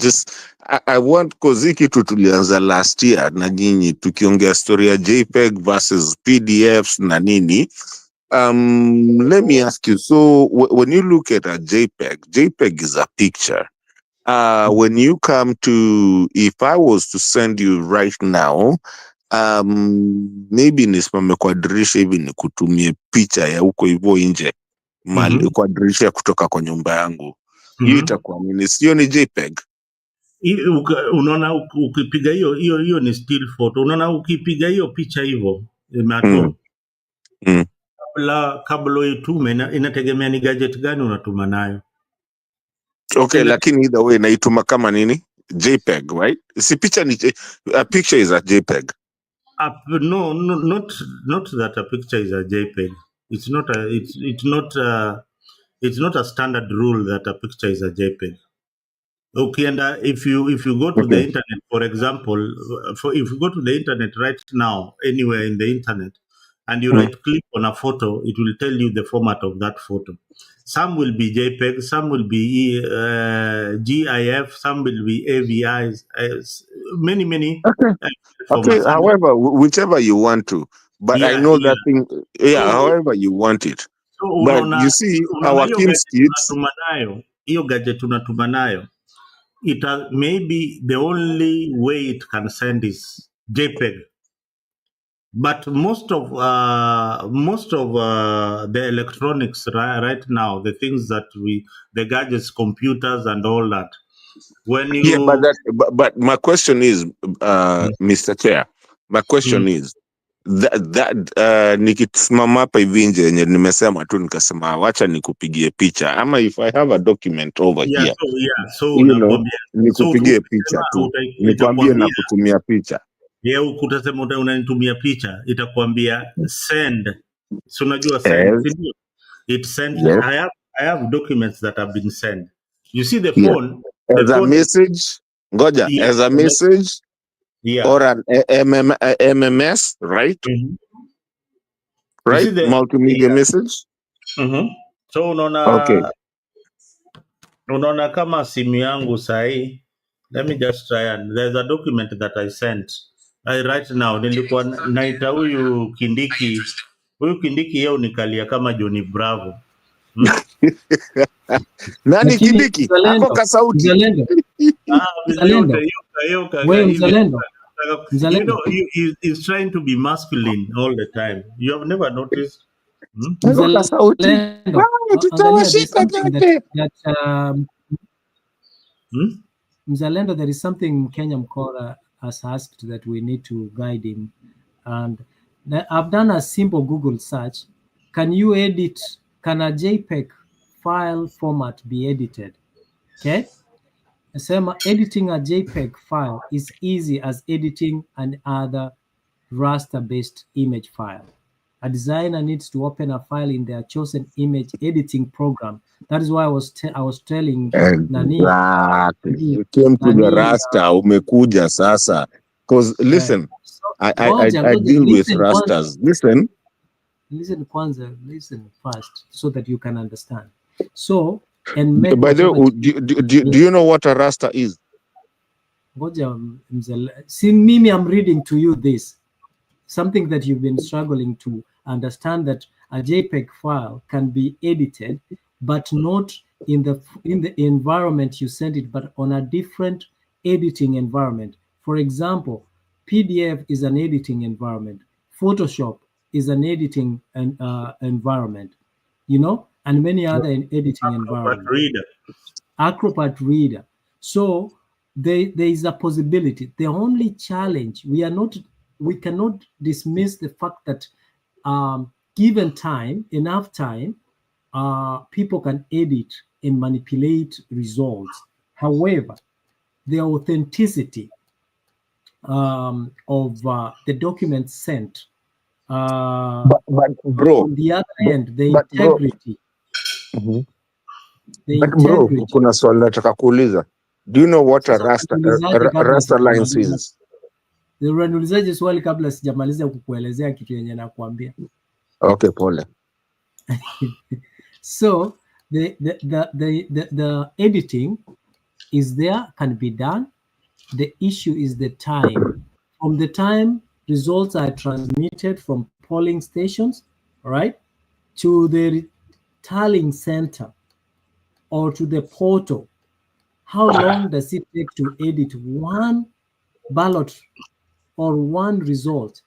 want koziki tulianza last year na nyinyi tukiongea story ya JPEG versus PDFs na nini. Let me ask you, so when you look at a JPEG is a picture. when you come to, if I was to send you right now, maybe nisimame kwa dirisha hivi nikutumie picha ya huko hivyo nje kwa dirisha kutoka kwa nyumba yangu, hiyo itakuwa nini? Sio ni JPEG? Unaona, ukipiga hiyo ni still photo. Unaona, ukipiga hiyo picha hivyo imeatua kabla uitume, inategemea ni gadget gani unatuma nayo. Okay, lakini either way naituma kama nini? JPEG, right? Si picha ni a picture is a JPEG. No, not that a picture is a JPEG. It's not a standard rule that a picture is a JPEG. Okay, and if you go to the internet, for example, if you go to the internet right now, anywhere in the internet, and you right click on a photo, it will tell you the format of that photo. Some will be JPEG, some will be GIF, some will be AVIs, many. Okay, however, whichever you want to, but I know that thing. Yeah, so, however you want it. So, but you see, our kids, hiyo gadget unatuma nayo, maybe the only way it can send is JPEG. But most of the electronics right now, the things that the gadgets, computers, and all that. When you but my question is, Mr. Chair, my question is that nikisimama hapa hivi nje yenye nimesema tu nikasema wacha nikupigie picha, ama if I have a document over here, so you know, nikupigie picha tu, nikwambie na kutumia picha. Utasema unanitumia picha, itakwambia send. So unajua send, it sent. Yes. I have documents that have been sent. You see the phone as a message, ngoja, as a message, or an MMS, right? Right, multimedia message. So unaona kama simu yangu sahi, let me just try, and there's a document that I sent right now. Nilikuwa naita huyu Kindiki yeye unikalia kama Johnny Bravo. Nani Kindiki? Hapo ka sauti. Mzalendo. You know, he's trying to be masculine all the time. You have never noticed? Mzalendo, there is something Kenya Mkora has asked that we need to guide him. And I've done a simple Google search. Can a JPEG file format be edited? Okay. Editing a JPEG file is easy as editing an other raster-based image file. A designer needs to open a file in their chosen image editing program. That is why I was telling Nani. Exactly. You came to the raster, umekuja sasa. Because listen, I deal with rasters. Listen first so that you can understand. So, and by the way, do you know what a raster is? See, Mimi, I'm reading to you this. Something that you've been struggling to understand, that a JPEG file can be edited, but not in the environment you send it, but on a different editing environment. For example, PDF is an editing environment. Photoshop is an editing environment, you know, and many other editing environments. Acrobat Reader. So there is a possibility. The only challenge, we cannot dismiss the fact that given time, enough time, people can edit and manipulate results. However, the authenticity of the documents sent, but bro, on the other hand, the integrity. Bro, kuna swali nataka kuuliza. Do you know what a raster lines is? Unaniulizaje swali kabla sijamaliza kukuelezea kitu yenye nakwambia? Okay, pole. So the editing is there, can be done. The issue is the time. From the time results are transmitted from polling stations, right, to the tallying center or to the portal, how long does it take to edit one ballot or one result?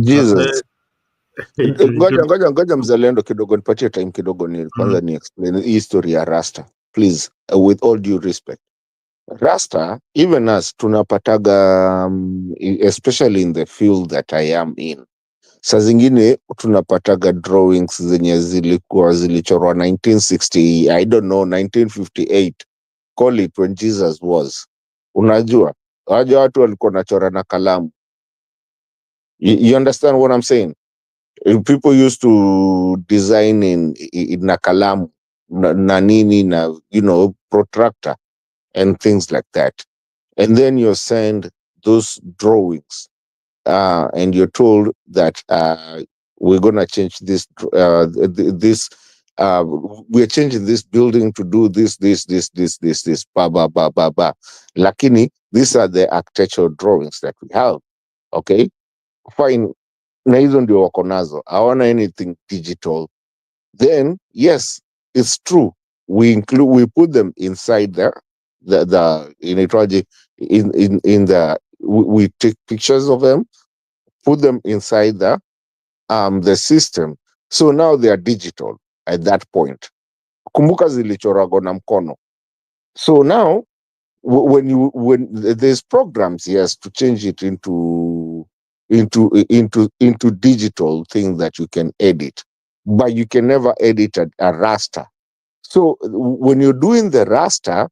Jesus. It should Ngoja mzalendo kidogo, nipatie time kidogo ni kwanza ni explain history ya Rasta, please, with all due respect. Rasta, even us tunapataga especially in the field that I am in, saa zingine tunapataga drawings zenye zilichorwa 1960, I don't know, 1958, call it when Jesus was. Unajua waja watu walikuwa nachora na kalamu. You understand what I'm saying? People used to design in na kalamu na nini na, you know, protractor and things like that, and then you send those drawings and you're told that we're gonna change this we're changing this building to do this ba ba ba ba ba. Lakini these are the architectural drawings that we have. Okay, fine. Na hizo ndio wako nazo, hawana anything digital. Then yes, it's true, we put them inside the in the we take pictures of them, put them inside the system, so now they are digital at that point. Kumbuka zilichoragwa na mkono. So now when there's programs, yes, to change it into digital thing that you can edit, but you can never edit a raster. So when you're doing the raster,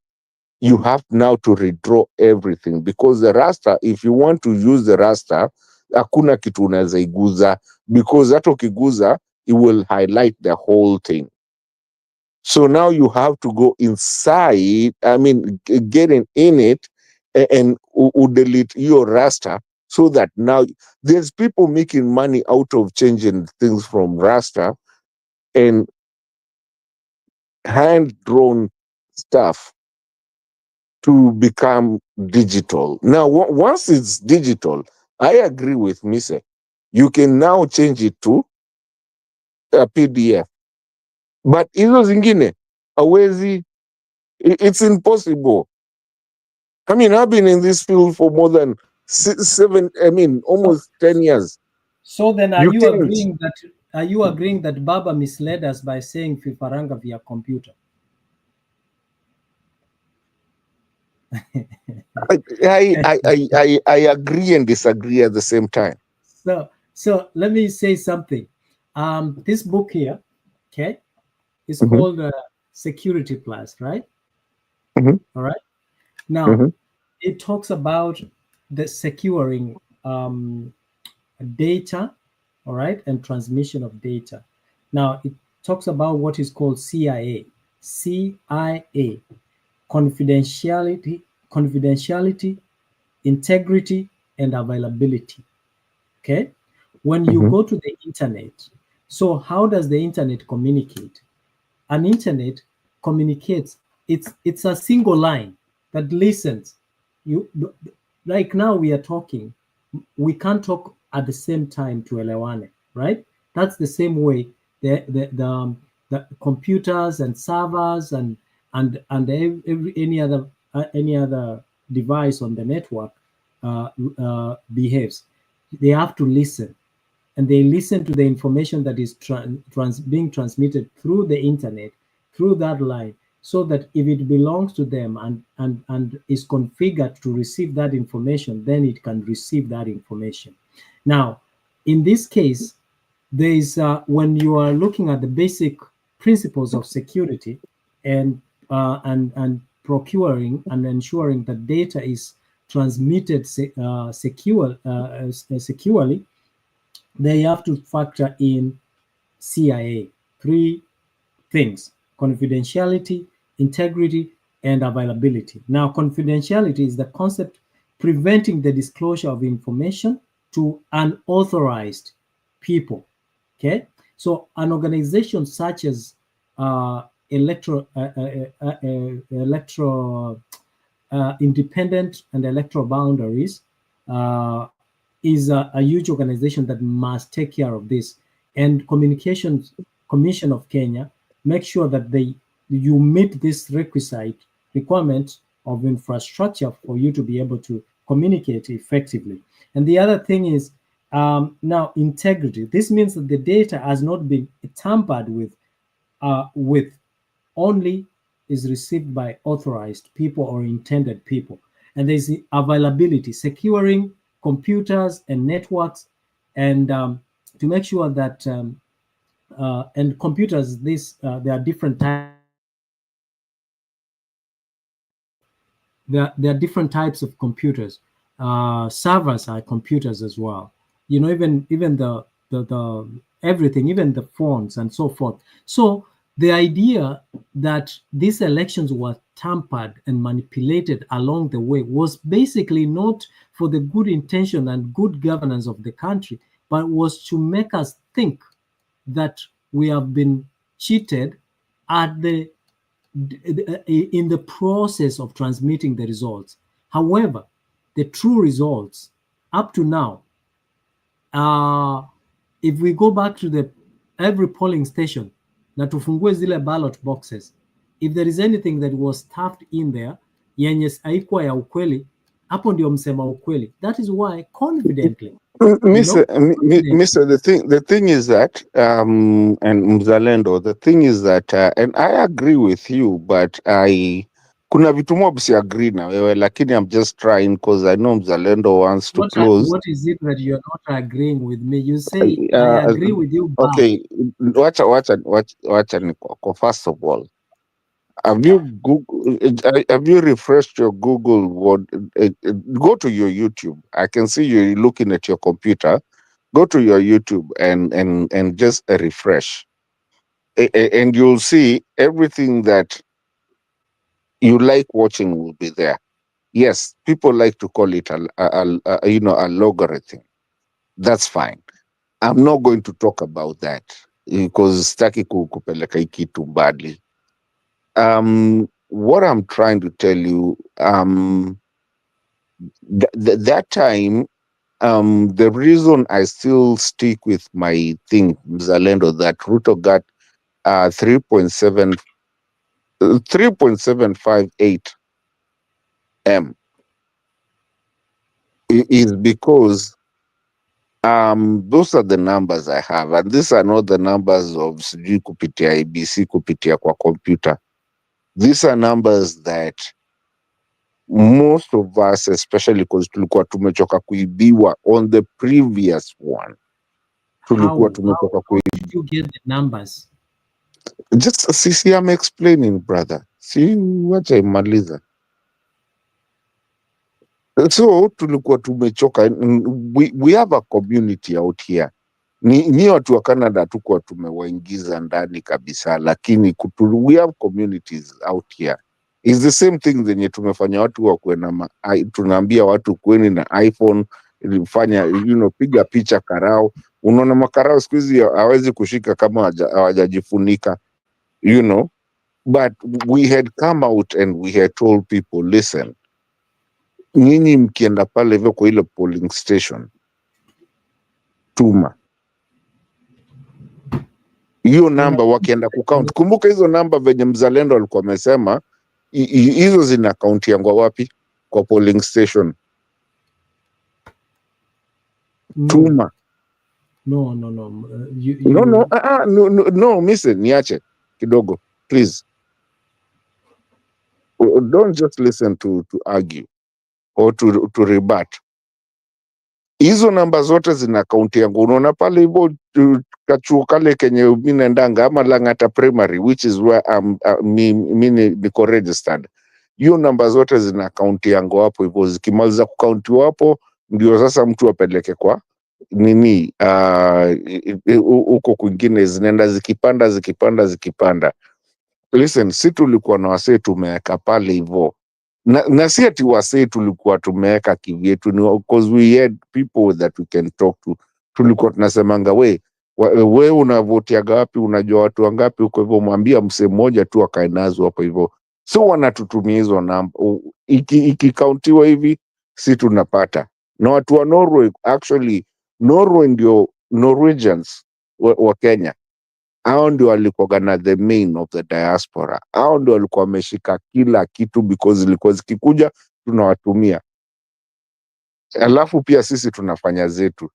you have now to redraw everything, because the raster, if you want to use the raster, hakuna kitu unaweza iguza, because hata ukiguza it will highlight the whole thing. So now you have to go inside, I mean, getting in it and delete your raster, so that now there's people making money out of changing things from raster and hand-drawn stuff to become digital. Now, once it's digital, I agree with Mise. You can now change it to a PDF. But hizo zingine, hawezi, it's impossible. I mean, I've been in this field for more than almost 10 years. So then You can't. are you agreeing that Baba misled us by saying Fifaranga via computer? I agree and disagree at the same time. So let me say something. This book here, okay, is called Security Plus, right? All right. Now, it talks about the securing data, all right, and transmission of data. Now, it talks about what is called CIA, confidentiality, integrity, and availability. Okay, when you go to the internet, so how does the internet communicate? An internet communicates, it's a single line that listens. You, like now we are talking, we can't talk at the same time to elewane, right? That's the same way the computers and servers and any other device on the network behaves. They have to listen, and they listen to the information that is being transmitted through the internet, through that line, so that if it belongs to them and is configured to receive that information, then it can receive that information. Now, in this case, there is when you are looking at the basic principles of security and procuring and ensuring that data is transmitted securely, they have to factor in CIA, 3 things: confidentiality, integrity, and availability. Now, confidentiality is the concept preventing the disclosure of information to unauthorized people. Okay, so an organization such as independent and electoral boundaries is a huge organization that must take care of this. And Communications Commission of Kenya make sure that you meet this requirement of infrastructure for you to be able to communicate effectively. And the other thing is now integrity. This means that the data has not been tampered with only is received by authorized people or intended people. And there's the availability, securing computers and networks, and to make sure that and computers, there are different types. There are different types of computers. Servers are computers as well. You know, even the everything, even the phones and so forth. So the idea that these elections were tampered and manipulated along the way was basically not for the good intention and good governance of the country, but was to make us think that we have been cheated at in the process of transmitting the results. However, the true results up to now, if we go back to every polling station, na tufungue zile ballot boxes, if there is anything that was stuffed in there yenye haikuwa ya ukweli, hapo ndio msema ukweli. That is why confidently, Mr. The thing is that and Mzalendo, the thing is that and I agree with you, but kuna vitu mob si agree na wewe, lakini I'm just trying because I know Mzalendo wants to close. What is it that you're not agreeing with me? You say I agree with you. Okay, wacha ni kwa first of all. Have you refreshed your Google? Go to your YouTube. I can see you looking at your computer. Go to your YouTube and just refresh, and you'll see everything that you like watching will be there. Yes, people like to call it a logarithm. That's fine. I'm not going to talk about that because sitaki kupeleka hiki kitu badly. What I'm trying to tell you, that time, the reason I still stick with my thing, Mzalendo, that Ruto got 3.758 M is because those are the numbers I have, and these are not the numbers of sijui kupitia ABC kupitia kwa computer. These are numbers that most of us, especially because tulikuwa tumechoka kuibiwa on the previous one. Tulikuwa tumechoka How did you get the numbers? Just see, I'm explaining, brother. See what I maliza. So tulikuwa tumechoka. We have a community out here. Ni watu wa Canada tukuwa tumewaingiza ndani kabisa, lakini we have communities out here. It's the same thing zenye tumefanya watu wakuwe na tunaambia watu kweni na iPhone, fanya piga picha karao. Unaona makarao siku hizi hawezi kushika kama hawajajifunika, but we had come out and we had told people, listen, nyinyi mkienda pale hivyo kwa ile polling station, tuma hiyo namba wakienda kucount. Kumbuka hizo namba venye Mzalendo alikuwa amesema hizo zina count yangwa wapi? Kwa polling station. Tuma. No. No, niache kidogo, please. Don't just listen to argue or to rebut. Hizo namba zote zina kaunti yangu. Unaona pale hivyo kachuo kale kenye mimi naendanga ama Lang'ata primary, which is where mimi niko registered. Hiyo namba zote zina kaunti yangu hapo hivyo. Zikimaliza kukaunti hapo ndio sasa mtu apeleke kwa nini huko kwingine, zinaenda zikipanda. Listen, si tulikuwa na wasee tumeweka pale hivyo. Na si ati wasee tulikuwa tumeweka kivyetu, ni because we had people that we can talk to. Tulikuwa tunasemanga we unavotiaga wapi, unajua watu wangapi huko hivyo, mwambia msee mmoja tu akae nazo hapo hivyo. So wanatutumia hizo namba, ikikauntiwa hivi si tunapata. Na watu wa Norway, actually Norway ndio Norwegians wa Kenya. hao ndio walikuwa na the main of the diaspora. Hao ndio walikuwa wameshika kila kitu because zilikuwa zikikuja tunawatumia, alafu pia sisi tunafanya zetu.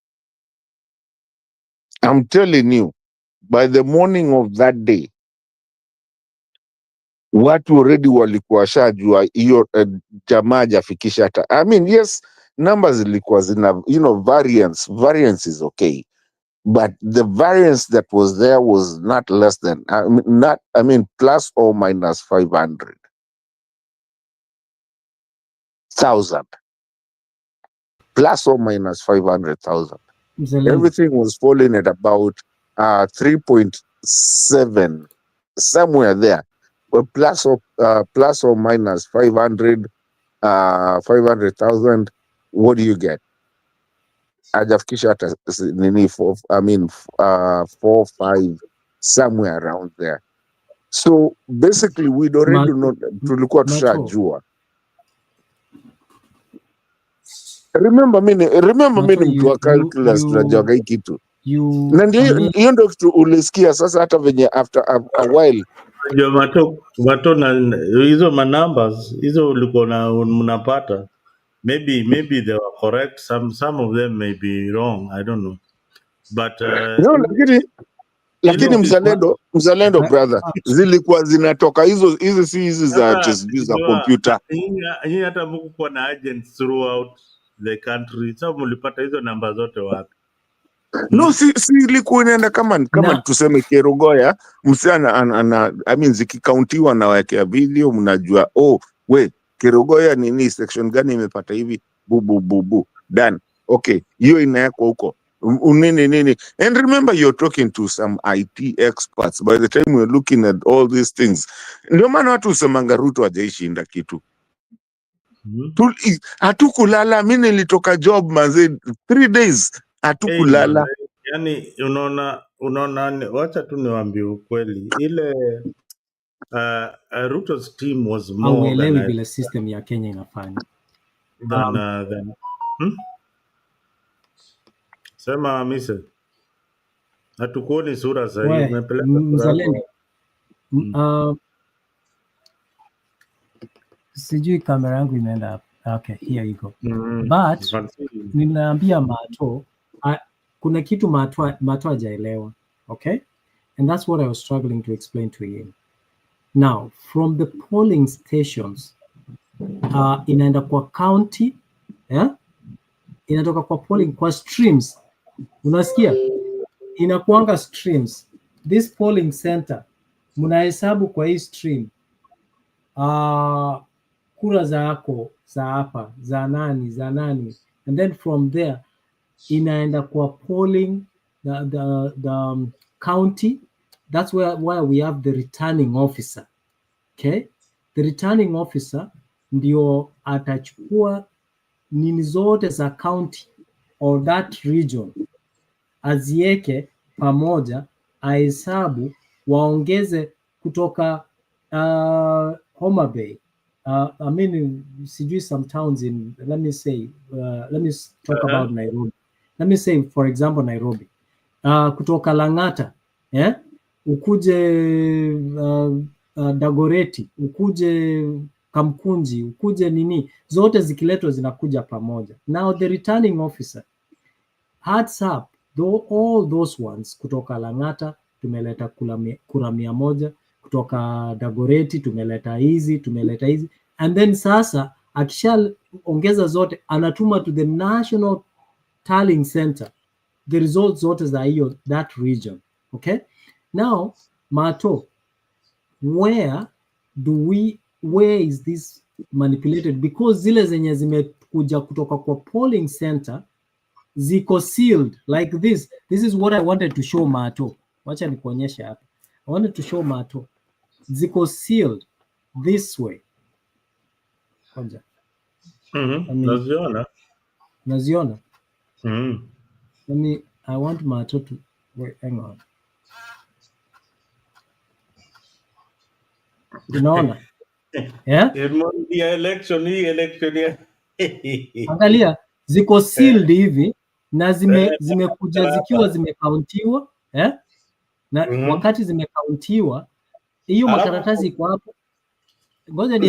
I'm telling you, by the morning of that day watu already walikuwa washajua hiyo jamaa hajafikisha hata, I mean yes, numbers zilikuwa zina, variance is okay, but the variance that was there was not less than plus or minus 500,000, plus or minus 500,000. Everything was falling at about 3.7, somewhere there. But plus or minus 500,000, what do you get? Hajafikisha hata nini, 4, 5, somewhere around there. So basically we'd already know, tulikuwa tushajua. Remember mimi mtu wa calculus tunajuaga hii kitu. Na ndio hiyo ndio kitu ulisikia sasa, hata venye after a while Mato na hizo numbers hizo ulikuwa mnapata, maybe they were correct, some of them may be wrong, I don't know, but no, lakini mzalendo brother, zilikuwa zinatoka hizi za computer. Hii hata mko na agents throughout the country, so mlipata hizo namba zote wapi? No, si ilikuwa inaenda kama tuseme Kerugoya, msichana zikikauntiwa na wawekea video, mnajua Kerugoya nini section gani imepata hivi, bu done. Okay, hiyo inawekwa huko nini. And remember, you're talking to some IT experts. By the time we're looking at all these things, ndio maana watu usemanga Ruto hajaishinda kitu. Hatukulala, mimi nilitoka job manze 3 days, hatukulala. Yani unaona, wacha tu niwaambie ukweli, ile Ruto's team was more than vile system ya Kenya inafanya than sema mise hatukuoni sura sahihi, umepeleka mzalendo. Sijui kamera yangu imeenda. Okay, here you go. But ninaambia Mato, kuna kitu Mato hajaelewa, okay? And that's what I was struggling to explain to him. Now, from the polling stations, inaenda kwa county, inatoka kwa polling kwa streams. Unasikia? Inakuanga streams. This polling center, mnahesabu kwa hii stream. Kura zako za hapa za nani, and then from there inaenda kwa polling the county. That's where we have the returning officer. Okay, the returning officer ndio atachukua nini zote za county or that region, azieke pamoja, ahesabu, waongeze kutoka Homa Bay. Sijui some towns in, let me talk about Nairobi. Let me say, for example, Nairobi. Kutoka Lang'ata, ukuje Dagoreti, ukuje Kamkunji, ukuje nini, zote zikiletwa zinakuja pamoja. Now the returning officer adds up all those ones. Kutoka Lang'ata tumeleta kura 100, kutoka Dagoreti tumeleta hizi, and then sasa akishaongeza zote anatuma to the National Tallying Center, the results zote za hiyo that region. Okay, now Mato, where is this manipulated? Because zile zenye zimekuja kutoka kwa polling center ziko sealed like this. This is what I wanted to show Mato. Wacha nikuonyesha hapa. I wanted to show Mato. Ziko sealed this way. Kwanza. Naziona. I want Mato to wait, hang on. Unaona? Election. Angalia, ziko sealed hivi na zimekuja zikiwa zimekauntiwa, na wakati zimekauntiwa, hiyo makaratasi iko hapo. Ngoja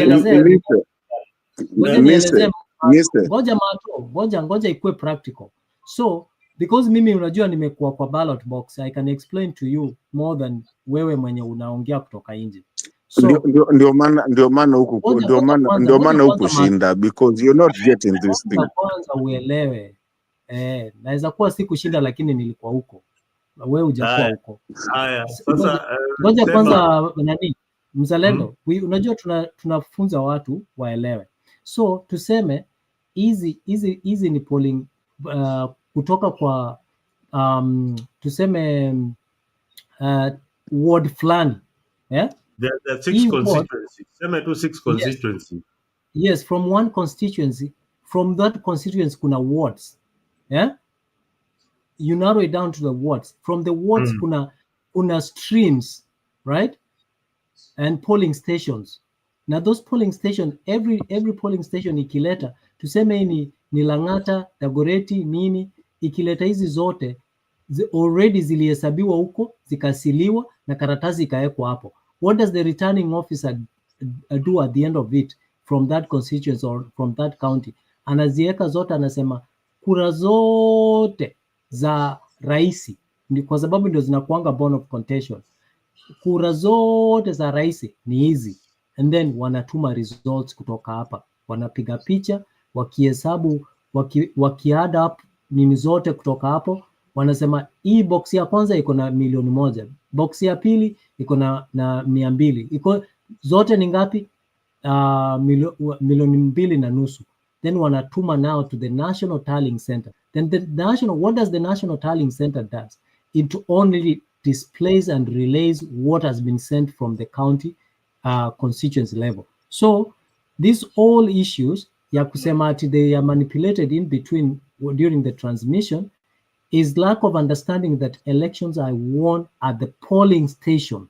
ngoja ikuwe practical. So because mimi unajua nimekuwa kwa ballot box, I can explain to you more than wewe mwenye unaongea kutoka nje. So ndio maana huku shinda, because you're not getting this thing. Kwanza uelewe, naweza kuwa si kushinda lakini nilikuwa huko, wewe hujakuwa huko. Haya, sasa ngoja kwanza nani mzalendo, unajua tunafunza watu waelewe. So tuseme hizi ni polling kutoka kwa tuseme ward fulani, There are 6 constituencies. Sema tu 6 constituencies. Yes, from one constituency, from that constituency kuna wards. You narrow it down to the wards. From the wards kuna streams, right? And polling stations. Now those polling stations, every polling station ikileta, tuseme ni Lang'ata, Dagoretti, nini, ikileta hizi zote already zilihesabiwa huko, zikasiliwa na karatasi ikawekwa hapo. What does the returning officer do at the end of it from that constituency or from that county? Anaziweka zote, anasema kura zote za raisi, kwa sababu ndio zinakuanga bone of contention. Kura zote za raisi ni hizi, and then wanatuma results kutoka hapa, wanapiga picha, wakihesabu, wakiadd up nini zote kutoka hapo, wanasema hii box ya kwanza iko na 1,000,000, box ya pili iko na 200,000, iko zote ni ngapi? 2.5 million. Then wanatuma now to the National Tallying Center. Then what does the National Tallying Center does? It only displays and relays what has been sent from the county constituency level. So these all issues ya kusema ati they are manipulated in between during the transmission is lack of understanding that elections are won at the polling station.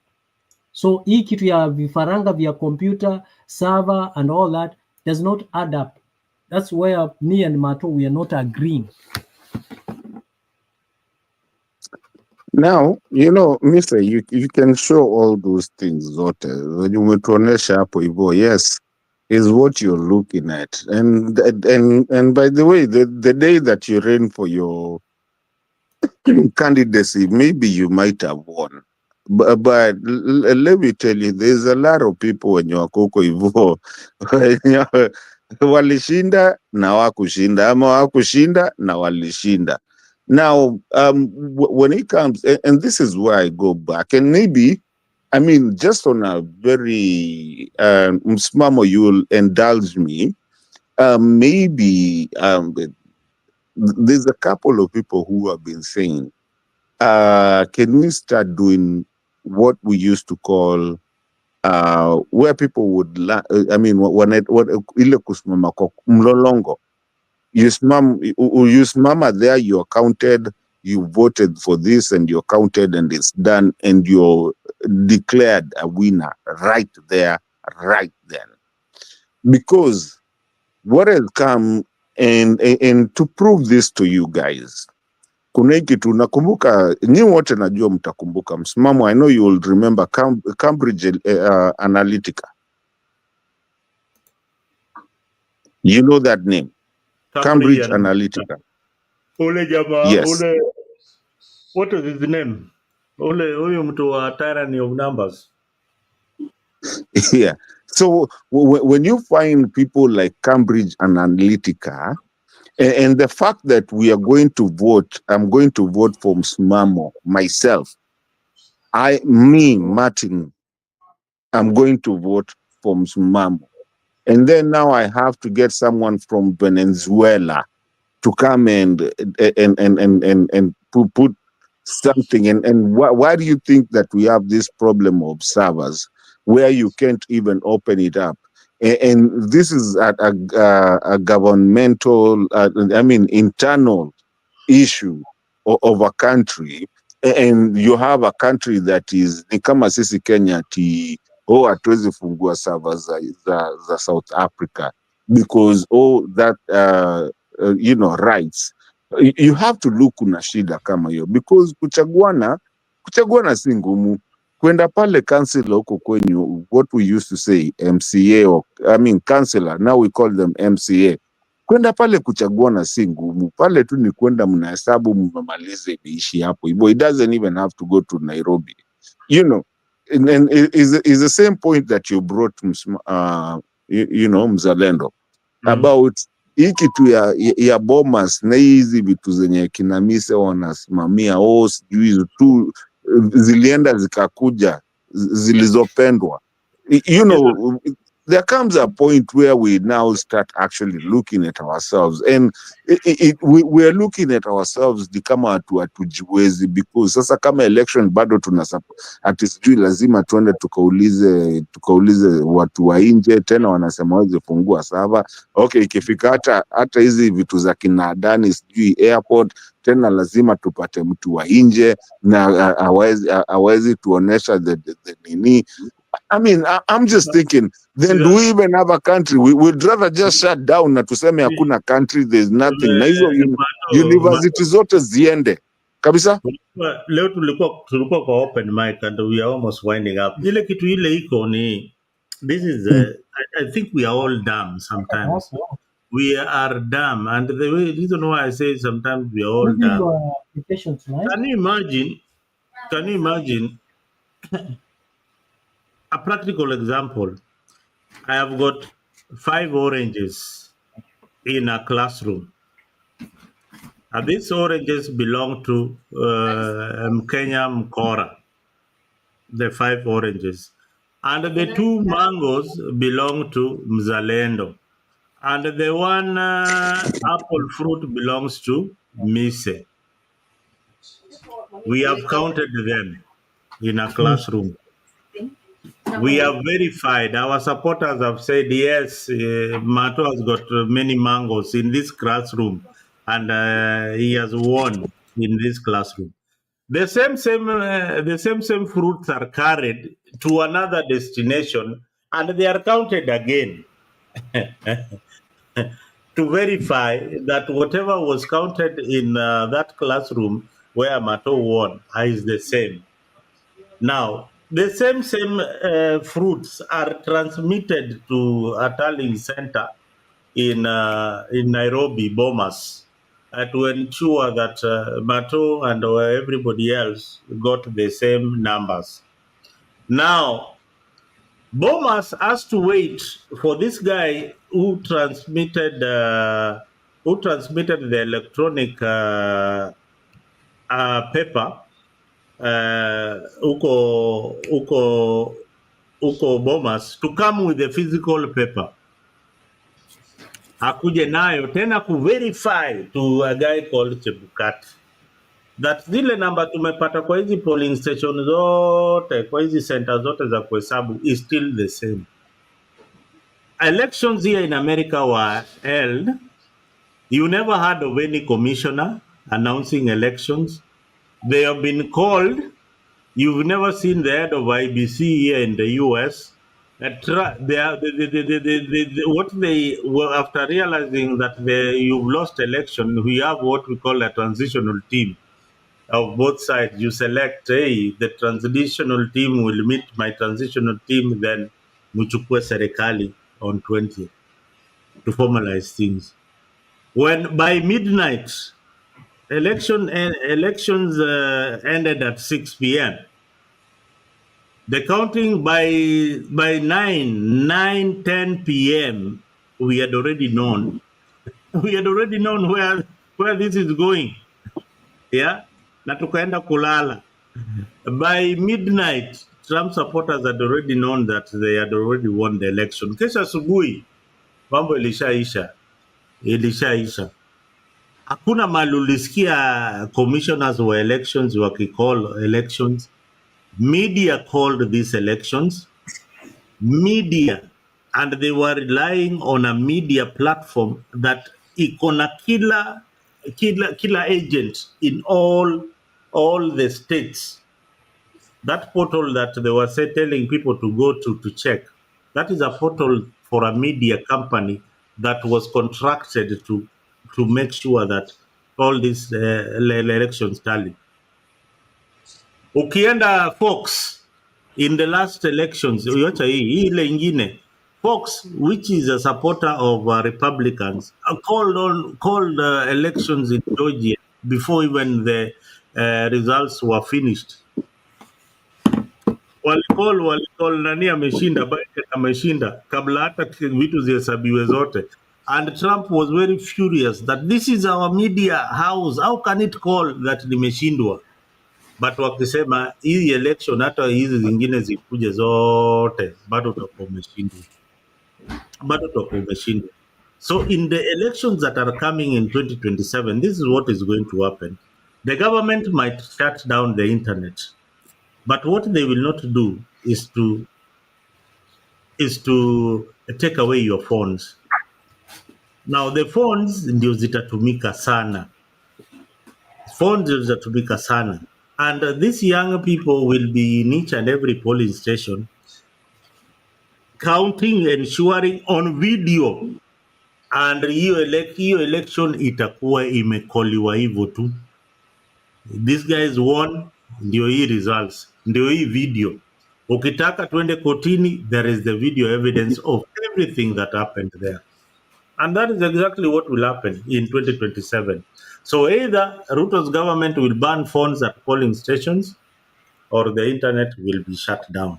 So hii kitu ya vifaranga vya computer server and all that does not add up. That's where me and Mato, we are not agreeing. Now, Mr. You can show all those things zote. When you umetuonesha hapo hivyo, yes, is what you're looking at. And by the way, the day that you ran for your candidacy, maybe you might have won. But let me tell you, there's a lot of people wenye wako huko hivyo walishinda na wakushinda, ama wakushinda na walishinda. Now, when it comes, and this is where I go back, and maybe, I mean, just on a very msimamo, you'll indulge me. Maybe there's a couple of people who have been saying, can we start doing what we used to call where people would, I mean, what ile kusimama kwa mlolongo. You simama there, you're counted, you voted for this, and you're counted, and it's done, and you're declared a winner right there, right then. Because what has come, and to prove this to you guys, kuna kitu nakumbuka, nyi wote najua mtakumbuka msimamo. I know you will remember Cambridge Analytica. You know that name? Cambridge Analytica. Ole jama, yes. Ole, what is his name? Ole, huyo mtu wa tyranny of numbers. Yeah. So when you find people like Cambridge Analytica, and the fact that we are going to vote, I'm going to vote for Msimamo myself. Martin, I'm going to vote for Msimamo. And then now I have to get someone from Venezuela to come and put something. And why do you think that we have this problem of servers where you can't even open it up? And this is a governmental, internal issue of a country. And you have a country that is, ni kama sisi Kenya, hatuwezi fungua servers za South Africa because that rights. You have to look kuna shida kama hiyo, because kuchaguana kuchaguana si ngumu. Kwenda pale council huko kwenyu, what we used to say MCA or I mean councillor, now we call them MCA. Kwenda pale kuchaguana si ngumu, pale tu ni kwenda mnahesabu mmalize, iishi hapo hivyo. It doesn't even have to go to Nairobi, you know. And is the same point that you brought you know, Mzalendo, about hii kitu ya Bomas na hizi vitu zenye kina Mise wanasimamia, sijui tu zilienda zikakuja zilizopendwa, you know. There comes a point where we now start actually looking at ourselves, and we are looking at ourselves ni kama hatujiwezi, because sasa kama election bado ati sijui lazima tuende tukaulize watu wa nje, tena wanasema waweze fungua sava. Okay, ikifika hata hizi vitu za kinadani sijui airport, tena lazima tupate mtu wa nje na hawezi tuonesha the nini. I mean, I'm just thinking, then do we even have a country? We would rather just shut down na tuseme hakuna country, there's nothing. Na hizo university zote ziende kabisa. Leo tulikuwa kwa open mic and we are almost winding up. Ile kitu ile iko ni, this is I think we are all dumb sometimes. We are dumb, and the reason why I say sometimes we are all dumb. Can you imagine a practical example? I have got 5 oranges in a classroom. And these oranges belong to Kenya Mkora, the 5 oranges. And the 2 mangoes belong to Mzalendo. And the 1 apple fruit belongs to Mise. We have counted them in a classroom. We have verified. Our supporters have said, yes, Mato has got many mangoes in this classroom, and he has won in this classroom. The same fruits are carried to another destination, and they are counted again to verify that whatever was counted in that classroom where Mato won is the same. Now, the same fruits are transmitted to a tallying center in Nairobi, Bomas, to ensure that Mato and everybody else got the same numbers. Now, Bomas has to wait for this guy who transmitted the electronic paper uko Bomas to come with the physical paper, akuje nayo tena verify to a guy called Chebukati that zile namba tumepata kwa hizi polling station zote, kwa hizi center zote za kuhesabu is still the same. Elections here in America were held. You never heard of any commissioner announcing elections. They have been called. You've never seen the head of IBC here in the US. What they were, after realizing that you've lost election, we have what we call a transitional team of both sides. You select, hey, the transitional team will meet my transitional team, then muchukue serikali on 20th to formalize things. When by midnight, elections ended at 6 p.m. The counting by 10 p.m. we had already known. We had already known where this is going. Yeah, na tukaenda kulala. By midnight, Trump supporters had already known that they had already won the election. Kesho asubuhi mambo ilishaisha. Hakuna mahali ulisikia commissioners wa elections wakicall elections. Media called these elections. Media, and they were relying on a media platform that ikona killer agent in all the states. That portal that they were telling people to go to check, that is a portal for a media company that was contracted to make sure that all these elections tally. Ukienda Fox in the last elections, uyocha hii ile ingine, Fox, which is a supporter of Republicans, called elections in Georgia before even the results were finished. Walicall nani ameshinda, Biden ameshinda kabla hata vitu zihesabiwe zote. And Trump was very furious that this is our media house, how can it call that nimeshindwa? But wakisema hii election hata hizi zingine zikuje zote bado utakuwa umeshindwa, bado utakuwa umeshindwa. So in the elections that are coming in 2027, this is what is going to happen. The government might shut down the internet, but what they will not do is to take away your phones. Now the phones ndio zitatumika sana, phones ndio zitatumika sana, and these young people will be in each and every polling station counting, ensuring on video, and hiyo election itakuwa imekoliwa hivyo tu. These guys won, ndio hii results, ndio hii video. Ukitaka twende kotini, there is the video evidence of everything that happened there. And that is exactly what will happen in 2027. So either Ruto's government will ban phones at polling stations, or the internet will be shut down.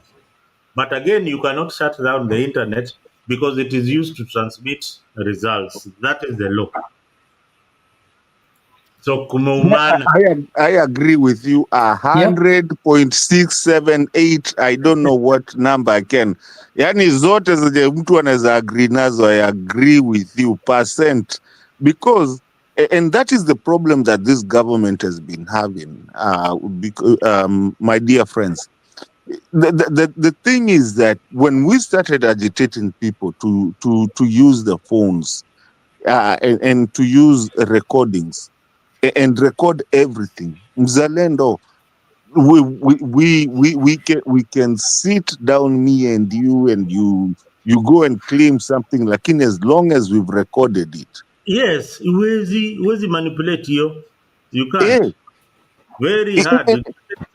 But again, you cannot shut down the internet because it is used to transmit results. That is the law. So kumeumana. I agree with you 100.678. I don't know what number I can. Yani zote zenye mtu anaweza agree nazo, I agree with you percent, because and that is the problem that this government has been having, my dear friends. The thing is that when we started agitating people to use the phones and to use recordings and record everything, Mzalendo, we can sit down, me and you go and claim something, lakini as long as we've recorded it. Yes, huwezi manipulate you. You can't. Yeah. Very hard.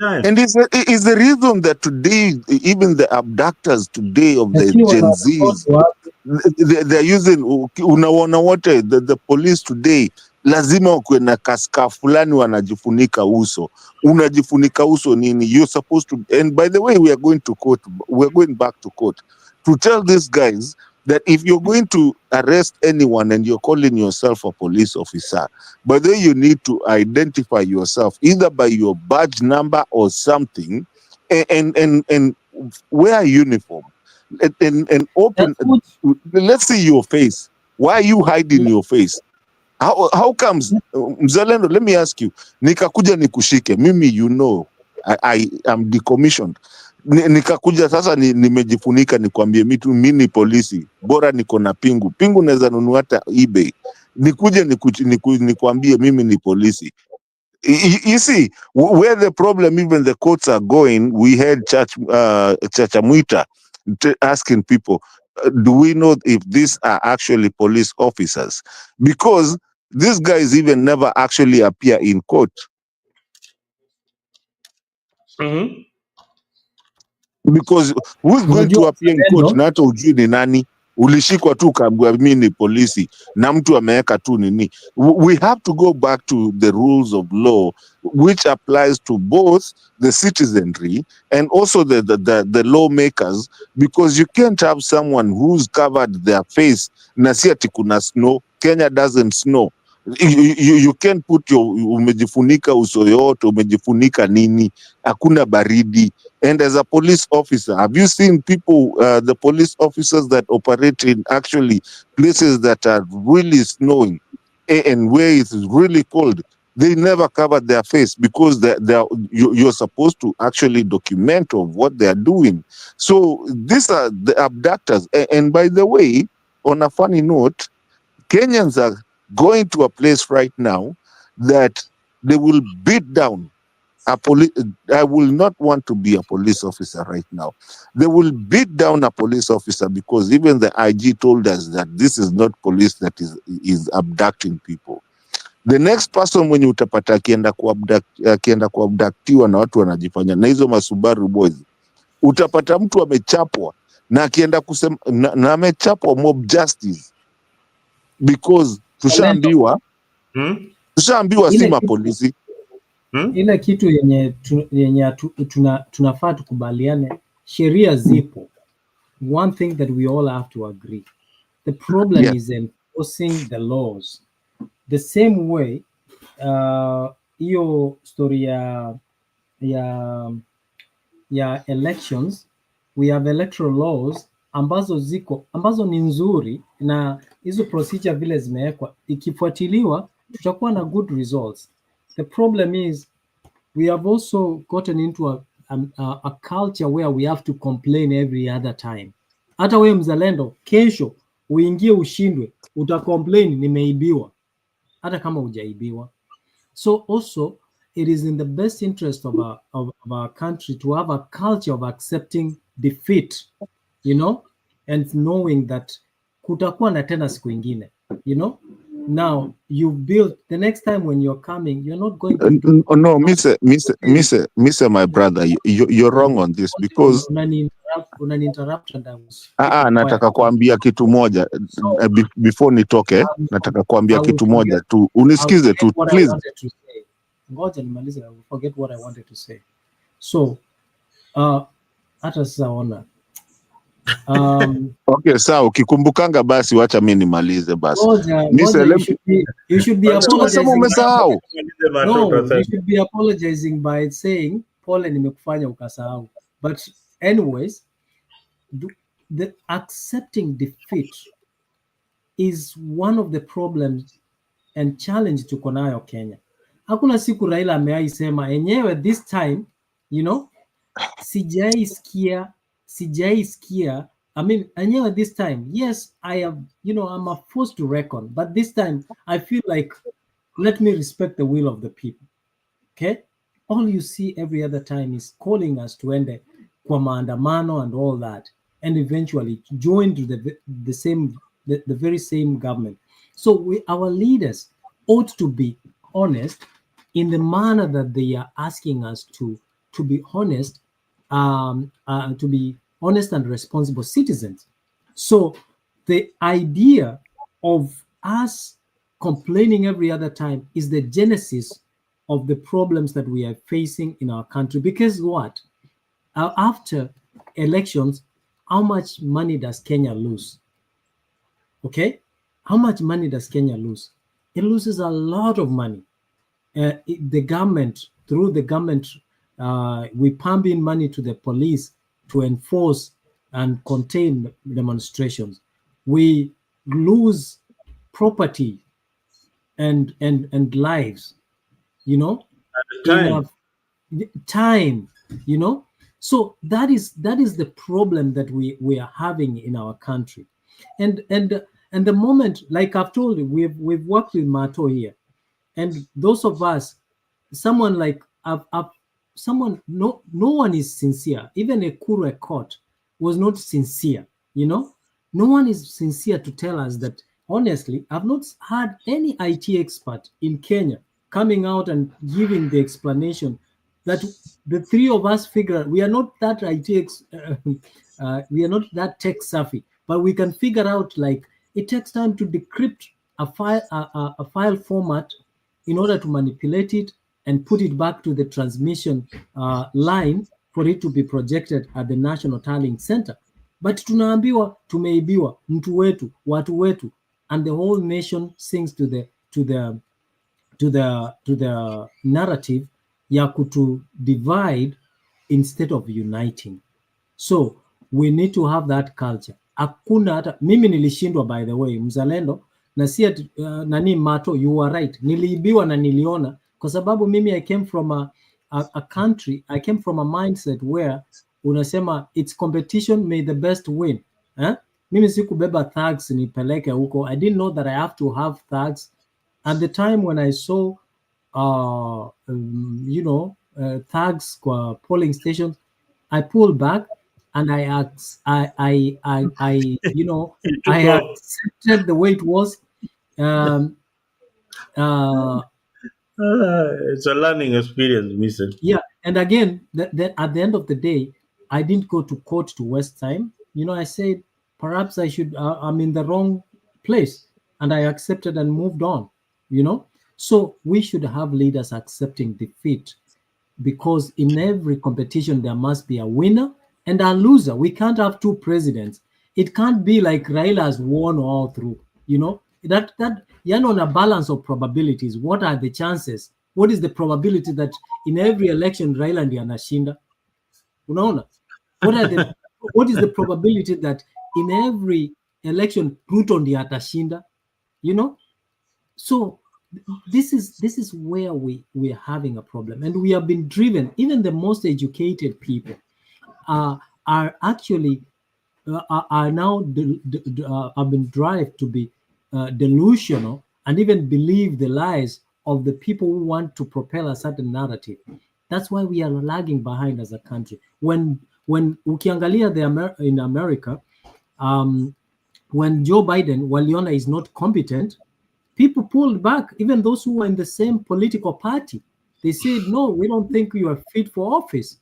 And it's the reason that today, even the abductors today of the Gen Zs, they're using, unaona wote, the police today, lazima wakwe na kaska fulani wanajifunika uso. Unajifunika uso nini? You're supposed to, and by the way, we are going to court, we're going back to court to tell these guys that if you're going to arrest anyone and you're calling yourself a police officer, but then you need to identify yourself either by your badge number or something, and wear a uniform and open. Let's see your face. Why are you hiding your face? How comes, Mzalendo, let me ask you, nikakuja nikushike, mimi, you know, I am decommissioned. Nikakuja sasa nimejifunika nikwambie mimi ni polisi, bora niko na pingu naweza nunua hata eBay. Nikuje nikwambie mimi ni polisi. You see where the problem, even the courts are going. We had Chachamwita asking people, do we know if these are actually police officers? Because these guys even never actually appear in court. Mm-hmm. Because who's going to appear in court? Na hata ujui ni nani, ulishikwa tu kaambia mimi ni polisi na mtu ameweka tu nini. We have to go back to the rules of law, which applies to both the citizenry and also the lawmakers, because you can't have someone who's covered their face na si ati kuna snow. Kenya doesn't snow. You can't put umejifunika uso yote, umejifunika nini, hakuna baridi. And as a police officer, have you seen people, the police officers that operate in actually places that are really snowing and where it's really cold? They never cover their face because you're supposed to actually document of what they are doing. So these are the abductors. And by the way, on a funny note, Kenyans are going to a place right now that they will beat down a police. I will not want to be a police officer right now. They will beat down a police officer because even the IG told us that this is not police that is abducting people. The next person mwenye utapata akienda kuabductiwa na watu wanajifanya na hizo masubaru boys, utapata mtu amechapwa na akienda kusema na amechapwa mob justice, because tushaambiwa si mapolisi. Ile kitu yenye tunafaa tukubaliane, sheria zipo. One thing that we all have to agree, the problem is enforcing the laws. The same way hiyo story ya elections, we have electoral laws ambazo ni nzuri, na hizo procedure vile zimewekwa, ikifuatiliwa tutakuwa na good results. The problem is we have also gotten into a culture where we have to complain every other time. Hata wewe mzalendo, kesho uingie ushindwe, utacomplain nimeibiwa, hata kama hujaibiwa. So also it is in the best interest of our country to have a culture of accepting defeat, you know, and knowing that kutakuwa na tena siku ingine, you know. Now you build, the next time when you're coming, you're not going to do no, Mr. my brother, you're wrong on this, because unani-interrupt and I was nataka kuambia kitu moja before nitoke. Nataka kuambia kitu moja tu, unisikize tu please. Ngoja nimalize, I will forget what I wanted to say. So hata sasa ona okay, sawa, ukikumbukanga basi wacha mimi nimalize basi. You should be apologizing. Umesahau. No, you should be apologizing by saying pole nimekufanya ukasahau. But anyways, the accepting defeat is one of the problems and challenge tuko nayo Kenya. Hakuna siku Raila ameaisema enyewe this time, you know, sijaisikia, I mean, enyewe this time, yes, I have, you know, I'm a force to reckon, but this time I feel like, let me respect the will of the people. Okay? All you see every other time is calling us to end kwa maandamano and all that, and eventually join to the very same government. So our leaders ought to be honest in the manner that they are asking us to be honest, to be honest and responsible citizens. So the idea of us complaining every other time is the genesis of the problems that we are facing in our country. Because what? After elections, how much money does Kenya lose? Okay? How much money does Kenya lose? It loses a lot of money. The government, through the government, we pump in money to the police to enforce and contain demonstrations. We lose property and lives, you know, time, you know. So that is the problem that we are having in our country. And the moment, like I've told you, we've worked with Mato here, and those of us, someone like someone, no one is sincere. Even a Kuru court was not sincere, you know. No one is sincere to tell us that, honestly, I've not had any IT expert in Kenya coming out and giving the explanation that the three of us figure we are not that we are not that tech savvy, but we can figure out, like, it takes time to decrypt a file format in order to manipulate it and put it back to the transmission line for it to be projected at the National Tallying Center. But tunaambiwa tumeibiwa, mtu wetu, watu wetu, and the whole nation sings to the narrative ya kutu divide instead of uniting. So we need to have that culture. Hakuna hata mimi nilishindwa, by the way, mzalendo, na si nani Mato, you are right, niliibiwa na niliona, kwa sababu mimi I came from a country, I came from a mindset where unasema it's competition, may the best win. Mimi sikubeba thugs nipeleke huko. I didn't know that I have to have thugs. At the time when I saw you know, thugs kwa polling stations, I pulled back and I you know, I accepted the way it was. It's a learning experience, Mister. Yeah, and again, that at the end of the day, I didn't go to court to waste time. I said perhaps I should. I'm in the wrong place, and I accepted and moved on. So we should have leaders accepting defeat, because in every competition there must be a winner and a loser. We can't have two presidents. It can't be like Raila has won all through. That you're on a balance of probabilities. What are the chances? What is the probability that in every election Raila ndiye anashinda? Unaona? What is the probability that in every election Ruto ndiye atashinda? So this is where we're having a problem, and we have been driven. Even the most educated people are actually are now have been driven to be delusional and even believe the lies of the people who want to propel a certain narrative. That's why we are lagging behind as a country. When ukiangalia in America, when Joe Biden, waliona is not competent, people pulled back. Even those who were in the same political party, they said, no, we don't think you are fit for office.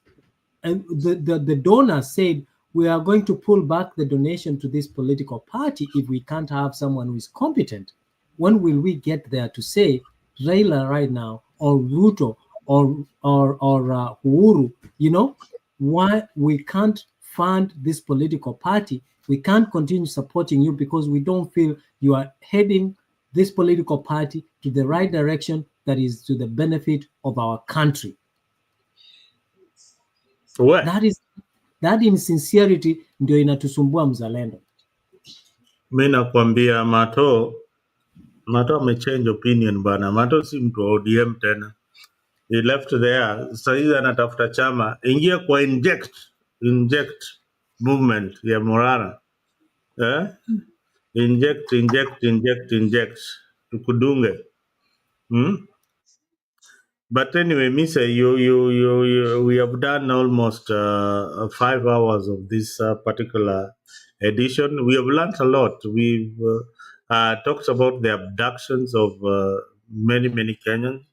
And the donors said, we are going to pull back the donation to this political party if we can't have someone who is competent. When will we get there to say Raila right now, or Ruto, or Uhuru, why we can't fund this political party? We can't continue supporting you because we don't feel you are heading this political party to the right direction that is to the benefit of our country. What? That insincerity ndio inatusumbua mzalendo. Mi nakwambia Mato amechange opinion bana. Mato si mtu wa ODM tena. He left there. Sasa hivi anatafuta chama. Ingia kwa inject movement ya Morara. Inject tukudunge. But anyway, Misa, we have done almost 5 hours of this particular edition. We have learned a lot. We've talked about the abductions of many Kenyans,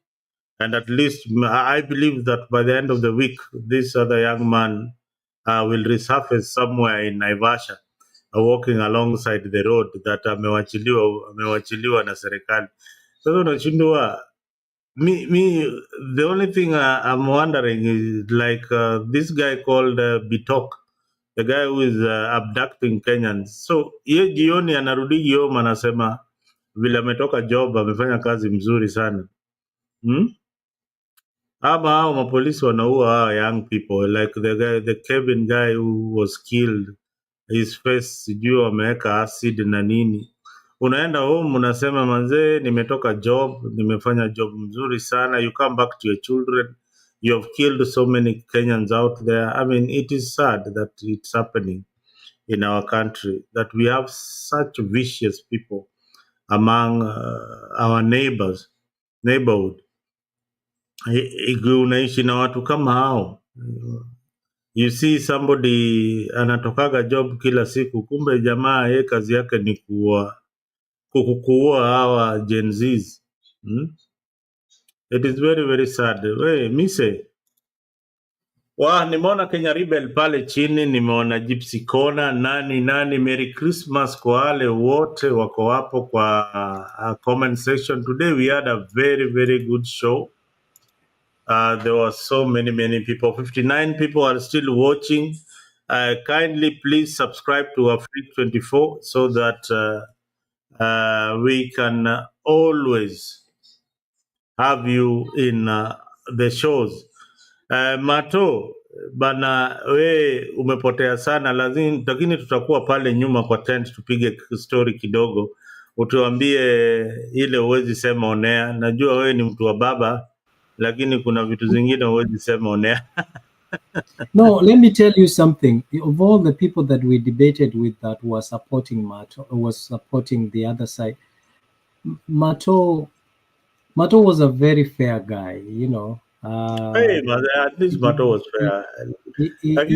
and at least I believe that by the end of the week, this other young man will resurface somewhere in Naivasha, walking alongside the road that amewachiliwa na serikali. Sasa unashindwa. Me, the only thing I'm wondering is like this guy called Bitok, the guy who is abducting Kenyans. So ye jioni anarudi home anasema vile ametoka job amefanya kazi mzuri sana. Ama hao mapolisi wanaua hao young people, like the Kevin guy who was killed, his face sijui wameweka acid na nini. Unaenda home unasema manzee, nimetoka job, nimefanya job mzuri sana. You come back to your children, you have killed so many Kenyans out there. I mean, it is sad that it's happening in our country, that we have such vicious people among our neighborhood. Unaishi na watu kama hao. You see somebody anatokaga job kila siku, kumbe jamaa yeye kazi yake ni kukuua hawa Gen Zs. It is very very sad. We mise nimeona Kenya Rebel pale chini, nimeona Gypsy Kona, nani. Merry Christmas kwa wale wote wako hapo kwa comment section. Today we had a very very good show. There were so many people. 59 people are still watching. Kindly please subscribe to Afrique 24 so that we can always have you in the shows. Mato bana, we umepotea sana, lakini tutakuwa pale nyuma kwa tent tupige story kidogo, utuambie ile uwezi sema onea. Najua wewe ni mtu wa baba, lakini kuna vitu zingine uwezi sema onea. No, let me tell you something. Of all the people that we debated with that were supporting Mato, was supporting the other side, Mato was a very fair guy, Hey, at least Mato was fair. But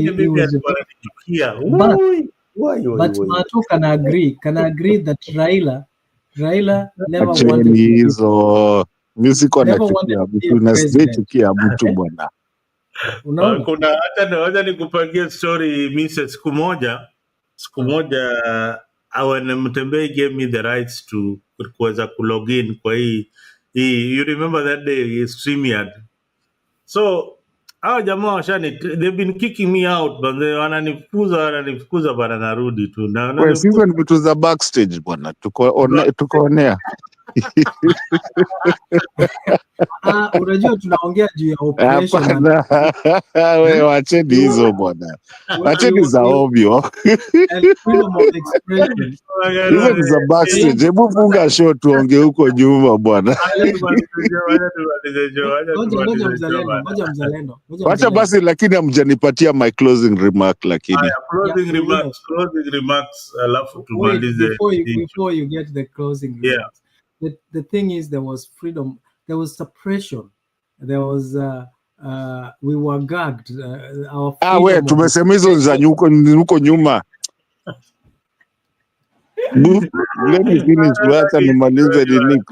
Mato can agree that Raila Raila never wanted Acheni to be, hizo musical never wanted nachukia to be mtu a na president. sijachukia mtu bwana. Unaona? Kuna hata nikupagie story Mrs. siku moja when Mtembei gave me the rights to kuweza kulogin kwa hii you remember that day StreamYard. So hao jamaa they've been kicking me out but they wananifukuza bana, narudi tu na Wewe hizo ni vitu za backstage bwana, tukoonea. Unajua tunaongea juu ya operation. Hapana, wewe wacheni hizo bwana, wacheni za ovyo. Freedom of expression. Hizo ni za backstage. Hebu funga show tuongee huko nyuma bwana. Ngoja mzalendo. Wacha basi, lakini hamjanipatia my closing remark lakini. Closing remarks alafu tumalize. Before you get the closing remarks. The thing is, there was freedom, there was suppression, there was we were gagged. Our We tumesema hizo za huko nyuma. Let me finish, wacha nimalize nini.